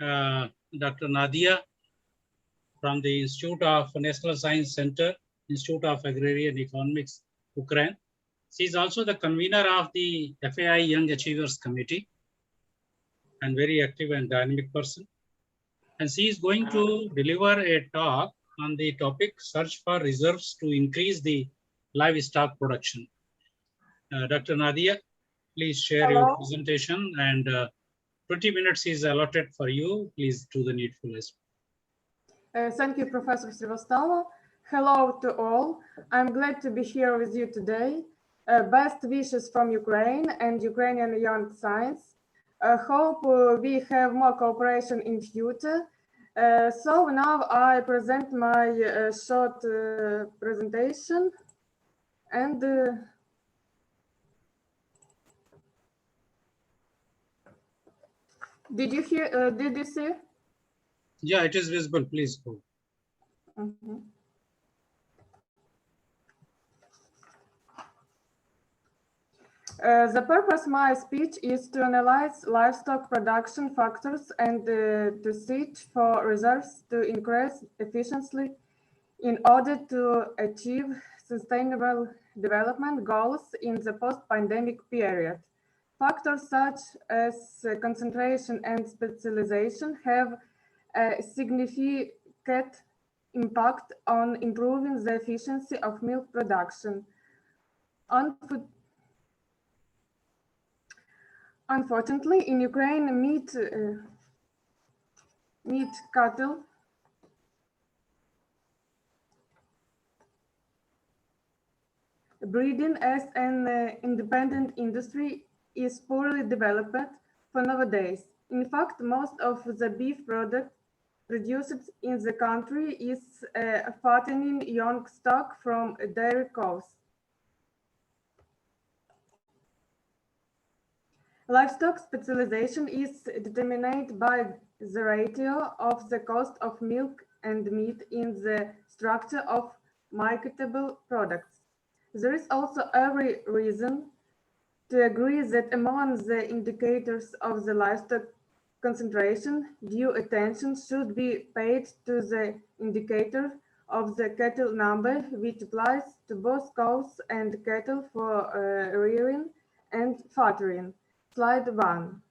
Dr. Nadia from the Institute of National Science Center, Institute of Agrarian Economics, Ukraine. She is also the convener of the FAI Young Achievers Committee and very active and dynamic person. And she is going to deliver a talk on the topic search for reserves to increase the livestock production. Dr. Nadia, please share your presentation, and 20 minutes is allotted for you. Please do the needful. Thank you, Professor Srivastava. Hello to all. I'm glad to be here with you today. Best wishes from Ukraine and Ukrainian young science. Hope we have more cooperation in future. So now I present my short presentation, and did you hear? Did you see? Yeah, it is visible. Please go. Mm-hmm. The purpose of my speech is to analyze livestock production factors and to search for reserves to increase efficiency in order to achieve sustainable development goals in the post-pandemic period. Factors such as concentration and specialization have a significant impact on improving the efficiency of milk production. Unfortunately, in Ukraine, meat cattle breeding as an independent industry is poorly developed for nowadays. In fact, most of the beef product produced in the country is fattening young stock from dairy cows. Livestock specialization is determined by the ratio of the cost of milk and meat in the structure of marketable products. There is also every reason to agree that among the indicators of the livestock concentration, due attention should be paid to the indicator of the cattle number, which applies to both cows and cattle for rearing and fattering. Slide 1.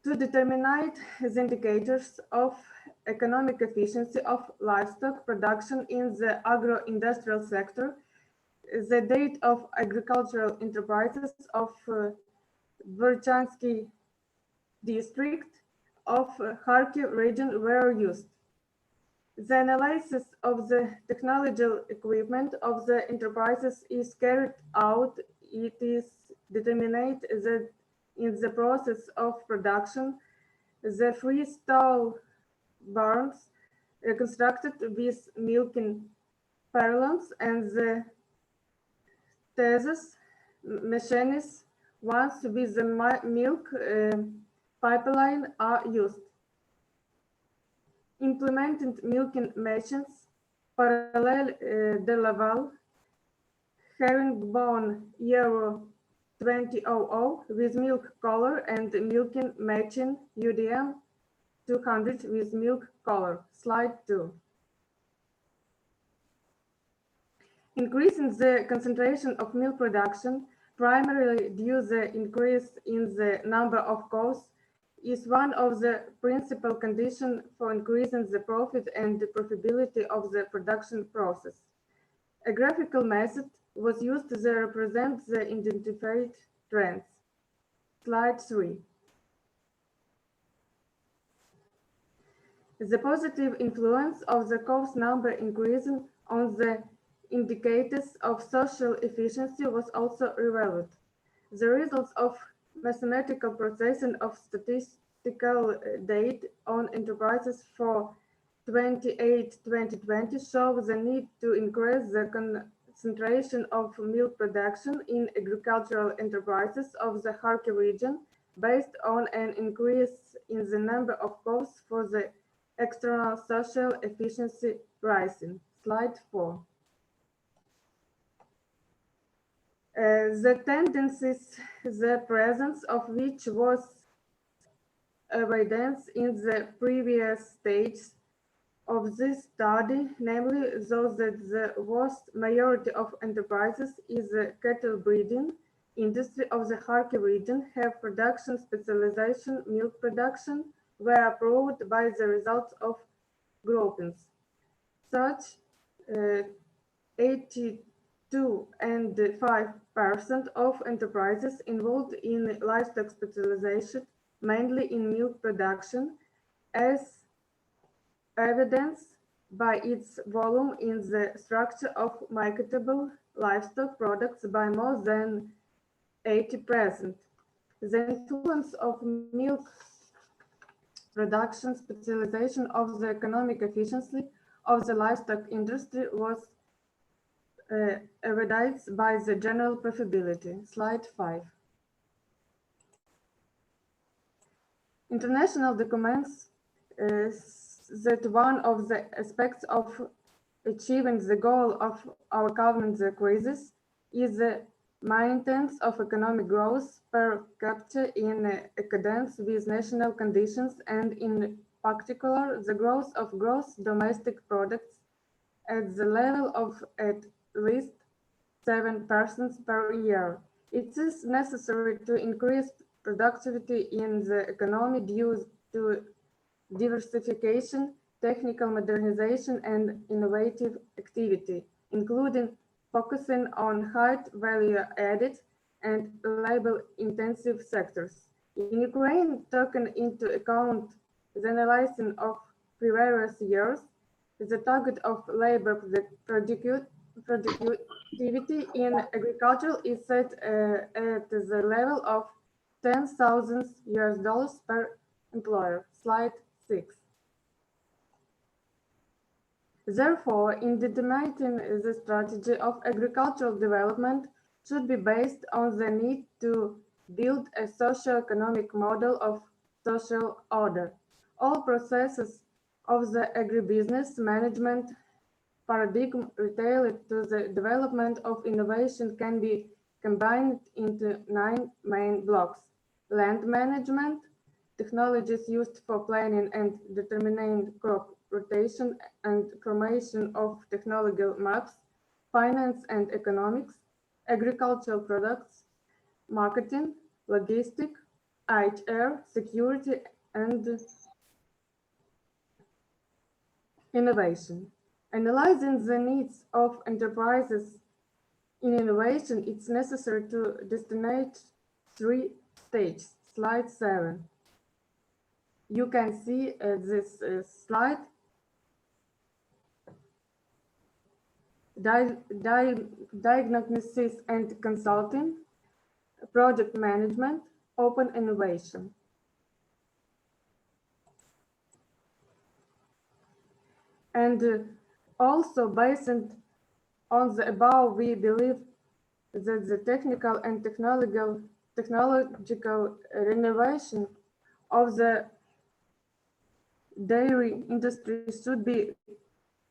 To determine the indicators of economic efficiency of livestock production in the agro-industrial sector, the date of agricultural enterprises of Volchansky district of Kharkiv region were used. The analysis of the technological equipment of the enterprises is carried out. It is determined that in the process of production, the freestyle barns reconstructed with milking parlance and the thesis machines ones with the milk pipeline are used. Implemented milking machines parallel de Laval herringbone Euro 2000 with milk color and milking machine UDM 200 with milk color. Slide 2. Increasing the concentration of milk production, primarily due to the increase in the number of cows, is one of the principal conditions for increasing the profit and the profitability of the production process. A graphical method was used to represent the identified trends. Slide 3. The positive influence of the cost number increasing on the indicators of social efficiency was also revealed. The results of mathematical processing of statistical data on enterprises for 2020 show the need to increase the concentration of milk production in agricultural enterprises of the Kharkiv region based on an increase in the number of costs for the external social efficiency rising. Slide 4. The tendencies, the presence of which was evident in the previous stages of this study, namely those that the vast majority of enterprises in the cattle breeding industry of the Kharkiv region have production specialization milk production were approved by the results of groupings. Such 82 and 5% of enterprises involved in livestock specialization, mainly in milk production, as evidenced by its volume in the structure of marketable livestock products by more than 80%. The influence of milk production specialization of the economic efficiency of the livestock industry was evidenced by the general profitability. Slide 5. International documents that one of the aspects of achieving the goal of our government the crisis is the maintenance of economic growth per capita in accordance with national conditions and in particular the growth of gross domestic products at the level of at least 7% per year. It is necessary to increase productivity in the economy due to diversification, technical modernization, and innovative activity, including focusing on high value added and labor-intensive sectors. In Ukraine, taking into account the analysis of previous years, the target of labor productivity in agriculture is set at the level of $10,000 per employer. Slide 6. Therefore, in determining the strategy of agricultural development should be based on the need to build a socio-economic model of social order. All processes of the agribusiness management paradigm related to the development of innovation can be combined into 9 main blocks: land management, technologies used for planning and determining crop rotation and formation of technological maps, finance and economics, agricultural products, marketing, logistics, HR, security, and innovation. Analyzing the needs of enterprises in innovation, it's necessary to designate 3 stages. Slide 7. You can see this slide. Diagnosis and consulting, project management, open innovation. And also based on the above, we believe that the technical and technological renovation of the dairy industry should be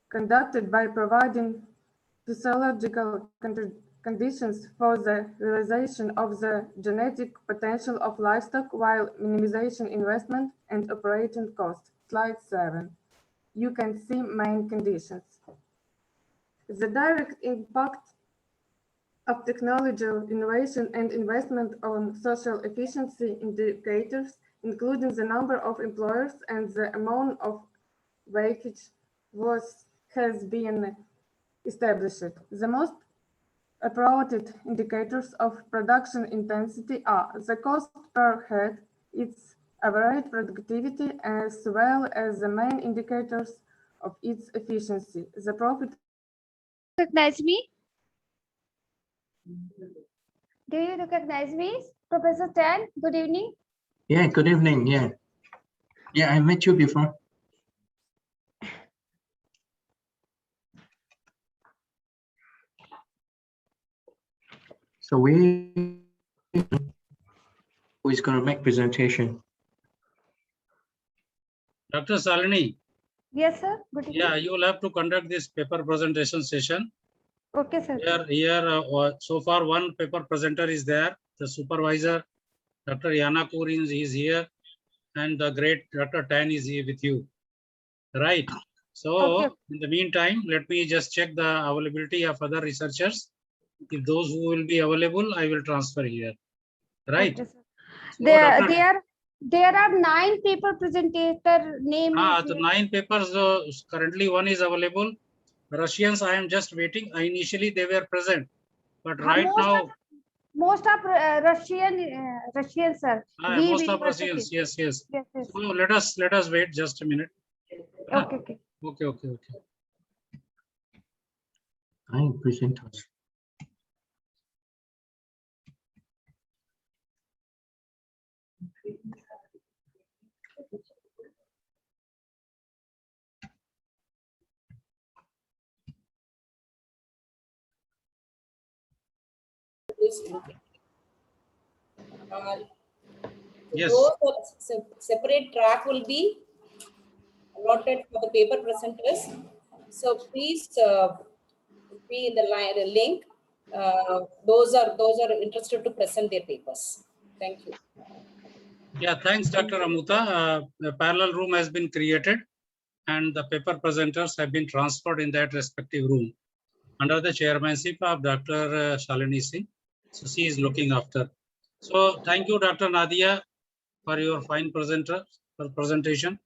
conducted by providing physiological conditions for the realization of the genetic potential of livestock while minimization investment and operating costs. Slide 7. You can see main conditions. The direct impact of technological innovation and investment on social efficiency indicators, including the number of employers and the amount of wage has been established. The most approached indicators of production intensity are the cost per head, its average productivity, as well as the main indicators of its efficiency. The profit. Recognize me? Do you recognize me, Professor Tan? Good evening. Yeah, good evening. Yeah, I met you before. So who is going to make presentation? Dr. Salini. Yes, sir. Good evening. Yeah, you will have to conduct this paper presentation session. Okay, sir. Here, so far one paper presenter is there. The supervisor, Dr. Yana Kurin is here, and the great Dr. Tan is here with you. Right. So okay. In the meantime, let me just check the availability of other researchers. If those who will be available, I will transfer here. Right. Okay, sir. So there are 9 paper presenter name. The 9 papers, currently one is available. Russians, I am just waiting. Initially they were present, but right now. Most of Russian, sir. Most of Russians, yes. So let us wait just a minute. Okay. Okay. I presenters. Yes. Those separate track will be allotted for the paper presenters. So please be in the link. Those are interested to present their papers. Thank you. Yeah, thanks, Dr. Amuta. The parallel room has been created, and the paper presenters have been transferred in that respective room under the chairmanship of Dr. Shalini Singh. So she is looking after. So thank you, Dr. Nadia, for your fine presentation.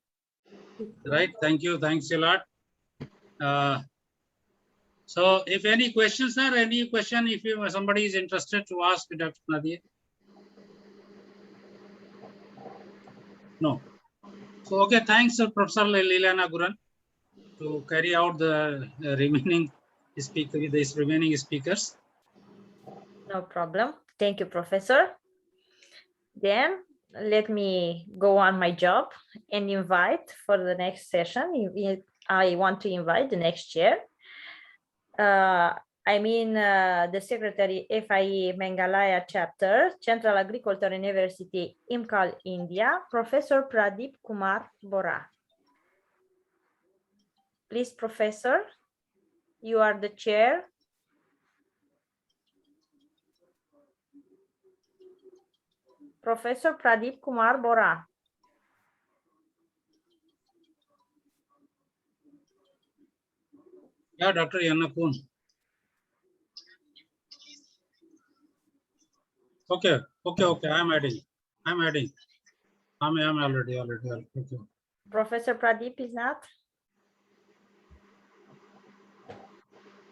Right, thank you, thanks a lot. So if any questions, sir, if somebody is interested to ask Dr. Nadia. No. So okay, thanks, Professor Liliana Guran, to carry out the remaining speakers. No problem. Thank you, Professor. Then let me go on my job and invite for the next session. I want to invite the next chair. The Secretary FIE Meghalaya Chapter, Central Agriculture University, Imphal, India, Professor Pradeep Kumar Bora. Please, Professor, you are the chair. Professor Pradeep Kumar Bora. Yeah, Dr. Yanakun. Okay. I'm adding. I'm already. Okay. Professor Pradeep is not.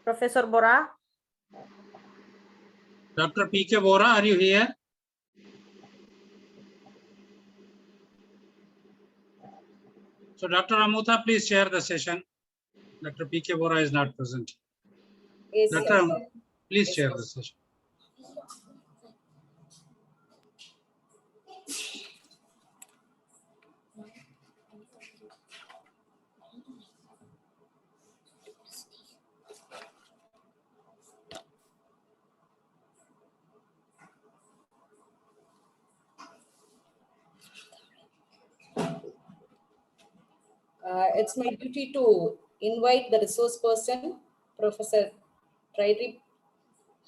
Professor Bora. Dr. P.K. Bora, are you here? So Dr. Amuta, please share the session. Dr. P.K. Bora is not present. Yes, Dr. yes. Please share the session. It's my duty to invite the resource person, Professor Tridip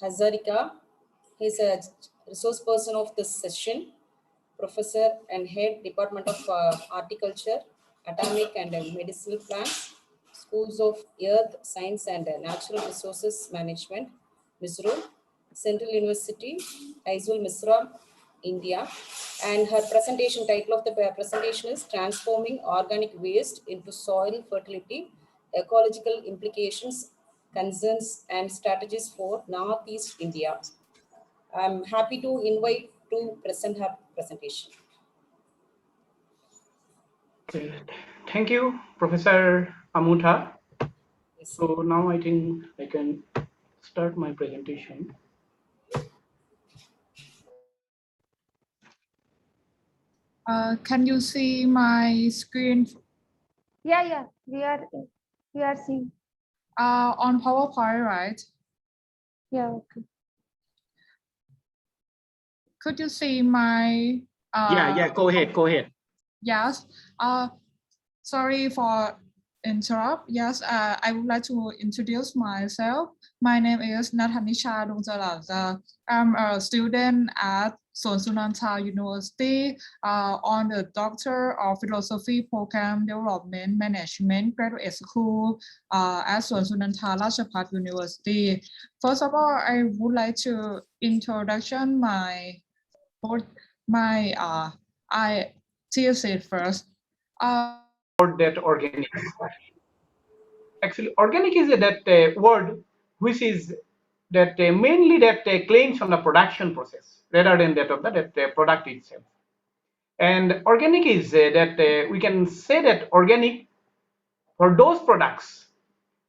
Hazarika. He's a resource person of this session, Professor and Head, Department of Horticulture, Atomic and Medicinal Plants, Schools of Earth, Science and Natural Resources Management, Mizoram, Central University, Aizawl, Mizoram, India. And her presentation, title of the presentation is Transforming Organic Waste into Soil Fertility, Ecological Implications concerns and strategies for Northeast India. I'm happy to invite to present her presentation. Thank you, Professor Amutha. So now I think I can start my presentation. Can you see my screen? Yeah, we are seeing. On PowerPoint, right? Yeah, okay. Could you see my? Yeah. Go ahead. Yes. Sorry for interrupt. Yes. I would like to introduce myself. My name is Nathanisha Dongzalaza. I'm a student at Sonsunanta University on the Doctor of Philosophy Program Development Management Graduate School at Sonsunanta Ratchapat University. First of all, I would like to introduction my thesis first. That organic. Actually, organic is that word which is that mainly that claims on the production process rather than that of the product itself. And organic is that we can say that organic for those products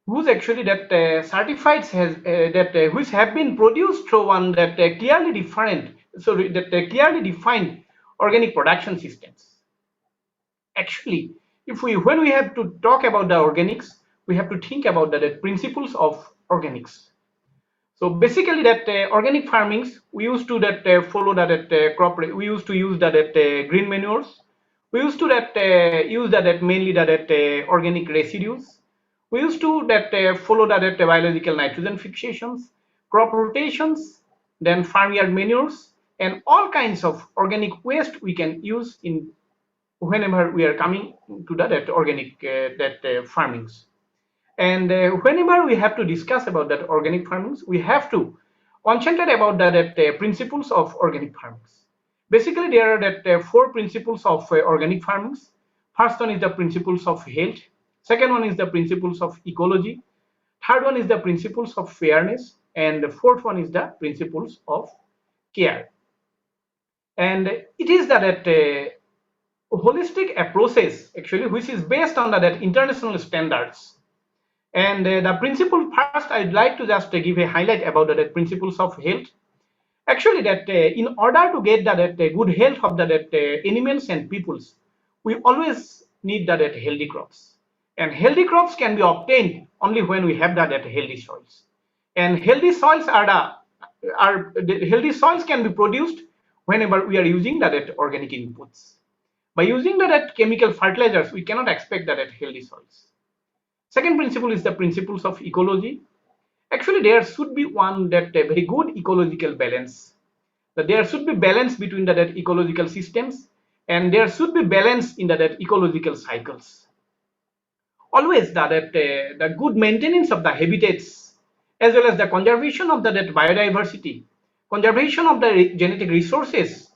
whose actually that certified has that which have been produced through one that clearly defined, so that clearly defined organic production systems. Actually, when we have to talk about the organics, we have to think about the principles of organics. So basically, that organic farmings, we used to that follow that crop. We used to use that green manures. We used to that use that mainly that organic residues. We used to that follow that biological nitrogen fixations, crop rotations, then farmyard manures, and all kinds of organic waste we can use in whenever we are coming to that organic farmings. And whenever we have to discuss about that organic farmings, we have to concentrate about that principles of organic farmings. Basically, there are that four principles of organic farmings. First one is the principles of health. Second one is the principles of ecology. Third one is the principles of fairness. And the fourth one is the principles of care. And it is that holistic approaches actually which is based on that international standards. And the principle first, I'd like to just give a highlight about the principles of health. Actually, that in order to get that good health of the animals and peoples, we always need that healthy crops. And healthy crops can be obtained only when we have that healthy soils. And healthy soils the healthy soils can be produced whenever we are using that organic inputs. By using that chemical fertilizers, we cannot expect that healthy soils. Second principle is the principles of ecology. Actually, there should be one that very good ecological balance. That there should be balance between the ecological systems, and there should be balance in the ecological cycles. Always the good maintenance of the habitats, as well as the conservation of the biodiversity, conservation of the genetic resources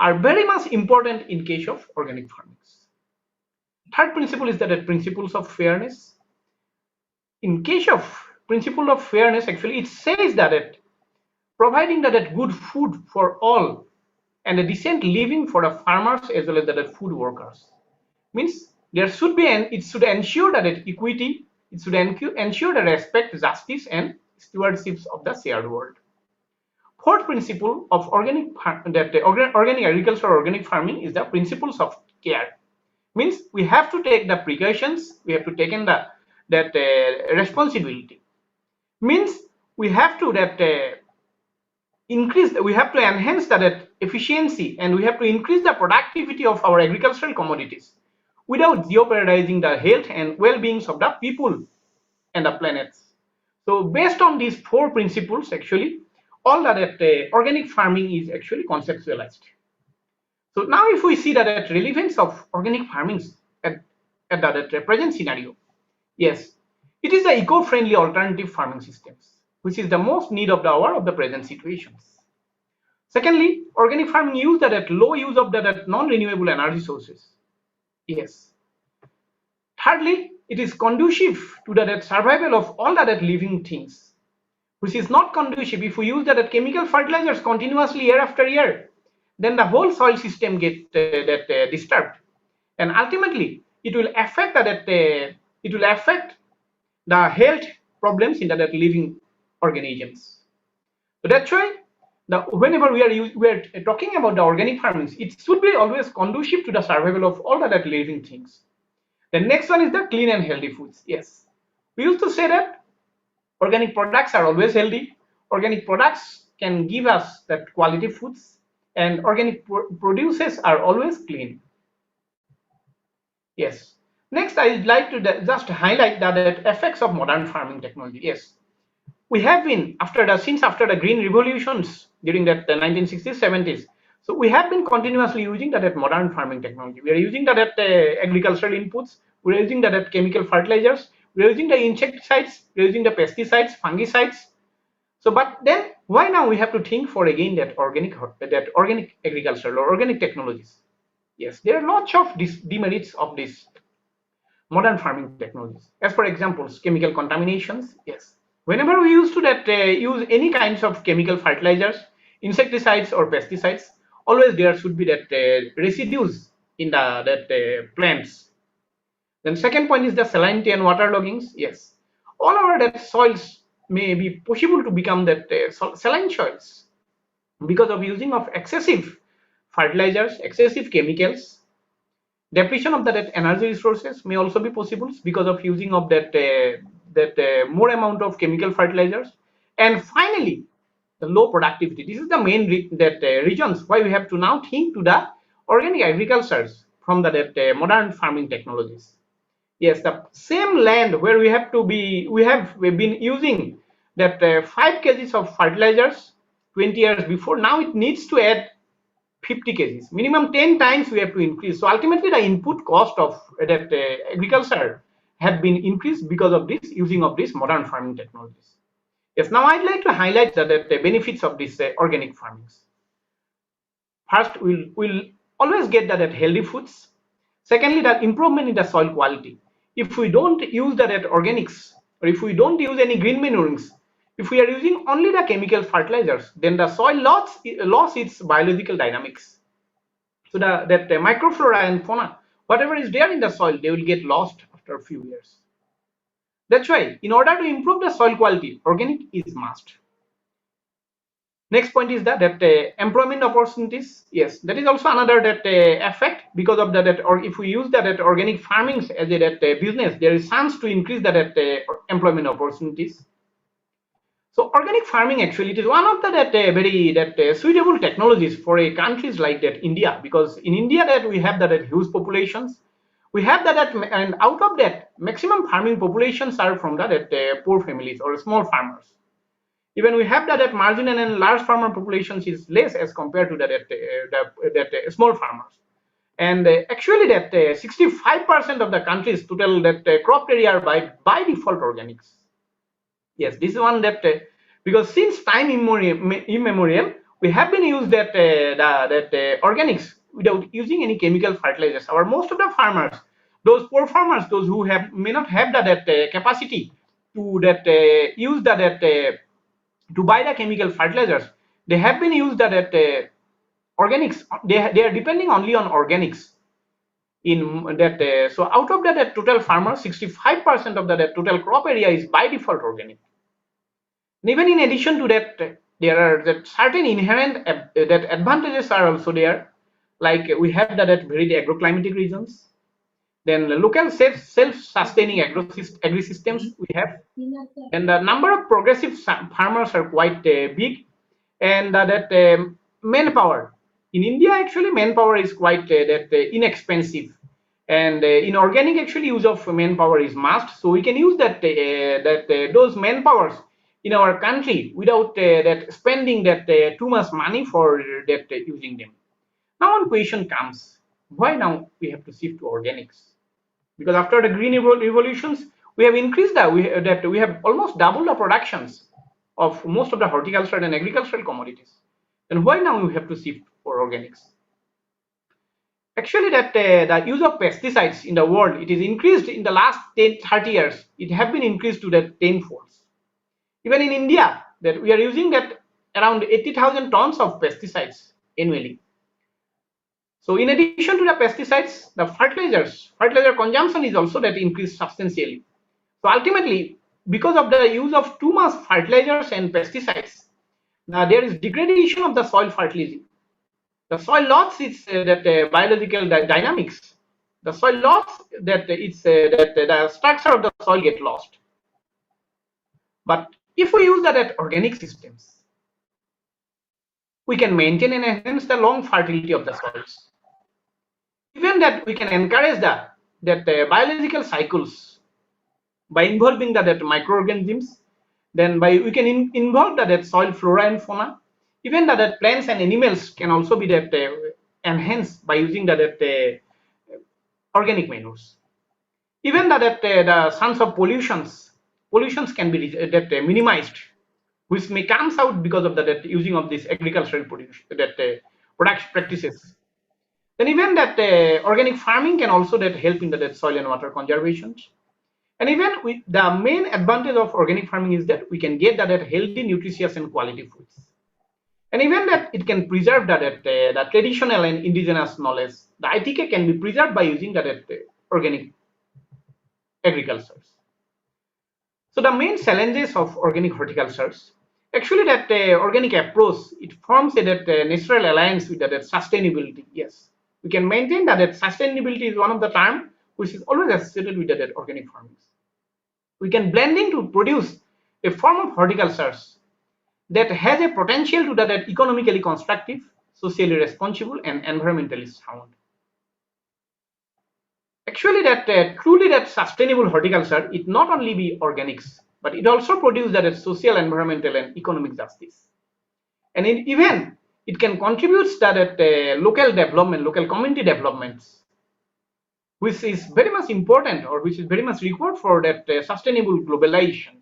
are very much important in case of organic farmings. Third principle is the principles of fairness. In case of principle of fairness, actually it says that providing that good food for all and a decent living for the farmers as well as the food workers means there should be it should ensure that equity, it should ensure the respect, justice, and stewardships of the shared world. Fourth principle of organic agriculture or organic farming is the principles of care. Means we have to take the precautions, we have to take in that responsibility. Means we have to we have to enhance that efficiency, and we have to increase the productivity of our agricultural commodities without jeopardizing the health and well-being of the people and the planets. So based on these four principles, actually all that organic farming is actually conceptualized. So now if we see that relevance of organic farming at the present scenario, yes, it is the eco-friendly alternative farming systems, which is the most need of the hour of the present situations. Secondly, organic farming use that low use of the non-renewable energy sources. Yes. Hardly it is conducive to the survival of all the living things, which is not conducive. If we use the chemical fertilizers continuously year after year, then the whole soil system get disturbed, and ultimately it will affect the health problems in the living organisms. So that's why whenever we are talking about the organic farming, it should be always conducive to the survival of all the living things. The next one is the clean and healthy foods. Yes, we used to say that organic products are always healthy. Organic products can give us that quality foods, and organic produces are always clean. Yes. Next, I would like to just highlight the effects of modern farming technology. Yes, we have been since after the green revolutions during the 1960s, 70s. So we have been continuously using that modern farming technology. We are using that agricultural inputs. We are using that chemical fertilizers. We are using the insecticides. We are using the pesticides, fungicides. So, but then why now we have to think for again that organic agriculture or organic technologies? Yes, there are lots of demerits of this modern farming technologies. As for examples, chemical contaminations. Yes, whenever we used to use any kinds of chemical fertilizers, insecticides or pesticides, always there should be residues in the plants. Then second point is the salinity and water loggings. Yes, all our soils may be possible to become saline soils because of using of excessive fertilizers, excessive chemicals. Depletion of energy resources may also be possible because of using of more amount of chemical fertilizers. And finally, the low productivity. This is the main reasons why we have to now think to the organic agriculture from the modern farming technologies. Yes, the same land where we have been using 5 kgs of fertilizers 20 years before. Now it needs to add 50 kgs, minimum 10 times we have to increase. So ultimately the input cost of agriculture have been increased because of this using of these modern farming technologies. Yes, now I'd like to highlight the benefits of this organic farming. First, we'll always get that healthy foods. Secondly, that improvement in the soil quality. If we don't use that organics, or if we don't use any green manurings, if we are using only the chemical fertilizers, then the soil lost its biological dynamics. So that microflora and fauna, whatever is there in the soil, they will get lost after a few years. That's why, in order to improve the soil quality, organic is must. Next point is that employment opportunities. Yes, that is also another effect because of or if we use that organic farming as a business, there is chance to increase that employment opportunities. So organic farming actually it is one of the very suitable technologies for a countries like India, because in India we have huge populations. We have and out of that maximum farming populations are from poor families or small farmers. Even we have that marginal and large farmer populations is less as compared to small farmers. And actually 65% of the country's total crop area are by default organics. Yes, this is one because since time immemorial, we have been used organics without using any chemical fertilizers. Most of the farmers, those poor farmers, those who may not have that capacity to use to buy the chemical fertilizers, they have been used organics. They are depending only on organics. In so out of that total farmers, 65% of the total crop area is by default organic. And even in addition to that, there are certain inherent advantages are also there, like we have that very agroclimatic regions, then local self-sustaining agri-systems we have, and the number of progressive farmers are quite big, and manpower in India actually manpower is quite inexpensive, and in organic actually use of manpower is must, so we can use those manpowers in our country without spending too much money for using them. Now one question comes, why now we have to shift to organics? Because after the green revolutions, we have increased we have almost doubled the productions of most of the horticultural and agricultural commodities. And why now we have to shift for organics? Actually, that the use of pesticides in the world, it is increased in the last 30 years. It have been increased to that 10-folds. Even in India, that we are using that around 80,000 tons of pesticides annually. So in addition to the pesticides, the fertilizer consumption is also that increased substantially. So ultimately, because of the use of too much fertilizers and pesticides, there is degradation of the soil fertility. The soil lost its biological dynamics. The soil lost that the structure of the soil get lost. But if we use that organic systems, we can maintain and enhance the long fertility of the soils. Even that we can encourage that biological cycles by involving that microorganisms. Then we can involve that soil flora and fauna. Even that plants and animals can also be that enhanced by using that organic manures. Even that the sons of pollutions can be minimized, which may comes out because of that using of this agricultural production practices. Then even that organic farming can also help in that soil and water conservation. And even the main advantage of organic farming is that we can get that healthy, nutritious and quality foods. And even that it can preserve the traditional and indigenous knowledge. The ITK can be preserved by using that organic agriculture. So the main challenges of organic horticulture, actually that organic approach, it forms a natural alliance with that sustainability. Yes, we can maintain that sustainability is one of the term which is always associated with that organic farming. We can blending to produce a form of horticulture that has a potential to that economically constructive, socially responsible and environmentally sound. Actually that truly that sustainable horticulture, it not only be organics, but it also produces that social, environmental and economic justice. And even it can contribute to that local development, local community developments, which is very much important or which is very much required for that sustainable globalization.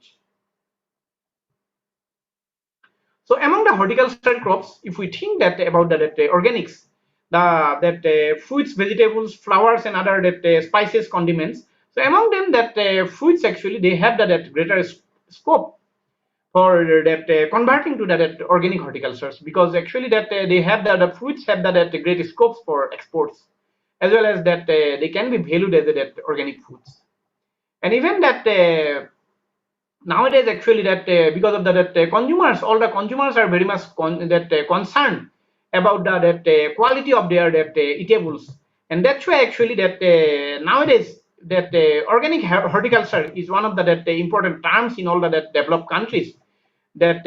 So among the horticultural crops, if we think that about that organics, fruits, vegetables, flowers, and other spices, condiments. So among them, that fruits actually they have that greater scope for that converting to that organic horticultures, because actually that they have that fruits have that great scopes for exports, as well as that they can be valued as that organic foods. And even that nowadays actually that because of that consumers, all the consumers are very much concerned about the quality of their eatables, and that's why actually that nowadays that organic horticulture is one of the important terms in all the developed countries, that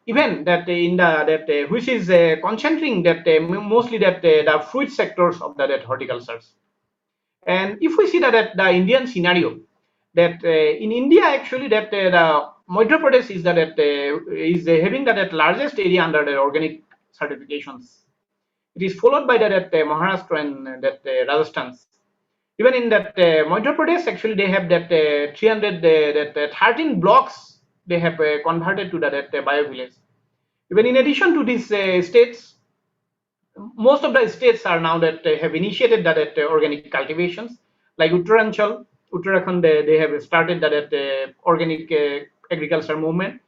even that in the which is concentrating that mostly that the fruit sectors of the horticultures. And if we see that the Indian scenario, that in India actually that the Madhya Pradesh is that is having that largest area under the organic certifications. It is followed by that Maharashtra and that Rajasthan. Even in that Madhya Pradesh, actually they have that 13 blocks they have converted to that bio village. Even in addition to these states, most of the states are now that have initiated that organic cultivations, like Uttaranchal, Uttarakhand, they have started that organic agriculture movement.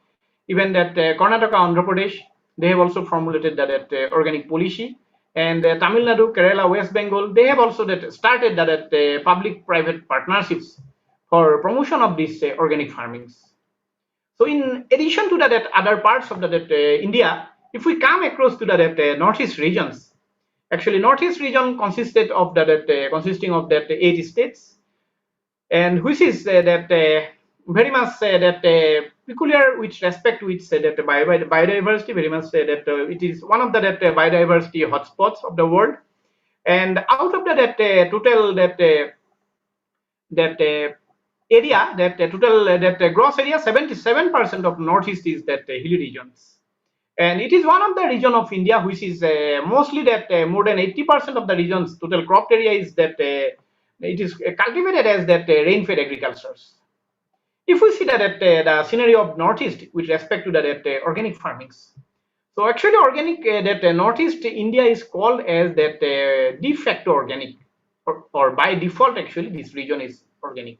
Even that Karnataka, Andhra Pradesh, they have also formulated that organic policy. And Tamil Nadu, Kerala, West Bengal, they have also that started that public-private partnerships for promotion of these organic farmings. So in addition to that other parts of that India, if we come across to that northeast regions, actually northeast region consisted of consisting of that 8 states, and which is that very much that peculiar with respect to its that biodiversity, very much that it is one of the biodiversity hotspots of the world. And out of that total area, that total gross area, 77% of northeast is that hilly regions, and it is one of the region of India which is mostly that more than 80% of the region's total crop area is that it is cultivated as that rain-fed agricultures. If we see that the scenario of northeast with respect to that organic farmings, So actually organic that Northeast India is called as that de facto organic, or by default actually this region is organic.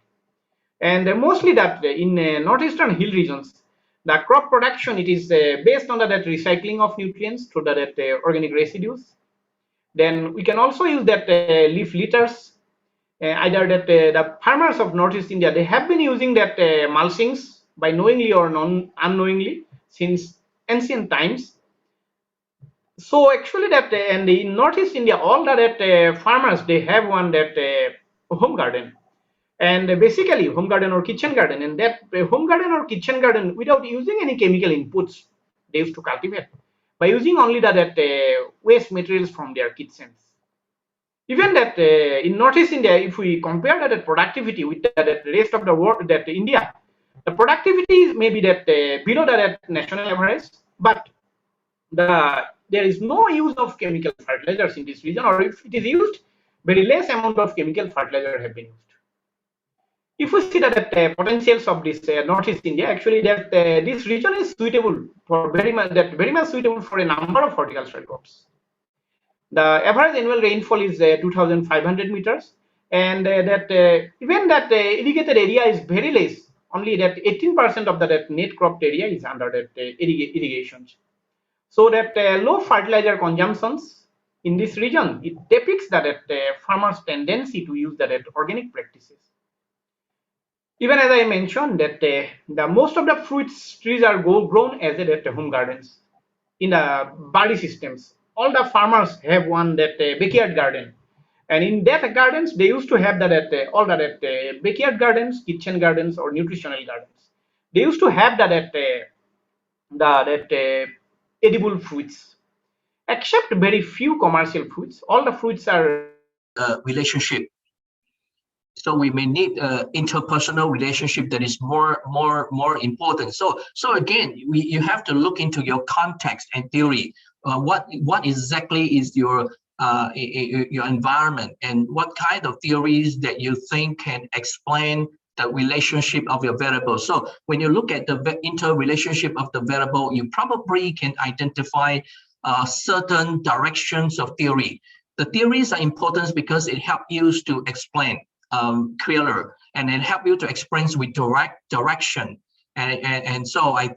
And mostly that in northeastern hill regions, the crop production, it is based on that recycling of nutrients through that organic residues. Then we can also use that leaf litters. Either that the farmers of Northeast India, they have been using that mulchings by knowingly or unknowingly since ancient times. So actually that and in Northeast India, all that farmers, they have one that home garden, and basically home garden or kitchen garden, and that home garden or kitchen garden without using any chemical inputs, they used to cultivate by using only that waste materials from their kitchens. Even that in Northeast India, if we compare that productivity with the rest of the world, that India, the productivity may be that below that national average, but there is no use of chemical fertilizers in this region, or if it is used, very less amount of chemical fertilizer have been used. If we see that potentials of this Northeast India, actually that this region is suitable for very much suitable for a number of horticultural crops. The average annual rainfall is 2,500 meters, and even that irrigated area is very less. Only that 18% of that net cropped area is under that irrigations. So that low fertilizer consumptions in this region, it depicts that farmers' tendency to use that organic practices. Even as I mentioned that the most of the fruits trees are grown as at home gardens in the body systems. All the farmers have one that backyard garden, and in that gardens they used to have that all that backyard gardens, kitchen gardens, or nutritional gardens. They used to have that edible fruits, except very few commercial fruits. All the fruits are relationship. So we may need interpersonal relationship that is more important. So again, you have to look into your context and theory. What exactly is your environment, and what kind of theories that you think can explain the relationship of your variables. So when you look at the interrelationship of the variable, you probably can identify certain directions of theory. The theories are important because it helps you to explain clearer, and it helps you to explain with direction. And so I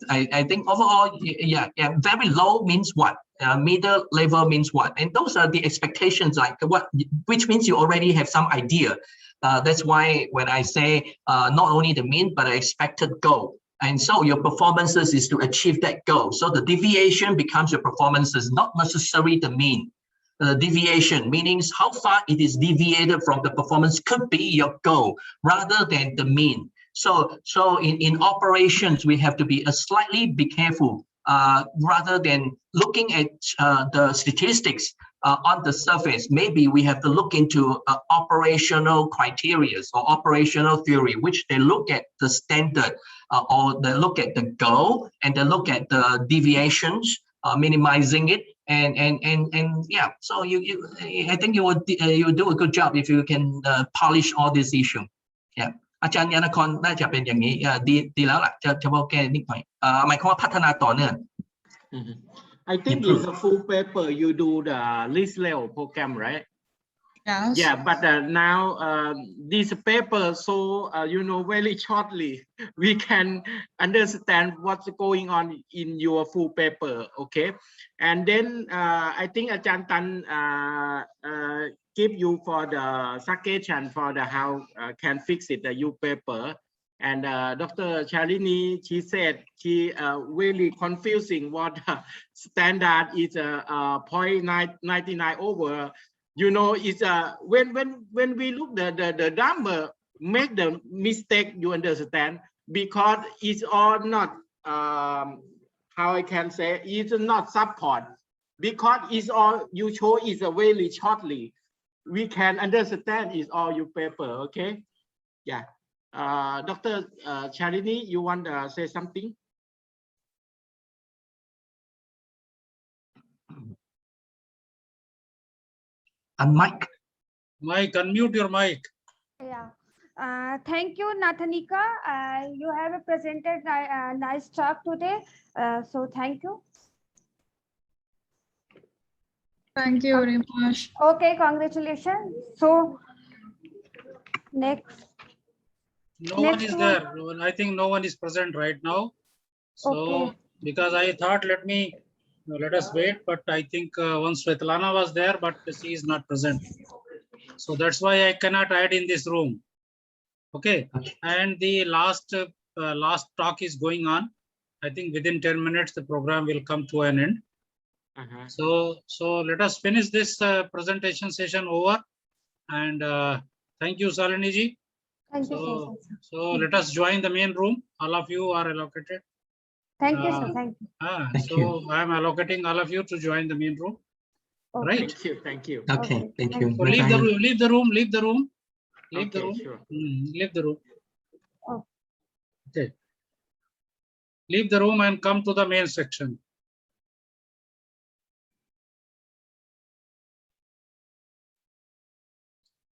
think overall, yeah, very low means what? Middle level means what? And those are the expectations, like what, which means you already have some idea. That's why when I say not only the mean, but the expected goal. And so your performances is to achieve that goal. So the deviation becomes your performances, not necessarily the mean. Deviation, meaning how far it is deviated from the performance, could be your goal rather than the mean. So in operations, we have to be slightly careful rather than looking at the statistics on the surface. Maybe we have to look into operational criteria or operational theory, which they look at the standard or they look at the goal and they look at the deviations, minimizing it. And yeah, so I think you would do a good job if you can polish all this issue. Yeah. อาจารย์ยานครน่าจะเป็นอย่างนี้ดีแล้วล่ะจะบอกแก้นิดหน่อยหมายความว่าพัฒนาต่อเนื่อง I think it's a full paper. You do the list level program, right? Yes. Yeah, but now this paper, so you know, very shortly we can understand what's going on in your full paper, okay? And then I think Ajahn Tan give you for the suggestion for the how can fix it the U paper. And Dr. Charini, she said she really confusing what standard is 0.99 over. You know, it's when we look the number, make the mistake, you understand, because it's all not how I can say, it's not support, because it's all you show is a very shortly. We can understand is all your paper, okay? Yeah. Dr. Charini, you want to say something? Unmic. Mic, unmute your mic. Yeah. Thank you, Nathanika. You have presented a nice talk today. So thank you. Thank you very much. Okay, congratulations. So next. No one Next is one. there. Well, I think no one is present right now. So Okay. because I thought let us wait, but I think once Svetlana was there, but she is not present. So that's why I cannot add in this room. Okay. And the last talk is going on. I think within 10 minutes, the program will come to an end. So let us finish this presentation session over. And thank you, Salini ji. Thank you, sir. So let us join the main room. All of you are allocated. Thank you, sir. Thank you. So I am allocating all of you to join the main room. Okay. Right? Thank you. Thank you. Okay, thank you. So leave the room. Leave the room. Leave the room. Leave the Okay, room. sure. Leave the room. Oh. Okay. Leave the room and come to the main section.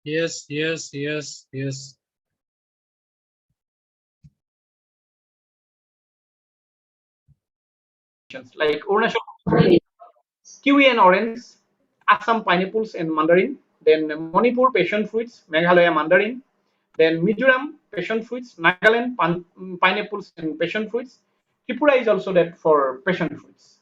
Yes, yes, yes, yes. Like Arunachal, kiwi and orange, Assam pineapples and mandarin, then Manipur passion fruits, Meghalaya mandarin, then Mizoram passion fruits, Nagaland pineapples and passion fruits. Tripura is also that for passion fruits.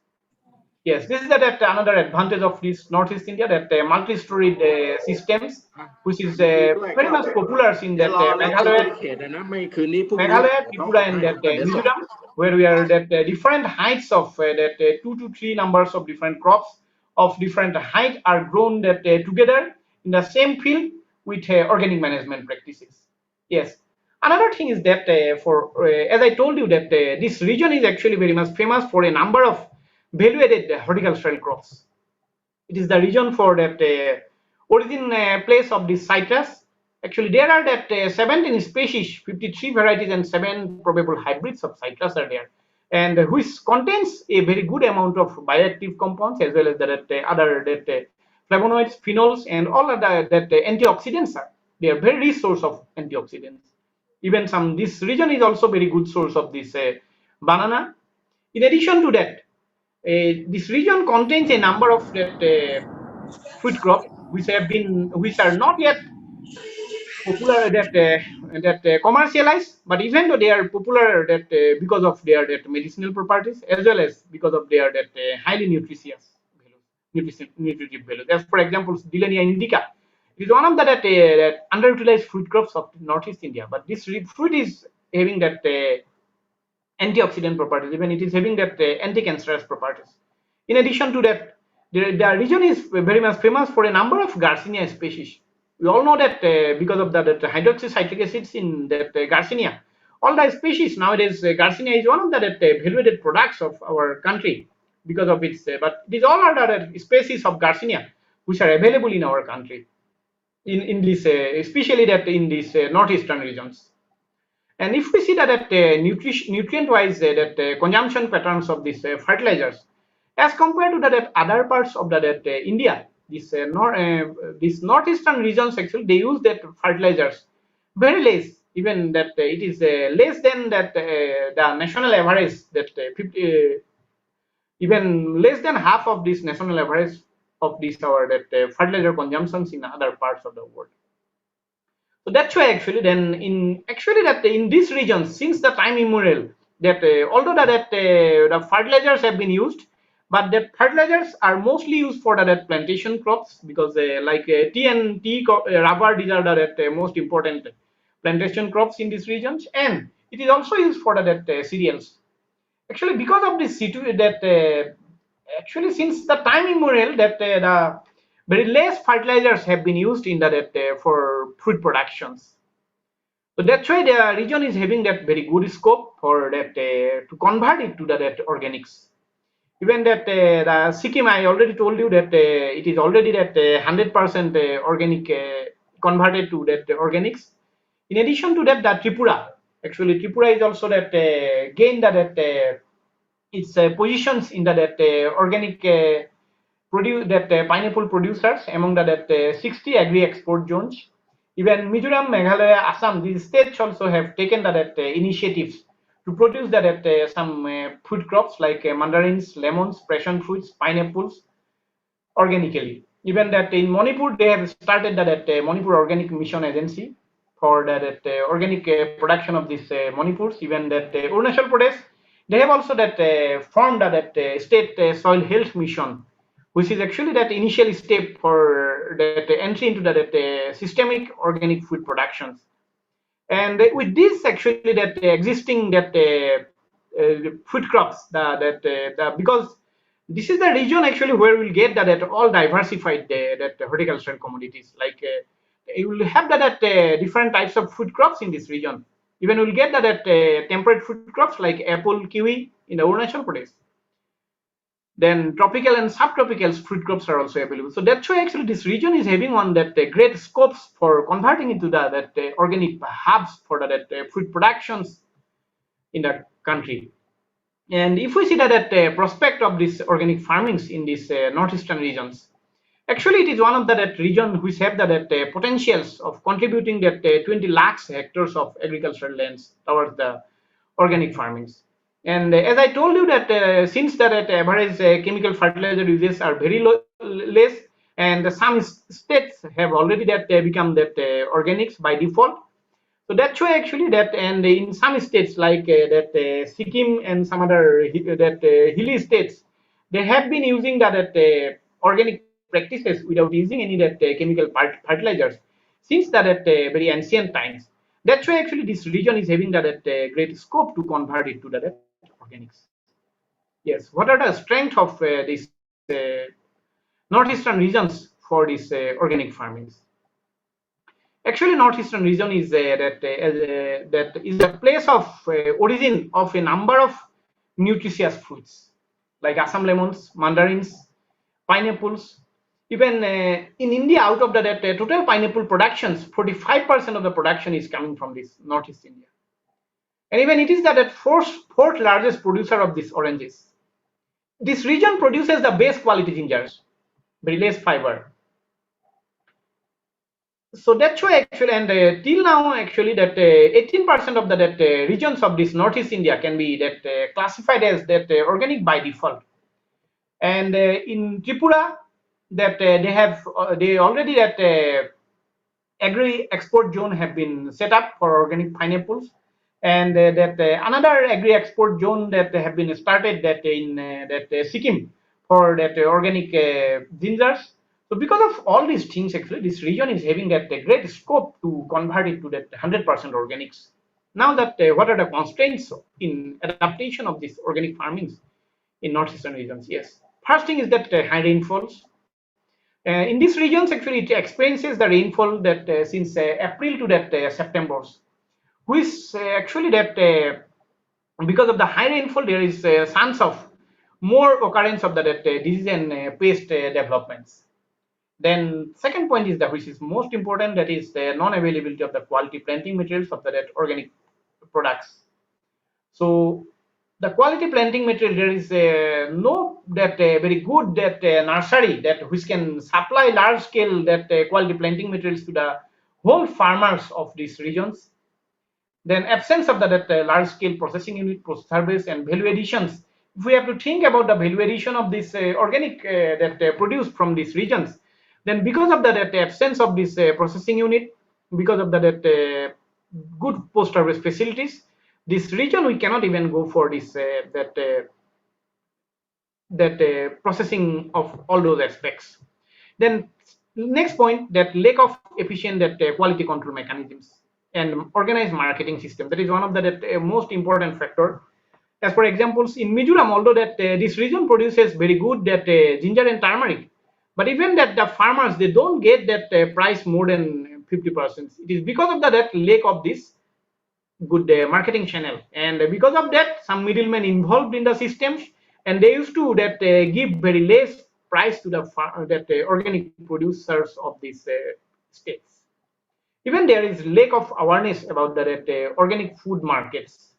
Yes, this is another advantage of this Northeast India, that multi-storied systems, which is very much popular in that Meghalaya, Tripura, and that Mizoram, where we are that different heights of that 2 to 3 numbers of different crops of different height are grown that together in the same field with organic management practices. Yes. Another thing is that as I told you that this region is actually very much famous for a number of value-added horticultural crops. It is the region for that origin place of this citrus. Actually, there are that 17 species, 53 varieties, and 7 probable hybrids of citrus are there, and which contains a very good amount of bioactive compounds as well as that other flavonoids, phenols, and all other that antioxidants are. They are very rich source of antioxidants. Even this region is also very good source of this banana. In addition to that, this region contains a number of that fruit crops which are not yet popular that commercialized, but even though they are popular that because of their that medicinal properties as well as because of their that highly nutritious nutritive value. As for example, Dilenia indica is one of the that underutilized fruit crops of Northeast India, but this fruit is having that antioxidant properties, even it is having that anti-cancerous properties. In addition to that, the region is very much famous for a number of Garcinia species. We all know that because of that hydroxycitric acids in that Garcinia, all the species nowadays, Garcinia is one of the valued products of our country because of its, but these all are the species of Garcinia which are available in our country, in this, especially that in these northeastern regions. And if we see that nutrient-wise that consumption patterns of these fertilizers, as compared to that other parts of that India, this northeastern regions actually they use that fertilizers very less, even that it is less than that the national average that 50, even less than half of this national average of this our that fertilizer consumptions in other parts of the world. So that's why actually then in these regions since the time immemorial that although the fertilizers have been used, but the fertilizers are mostly used for the plantation crops because like tea and rubber, these are the most important plantation crops in these regions, and it is also used for the cereals. Actually, because of this actually since the time immemorial that the very less fertilizers have been used in that for food productions. So that's why the region is having that very good scope for that to convert it to that organics. Even that the Sikkim, I already told you that it is already that 100% organic converted to that organics. In addition to that, the Tripura, actually Tripura is also that gained that its positions in that organic pineapple producers among the 60 agri export zones. Even Mizoram, Meghalaya, Assam, these states also have taken that initiatives to produce some fruit crops like mandarins, lemons, passion fruits, pineapples. organically. Even that in Manipur, they have started that Manipur Organic Mission Agency for that organic production of this Manipurs. Even that Arunachal Pradesh, they have also that formed that state soil health mission, which is actually that initial step for that entry into that systemic organic food productions. And with this, actually, that existing that food crops, because this is the region actually where we'll get that all diversified that horticultural commodities. Like you will have that different types of food crops in this region. Even we'll get that temperate food crops like apple, kiwi in the Arunachal Pradesh. Then tropical and subtropical fruit crops are also available. So that's why actually this region is having one that great scopes for converting into that organic hubs for that food productions in the country. And if we see that prospect of this organic farmings in these northeastern regions, actually it is one of that region which have that potentials of contributing that 20 lakhs hectares of agricultural lands towards the organic farmings. And as I told you that since that average chemical fertilizer uses are very less, and some states have already that become that organics by default. So that's why actually that, and in some states like that Sikkim and some other hilly states, they have been using that organic practices without using any that chemical fertilizers since that very ancient times. That's why actually this region is having that great scope to convert it to that organics. Yes, what are the strengths of these northeastern regions for this organic farmings? Actually, northeastern region is that is a place of origin of a number of nutritious fruits like Assam lemons, mandarins, pineapples. Even in India, out of the total pineapple productions, 45% of the production is coming from this northeast India. And even it is that fourth largest producer of these oranges. This region produces the best quality gingers, very less fiber. So that's why actually, and till now actually that 18% of the regions of this northeast India can be that classified as that organic by default. And in Tripura, that they already that agri export zone have been set up for organic pineapples, and that another agri export zone that have been started that in Sikkim for that organic gingers. So because of all these things, actually, this region is having that great scope to convert it to that 100% organics. Now that what are the constraints in adaptation of these organic farmings in northeastern regions? Yes, first thing is that high rainfalls. In these regions, actually, it experiences the rainfall that since April to that September, which actually that because of the high rainfall, there is chance of more occurrence of the disease and pest developments. Then second point is that which is most important, that is the non-availability of the quality planting materials of the organic products. So the quality planting material, there is no that very good that nursery that which can supply large scale that quality planting materials to the whole farmers of these regions. Then absence of the that large scale processing unit, service and value additions. If we have to think about the value addition of this organic that produced from these regions, then because of the that absence of this processing unit, because of the that good post harvest facilities, this region we cannot even go for this processing of all those aspects. Then next point, that lack of efficient that quality control mechanisms and organized marketing system, that is one of the most important factor. As for examples, in Mizoram, although that this region produces very good that ginger and turmeric, but even that the farmers, they don't get that price more than 50%. It is because of that lack of this good marketing channel, and because of that some middlemen involved in the systems, and they used to that give very less price to the organic producers of these states. Even there is lack of awareness about the organic food markets.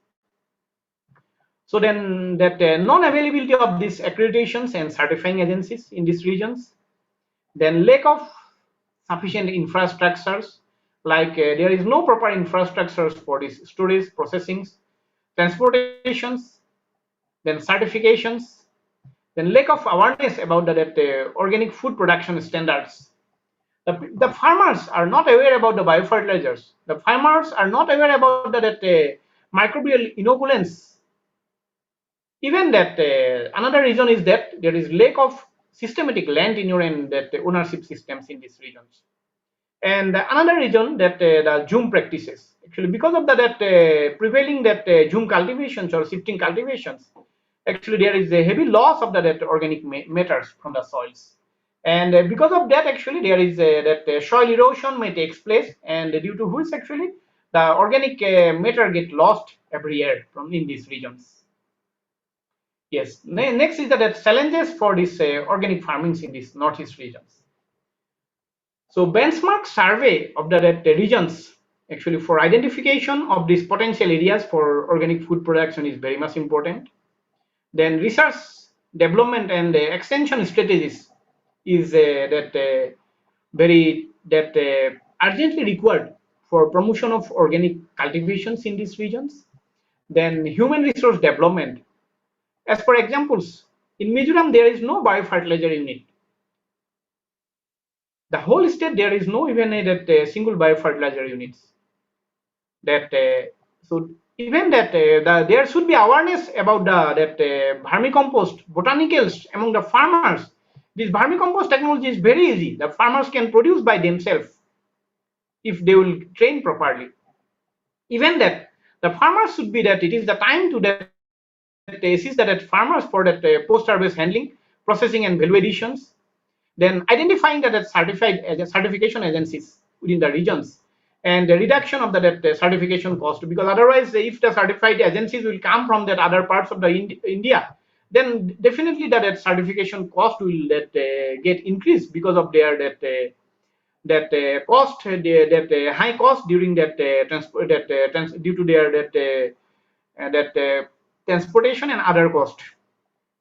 So then that non-availability of these accreditations and certifying agencies in these regions, then lack of sufficient infrastructures, like there is no proper infrastructures for this storage, processing, transportations, then certifications, then lack of awareness about that organic food production standards. The farmers are not aware about the biofertilizers. The farmers are not aware about that microbial inoculants. Even that another reason is that there is lack of systematic land tenure and that ownership systems in these regions. And another reason that the Zoom practices, actually because of that prevailing that Zoom cultivations or shifting cultivations, actually there is a heavy loss of that organic matters from the soils. And because of that, actually there is that soil erosion may take place, and due to which actually the organic matter get lost every year from in these regions. Yes, next is that challenges for this organic farming in these northeast regions. So benchmark survey of the regions actually for identification of these potential areas for organic food production is very much important. Then research, development and extension strategies is very urgently required for promotion of organic cultivations in these regions. Then human resource development. As for examples, in Mizoram there is no biofertilizer unit. The whole state there is no even a single biofertilizer units. So even there should be awareness about the vermicompost botanicals among the farmers. This vermicompost technology is very easy. The farmers can produce by themselves if they will train properly. Even that the farmers should be that it is the time to that assist that farmers for that post-harvest handling, processing and value additions. Then identifying that certification agencies within the regions and the reduction of the certification cost, because otherwise if the certified agencies will come from that other parts of the India, then definitely that certification cost will get increased because of their cost, that high cost during that transport due to their transportation and other cost.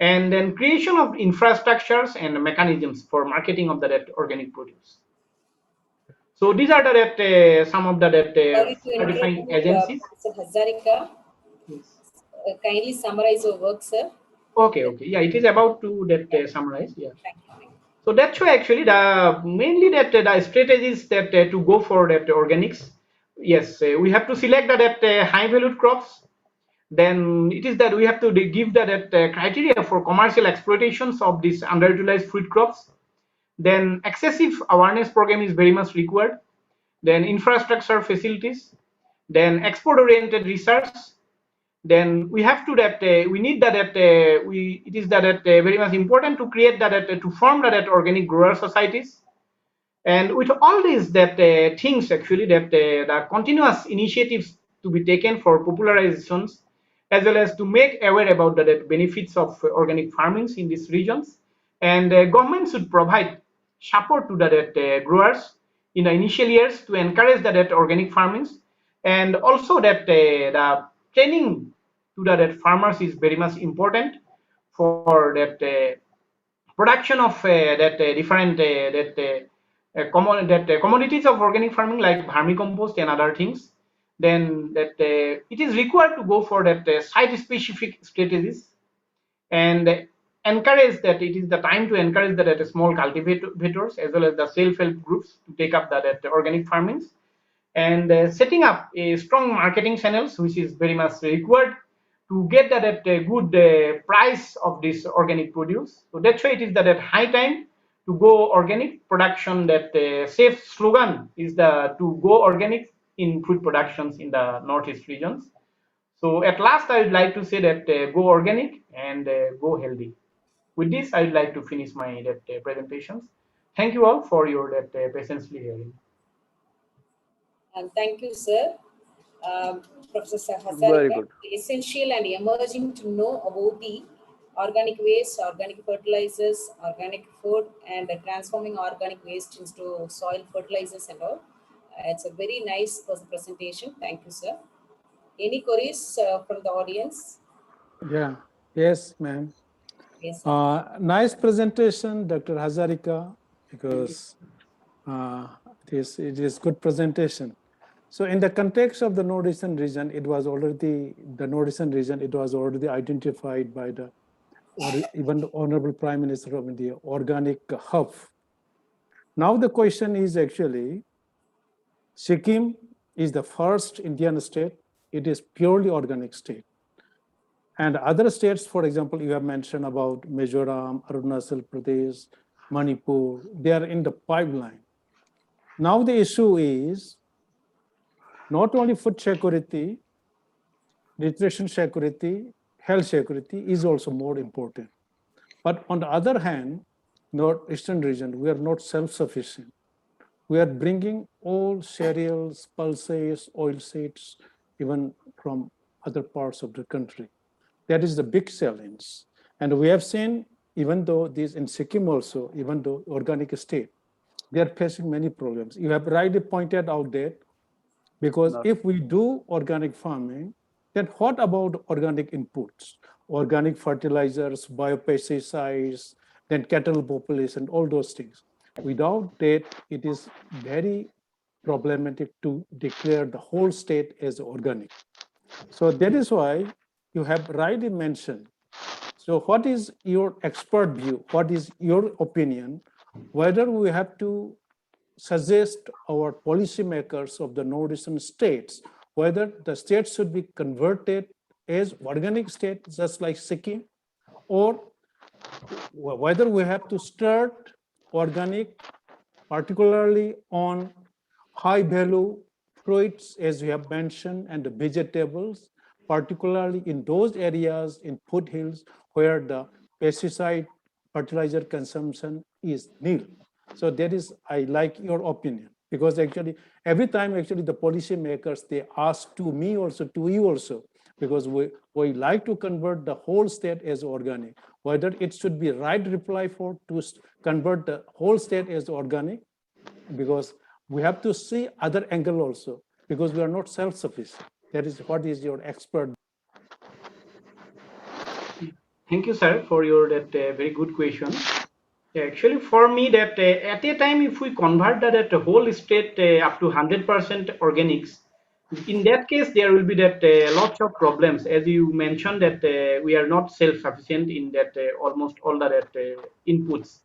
And then creation of infrastructures and mechanisms for marketing of the organic produce. So these are some of the Sorry to certifying interrupt, agencies. Professor Hazarika. Kindly summarize your work, sir. Okay. Yeah, it is about to summarize. Yeah. So that's why actually the mainly the strategies that to go for that organics. Yes, we have to select that high valued crops. Then it is that we have to give that criteria for commercial exploitations of these underutilized fruit crops. Then excessive awareness program is very much required. Then infrastructure facilities. Then export oriented research. Then we have to we need it is very much important to create to form that organic grower societies. And with all these things actually the continuous initiatives to be taken for popularizations, as well as to make aware about the benefits of organic farming in these regions, and government should provide support to the growers in the initial years to encourage that organic farming, and also that the training to the farmers is very much important for that production of different commodities of organic farming like vermicompost and other things. Then it is required to go for that site specific strategies, and encourage that it is the time to encourage that small cultivators as well as the self-help groups to take up that organic farming, and setting up a strong marketing channels, which is very much required to get that at a good price of this organic produce. So that's why it is that at high time to go organic production. That safe slogan is to go organic in food productions in the northeast regions. So at last, I would like to say that go organic and go healthy. With this, I would like to finish my presentations. Thank you all for your patiently hearing. And thank you, sir. Professor Very Hazarika, good. essential and emerging to know about the organic waste, organic fertilizers, organic food, and transforming organic waste into soil fertilizers and all. It's a very nice presentation. Thank you, sir. Any queries from the audience? Yeah. Yes, ma'am. Yes, nice presentation, Dr. Hazarika, because it is good presentation. So in the context of the Northeastern region, it was already identified by the or even the Honorable Prime Minister of India, organic hub. Now the question is actually, Sikkim is the first Indian state. It is purely organic state. And other states, for example, you have mentioned about Mizoram, Arunachal Pradesh, Manipur, they are in the pipeline. Now the issue is not only food security, nutrition security, health security is also more important. But on the other hand, Northeastern region, we are not self-sufficient. We are bringing all cereals, pulses, oil seeds, even from other parts of the country. That is the big challenge. And we have seen, even though this in Sikkim also, even though organic state, they are facing many problems. You have rightly pointed out that, because if we do organic farming, then what about organic inputs, organic fertilizers, biopesticides, then cattle population, all those things. Without that, it is very problematic to declare the whole state as organic. So that is why you have rightly mentioned. So what is your expert view? What is your opinion? Whether we have to suggest our policymakers of the northeastern states, whether the states should be converted as organic states, just like Sikkim, or whether we have to start organic, particularly on high value fruits, as we have mentioned, and the vegetables, particularly in those areas in foothills where the pesticide fertilizer consumption is nil. So that is, I like your opinion, because actually every time actually the policy makers, they ask to me also, to you also, because we like to convert the whole state as organic, whether it should be right reply for to convert the whole state as organic, because we have to see other angle also, because we are not self-sufficient. That is what is your expert. Thank you, sir, for your that very good question. Actually, for me, that at a time, if we convert that whole state up to 100% organics, in that case, there will be that lots of problems. As you mentioned, that we are not self-sufficient in that almost all that inputs.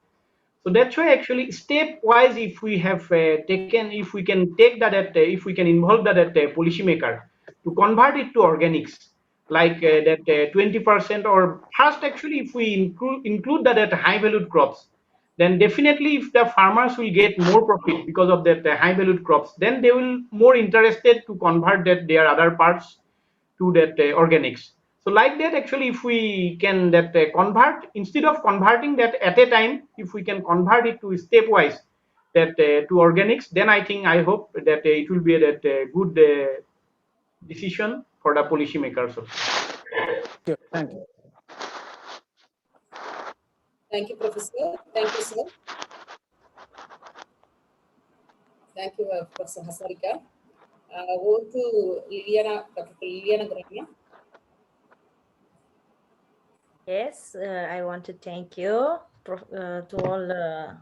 So that's why actually stepwise, if we have if we can take that, if we can involve that policymaker to convert it to organics, like that 20%, or first actually if we include that high valued crops, then definitely if the farmers will get more profit because of that high valued crops, then they will more interested to convert that their other parts to that organics. So like that, actually, if we can that convert, instead of converting that at a time, if we can convert it to stepwise that to organics, then I think, I hope that it will be that good decision for the policymakers. Thank you. Thank you, Professor. Thank you, sir. Thank you, Professor Hasarika. Over to Liliana, Dr. Liliana Grania. Yes, I want to thank you to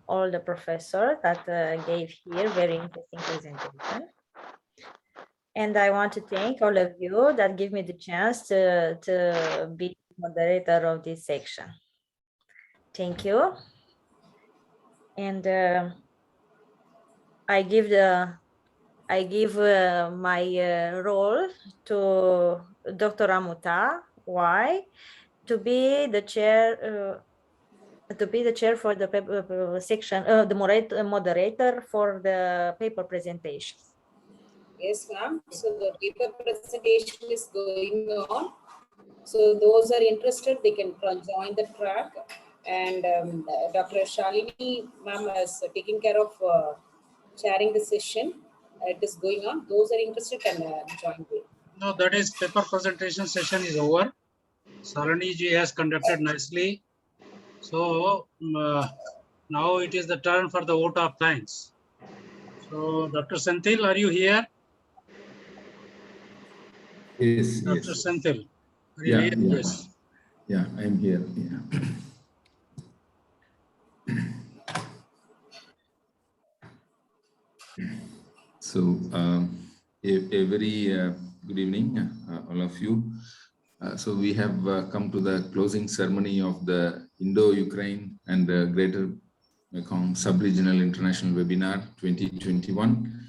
all the professors that gave here very interesting presentation. And I want to thank all of you that give me the chance to be moderator of this section. Thank you. And I give my role to Dr. Amuta. Why? To be the chair for the paper section, the moderator for the paper presentations. Yes, ma'am. So the paper presentation is going on. So those are interested, they can join the track. And Dr. Shalini, ma'am, is taking care of chairing the session. It is going on. Those are interested can join the. No, that is paper presentation session is over. Sarani ji has conducted nicely. So now it is the turn for the vote of thanks. So Dr. Senthil, are you here? Yes, Dr. yes. Senthil, are you Yeah, here? yeah. Yes. Yeah, I'm here. Yeah. So a very good evening, all of you. So we have come to the closing ceremony of the Indo-Ukraine and Greater Mekong Sub-Regional International Webinar 2021,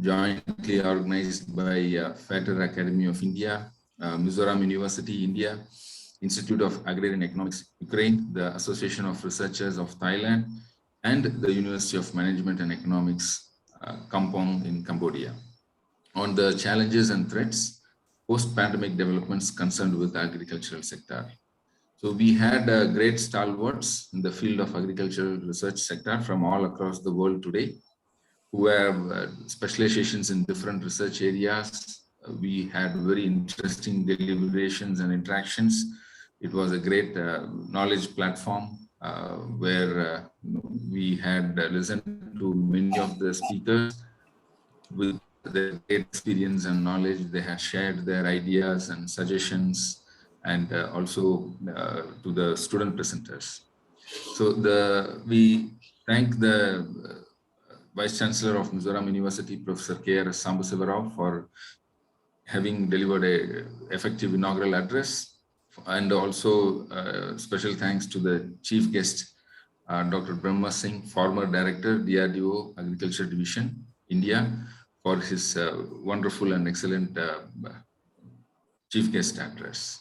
jointly organized by Fatter Academy of India, Mizoram University, India, Institute of Agrarian Economics, Ukraine, the Association of Researchers of Thailand, and the University of Management and Economics, Kampong in Cambodia, on the challenges and threats post-pandemic developments concerned with the agricultural sector. So we had great stalwarts in the field of agricultural research sector from all across the world today, who have specializations in different research areas. We had very interesting deliberations and interactions. It was a great knowledge platform where we had listened to many of the speakers with their great experience and knowledge. They had shared their ideas and suggestions, and also to the student presenters. So we thank the Vice Chancellor of Mizoram University, Professor K.R. Sambasivarao, for having delivered an effective inaugural address, and also special thanks to the chief guest, Dr. Brahma Singh, former Director, DRDO Agriculture Division, India, for his wonderful and excellent chief guest address.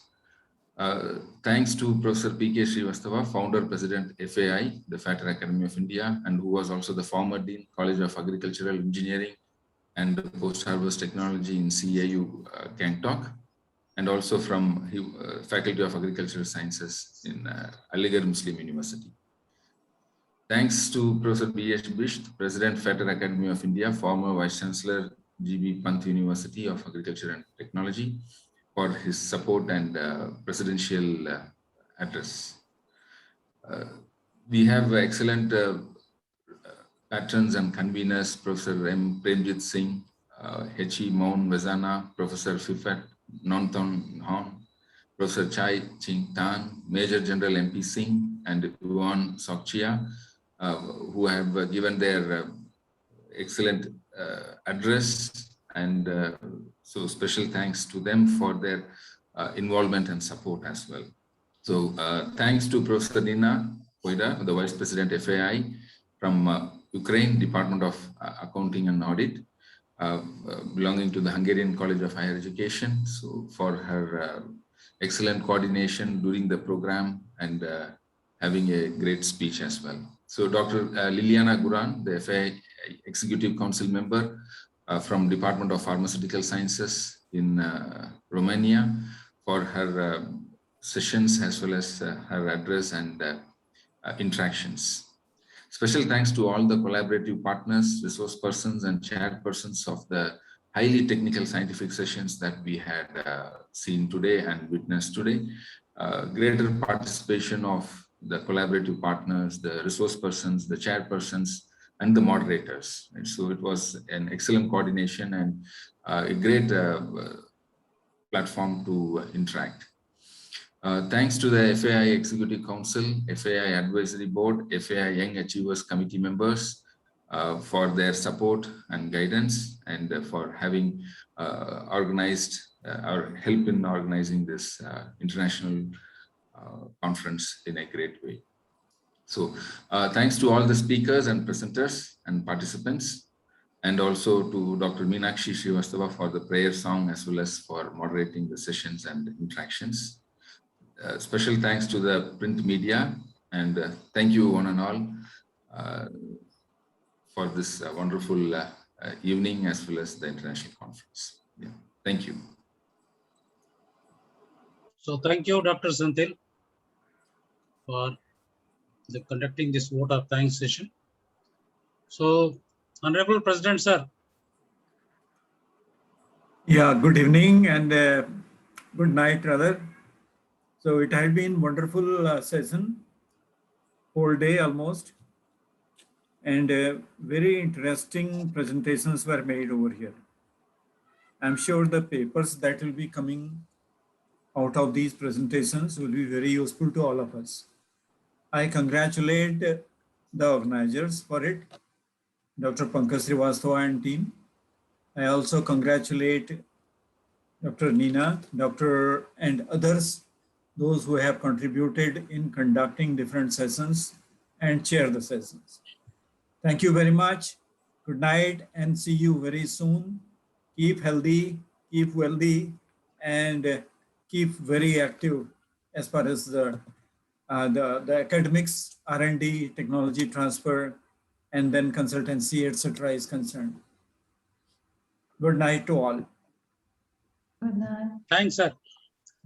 Thanks to Professor P.K. Srivastava, Founder, President, FAI, the Fatter Academy of India, and who was also the former Dean, College of Agricultural Engineering and Post-Harvest Technology in CAU, Gangtok, and also from Faculty of Agricultural Sciences in Aligarh Muslim University. Thanks to Professor B.H. Bisht, President, Fatter Academy of India, former Vice Chancellor, G.B. Pant University of Agriculture and Technology, for his support and presidential address. We have excellent patrons and conveners, Professor M. Premjit Singh, H.E. Maun Vezana, Professor Fifat Nonton Hon, Professor Chai Ching Tan, Major General M.P. Singh, and Yuan Sokchia, who have given their excellent address, and so special thanks to them for their involvement and support as well. So thanks to Professor Nina Koida, the Vice President FAI from Ukraine, Department of Accounting and Audit, belonging to the Hungarian College of Higher Education, so for her excellent coordination during the program and having a great speech as well. So Dr. Liliana Guran, the FAI Executive Council member from Department of Pharmaceutical Sciences in Romania, for her sessions as well as her address and interactions. Special thanks to all the collaborative partners, resource persons, and chairpersons of the highly technical scientific sessions that we had seen today and witnessed today. Greater participation of the collaborative partners, the resource persons, the chairpersons, and the moderators. And so it was an excellent coordination and a great platform to interact. Thanks to the FAI Executive Council, FAI Advisory Board, FAI Young Achievers Committee members for their support and guidance, and for having organized or help in organizing this international conference in a great way. So thanks to all the speakers and presenters and participants, and also to Dr. Meenakshi Srivastava for the prayer song, as well as for moderating the sessions and interactions. Special thanks to the print media, and thank you one and all for this wonderful evening, as well as the international conference. Yeah. Thank you. So thank you, Dr. Senthil, for conducting this vote of thanks session. So, Honorable President, sir. Yeah, good evening and good night, rather. So it had been wonderful session, whole day almost, and very interesting presentations were made over here. I'm sure the papers that will be coming out of these presentations will be very useful to all of us. I congratulate the organizers for it, Dr. Pankaj Srivastava and team. I also congratulate Dr. Nina, Dr. and others, those who have contributed in conducting different sessions and chair the sessions. Thank you very much. Good night and see you very soon. Keep healthy, keep wealthy, and keep very active as far as the academics, R&D, technology transfer, and then consultancy, etc. is concerned. Good night to all. Good night. Thanks, sir.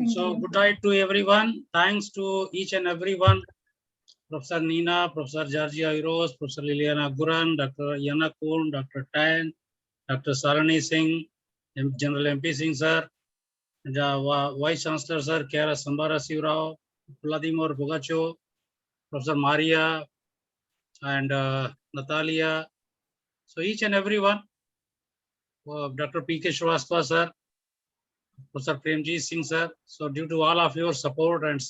So good night to everyone. Thanks to each and everyone. Professor Nina, Professor Georgia Iros, Professor Liliana Guran, Dr. Yana Kun, Dr. Tan, Dr. Sarani Singh, General MP Singh, sir, Vice Chancellor, sir, Kiara Sambara Sivrao, Vladimir Bogacho, Professor Maria, and Natalia. So each and everyone, Dr. P.K. Shrivastava, sir, Professor Premji Singh, sir. So due to all of your support and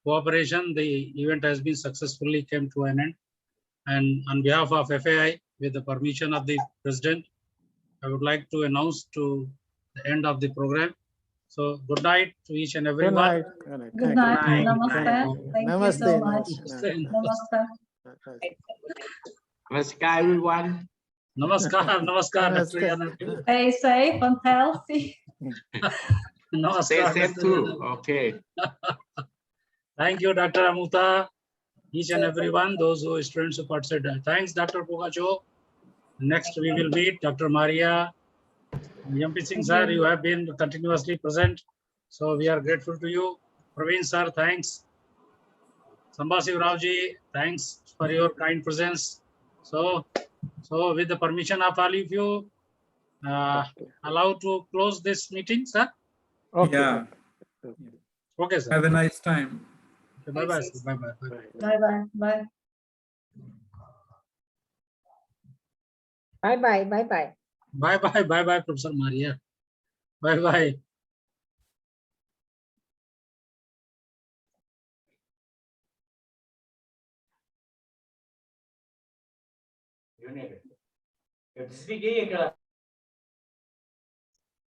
cooperation, the event has been successfully came to an end. And on behalf of FAI, with the permission of the President, I would like to announce to the end of the program. So good night to each and everyone. Good night. Good night. Good night. Namaste. Thank you so much. Namaste. Namaskar, everyone. Namaskar. Namaskar. Dr. Yana. Stay safe and healthy. Namaskar. Stay safe Dr. too. Yana. Okay. Thank you, Dr. Amuta, each and everyone, those who students who participated. Thanks, Dr. Pogacho. Next, we will meet Dr. Maria. MP Singh, sir, you have been continuously present. So we are grateful to you. Praveen, sir, thanks. Sambasiv Raoji, thanks for your kind presence. So with the permission of all of you, allow to close this meeting, sir? Okay. Yeah. Okay, sir. Have a nice time. Okay, bye-bye. Bye-bye. Bye-bye. Bye. Bye-bye. Bye-bye. Bye-bye. Bye-bye, Professor Maria. Bye-bye. Speak